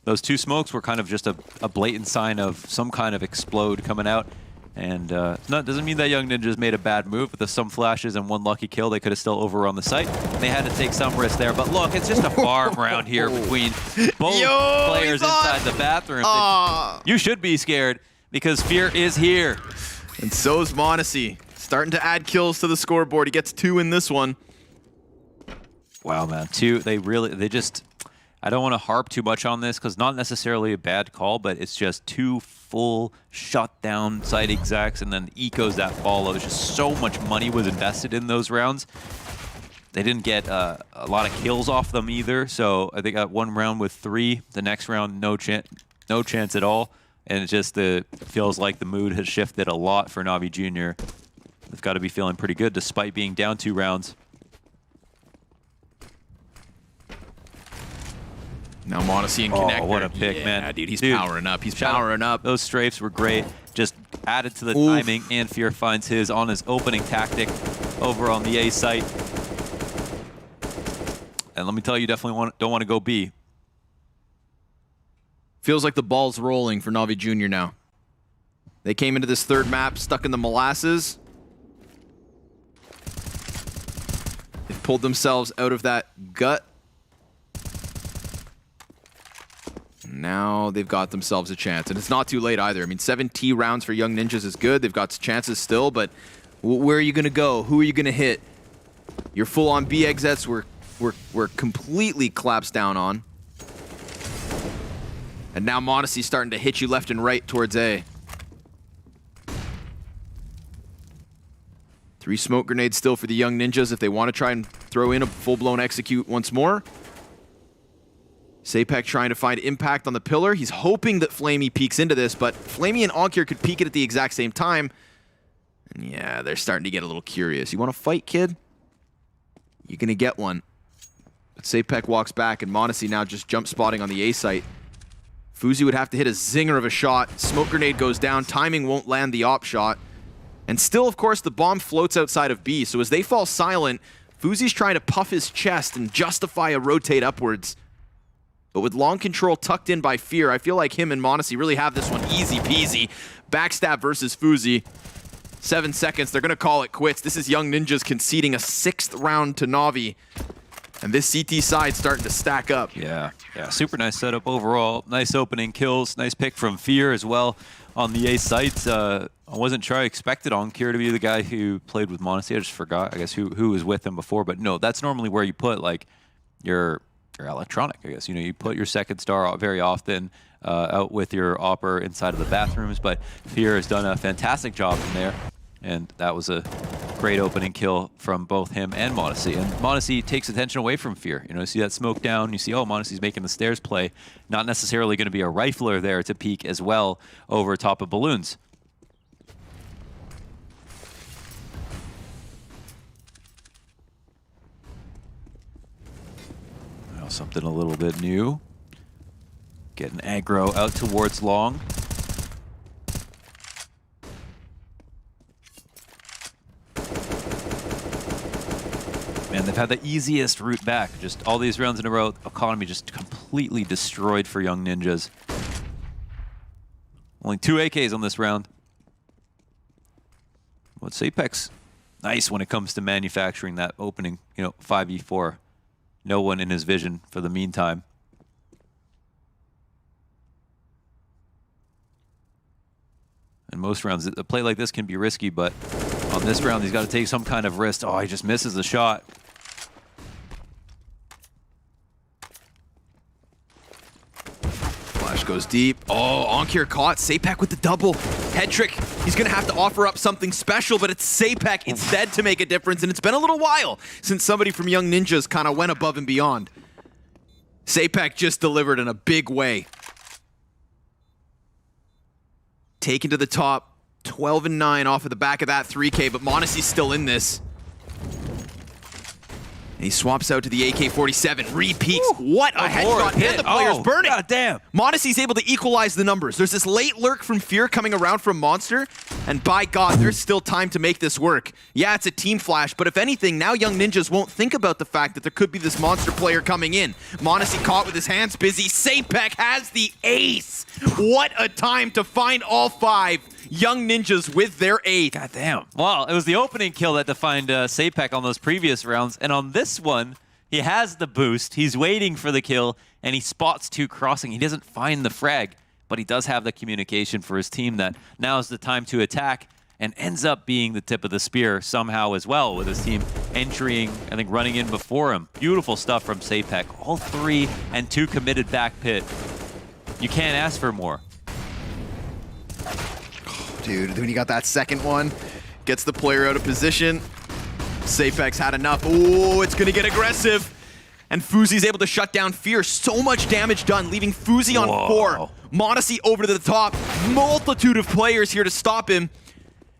Those 2 smokes were kind of just a blatant sign of some kind of explode coming out. And doesn't mean that Young Ninjas made a bad move. With some flashes and 1 lucky kill, they could have still overrun the site. They had to take some risk there. But look, it's just a farm round here between both players inside the bathroom. You should be scared because fear is here. And so's m0NESY. Starting to add kills to the scoreboard. He gets 2 in this one. Wow, man. 2, they just... I don't want to harp too much on this because not necessarily a bad call, but it's just 2 full shutdown site execs and then ecos that follow. There's just so much money was invested in those rounds. They didn't get a lot of kills off them either, so I think I got 1 round with 3. The next round, no chance at all. And it just feels like the mood has shifted a lot for NAVI Jr. They've got to be feeling pretty good despite being down 2 rounds. Now m0NESY and Connector. Oh, what a pick, man. Dude, he's powering up. He's powering up. Those strafes were great. Just added to the timing, and Fear finds his on his opening tactic over on the A site. And let me tell you, definitely don't want to go B. Feels like the ball's rolling for NAVI Jr. now. They came into this 3rd map stuck in the molasses. They've pulled themselves out of that gut. Now they've got themselves a chance, and it's not too late either. I mean, 7 T rounds for Young Ninjas is good. They've got chances still, but where are you going to go? Who are you going to hit? Your full-on B exits were completely collapsed down on. And now m0NESY's starting to hit you left and right towards A. 3 smoke grenades still for the Young Ninjas if they want to try and throw in a full-blown execute once more. Sapek trying to find impact on the pillar. He's hoping that Flamey peeks into this, but Flamey and Onkir could peek it at the exact same time. And yeah, they're starting to get a little curious. You want to fight, kid? You're going to get one. But Sapek walks back, and m0NESY now just jump spotting on the A site. Fuzi would have to hit a zinger of a shot. Smoke grenade goes down. Timing won't land the op shot. And still, of course, the bomb floats outside of B. So as they fall silent, Fuzi's trying to puff his chest and justify a rotate upwards. But with long control tucked in by Fear, I feel like him and m0NESY really have this one easy peasy. Backstab versus Fuzi. 7 seconds, they're going to call it quits. This is Young Ninjas conceding a 6th round to NAVI. And this CT side starting to stack up. Yeah, super nice setup overall. Nice opening kills. Nice pick from Fear as well on the A site. I wasn't sure I expected Onkir to be the guy who played with Modesty. I just forgot, I guess, who was with him before. But no, that's normally where you put like your electronic, I guess. You know, you put your second star out very often out with your Opper inside of the bathrooms. But Fear has done a fantastic job in there. And that was a great opening kill from both him and Modesty. And Modesty takes attention away from Fear. You know, you see that smoke down, you see, oh, Modesty's making the stairs play. Not necessarily going to be a rifler there to peek as well over top of balloons. Now something a little bit new. Getting aggro out towards long. And they've had the easiest route back. Just all these rounds in a row, economy just completely destroyed for Young Ninjas. Only 2 AKs on this round. Well, Sapek's nice when it comes to manufacturing that opening, 5v4. No one in his vision for the meantime. And most rounds, a play like this can be risky, but on this round, he's got to take some kind of risk. Oh, he just misses the shot. Flash goes deep. Oh, Onkir caught. Sapek with the double. Head trick. He's going to have to offer up something special, but it's Sapek instead to make a difference, and it's been a little while since somebody from Young Ninjas kind of went above and beyond. Sapek just delivered in a big way. Taken to the top, 12 and 9 off of the back of that 3K, but Monasty's still in this. And he swaps out to the AK-47, re-peeks. What a headshot, and the player's burning. God damn. Monasty's able to equalize the numbers. There's this late lurk from Fear coming around from Monster, and by God, there's still time to make this work. Yeah, it's a team flash, but if anything, now Young Ninjas won't think about the fact that there could be this Monster player coming in. Monasty caught with his hands busy. Sapek has the ace. What a time to find all 5 Young Ninjas with their 8. God damn. Well, it was the opening kill that defined Sapek on those previous rounds. And on this one, he has the boost. He's waiting for the kill, and he spots 2 crossing. He doesn't find the frag, but he does have the communication for his team that now is the time to attack, and ends up being the tip of the spear somehow as well, with his team entering, I think, running in before him. Beautiful stuff from Sapek. All 3 and 2 committed back pit. You can't ask for more. Dude, when he got that second one, gets the player out of position. Sapek's had enough. Oh, it's going to get aggressive. And Fuzi's able to shut down Fear. So much damage done, leaving Fuzi on 4. Modesty over to the top. Multitude of players here to stop him.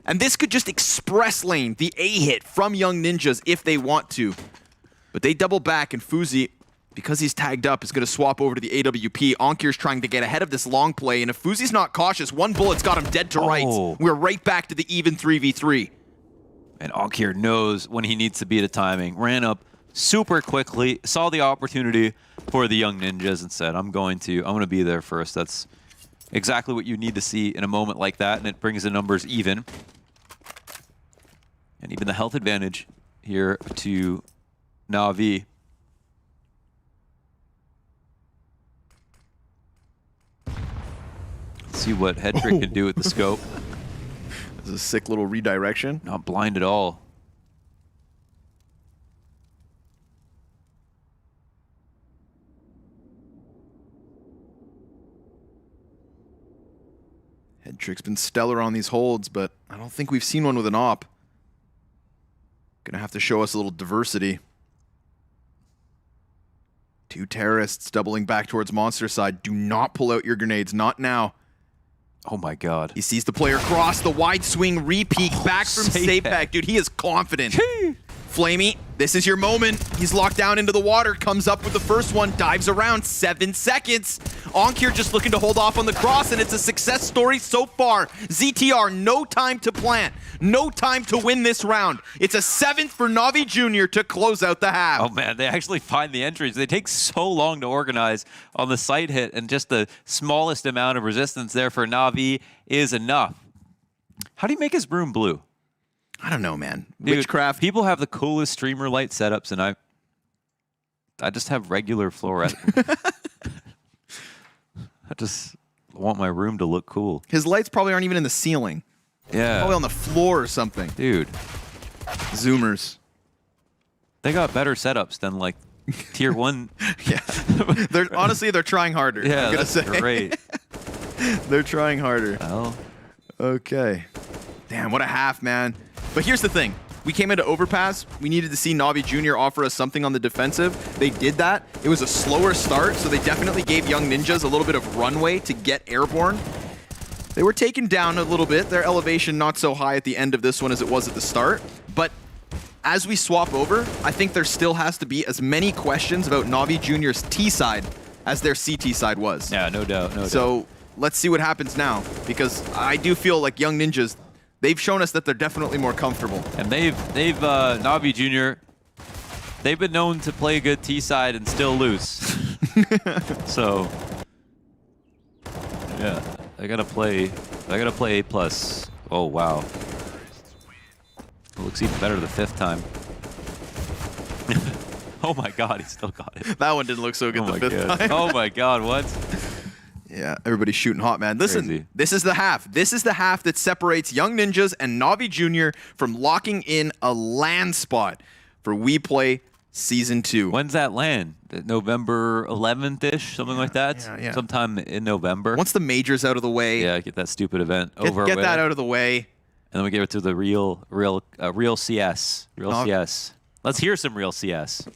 And this could just express lane the A hit from Young Ninjas if they want to. But they double back, and Fuzi, because he's tagged up, is going to swap over to the AWP. Onkir's trying to get ahead of this long play, and if Fuzi's not cautious, one bullet's got him dead to rights. We're right back to the even 3v3. And Onkir knows when he needs to beat a timing. Ran up super quickly, saw the opportunity for the Young Ninjas, and said, I'm going to be there first. That's exactly what you need to see in a moment like that, and it brings the numbers even. And even the health advantage here to NAVI. See what Head Trick can do with the scope. This is a sick little redirection. Not blind at all. Head Trick's been stellar on these holds, but I don't think we've seen one with an op. Gonna have to show us a little diversity. 2 terrorists doubling back towards Monster side. Do not pull out your grenades, not now. Oh my God. He sees the player cross, the wide swing re-peek back from Sapek. Dude, he is confident. Flamey, this is your moment. He's locked down into the water, comes up with the first one, dives around, 7 seconds. Onkir just looking to hold off on the cross, and it's a success story so far. ZTR, no time to plant, no time to win this round. It's a 7th for Navi Jr. to close out the half. Oh man, they actually find the entries. They take so long to organize on the site hit, and just the smallest amount of resistance there for Navi is enough. How do you make his broom blue? I don't know, man. Dude, Witchcraft. People have the coolest streamer light setups, and I just have regular fluorescent. I just want my room to look cool. His lights probably aren't even in the ceiling. Yeah. Probably on the floor or something. Dude. Zoomers. They got better setups than like tier 1. Yeah. Honestly, they're trying harder. Yeah, I'm gonna that's say. great. They're trying harder. Well. Okay. Damn, what a half, man. But here's the thing. We came into Overpass. We needed to see NAVI Jr. offer us something on the defensive. They did that. It was a slower start, so they definitely gave Young Ninjas a little bit of runway to get airborne. They were taken down a little bit. Their elevation not so high at the end of this one as it was at the start. But as we swap over, I think there still has to be as many questions about NAVI Jr.'s T side as their CT side was. Yeah, no doubt. So let's see what happens now, because I do feel like Young Ninjas, they've shown us that they're definitely more comfortable. And they've NAVI Jr., they've been known to play a good T side and still lose. So yeah, I gotta play A+. Oh wow. It looks even better the 5th time. Oh my god, he still got it. That one didn't look so good the 5th time. Oh my god, what? Yeah, everybody's shooting hot, man. Listen, Crazy. This is the half. This is the half that separates Young Ninjas and NAVI Jr. from locking in a LAN spot for WePlay Season 2. When's that land? November 11th-ish, something like that? Yeah. Sometime in November. Once the majors out of the way. Yeah, get that stupid event over Get with. that out of the way. And then we give it to the real CS. CS. Let's hear some real CS.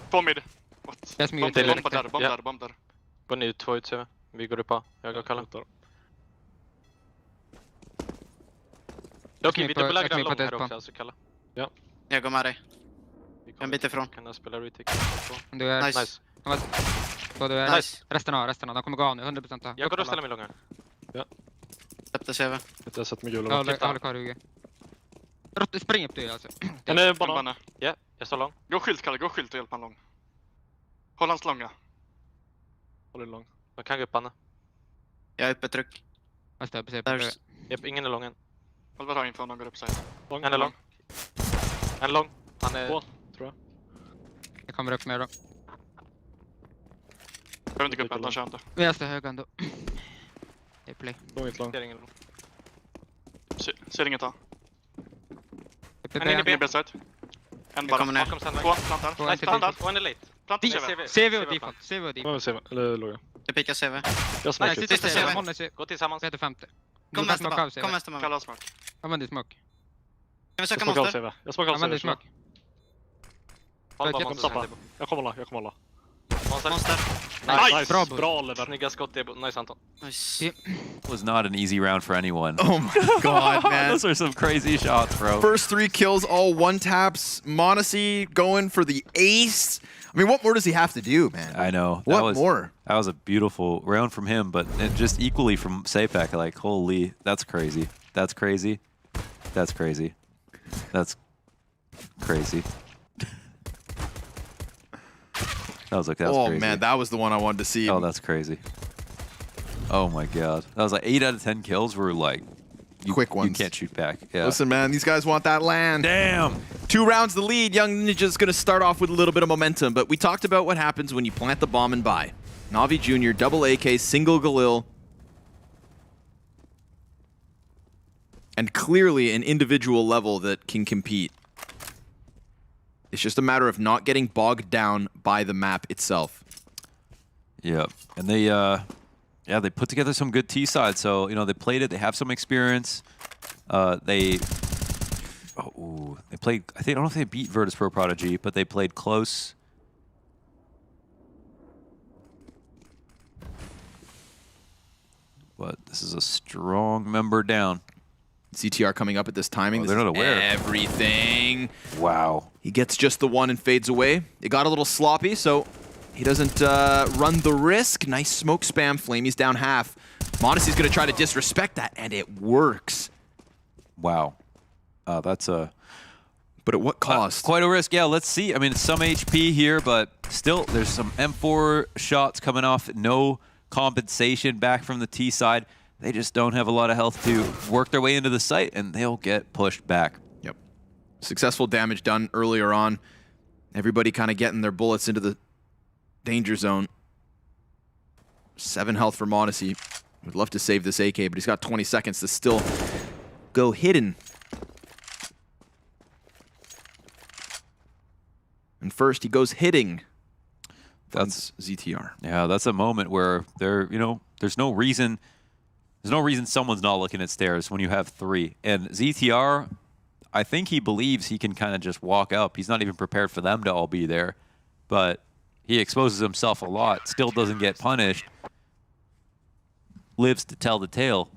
På mid. Yes, Bomb där, bomb där. Går ni 2 ut CV. Vi går upp A. Jag går kalla. Okej, vi dubbellägger den lång här också, alltså kalla. Ja. Jag går med dig. En bit ifrån. Kan jag spela retake? Du är Nice. Du är Nice. resten av. De kommer gå av nu, 100%. Jag går och ställer mig lång här. Ja. Släppte CV. Jag har sett mig gul. Jag håller kvar hugget. Spring upp du alltså. Den är banan. Ja, jag står lång. Gå skylt, Kalle. Gå skylt och hjälp han lång. Håll hans långa. Håller lång. Man kan gå upp Anna. Jag är uppe tryck. Japp, ingen är lång än. Håll bara inför någon går upp sig. Han är lång. Han är lång. Han är... Två, tror jag. Jag kommer upp med då. Behöver inte gå upp, han kör inte. Vi är hög ändå. Det är play. Långt lång. Ser ingen lång. Ser inget A. Han är inne i B-side. En bara. kommer ner. Två, plantar. Nej, plantar. Och en är late. Plantar CV. CV och default. CV och default. CV, eller låg jag. Jag pickar CV. Jag smackar. Sista CV. Gå tillsammans. Vi heter 50. Kom vänster med Kalla smoke. Använd din smoke. Kan vi söka Jag smakar monster? CV. Jag smakar Använd din CV. smoke. Håll bara Jag monster. Stoppa. Jag kommer hålla. Monster. Nice. Bra, Bra Oliver. Snygga skott. Nice Anton. Nice. It was not an easy round for anyone. Oh my god, man. Those are some crazy shots, bro. First 3 kills, all 1-taps. Monacy going for the ace. I mean, what more does he have to do, man? I know. What more? That was a beautiful round from him, but and just equally from Sapek. Like, holy, that's crazy. That's crazy. That's crazy. That's crazy. That was crazy. Man, that was the one I wanted to see. Oh, that's crazy. Oh my god. That was like 8 out of 10 kills were like quick ones. You can't shoot back. Yeah. Listen, man, these guys want that land. Damn. 2 rounds the lead. Young Ninja's going to start off with a little bit of momentum, but we talked about what happens when you plant the bomb and buy. NAVI Jr., double AK, single Galil. And clearly an individual level that can compete. It's just a matter of not getting bogged down by the map itself. Yeah. And they they put together some good T sides. So, you know, they played it. They have some experience. They played, I don't know if they beat Virtus Pro Prodigy, but they played close. But this is a strong member down. CTR coming up at this timing. Oh, they're not aware. Everything. Wow. He gets just the one and fades away. It got a little sloppy, so he doesn't run the risk. Nice smoke spam. Flamey's down half. Monacy's going to try to disrespect that, and it works. Wow. That's a... But at what cost? Quite a risk. Yeah, let's see. I mean, it's some HP here, but still, there's some M4 shots coming off. No compensation back from the T side. They just don't have a lot of health to work their way into the site, and they'll get pushed back. Yep. Successful damage done earlier on. Everybody kind of getting their bullets into the danger zone. 7 health for Modesty. Would love to save this AK, but he's got 20 seconds to still go hidden. And first, he goes hitting. That's ZTR. Yeah, that's a moment where there's no reason someone's not looking at stairs when you have 3. And ZTR, I think he believes he can kind of just walk up. He's not even prepared for them to all be there. But he exposes himself a lot, still doesn't get punished. Lives to tell the tale.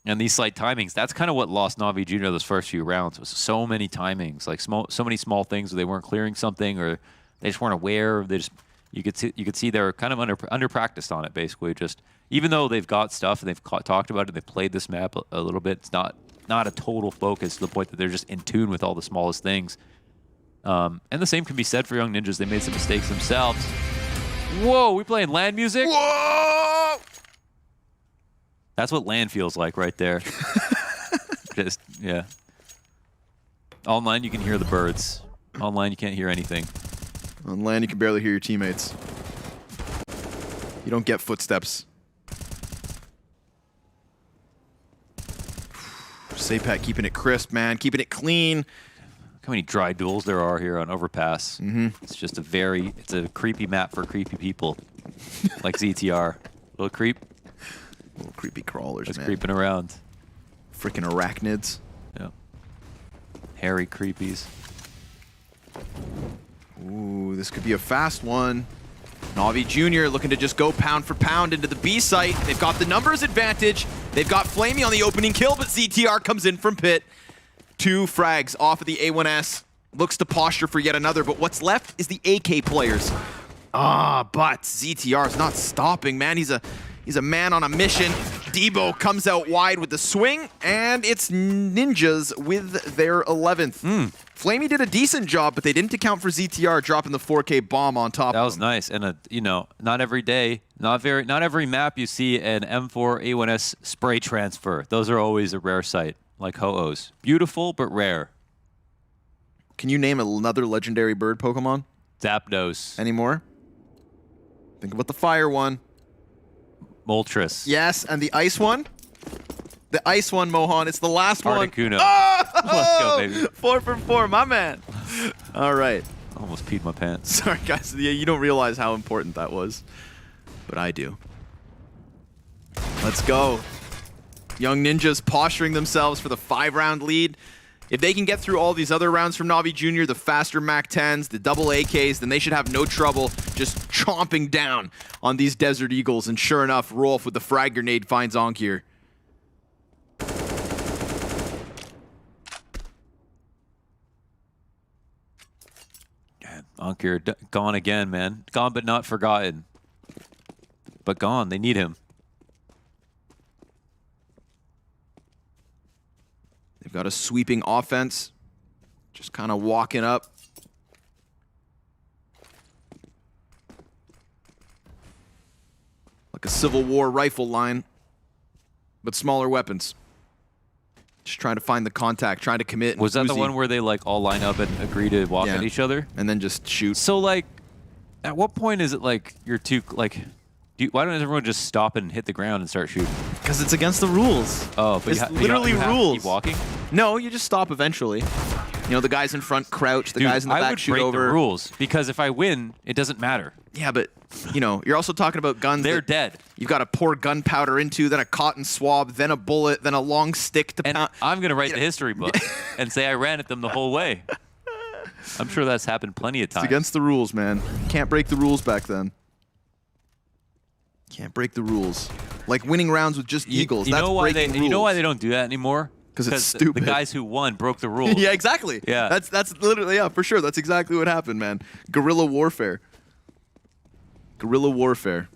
And these slight timings, that's kind of what lost Navi Jr. those first few rounds. Was so many timings, like so many small things where they weren't clearing something, or they just weren't aware. They just you could see they're kind of under practiced on it, basically. Just even though they've got stuff and they've talked about it, they've played this map a little bit. It's not a total focus to the point that they're just in tune with all the smallest things. And the same can be said for Young Ninjas. They made some mistakes themselves. Whoa, we playing land music? Whoa! That's what land feels like right there. Just, yeah. Online, you can hear the birds. Online, you can't hear anything. On land, you can barely hear your teammates. You don't get footsteps. Sapat keeping it crisp, man. Keeping it clean. Look how many dry duels there are here on Overpass. It's just it's a creepy map for creepy people. Like ZTR. Little creep. Little creepy crawlers, Just man. creeping around. Freaking arachnids. Yeah. Hairy creepies. Ooh, this could be a fast one. Navi Jr. looking to just go pound for pound into the B site. They've got the numbers advantage. They've got Flamey on the opening kill, but ZTR comes in from pit. 2 frags off of the A1S. Looks to posture for yet another, but what's left is the AK players. But ZTR is not stopping, man. He's a man on a mission. Debo comes out wide with the swing, and it's Ninjas with their 11th. Flamey did a decent job, but they didn't account for ZTR dropping the 4K bomb on top. That was nice, and not every day, not every map you see an M4 A1S spray transfer. Those are always a rare sight, like Ho-Ohs. Beautiful, but rare. Can you name another legendary bird Pokemon? Zapdos. Any more? Think about the fire one. Moltres. Yes, and the ice one? The ice one, Mohan. It's the last one. Articuno. Oh! Let's go, baby. 4 for 4, my man. All right. Almost peed my pants. Sorry, guys. Yeah, you don't realize how important that was. But I do. Let's go. Young Ninjas posturing themselves for the 5-round lead. If they can get through all these other rounds from Navi Jr., the faster MAC-10s, the double AKs, then they should have no trouble just chomping down on these Desert Eagles. And sure enough, Rolf with the frag grenade finds Onkir. Onkir gone again, man. Gone but not forgotten. But gone. They need him. They've got a sweeping offense. Just kind of walking up. Like a Civil War rifle line, but smaller weapons. Just trying to find the contact, trying to commit. Was that the one where they like all line up and agree to walk at each other? And then just shoot. So like, at what point is it like you're too like? Why don't everyone just stop and hit the ground and start shooting? Because it's against the rules. Oh, but it's literally you have to rules. keep walking? No, you just stop eventually. You know, the guys in front crouch, the guys in the back shoot I would break over. the rules because if I win, it doesn't matter. Yeah, but you know, you're also talking about guns. They're dead. You've got to pour gunpowder into, then a cotton swab, then a bullet, then a long stick to pound. I'm gonna write the history book and say I ran at them the whole way. I'm sure that's happened plenty of times. It's against the rules, man. Can't break the rules back then. Can't break the rules. Like winning rounds with just eagles. That's breaking rules. You know why they don't do that anymore? Because it's stupid. The guys who won broke the rules. Yeah, exactly. Yeah. That's literally, yeah, for sure. That's exactly what happened, man. Guerrilla warfare. Guerrilla warfare.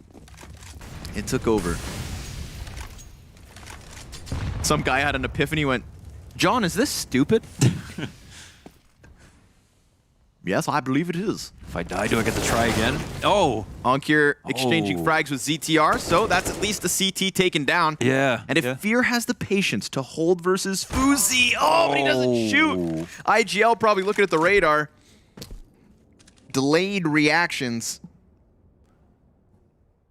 It took over. Some guy had an epiphany, went, John, is this stupid? Yes, I believe it is. If I die, do I get to try again? Oh! Onkir exchanging frags with ZTR, so that's at least a CT taken down. Yeah. And if Fear has the patience to hold versus Fuzi, but he doesn't shoot. IGL probably looking at the radar. Delayed reactions.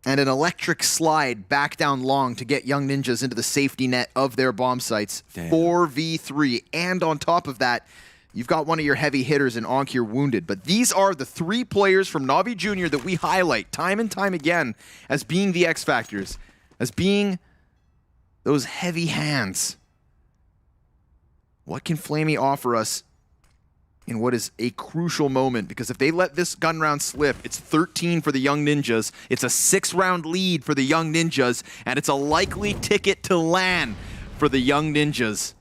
And an electric slide back down long to get Young Ninjas into the safety net of their bomb sites. Damn. 4v3. And on top of that, you've got one of your heavy hitters in Onkir wounded. But these are the 3 players from NAVI Jr. that we highlight time and time again as being the X Factors, as being those heavy hands. What can Flamey offer us in what is a crucial moment? Because if they let this gun round slip, it's 13 for the Young Ninjas, it's a 6-round lead for the Young Ninjas, and it's a likely ticket to LAN for the Young Ninjas.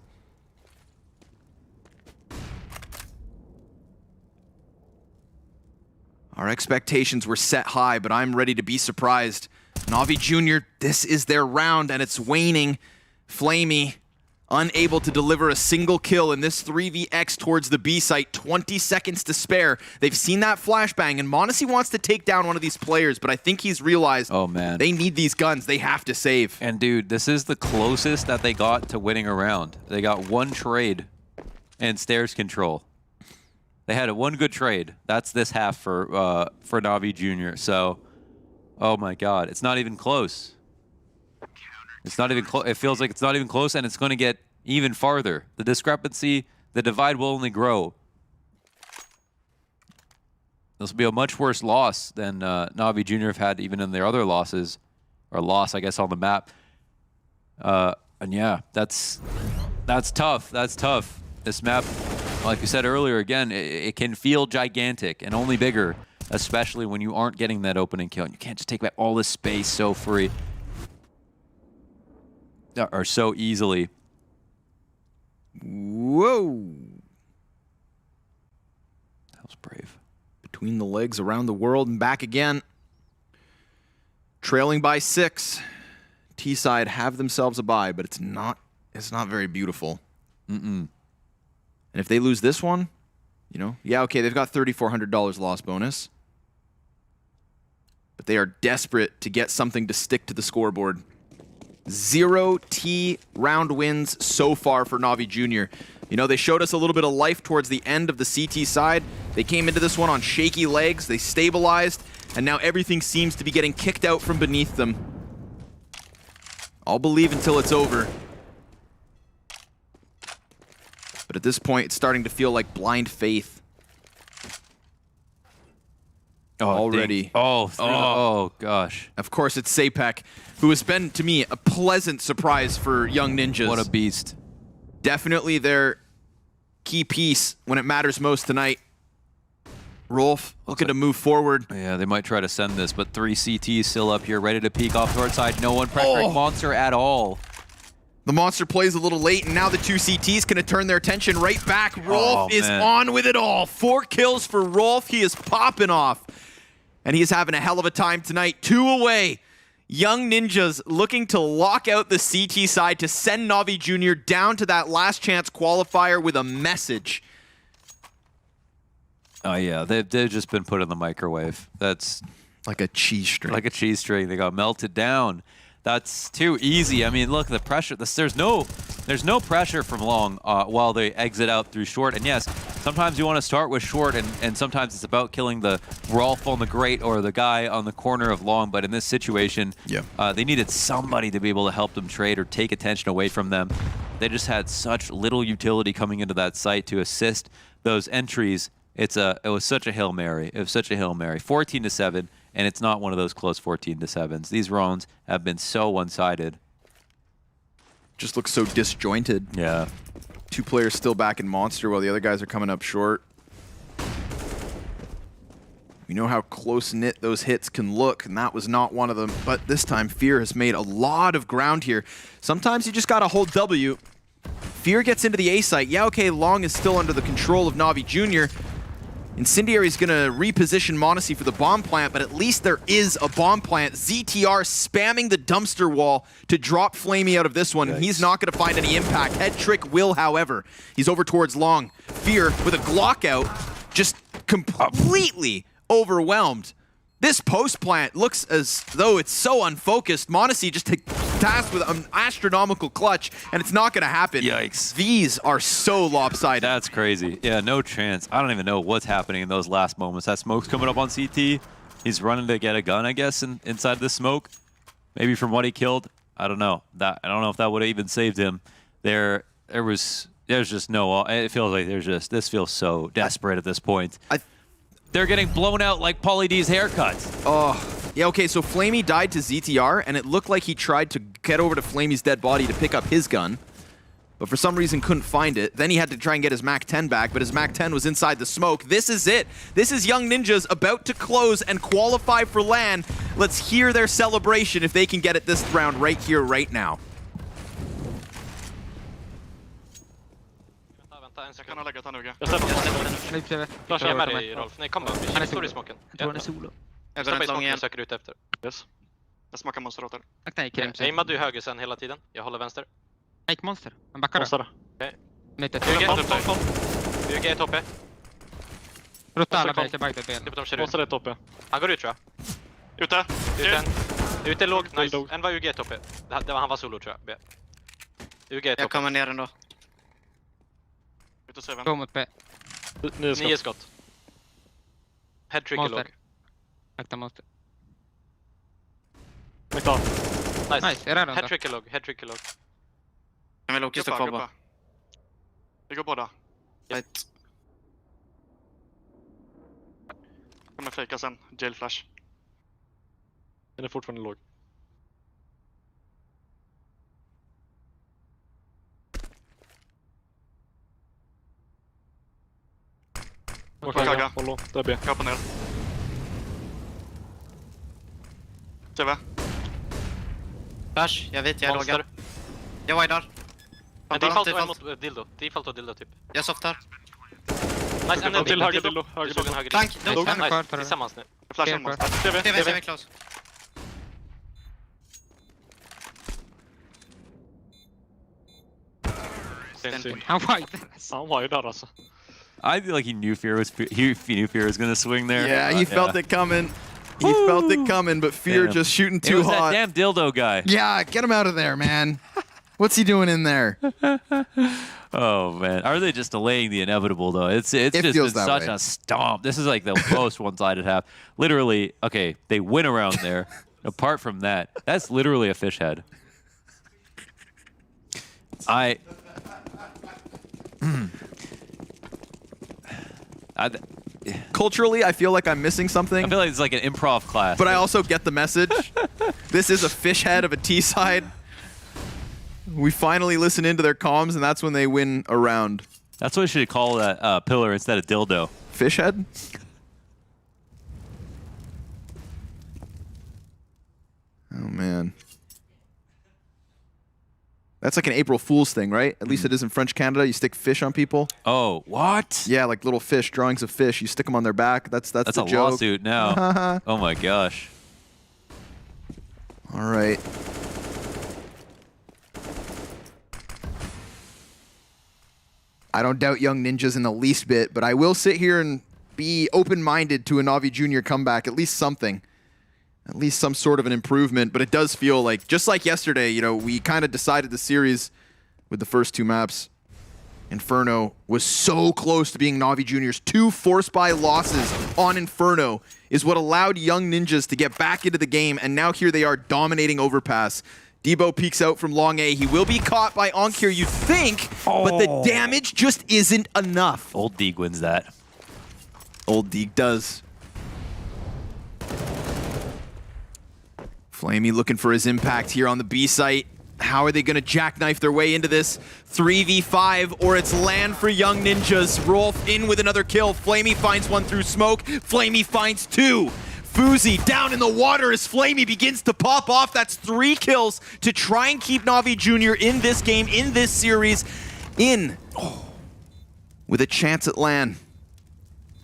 Our expectations were set high, but I'm ready to be surprised. NAVI Jr., this is their round, and it's waning. Flamey, unable to deliver a single kill in this 3vx towards the B site. 20 seconds to spare. They've seen that flashbang, and m0NESY wants to take down one of these players, but I think he's realized they need these guns. They have to save. And dude, this is the closest that they got to winning a round. They got 1 trade and stairs control. They had one good trade. That's this half for NAVI Jr. So, oh my God, it's not even close. It's not even close. It feels like it's not even close, and it's going to get even farther. The discrepancy, the divide will only grow. This will be a much worse loss than NAVI Jr. have had even in their other losses, or loss, I guess, on the map. And yeah, that's tough. That's tough. This map, like we said earlier, again, it can feel gigantic and only bigger, especially when you aren't getting that opening kill. And you can't just take back all this space so free. Or so easily. Whoa. That was brave. Between the legs, around the world, and back again. Trailing by 6. T-side have themselves a bye, but it's not very beautiful. And if they lose this one, you know, yeah, okay, they've got $3,400 loss bonus. But they are desperate to get something to stick to the scoreboard. 0 T round wins so far for NAVI Jr. You know, they showed us a little bit of life towards the end of the CT side. They came into this one on shaky legs, they stabilized, and now everything seems to be getting kicked out from beneath them. I'll believe until it's over. But at this point, it's starting to feel like blind faith. Already. Oh, gosh. Of course, it's Sapek, who has been, to me, a pleasant surprise for Young Ninjas. What a beast. Definitely their key piece when it matters most tonight. Rolf looking to move forward. Yeah, they might try to send this, but 3 CTs still up here, ready to peek off north side. No one pressuring Monster at all. The Monster plays a little late, and now the 2 CTs going to turn their attention right back. Rolf is on with it all. 4 kills for Rolf. He is popping off. And he is having a hell of a time tonight. 2 away. Young Ninjas looking to lock out the CT side to send NAVI Jr. down to that last chance qualifier with a message. Oh, yeah. They've just been put in the microwave. That's like a cheese string. Like a cheese string. They got melted down. That's too easy. I mean, look, the pressure. There's no pressure from long while they exit out through short. And yes, sometimes you want to start with short, and sometimes it's about killing the Rolf on the grate or the guy on the corner of long. But in this situation, they needed somebody to be able to help them trade or take attention away from them. They just had such little utility coming into that site to assist those entries. It was such a Hail Mary. It was such a Hail Mary. 14-7. And it's not one of those close 14-7s. These rounds have been so one-sided. Just looks so disjointed. Yeah. 2 players still back in Monster while the other guys are coming up short. We know how close-knit those hits can look, and that was not one of them. But this time, Fear has made a lot of ground here. Sometimes you just got to hold W. Fear gets into the A site. Yeah, okay, Long is still under the control of NAVI Jr. Incendiary's going to reposition m0NESY for the bomb plant, but at least there is a bomb plant. ZTR spamming the dumpster wall to drop Flamey out of this one. Yikes. He's not going to find any impact. Head Trick will, however. He's over towards Long. Fear with a Glock out, just completely overwhelmed. This post plant looks as though it's so unfocused. m0NESY just tasked with an astronomical clutch, and it's not going to happen. Yikes. These are so lopsided. That's crazy. Yeah, no chance. I don't even know what's happening in those last moments. That smoke's coming up on CT. He's running to get a gun, I guess, inside the smoke. Maybe from what he killed. I don't know. I don't know if that would have even saved him. There's just no. It feels like this feels so desperate at this point. They're getting blown out like Pauly D's haircut. Oh, yeah, okay, so Flamey died to ZTR, and it looked like he tried to get over to Flamey's dead body to pick up his gun, but for some reason couldn't find it. Then he had to try and get his MAC-10 back, but his MAC-10 was inside the smoke. This is it. This is Young Ninjas about to close and qualify for LAN. Let's hear their celebration if they can get it this round right here, right now. Jag kan ha läggat han hugga. Jag släpper. Flasha är med dig, Rolf. Nej, kom bara. Han är stor i smoken. Jag tror han är solo. Jag stoppar i smoken och söker ut efter. Yes. Jag smakar monsterrotor. Aimar du höger sen hela tiden? Jag håller vänster. Jag gick monster. Han backar då. Okej. UG är toppe. Rutta alla bäck, jag backar ben. Monster är toppe. Han går ut, tror jag. Ute. Ute låg. Nice. En var UG toppe. Han var solo, tror jag. UG är toppe. Jag kommer ner ändå. Gå mot B. 9 skott. Headtrick är låg. Akta monster. Nice. Headtrick är låg. Jag vill åka kvar bara. Vi går båda. Right. Kommer fejka sen. Jail flash. Den är fortfarande låg. Kagga. Där B. Kappa ner. TV. Flash, jag vet, jag loggar. Jag widar. Default och dildo typ. Jag softar. Nice, en till höger dildo. Du såg en höger dildo. Tank, tillsammans nu. Flashen monster. TV close. Han widar alltså. I feel like he knew Fear was gonna swing there. Yeah, he felt it coming. He felt it coming, but Fear just shooting too hot. That damn dildo guy. Yeah, get him out of there, man. What's he doing in there? Oh man, are they just delaying the inevitable though? It's just been such a stomp. This is like the most one-sided half. Literally, okay, they win around there. Apart from that, that's literally a fish head. Culturally, I feel like I'm missing something. I feel like it's like an improv class. But I also get the message. This is a fish head of a T-side. We finally listen into their comms, and that's when they win a round. That's what we should call that pillar instead of dildo. Fish head? Oh, man. That's like an April Fool's thing, right? At least it is in French Canada. You stick fish on people. Oh, what? Yeah, like little fish, drawings of fish. You stick them on their back. That's the joke. That's a lawsuit now. Oh my gosh. All right. I don't doubt Young Ninjas in the least bit, but I will sit here and be open-minded to a NAVI Junior comeback, at least something. At least some sort of an improvement, but it does feel like, just like yesterday, you know, we kind of decided the series with the first two maps. Inferno was so close to being NAVI Juniors. 2 force buy losses on Inferno is what allowed Young Ninjas to get back into the game, and now here they are dominating Overpass. Debo peeks out from long A. He will be caught by Onkir, you'd think, but the damage just isn't enough. Old Deeg wins that. Old Deeg does. Flamey looking for his impact here on the B site. How are they going to jackknife their way into this 3v5, or it's land for Young Ninjas? Rolf in with another kill. Flamey finds one through smoke. Flamey finds 2. Fuzi down in the water as Flamey begins to pop off. That's 3 kills to try and keep NAVI Junior in this game, in this series, with a chance at LAN.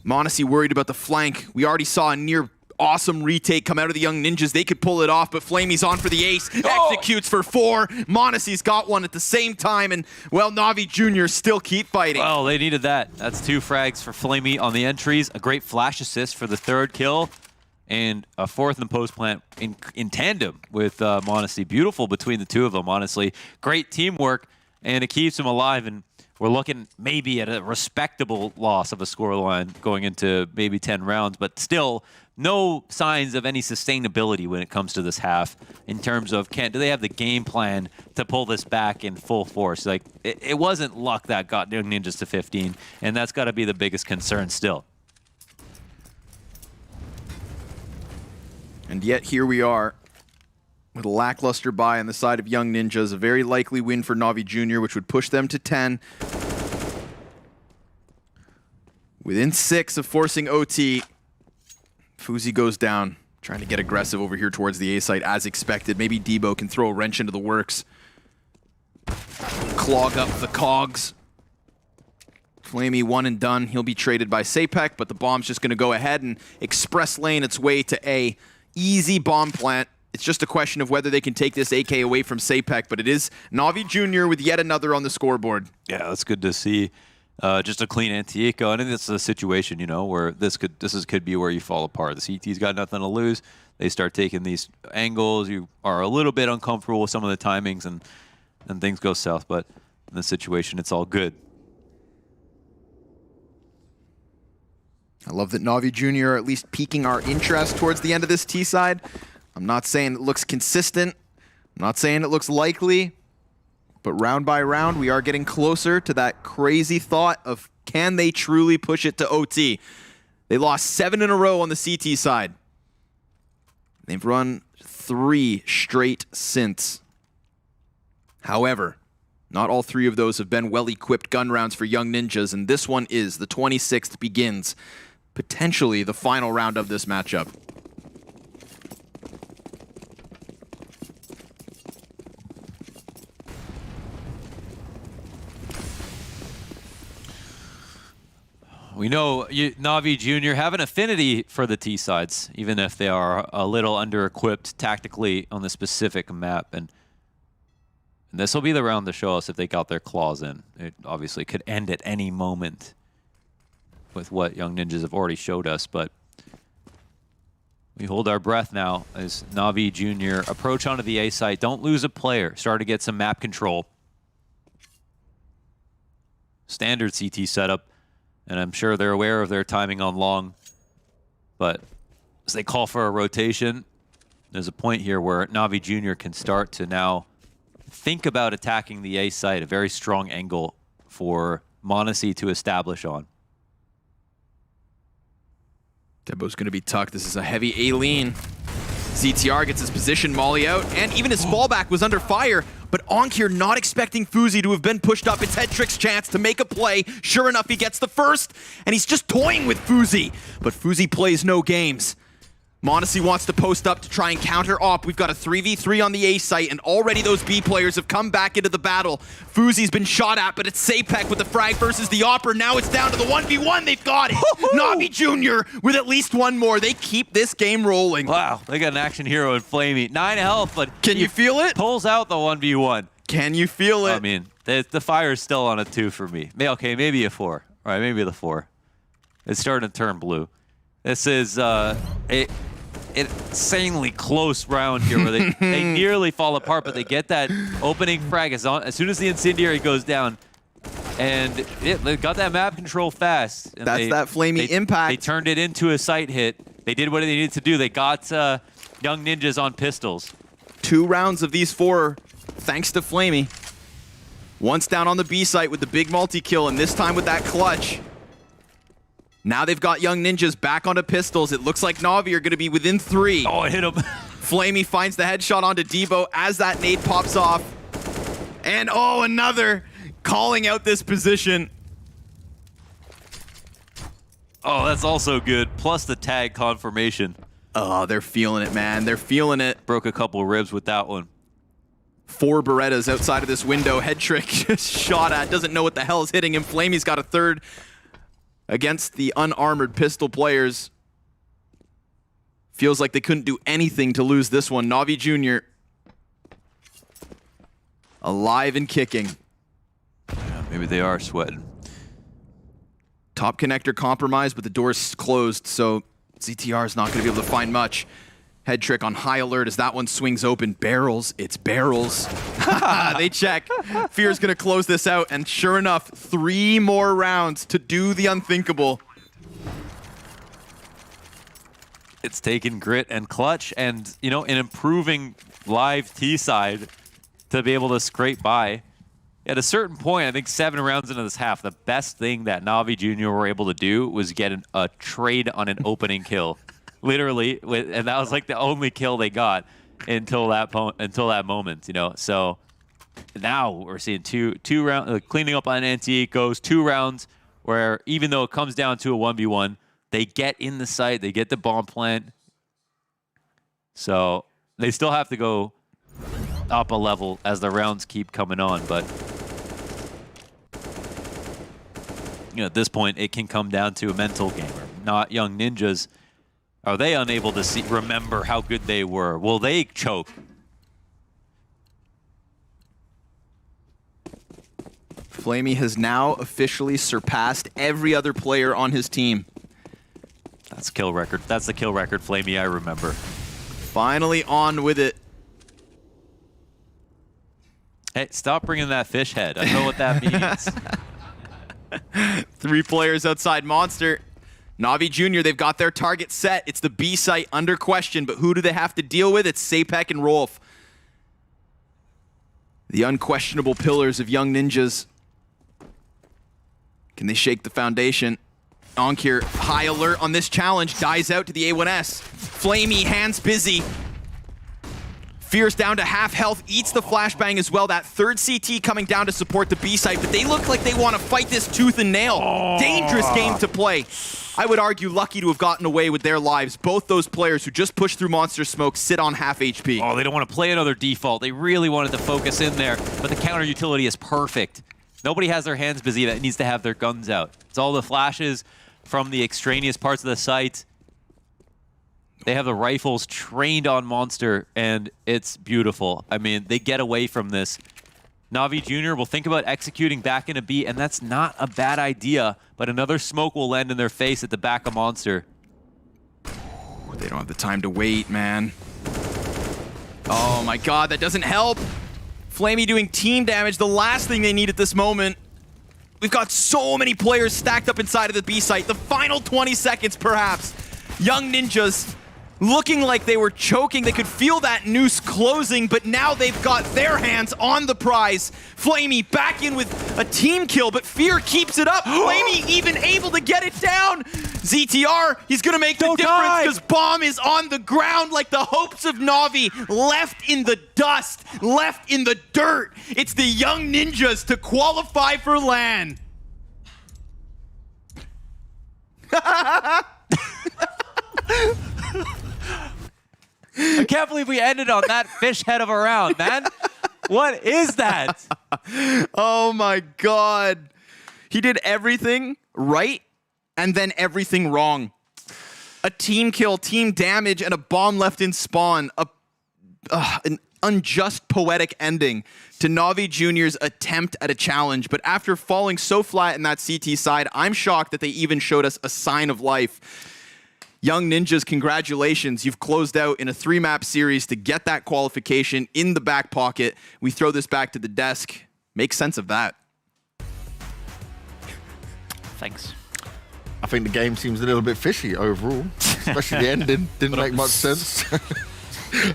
m0NESY worried about the flank. We already saw a near awesome retake come out of the Young Ninjas. They could pull it off, but Flamey's on for the ace. Executes for 4. Monacy's got one at the same time, and, well, Navi Jr. still keep fighting. Well, they needed that. That's 2 frags for Flamey on the entries. A great flash assist for the 3rd kill. And a 4th in post plant in tandem with Monacy. Beautiful between the 2 of them, honestly. Great teamwork, and it keeps them alive. And we're looking maybe at a respectable loss of a scoreline going into maybe 10 rounds, but still no signs of any sustainability when it comes to this half in terms of do they have the game plan to pull this back in full force? Like, it wasn't luck that got Young Ninjas to 15, and that's got to be the biggest concern still. And yet here we are with a lackluster buy on the side of Young Ninjas. A very likely win for Navi Jr., which would push them to 10. Within 6 of forcing OT, Fuzi goes down, trying to get aggressive over here towards the A site as expected. Maybe Debo can throw a wrench into the works. Clog up the cogs. Flamey one and done. He'll be traded by Sapek, but the bomb's just going to go ahead and express lane its way to A. Easy bomb plant. It's just a question of whether they can take this AK away from Sapek, but it is Navi Jr. with yet another on the scoreboard. Yeah, that's good to see. Just a clean anti-eco. I think this is a situation, you know, where this could be where you fall apart. The CT's got nothing to lose. They start taking these angles. You are a little bit uncomfortable with some of the timings, and things go south. But in this situation, it's all good. I love that Navi Jr. are at least piquing our interest towards the end of this T side. I'm not saying it looks consistent. I'm not saying it looks likely. But round by round, we are getting closer to that crazy thought of can they truly push it to OT? They lost 7 in a row on the CT side. They've run 3 straight since. However, not all 3 of those have been well-equipped gun rounds for Young Ninjas, and this one is. The 26th begins. Potentially the final round of this matchup. We know Navi Jr. have an affinity for the T sides, even if they are a little under-equipped tactically on the specific map. And this will be the round to show us if they got their claws in. It obviously could end at any moment with what Young Ninjas have already showed us, but we hold our breath now as Navi Jr. approach onto the A site. Don't lose a player. Start to get some map control. Standard CT setup, and I'm sure they're aware of their timing on long, but as they call for a rotation, there's a point here where Navi Jr. can start to now think about attacking the A site, a very strong angle for Monacy to establish on. Debo's going to be tucked. This is a heavy A lean. ZTR gets his position, molly out, and even his fallback was under fire. But Onkir not expecting Fuzi to have been pushed up. It's Headtrick's chance to make a play. Sure enough, he gets the first, and he's just toying with Fuzi. But Fuzi plays no games. Monacy wants to post up to try and counter op. We've got a 3v3 on the A site, and already those B players have come back into the battle. Fuzi's been shot at, but it's Sapek with the frag versus the Opper. Now it's down to the 1v1. They've got it. Navi Jr. with at least one more. They keep this game rolling. Wow, they got an action hero in Flamey. 9 health, but can you feel it? Pulls out the 1v1. Can you feel it? I mean, the fire is still on a 2 for me. Okay, maybe a 4. All right, maybe the 4. It's starting to turn blue. This is insanely close round here where they nearly fall apart, but they get that opening frag as soon as the incendiary goes down. And they got that map control fast. And that's that Flamey impact. They turned it into a sight hit. They did what they needed to do. They got Young Ninjas on pistols. 2 rounds of these 4, thanks to Flamey. Once down on the B site with the big multi-kill, and this time with that clutch. Now they've got Young Ninjas back onto pistols. It looks like Navi are going to be within 3. Oh, it hit him. Flamey finds the headshot onto Debo as that nade pops off. And oh, another calling out this position. Oh, that's also good. Plus the tag confirmation. Oh, they're feeling it, man. They're feeling it. Broke a couple ribs with that one. 4 Berettas outside of this window. Headtrick just shot at. Doesn't know what the hell is hitting him. Flamey's got a 3rd. Against the unarmored pistol players. Feels like they couldn't do anything to lose this one. NAVI Jr. alive and kicking. Yeah, maybe they are sweating. Top connector compromised, but the door's closed, so ZTR is not going to be able to find much. Head trick on high alert as that one swings open. Barrels, it's barrels. They check. Fear's going to close this out, and sure enough, 3 more rounds to do the unthinkable. It's taken grit and clutch and, you know, an improving live T side to be able to scrape by. At a certain point, I think 7 rounds into this half, the best thing that NAVI Jr. were able to do was get a trade on an opening kill. Literally, and that was like the only kill they got until that moment, you know. So now we're seeing two rounds, cleaning up on anti-ecos, 2 rounds where even though it comes down to a 1v1, they get in the site, they get the bomb plant. So they still have to go up a level as the rounds keep coming on, but you know, at this point, it can come down to a mental game. Not Young Ninjas. Are they unable to remember how good they were? Will they choke? Flamey has now officially surpassed every other player on his team. That's kill record. That's the kill record, Flamey, I remember. Finally on with it. Hey, stop bringing that fish head. I know what that means. 3 players outside Monster. NAVI Jr., they've got their target set. It's the B site under question, but who do they have to deal with? It's Sapek and Rolf. The unquestionable pillars of Young Ninjas. Can they shake the foundation? Onkir, high alert on this challenge, dies out to the A1S. Flamey, hands busy. Fear's down to half health, eats the flashbang as well. That 3rd CT coming down to support the B site, but they look like they want to fight this tooth and nail. Dangerous game to play. I would argue lucky to have gotten away with their lives. Both those players who just pushed through Monster Smoke sit on half HP. Oh, they don't want to play another default. They really wanted to focus in there, but the counter utility is perfect. Nobody has their hands busy that needs to have their guns out. It's all the flashes from the extraneous parts of the site. They have the rifles trained on Monster, and it's beautiful. I mean, they get away from this. NAVI Jr. will think about executing back into B, and that's not a bad idea, but another smoke will land in their face at the back of Monster. They don't have the time to wait, man. Oh my god, that doesn't help. Flamey doing team damage, the last thing they need at this moment. We've got so many players stacked up inside of the B site. The final 20 seconds, perhaps. Young Ninjas looking like they were choking. They could feel that noose closing, but now they've got their hands on the prize. Flamey back in with a team kill, but Fear keeps it up. Flamey even able to get it down. ZTR, he's gonna make the difference because Bomb is on the ground like the hopes of NAVI, left in the dust, left in the dirt. It's the Young Ninjas to qualify for LAN. I can't believe we ended on that fish head of a round, man. What is that? Oh my god. He did everything right and then everything wrong. A team kill, team damage, and a bomb left in spawn. An unjust poetic ending to NAVI Jr.'s attempt at a challenge. But after falling so flat in that CT side, I'm shocked that they even showed us a sign of life. Young Ninjas, congratulations. You've closed out in a 3-map series to get that qualification in the back pocket. We throw this back to the desk. Make sense of that. Thanks. I think the game seems a little bit fishy overall, especially the ending. Didn't make much sense.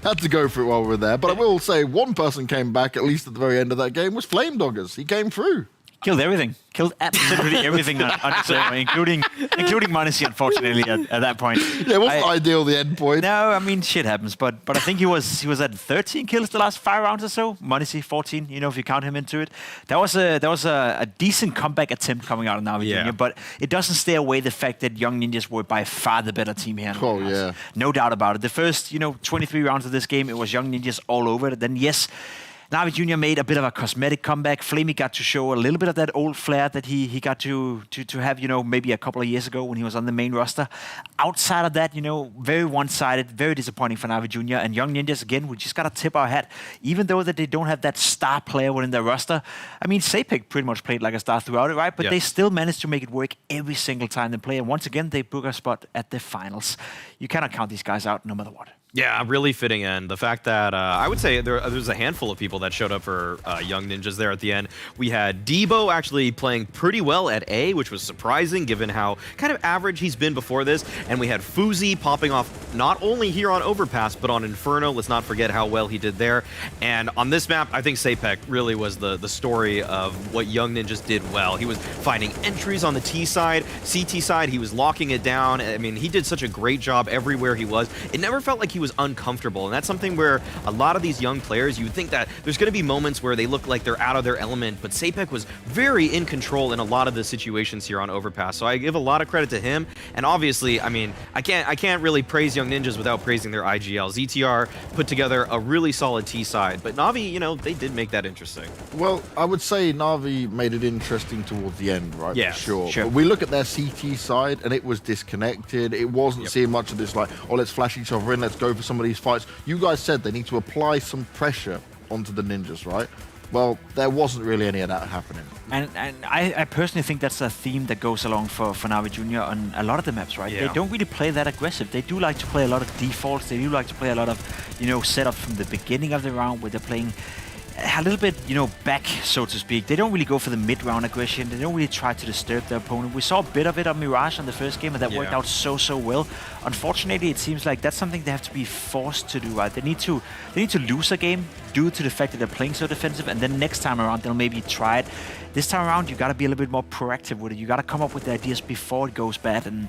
Had to go for it while we were there. But I will say one person came back, at least at the very end of that game, was Flame Doggers. He came through. Killed everything. Killed absolutely everything on its own, including Monacy, unfortunately, at that point. Yeah, it wasn't ideal, the end point. No, I mean, shit happens. But I think he was at 13 kills the last 5 rounds or so. Monacy, 14, you know, if you count him into it. That was a decent comeback attempt coming out of NAVI Jr., but it doesn't stay away the fact that Young Ninjas were by far the better team here. Oh, yeah. No doubt about it. The first, 23 rounds of this game, it was Young Ninjas all over it. Then, yes, Navi Jr. made a bit of a cosmetic comeback. Flamey got to show a little bit of that old flair that he got to have, maybe a couple of years ago when he was on the main roster. Outside of that, very one-sided, very disappointing for Navi Jr. And Young Ninjas, again, we just got to tip our hat. Even though that they don't have that star player within their roster, I mean, Sapek pretty much played like a star throughout it, right? But they still managed to make it work every single time they play. And once again, they book a spot at the finals. You cannot count these guys out no matter what. Yeah, really fitting in. The fact that I would say there's a handful of people that showed up for Young Ninjas there at the end. We had Debo actually playing pretty well at A, which was surprising given how kind of average he's been before this. And we had Fuzi popping off not only here on Overpass, but on Inferno. Let's not forget how well he did there. And on this map, I think Sapek really was the story of what Young Ninjas did well. He was finding entries on the T side, CT side. He was locking it down. I mean, he did such a great job everywhere he was. It never felt like he was uncomfortable, and that's something where a lot of these young players, you would think that there's going to be moments where they look like they're out of their element, but Sapek was very in control in a lot of the situations here on Overpass, so I give a lot of credit to him. And obviously, I mean, I can't really praise Young Ninjas without praising their IGL. ZTR put together a really solid T side, but Navi, they did make that interesting. Well, I would say Navi made it interesting towards the end, right? Yeah, for sure. But we look at their CT side, and it was disconnected. It wasn't seeing much of this, like, oh, let's flash each other in, let's go for some of these fights. You guys said they need to apply some pressure onto the Ninjas, right? Well, there wasn't really any of that happening. And I personally think that's a theme that goes along for Navi Jr. on a lot of the maps, right? Yeah. They don't really play that aggressive. They do like to play a lot of defaults. They do like to play a lot of, setup from the beginning of the round where they're playing a little bit, back, so to speak. They don't really go for the mid-round aggression. They don't really try to disturb their opponent. We saw a bit of it on Mirage on the first game, and that worked out so well. Unfortunately, it seems like that's something they have to be forced to do, right? They need to lose a game due to the fact that they're playing so defensive, and then next time around, they'll maybe try it. This time around, you got to be a little bit more proactive with it. You got to come up with the ideas before it goes bad, and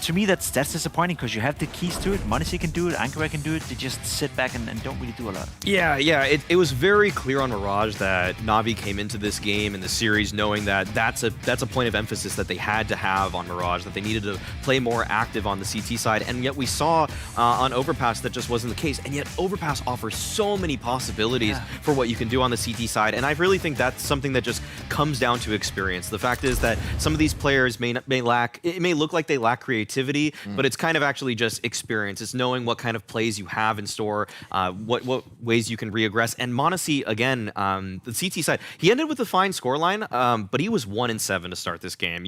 to me, that's disappointing because you have the keys to it. m0NESY can do it, Ankara can do it. They just sit back and don't really do a lot. Yeah. It was very clear on Mirage that Navi came into this game and the series knowing that that's a point of emphasis that they had to have on Mirage, that they needed to play more active on the CT side. And yet we saw on Overpass that just wasn't the case. And yet Overpass offers so many possibilities for what you can do on the CT side. And I really think that's something that just comes down to experience. The fact is that some of these players may lack, it may look like they lack creativity, but it's kind of actually just experience. It's knowing what kind of plays you have in store, what ways you can reaggress. And m0NESY, again, the CT side, he ended with a fine scoreline, but he was 1-7 to start this game,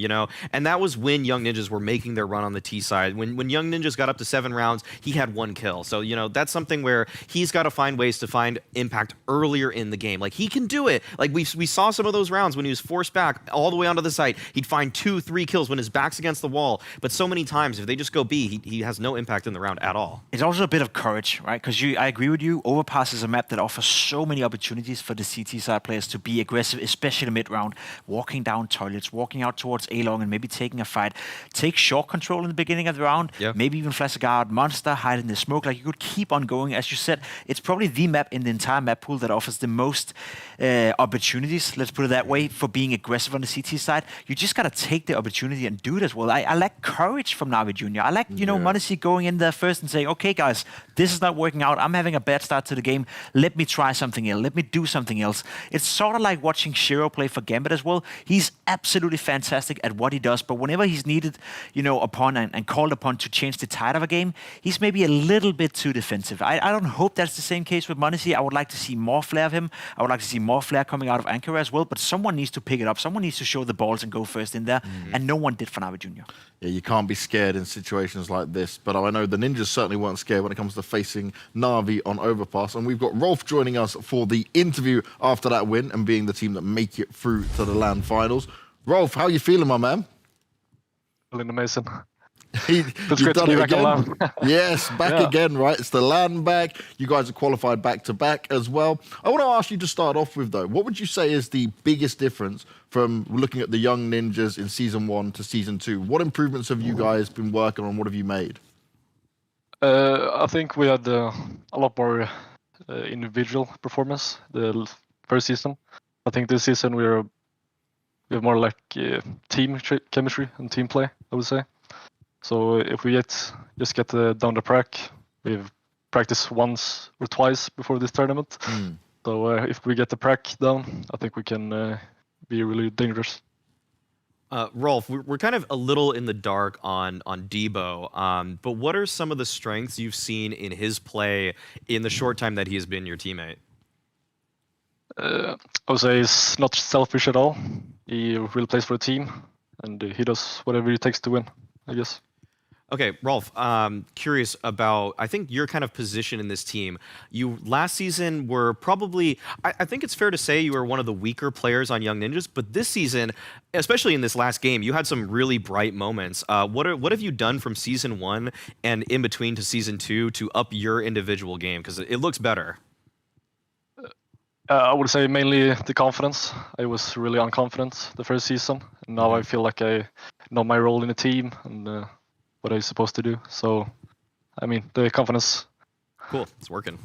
and that was when Young Ninjas were making their run on the T side. When Young Ninjas got up to 7 rounds, he had 1 kill. So, that's something where he's got to find ways to find impact earlier in the game. Like, he can do it. Like, we saw some of those rounds when he was forced back all the way onto the site. He'd find 2-3 kills when his back's against the wall. But so many times, if they just go B, he has no impact in the round at all. It's also a bit of courage, right? Because I agree with you. Overpass is a map that offers so many opportunities for the CT side players to be aggressive, especially mid-round, walking down toilets, walking out towards A-long and maybe taking a fight. Take short control in the beginning of the round, maybe even flash a guard, monster, hide in the smoke. Like, you could keep on going. As you said, it's probably the map in the entire map pool that offers the most opportunities, let's put it that way, for being aggressive on the CT side. You just got to take the opportunity and do it as well. I like courage from Navi Jr. I like, m0NESY going in there first and saying, okay, guys, this is not working out. I'm having a bad start to the game. Let me try something else. Let me do something else. It's sort of like watching Shiro play for Gambit as well. He's absolutely fantastic at what he does, but whenever he's needed, upon and called upon to change the tide of a game, he's maybe a little bit too defensive. I don't hope that's the same case with m0NESY. I would like to see more flair of him. I would like to see more flair coming out of Ankara as well, but someone needs to pick it up. Someone needs to show the balls and go first in there, and no one did for Navi Jr. Yeah, you can't be scared in situations like this, but I know the Ninjas certainly weren't scared when it comes to facing Navi on Overpass, and we've got Rolf joining us for the interview after that win and being the team that make it through to the LAN finals. Rolf, how are you feeling, my man? Feeling amazing. You've done it again. Yes, back again, right? It's the LAN back. You guys are qualified back-to-back as well. I want to ask you to start off with, though, what would you say is the biggest difference from looking at the Young Ninjas in Season 1 to Season 2? What improvements have you guys been working on? What have you made? I think we had a lot more individual performance the first season. I think this season we have more like team chemistry and team play, I would say. So if we just get down the track, we've practiced once or twice before this tournament. So if we get the prac down, I think we can be really dangerous. Rolf, we're kind of a little in the dark on Debo, but what are some of the strengths you've seen in his play in the short time that he has been your teammate? I would say he's not selfish at all. He really plays for the team, and he does whatever it takes to win, I guess. Okay, Rolf, curious about, I think, your kind of position in this team. You, last season, were probably, I think it's fair to say you were one of the weaker players on Young Ninjas, but this season, especially in this last game, you had some really bright moments. What have you done from Season 1 and in between to Season 2 to up your individual game? Because it looks better. I would say mainly the confidence. I was really unconfident the first season, and now I feel like I know my role in the team and what I'm supposed to do. So, I mean, the confidence. Cool, it's working.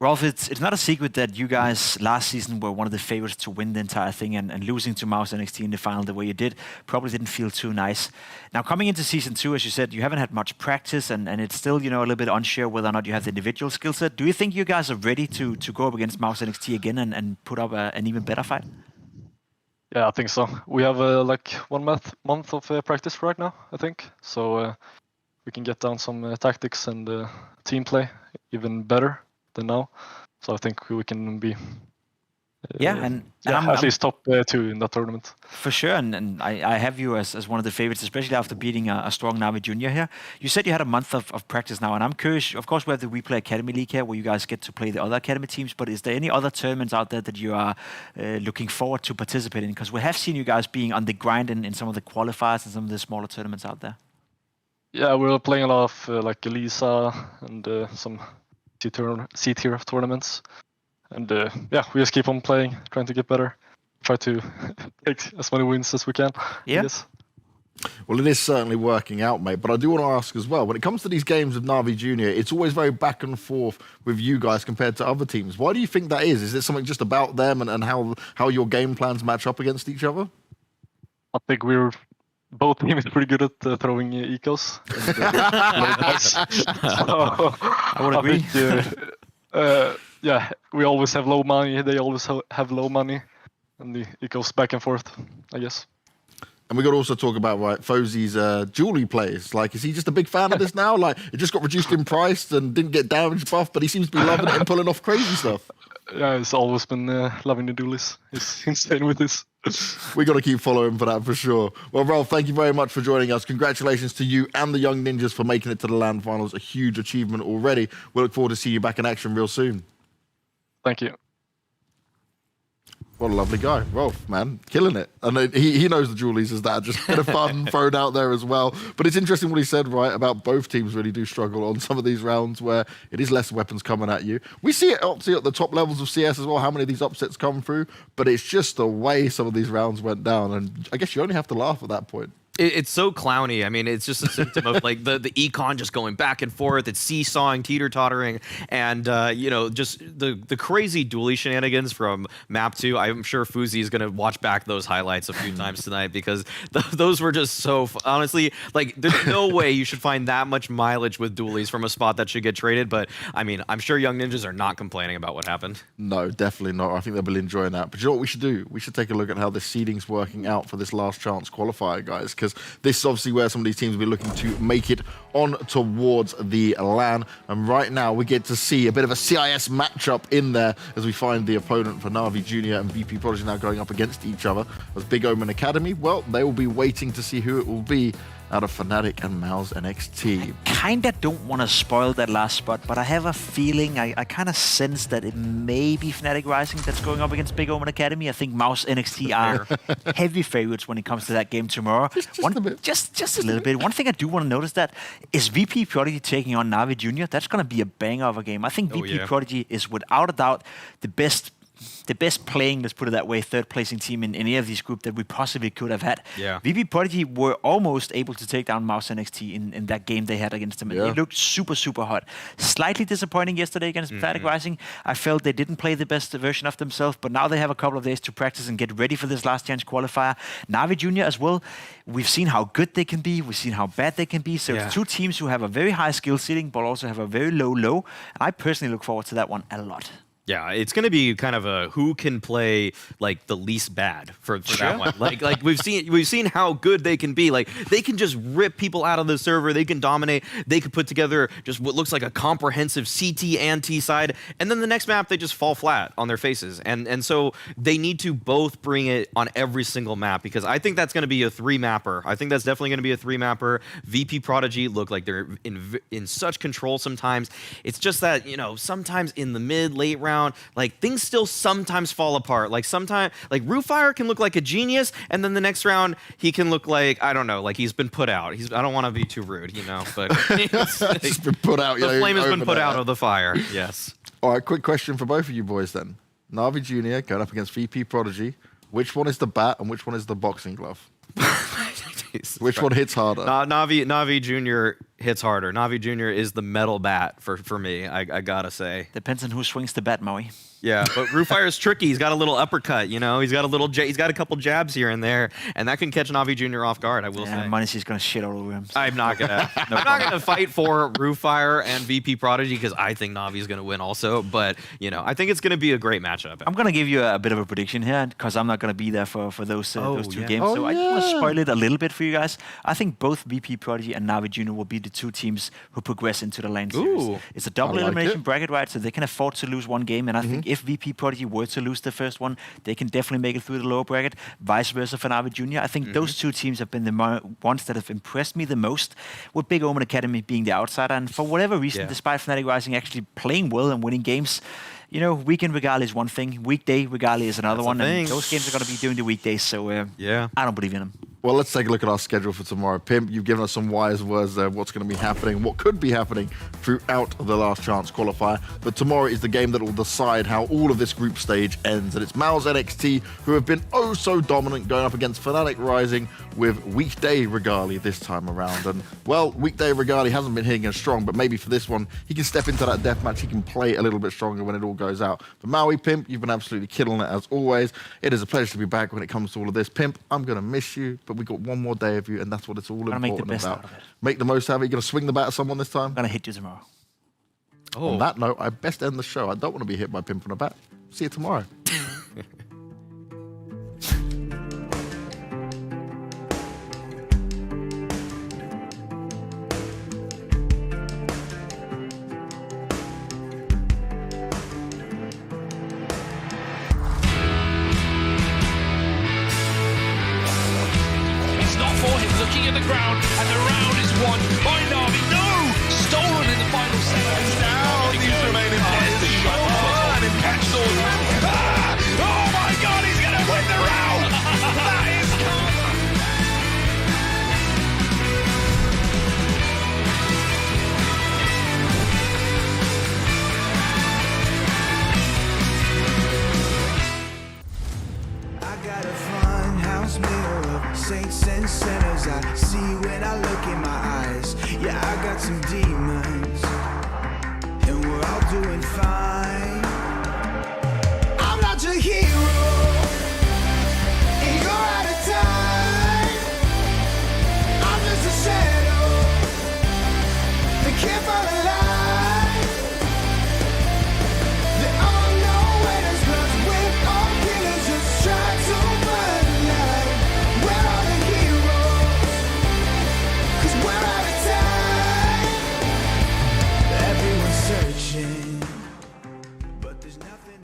Rolf, it's not a secret that you guys last season were one of the favorites to win the entire thing, and losing to Mouse NXT in the final the way you did probably didn't feel too nice. Now, coming into Season 2, as you said, you haven't had much practice, and it's still, a little bit unsure whether or not you have the individual skill set. Do you think you guys are ready to go up against Mouse NXT again and put up an even better fight? Yeah, I think so. We have like 1 month of practice right now, I think. So we can get down some tactics and team play even better than now. So I think we can be at least top 2 in that tournament. For sure, and I have you as one of the favorites, especially after beating a strong NAVI Junior here. You said you had a month of practice now, and I'm curious, of course we have the WePlay Academy League here where you guys get to play the other Academy teams, but is there any other tournaments out there that you are looking forward to participate in? Because we have seen you guys being on the grind in some of the qualifiers and some of the smaller tournaments out there. Yeah, we're playing a lot of like Elisa and some C-tier tournaments. And we just keep on playing, trying to get better, try to take as many wins as we can. Yeah. Well, it is certainly working out, mate. But I do want to ask as well, when it comes to these games of NAVI Junior, it's always very back and forth with you guys compared to other teams. Why do you think that is? Is it something just about them and how your game plans match up against each other? I think both teams pretty good at throwing ecos. I would agree. We always have low money. They always have low money, and it goes back and forth, I guess. And we got to also talk about Fozzy's jewelry plays. Like, is he just a big fan of this now? Like, it just got reduced in price and didn't get damage buff, but he seems to be loving it and pulling off crazy stuff. Yeah, he's always been loving the duelies. He's insane with this. We got to keep following for that for sure. Well, Rolf, thank you very much for joining us. Congratulations to you and the Young Ninjas for making it to the LAN finals. A huge achievement already. We look forward to seeing you back in action real soon. Thank you. What a lovely guy. Rolf, man, killing it. And he knows the jewelies as that. Just a bit of fun thrown out there as well. But it's interesting what he said, right, about both teams really do struggle on some of these rounds where it is less weapons coming at you. We see it obviously at the top levels of CS as well, how many of these upsets come through. But it's just the way some of these rounds went down. And I guess you only have to laugh at that point. It's so clowny. I mean, it's just a symptom of like the econ just going back and forth. It's seesawing, teeter-tottering, and just the crazy dually shenanigans from Map 2. I'm sure Fuzi is going to watch back those highlights a few times tonight because those were just so honestly, like, there's no way you should find that much mileage with dualies from a spot that should get traded. But I mean, I'm sure Young Ninjas are not complaining about what happened. No, definitely not. I think they'll be enjoying that. But you know what we should do? We should take a look at how the seeding's working out for this last chance qualifier, guys, because this is obviously where some of these teams will be looking to make it on towards the LAN. And right now we get to see a bit of a CIS matchup in there as we find the opponent for NAVI Junior and VP Prodigy now going up against each other. As Big Omen Academy, well, they will be waiting to see who it will be out of Fnatic and Mouse NXT. Kinda don't want to spoil that last spot, but I have a feeling, I kind of sense that it may be Fnatic Rising that's going up against Big Omen Academy. I think Mouse NXT are heavy favorites when it comes to that game tomorrow. Just a bit. Just a little bit. One thing I do want to notice that is VP Prodigy taking on NAVI Junior. That's going to be a banger of a game. I think VP Prodigy is without a doubt the best playing, let's put it that way, third placing team in any of these groups that we possibly could have had. Yeah. VP Prodigy were almost able to take down Mouse NXT in that game they had against them. Yeah. It looked super, super hot. Slightly disappointing yesterday against Fnatic Rising. I felt they didn't play the best version of themselves, but now they have a couple of days to practice and get ready for this last chance qualifier. NAVI Junior as well. We've seen how good they can be. We've seen how bad they can be. So it's two teams who have a very high skill ceiling, but also have a very low. And I personally look forward to that one a lot. Yeah, it's going to be kind of a who can play like the least bad for that one. Like we've seen how good they can be. Like they can just rip people out of the server. They can dominate. They could put together just what looks like a comprehensive CT and T side, and then the next map they just fall flat on their faces. And so they need to both bring it on every single map, because I think that's going to be a 3-mapper. I think that's definitely going to be a 3-mapper. VP Prodigy look like they're in such control sometimes. It's just that, you know, sometimes in the mid late round, like things still sometimes fall apart. Like sometimes, like Roofire can look like a genius, and then the next round he can look like, I don't know, like he's been put out. I don't want to be too rude, you know, but It's been put out. the flame has been put out of the fire. Yes. All right, quick question for both of you boys then. Navi Jr. going up against VP Prodigy. Which one is the bat and which one is the boxing glove? Which one hits harder? Navi Jr. hits harder. Navi Jr. is the metal bat for me, I gotta say. Depends on who swings the bat, Maui. Yeah, but Roofire's tricky. He's got a little uppercut, you know. He's got a couple jabs here and there, and that can catch Navi Jr. off guard, I will say. Money's gonna shit all over him. I'm not gonna fight for Roofire and VP Prodigy because I think Navi's gonna win also. But you know, I think it's gonna be a great matchup. I'm gonna give you a bit of a prediction here because I'm not gonna be there for those two games. Oh, so I just want to spoil it a little bit for you guys. I think both VP Prodigy and Navi Jr. will be the two teams who progress into the LAN series. It's a double elimination bracket, right? So they can afford to lose one game, and I think if VP Prodigy were to lose the first one, they can definitely make it through the lower bracket. Vice versa for Navi Jr. I think those two teams have been the ones that have impressed me the most, with Big Omen Academy being the outsider. And for whatever reason, despite Fnatic Rising actually playing well and winning games, you know, weekend Regali is one thing, weekday Regali is another one, and those games are going to be during the weekdays. So I don't believe in them. Well, let's take a look at our schedule for tomorrow. Pimp, you've given us some wise words there, what's going to be happening, what could be happening throughout the last chance qualifier. But tomorrow is the game that will decide how all of this group stage ends. And it's Mao's NXT, who have been oh so dominant, going up against Fnatic Rising with weekday Regali this time around. And, well, weekday Regali hasn't been hitting as strong, but maybe for this one, he can step into that deathmatch. He can play a little bit stronger when it all goes out. But Maui, Pimp, you've been absolutely killing it as always. It is a pleasure to be back when it comes to all of this. Pimp, I'm going to miss you, but we got one more day of you, and that's what it's all important make the best about. out of it. Make the most out of it. You're going to swing the bat at someone this time? I'm going to hit you tomorrow. On that note, I best end the show. I don't want to be hit by Pimp on a bat. See you tomorrow. Looking at the ground, and the round is won by NAVI. No! Stolen in the final seconds. Now these remaining players. The shot and catch oh my God! He's going to win the round. That is I got a fun house mirror of saints and sinners I see when I look in my eyes. Yeah, I got some demons, and we're all doing fine.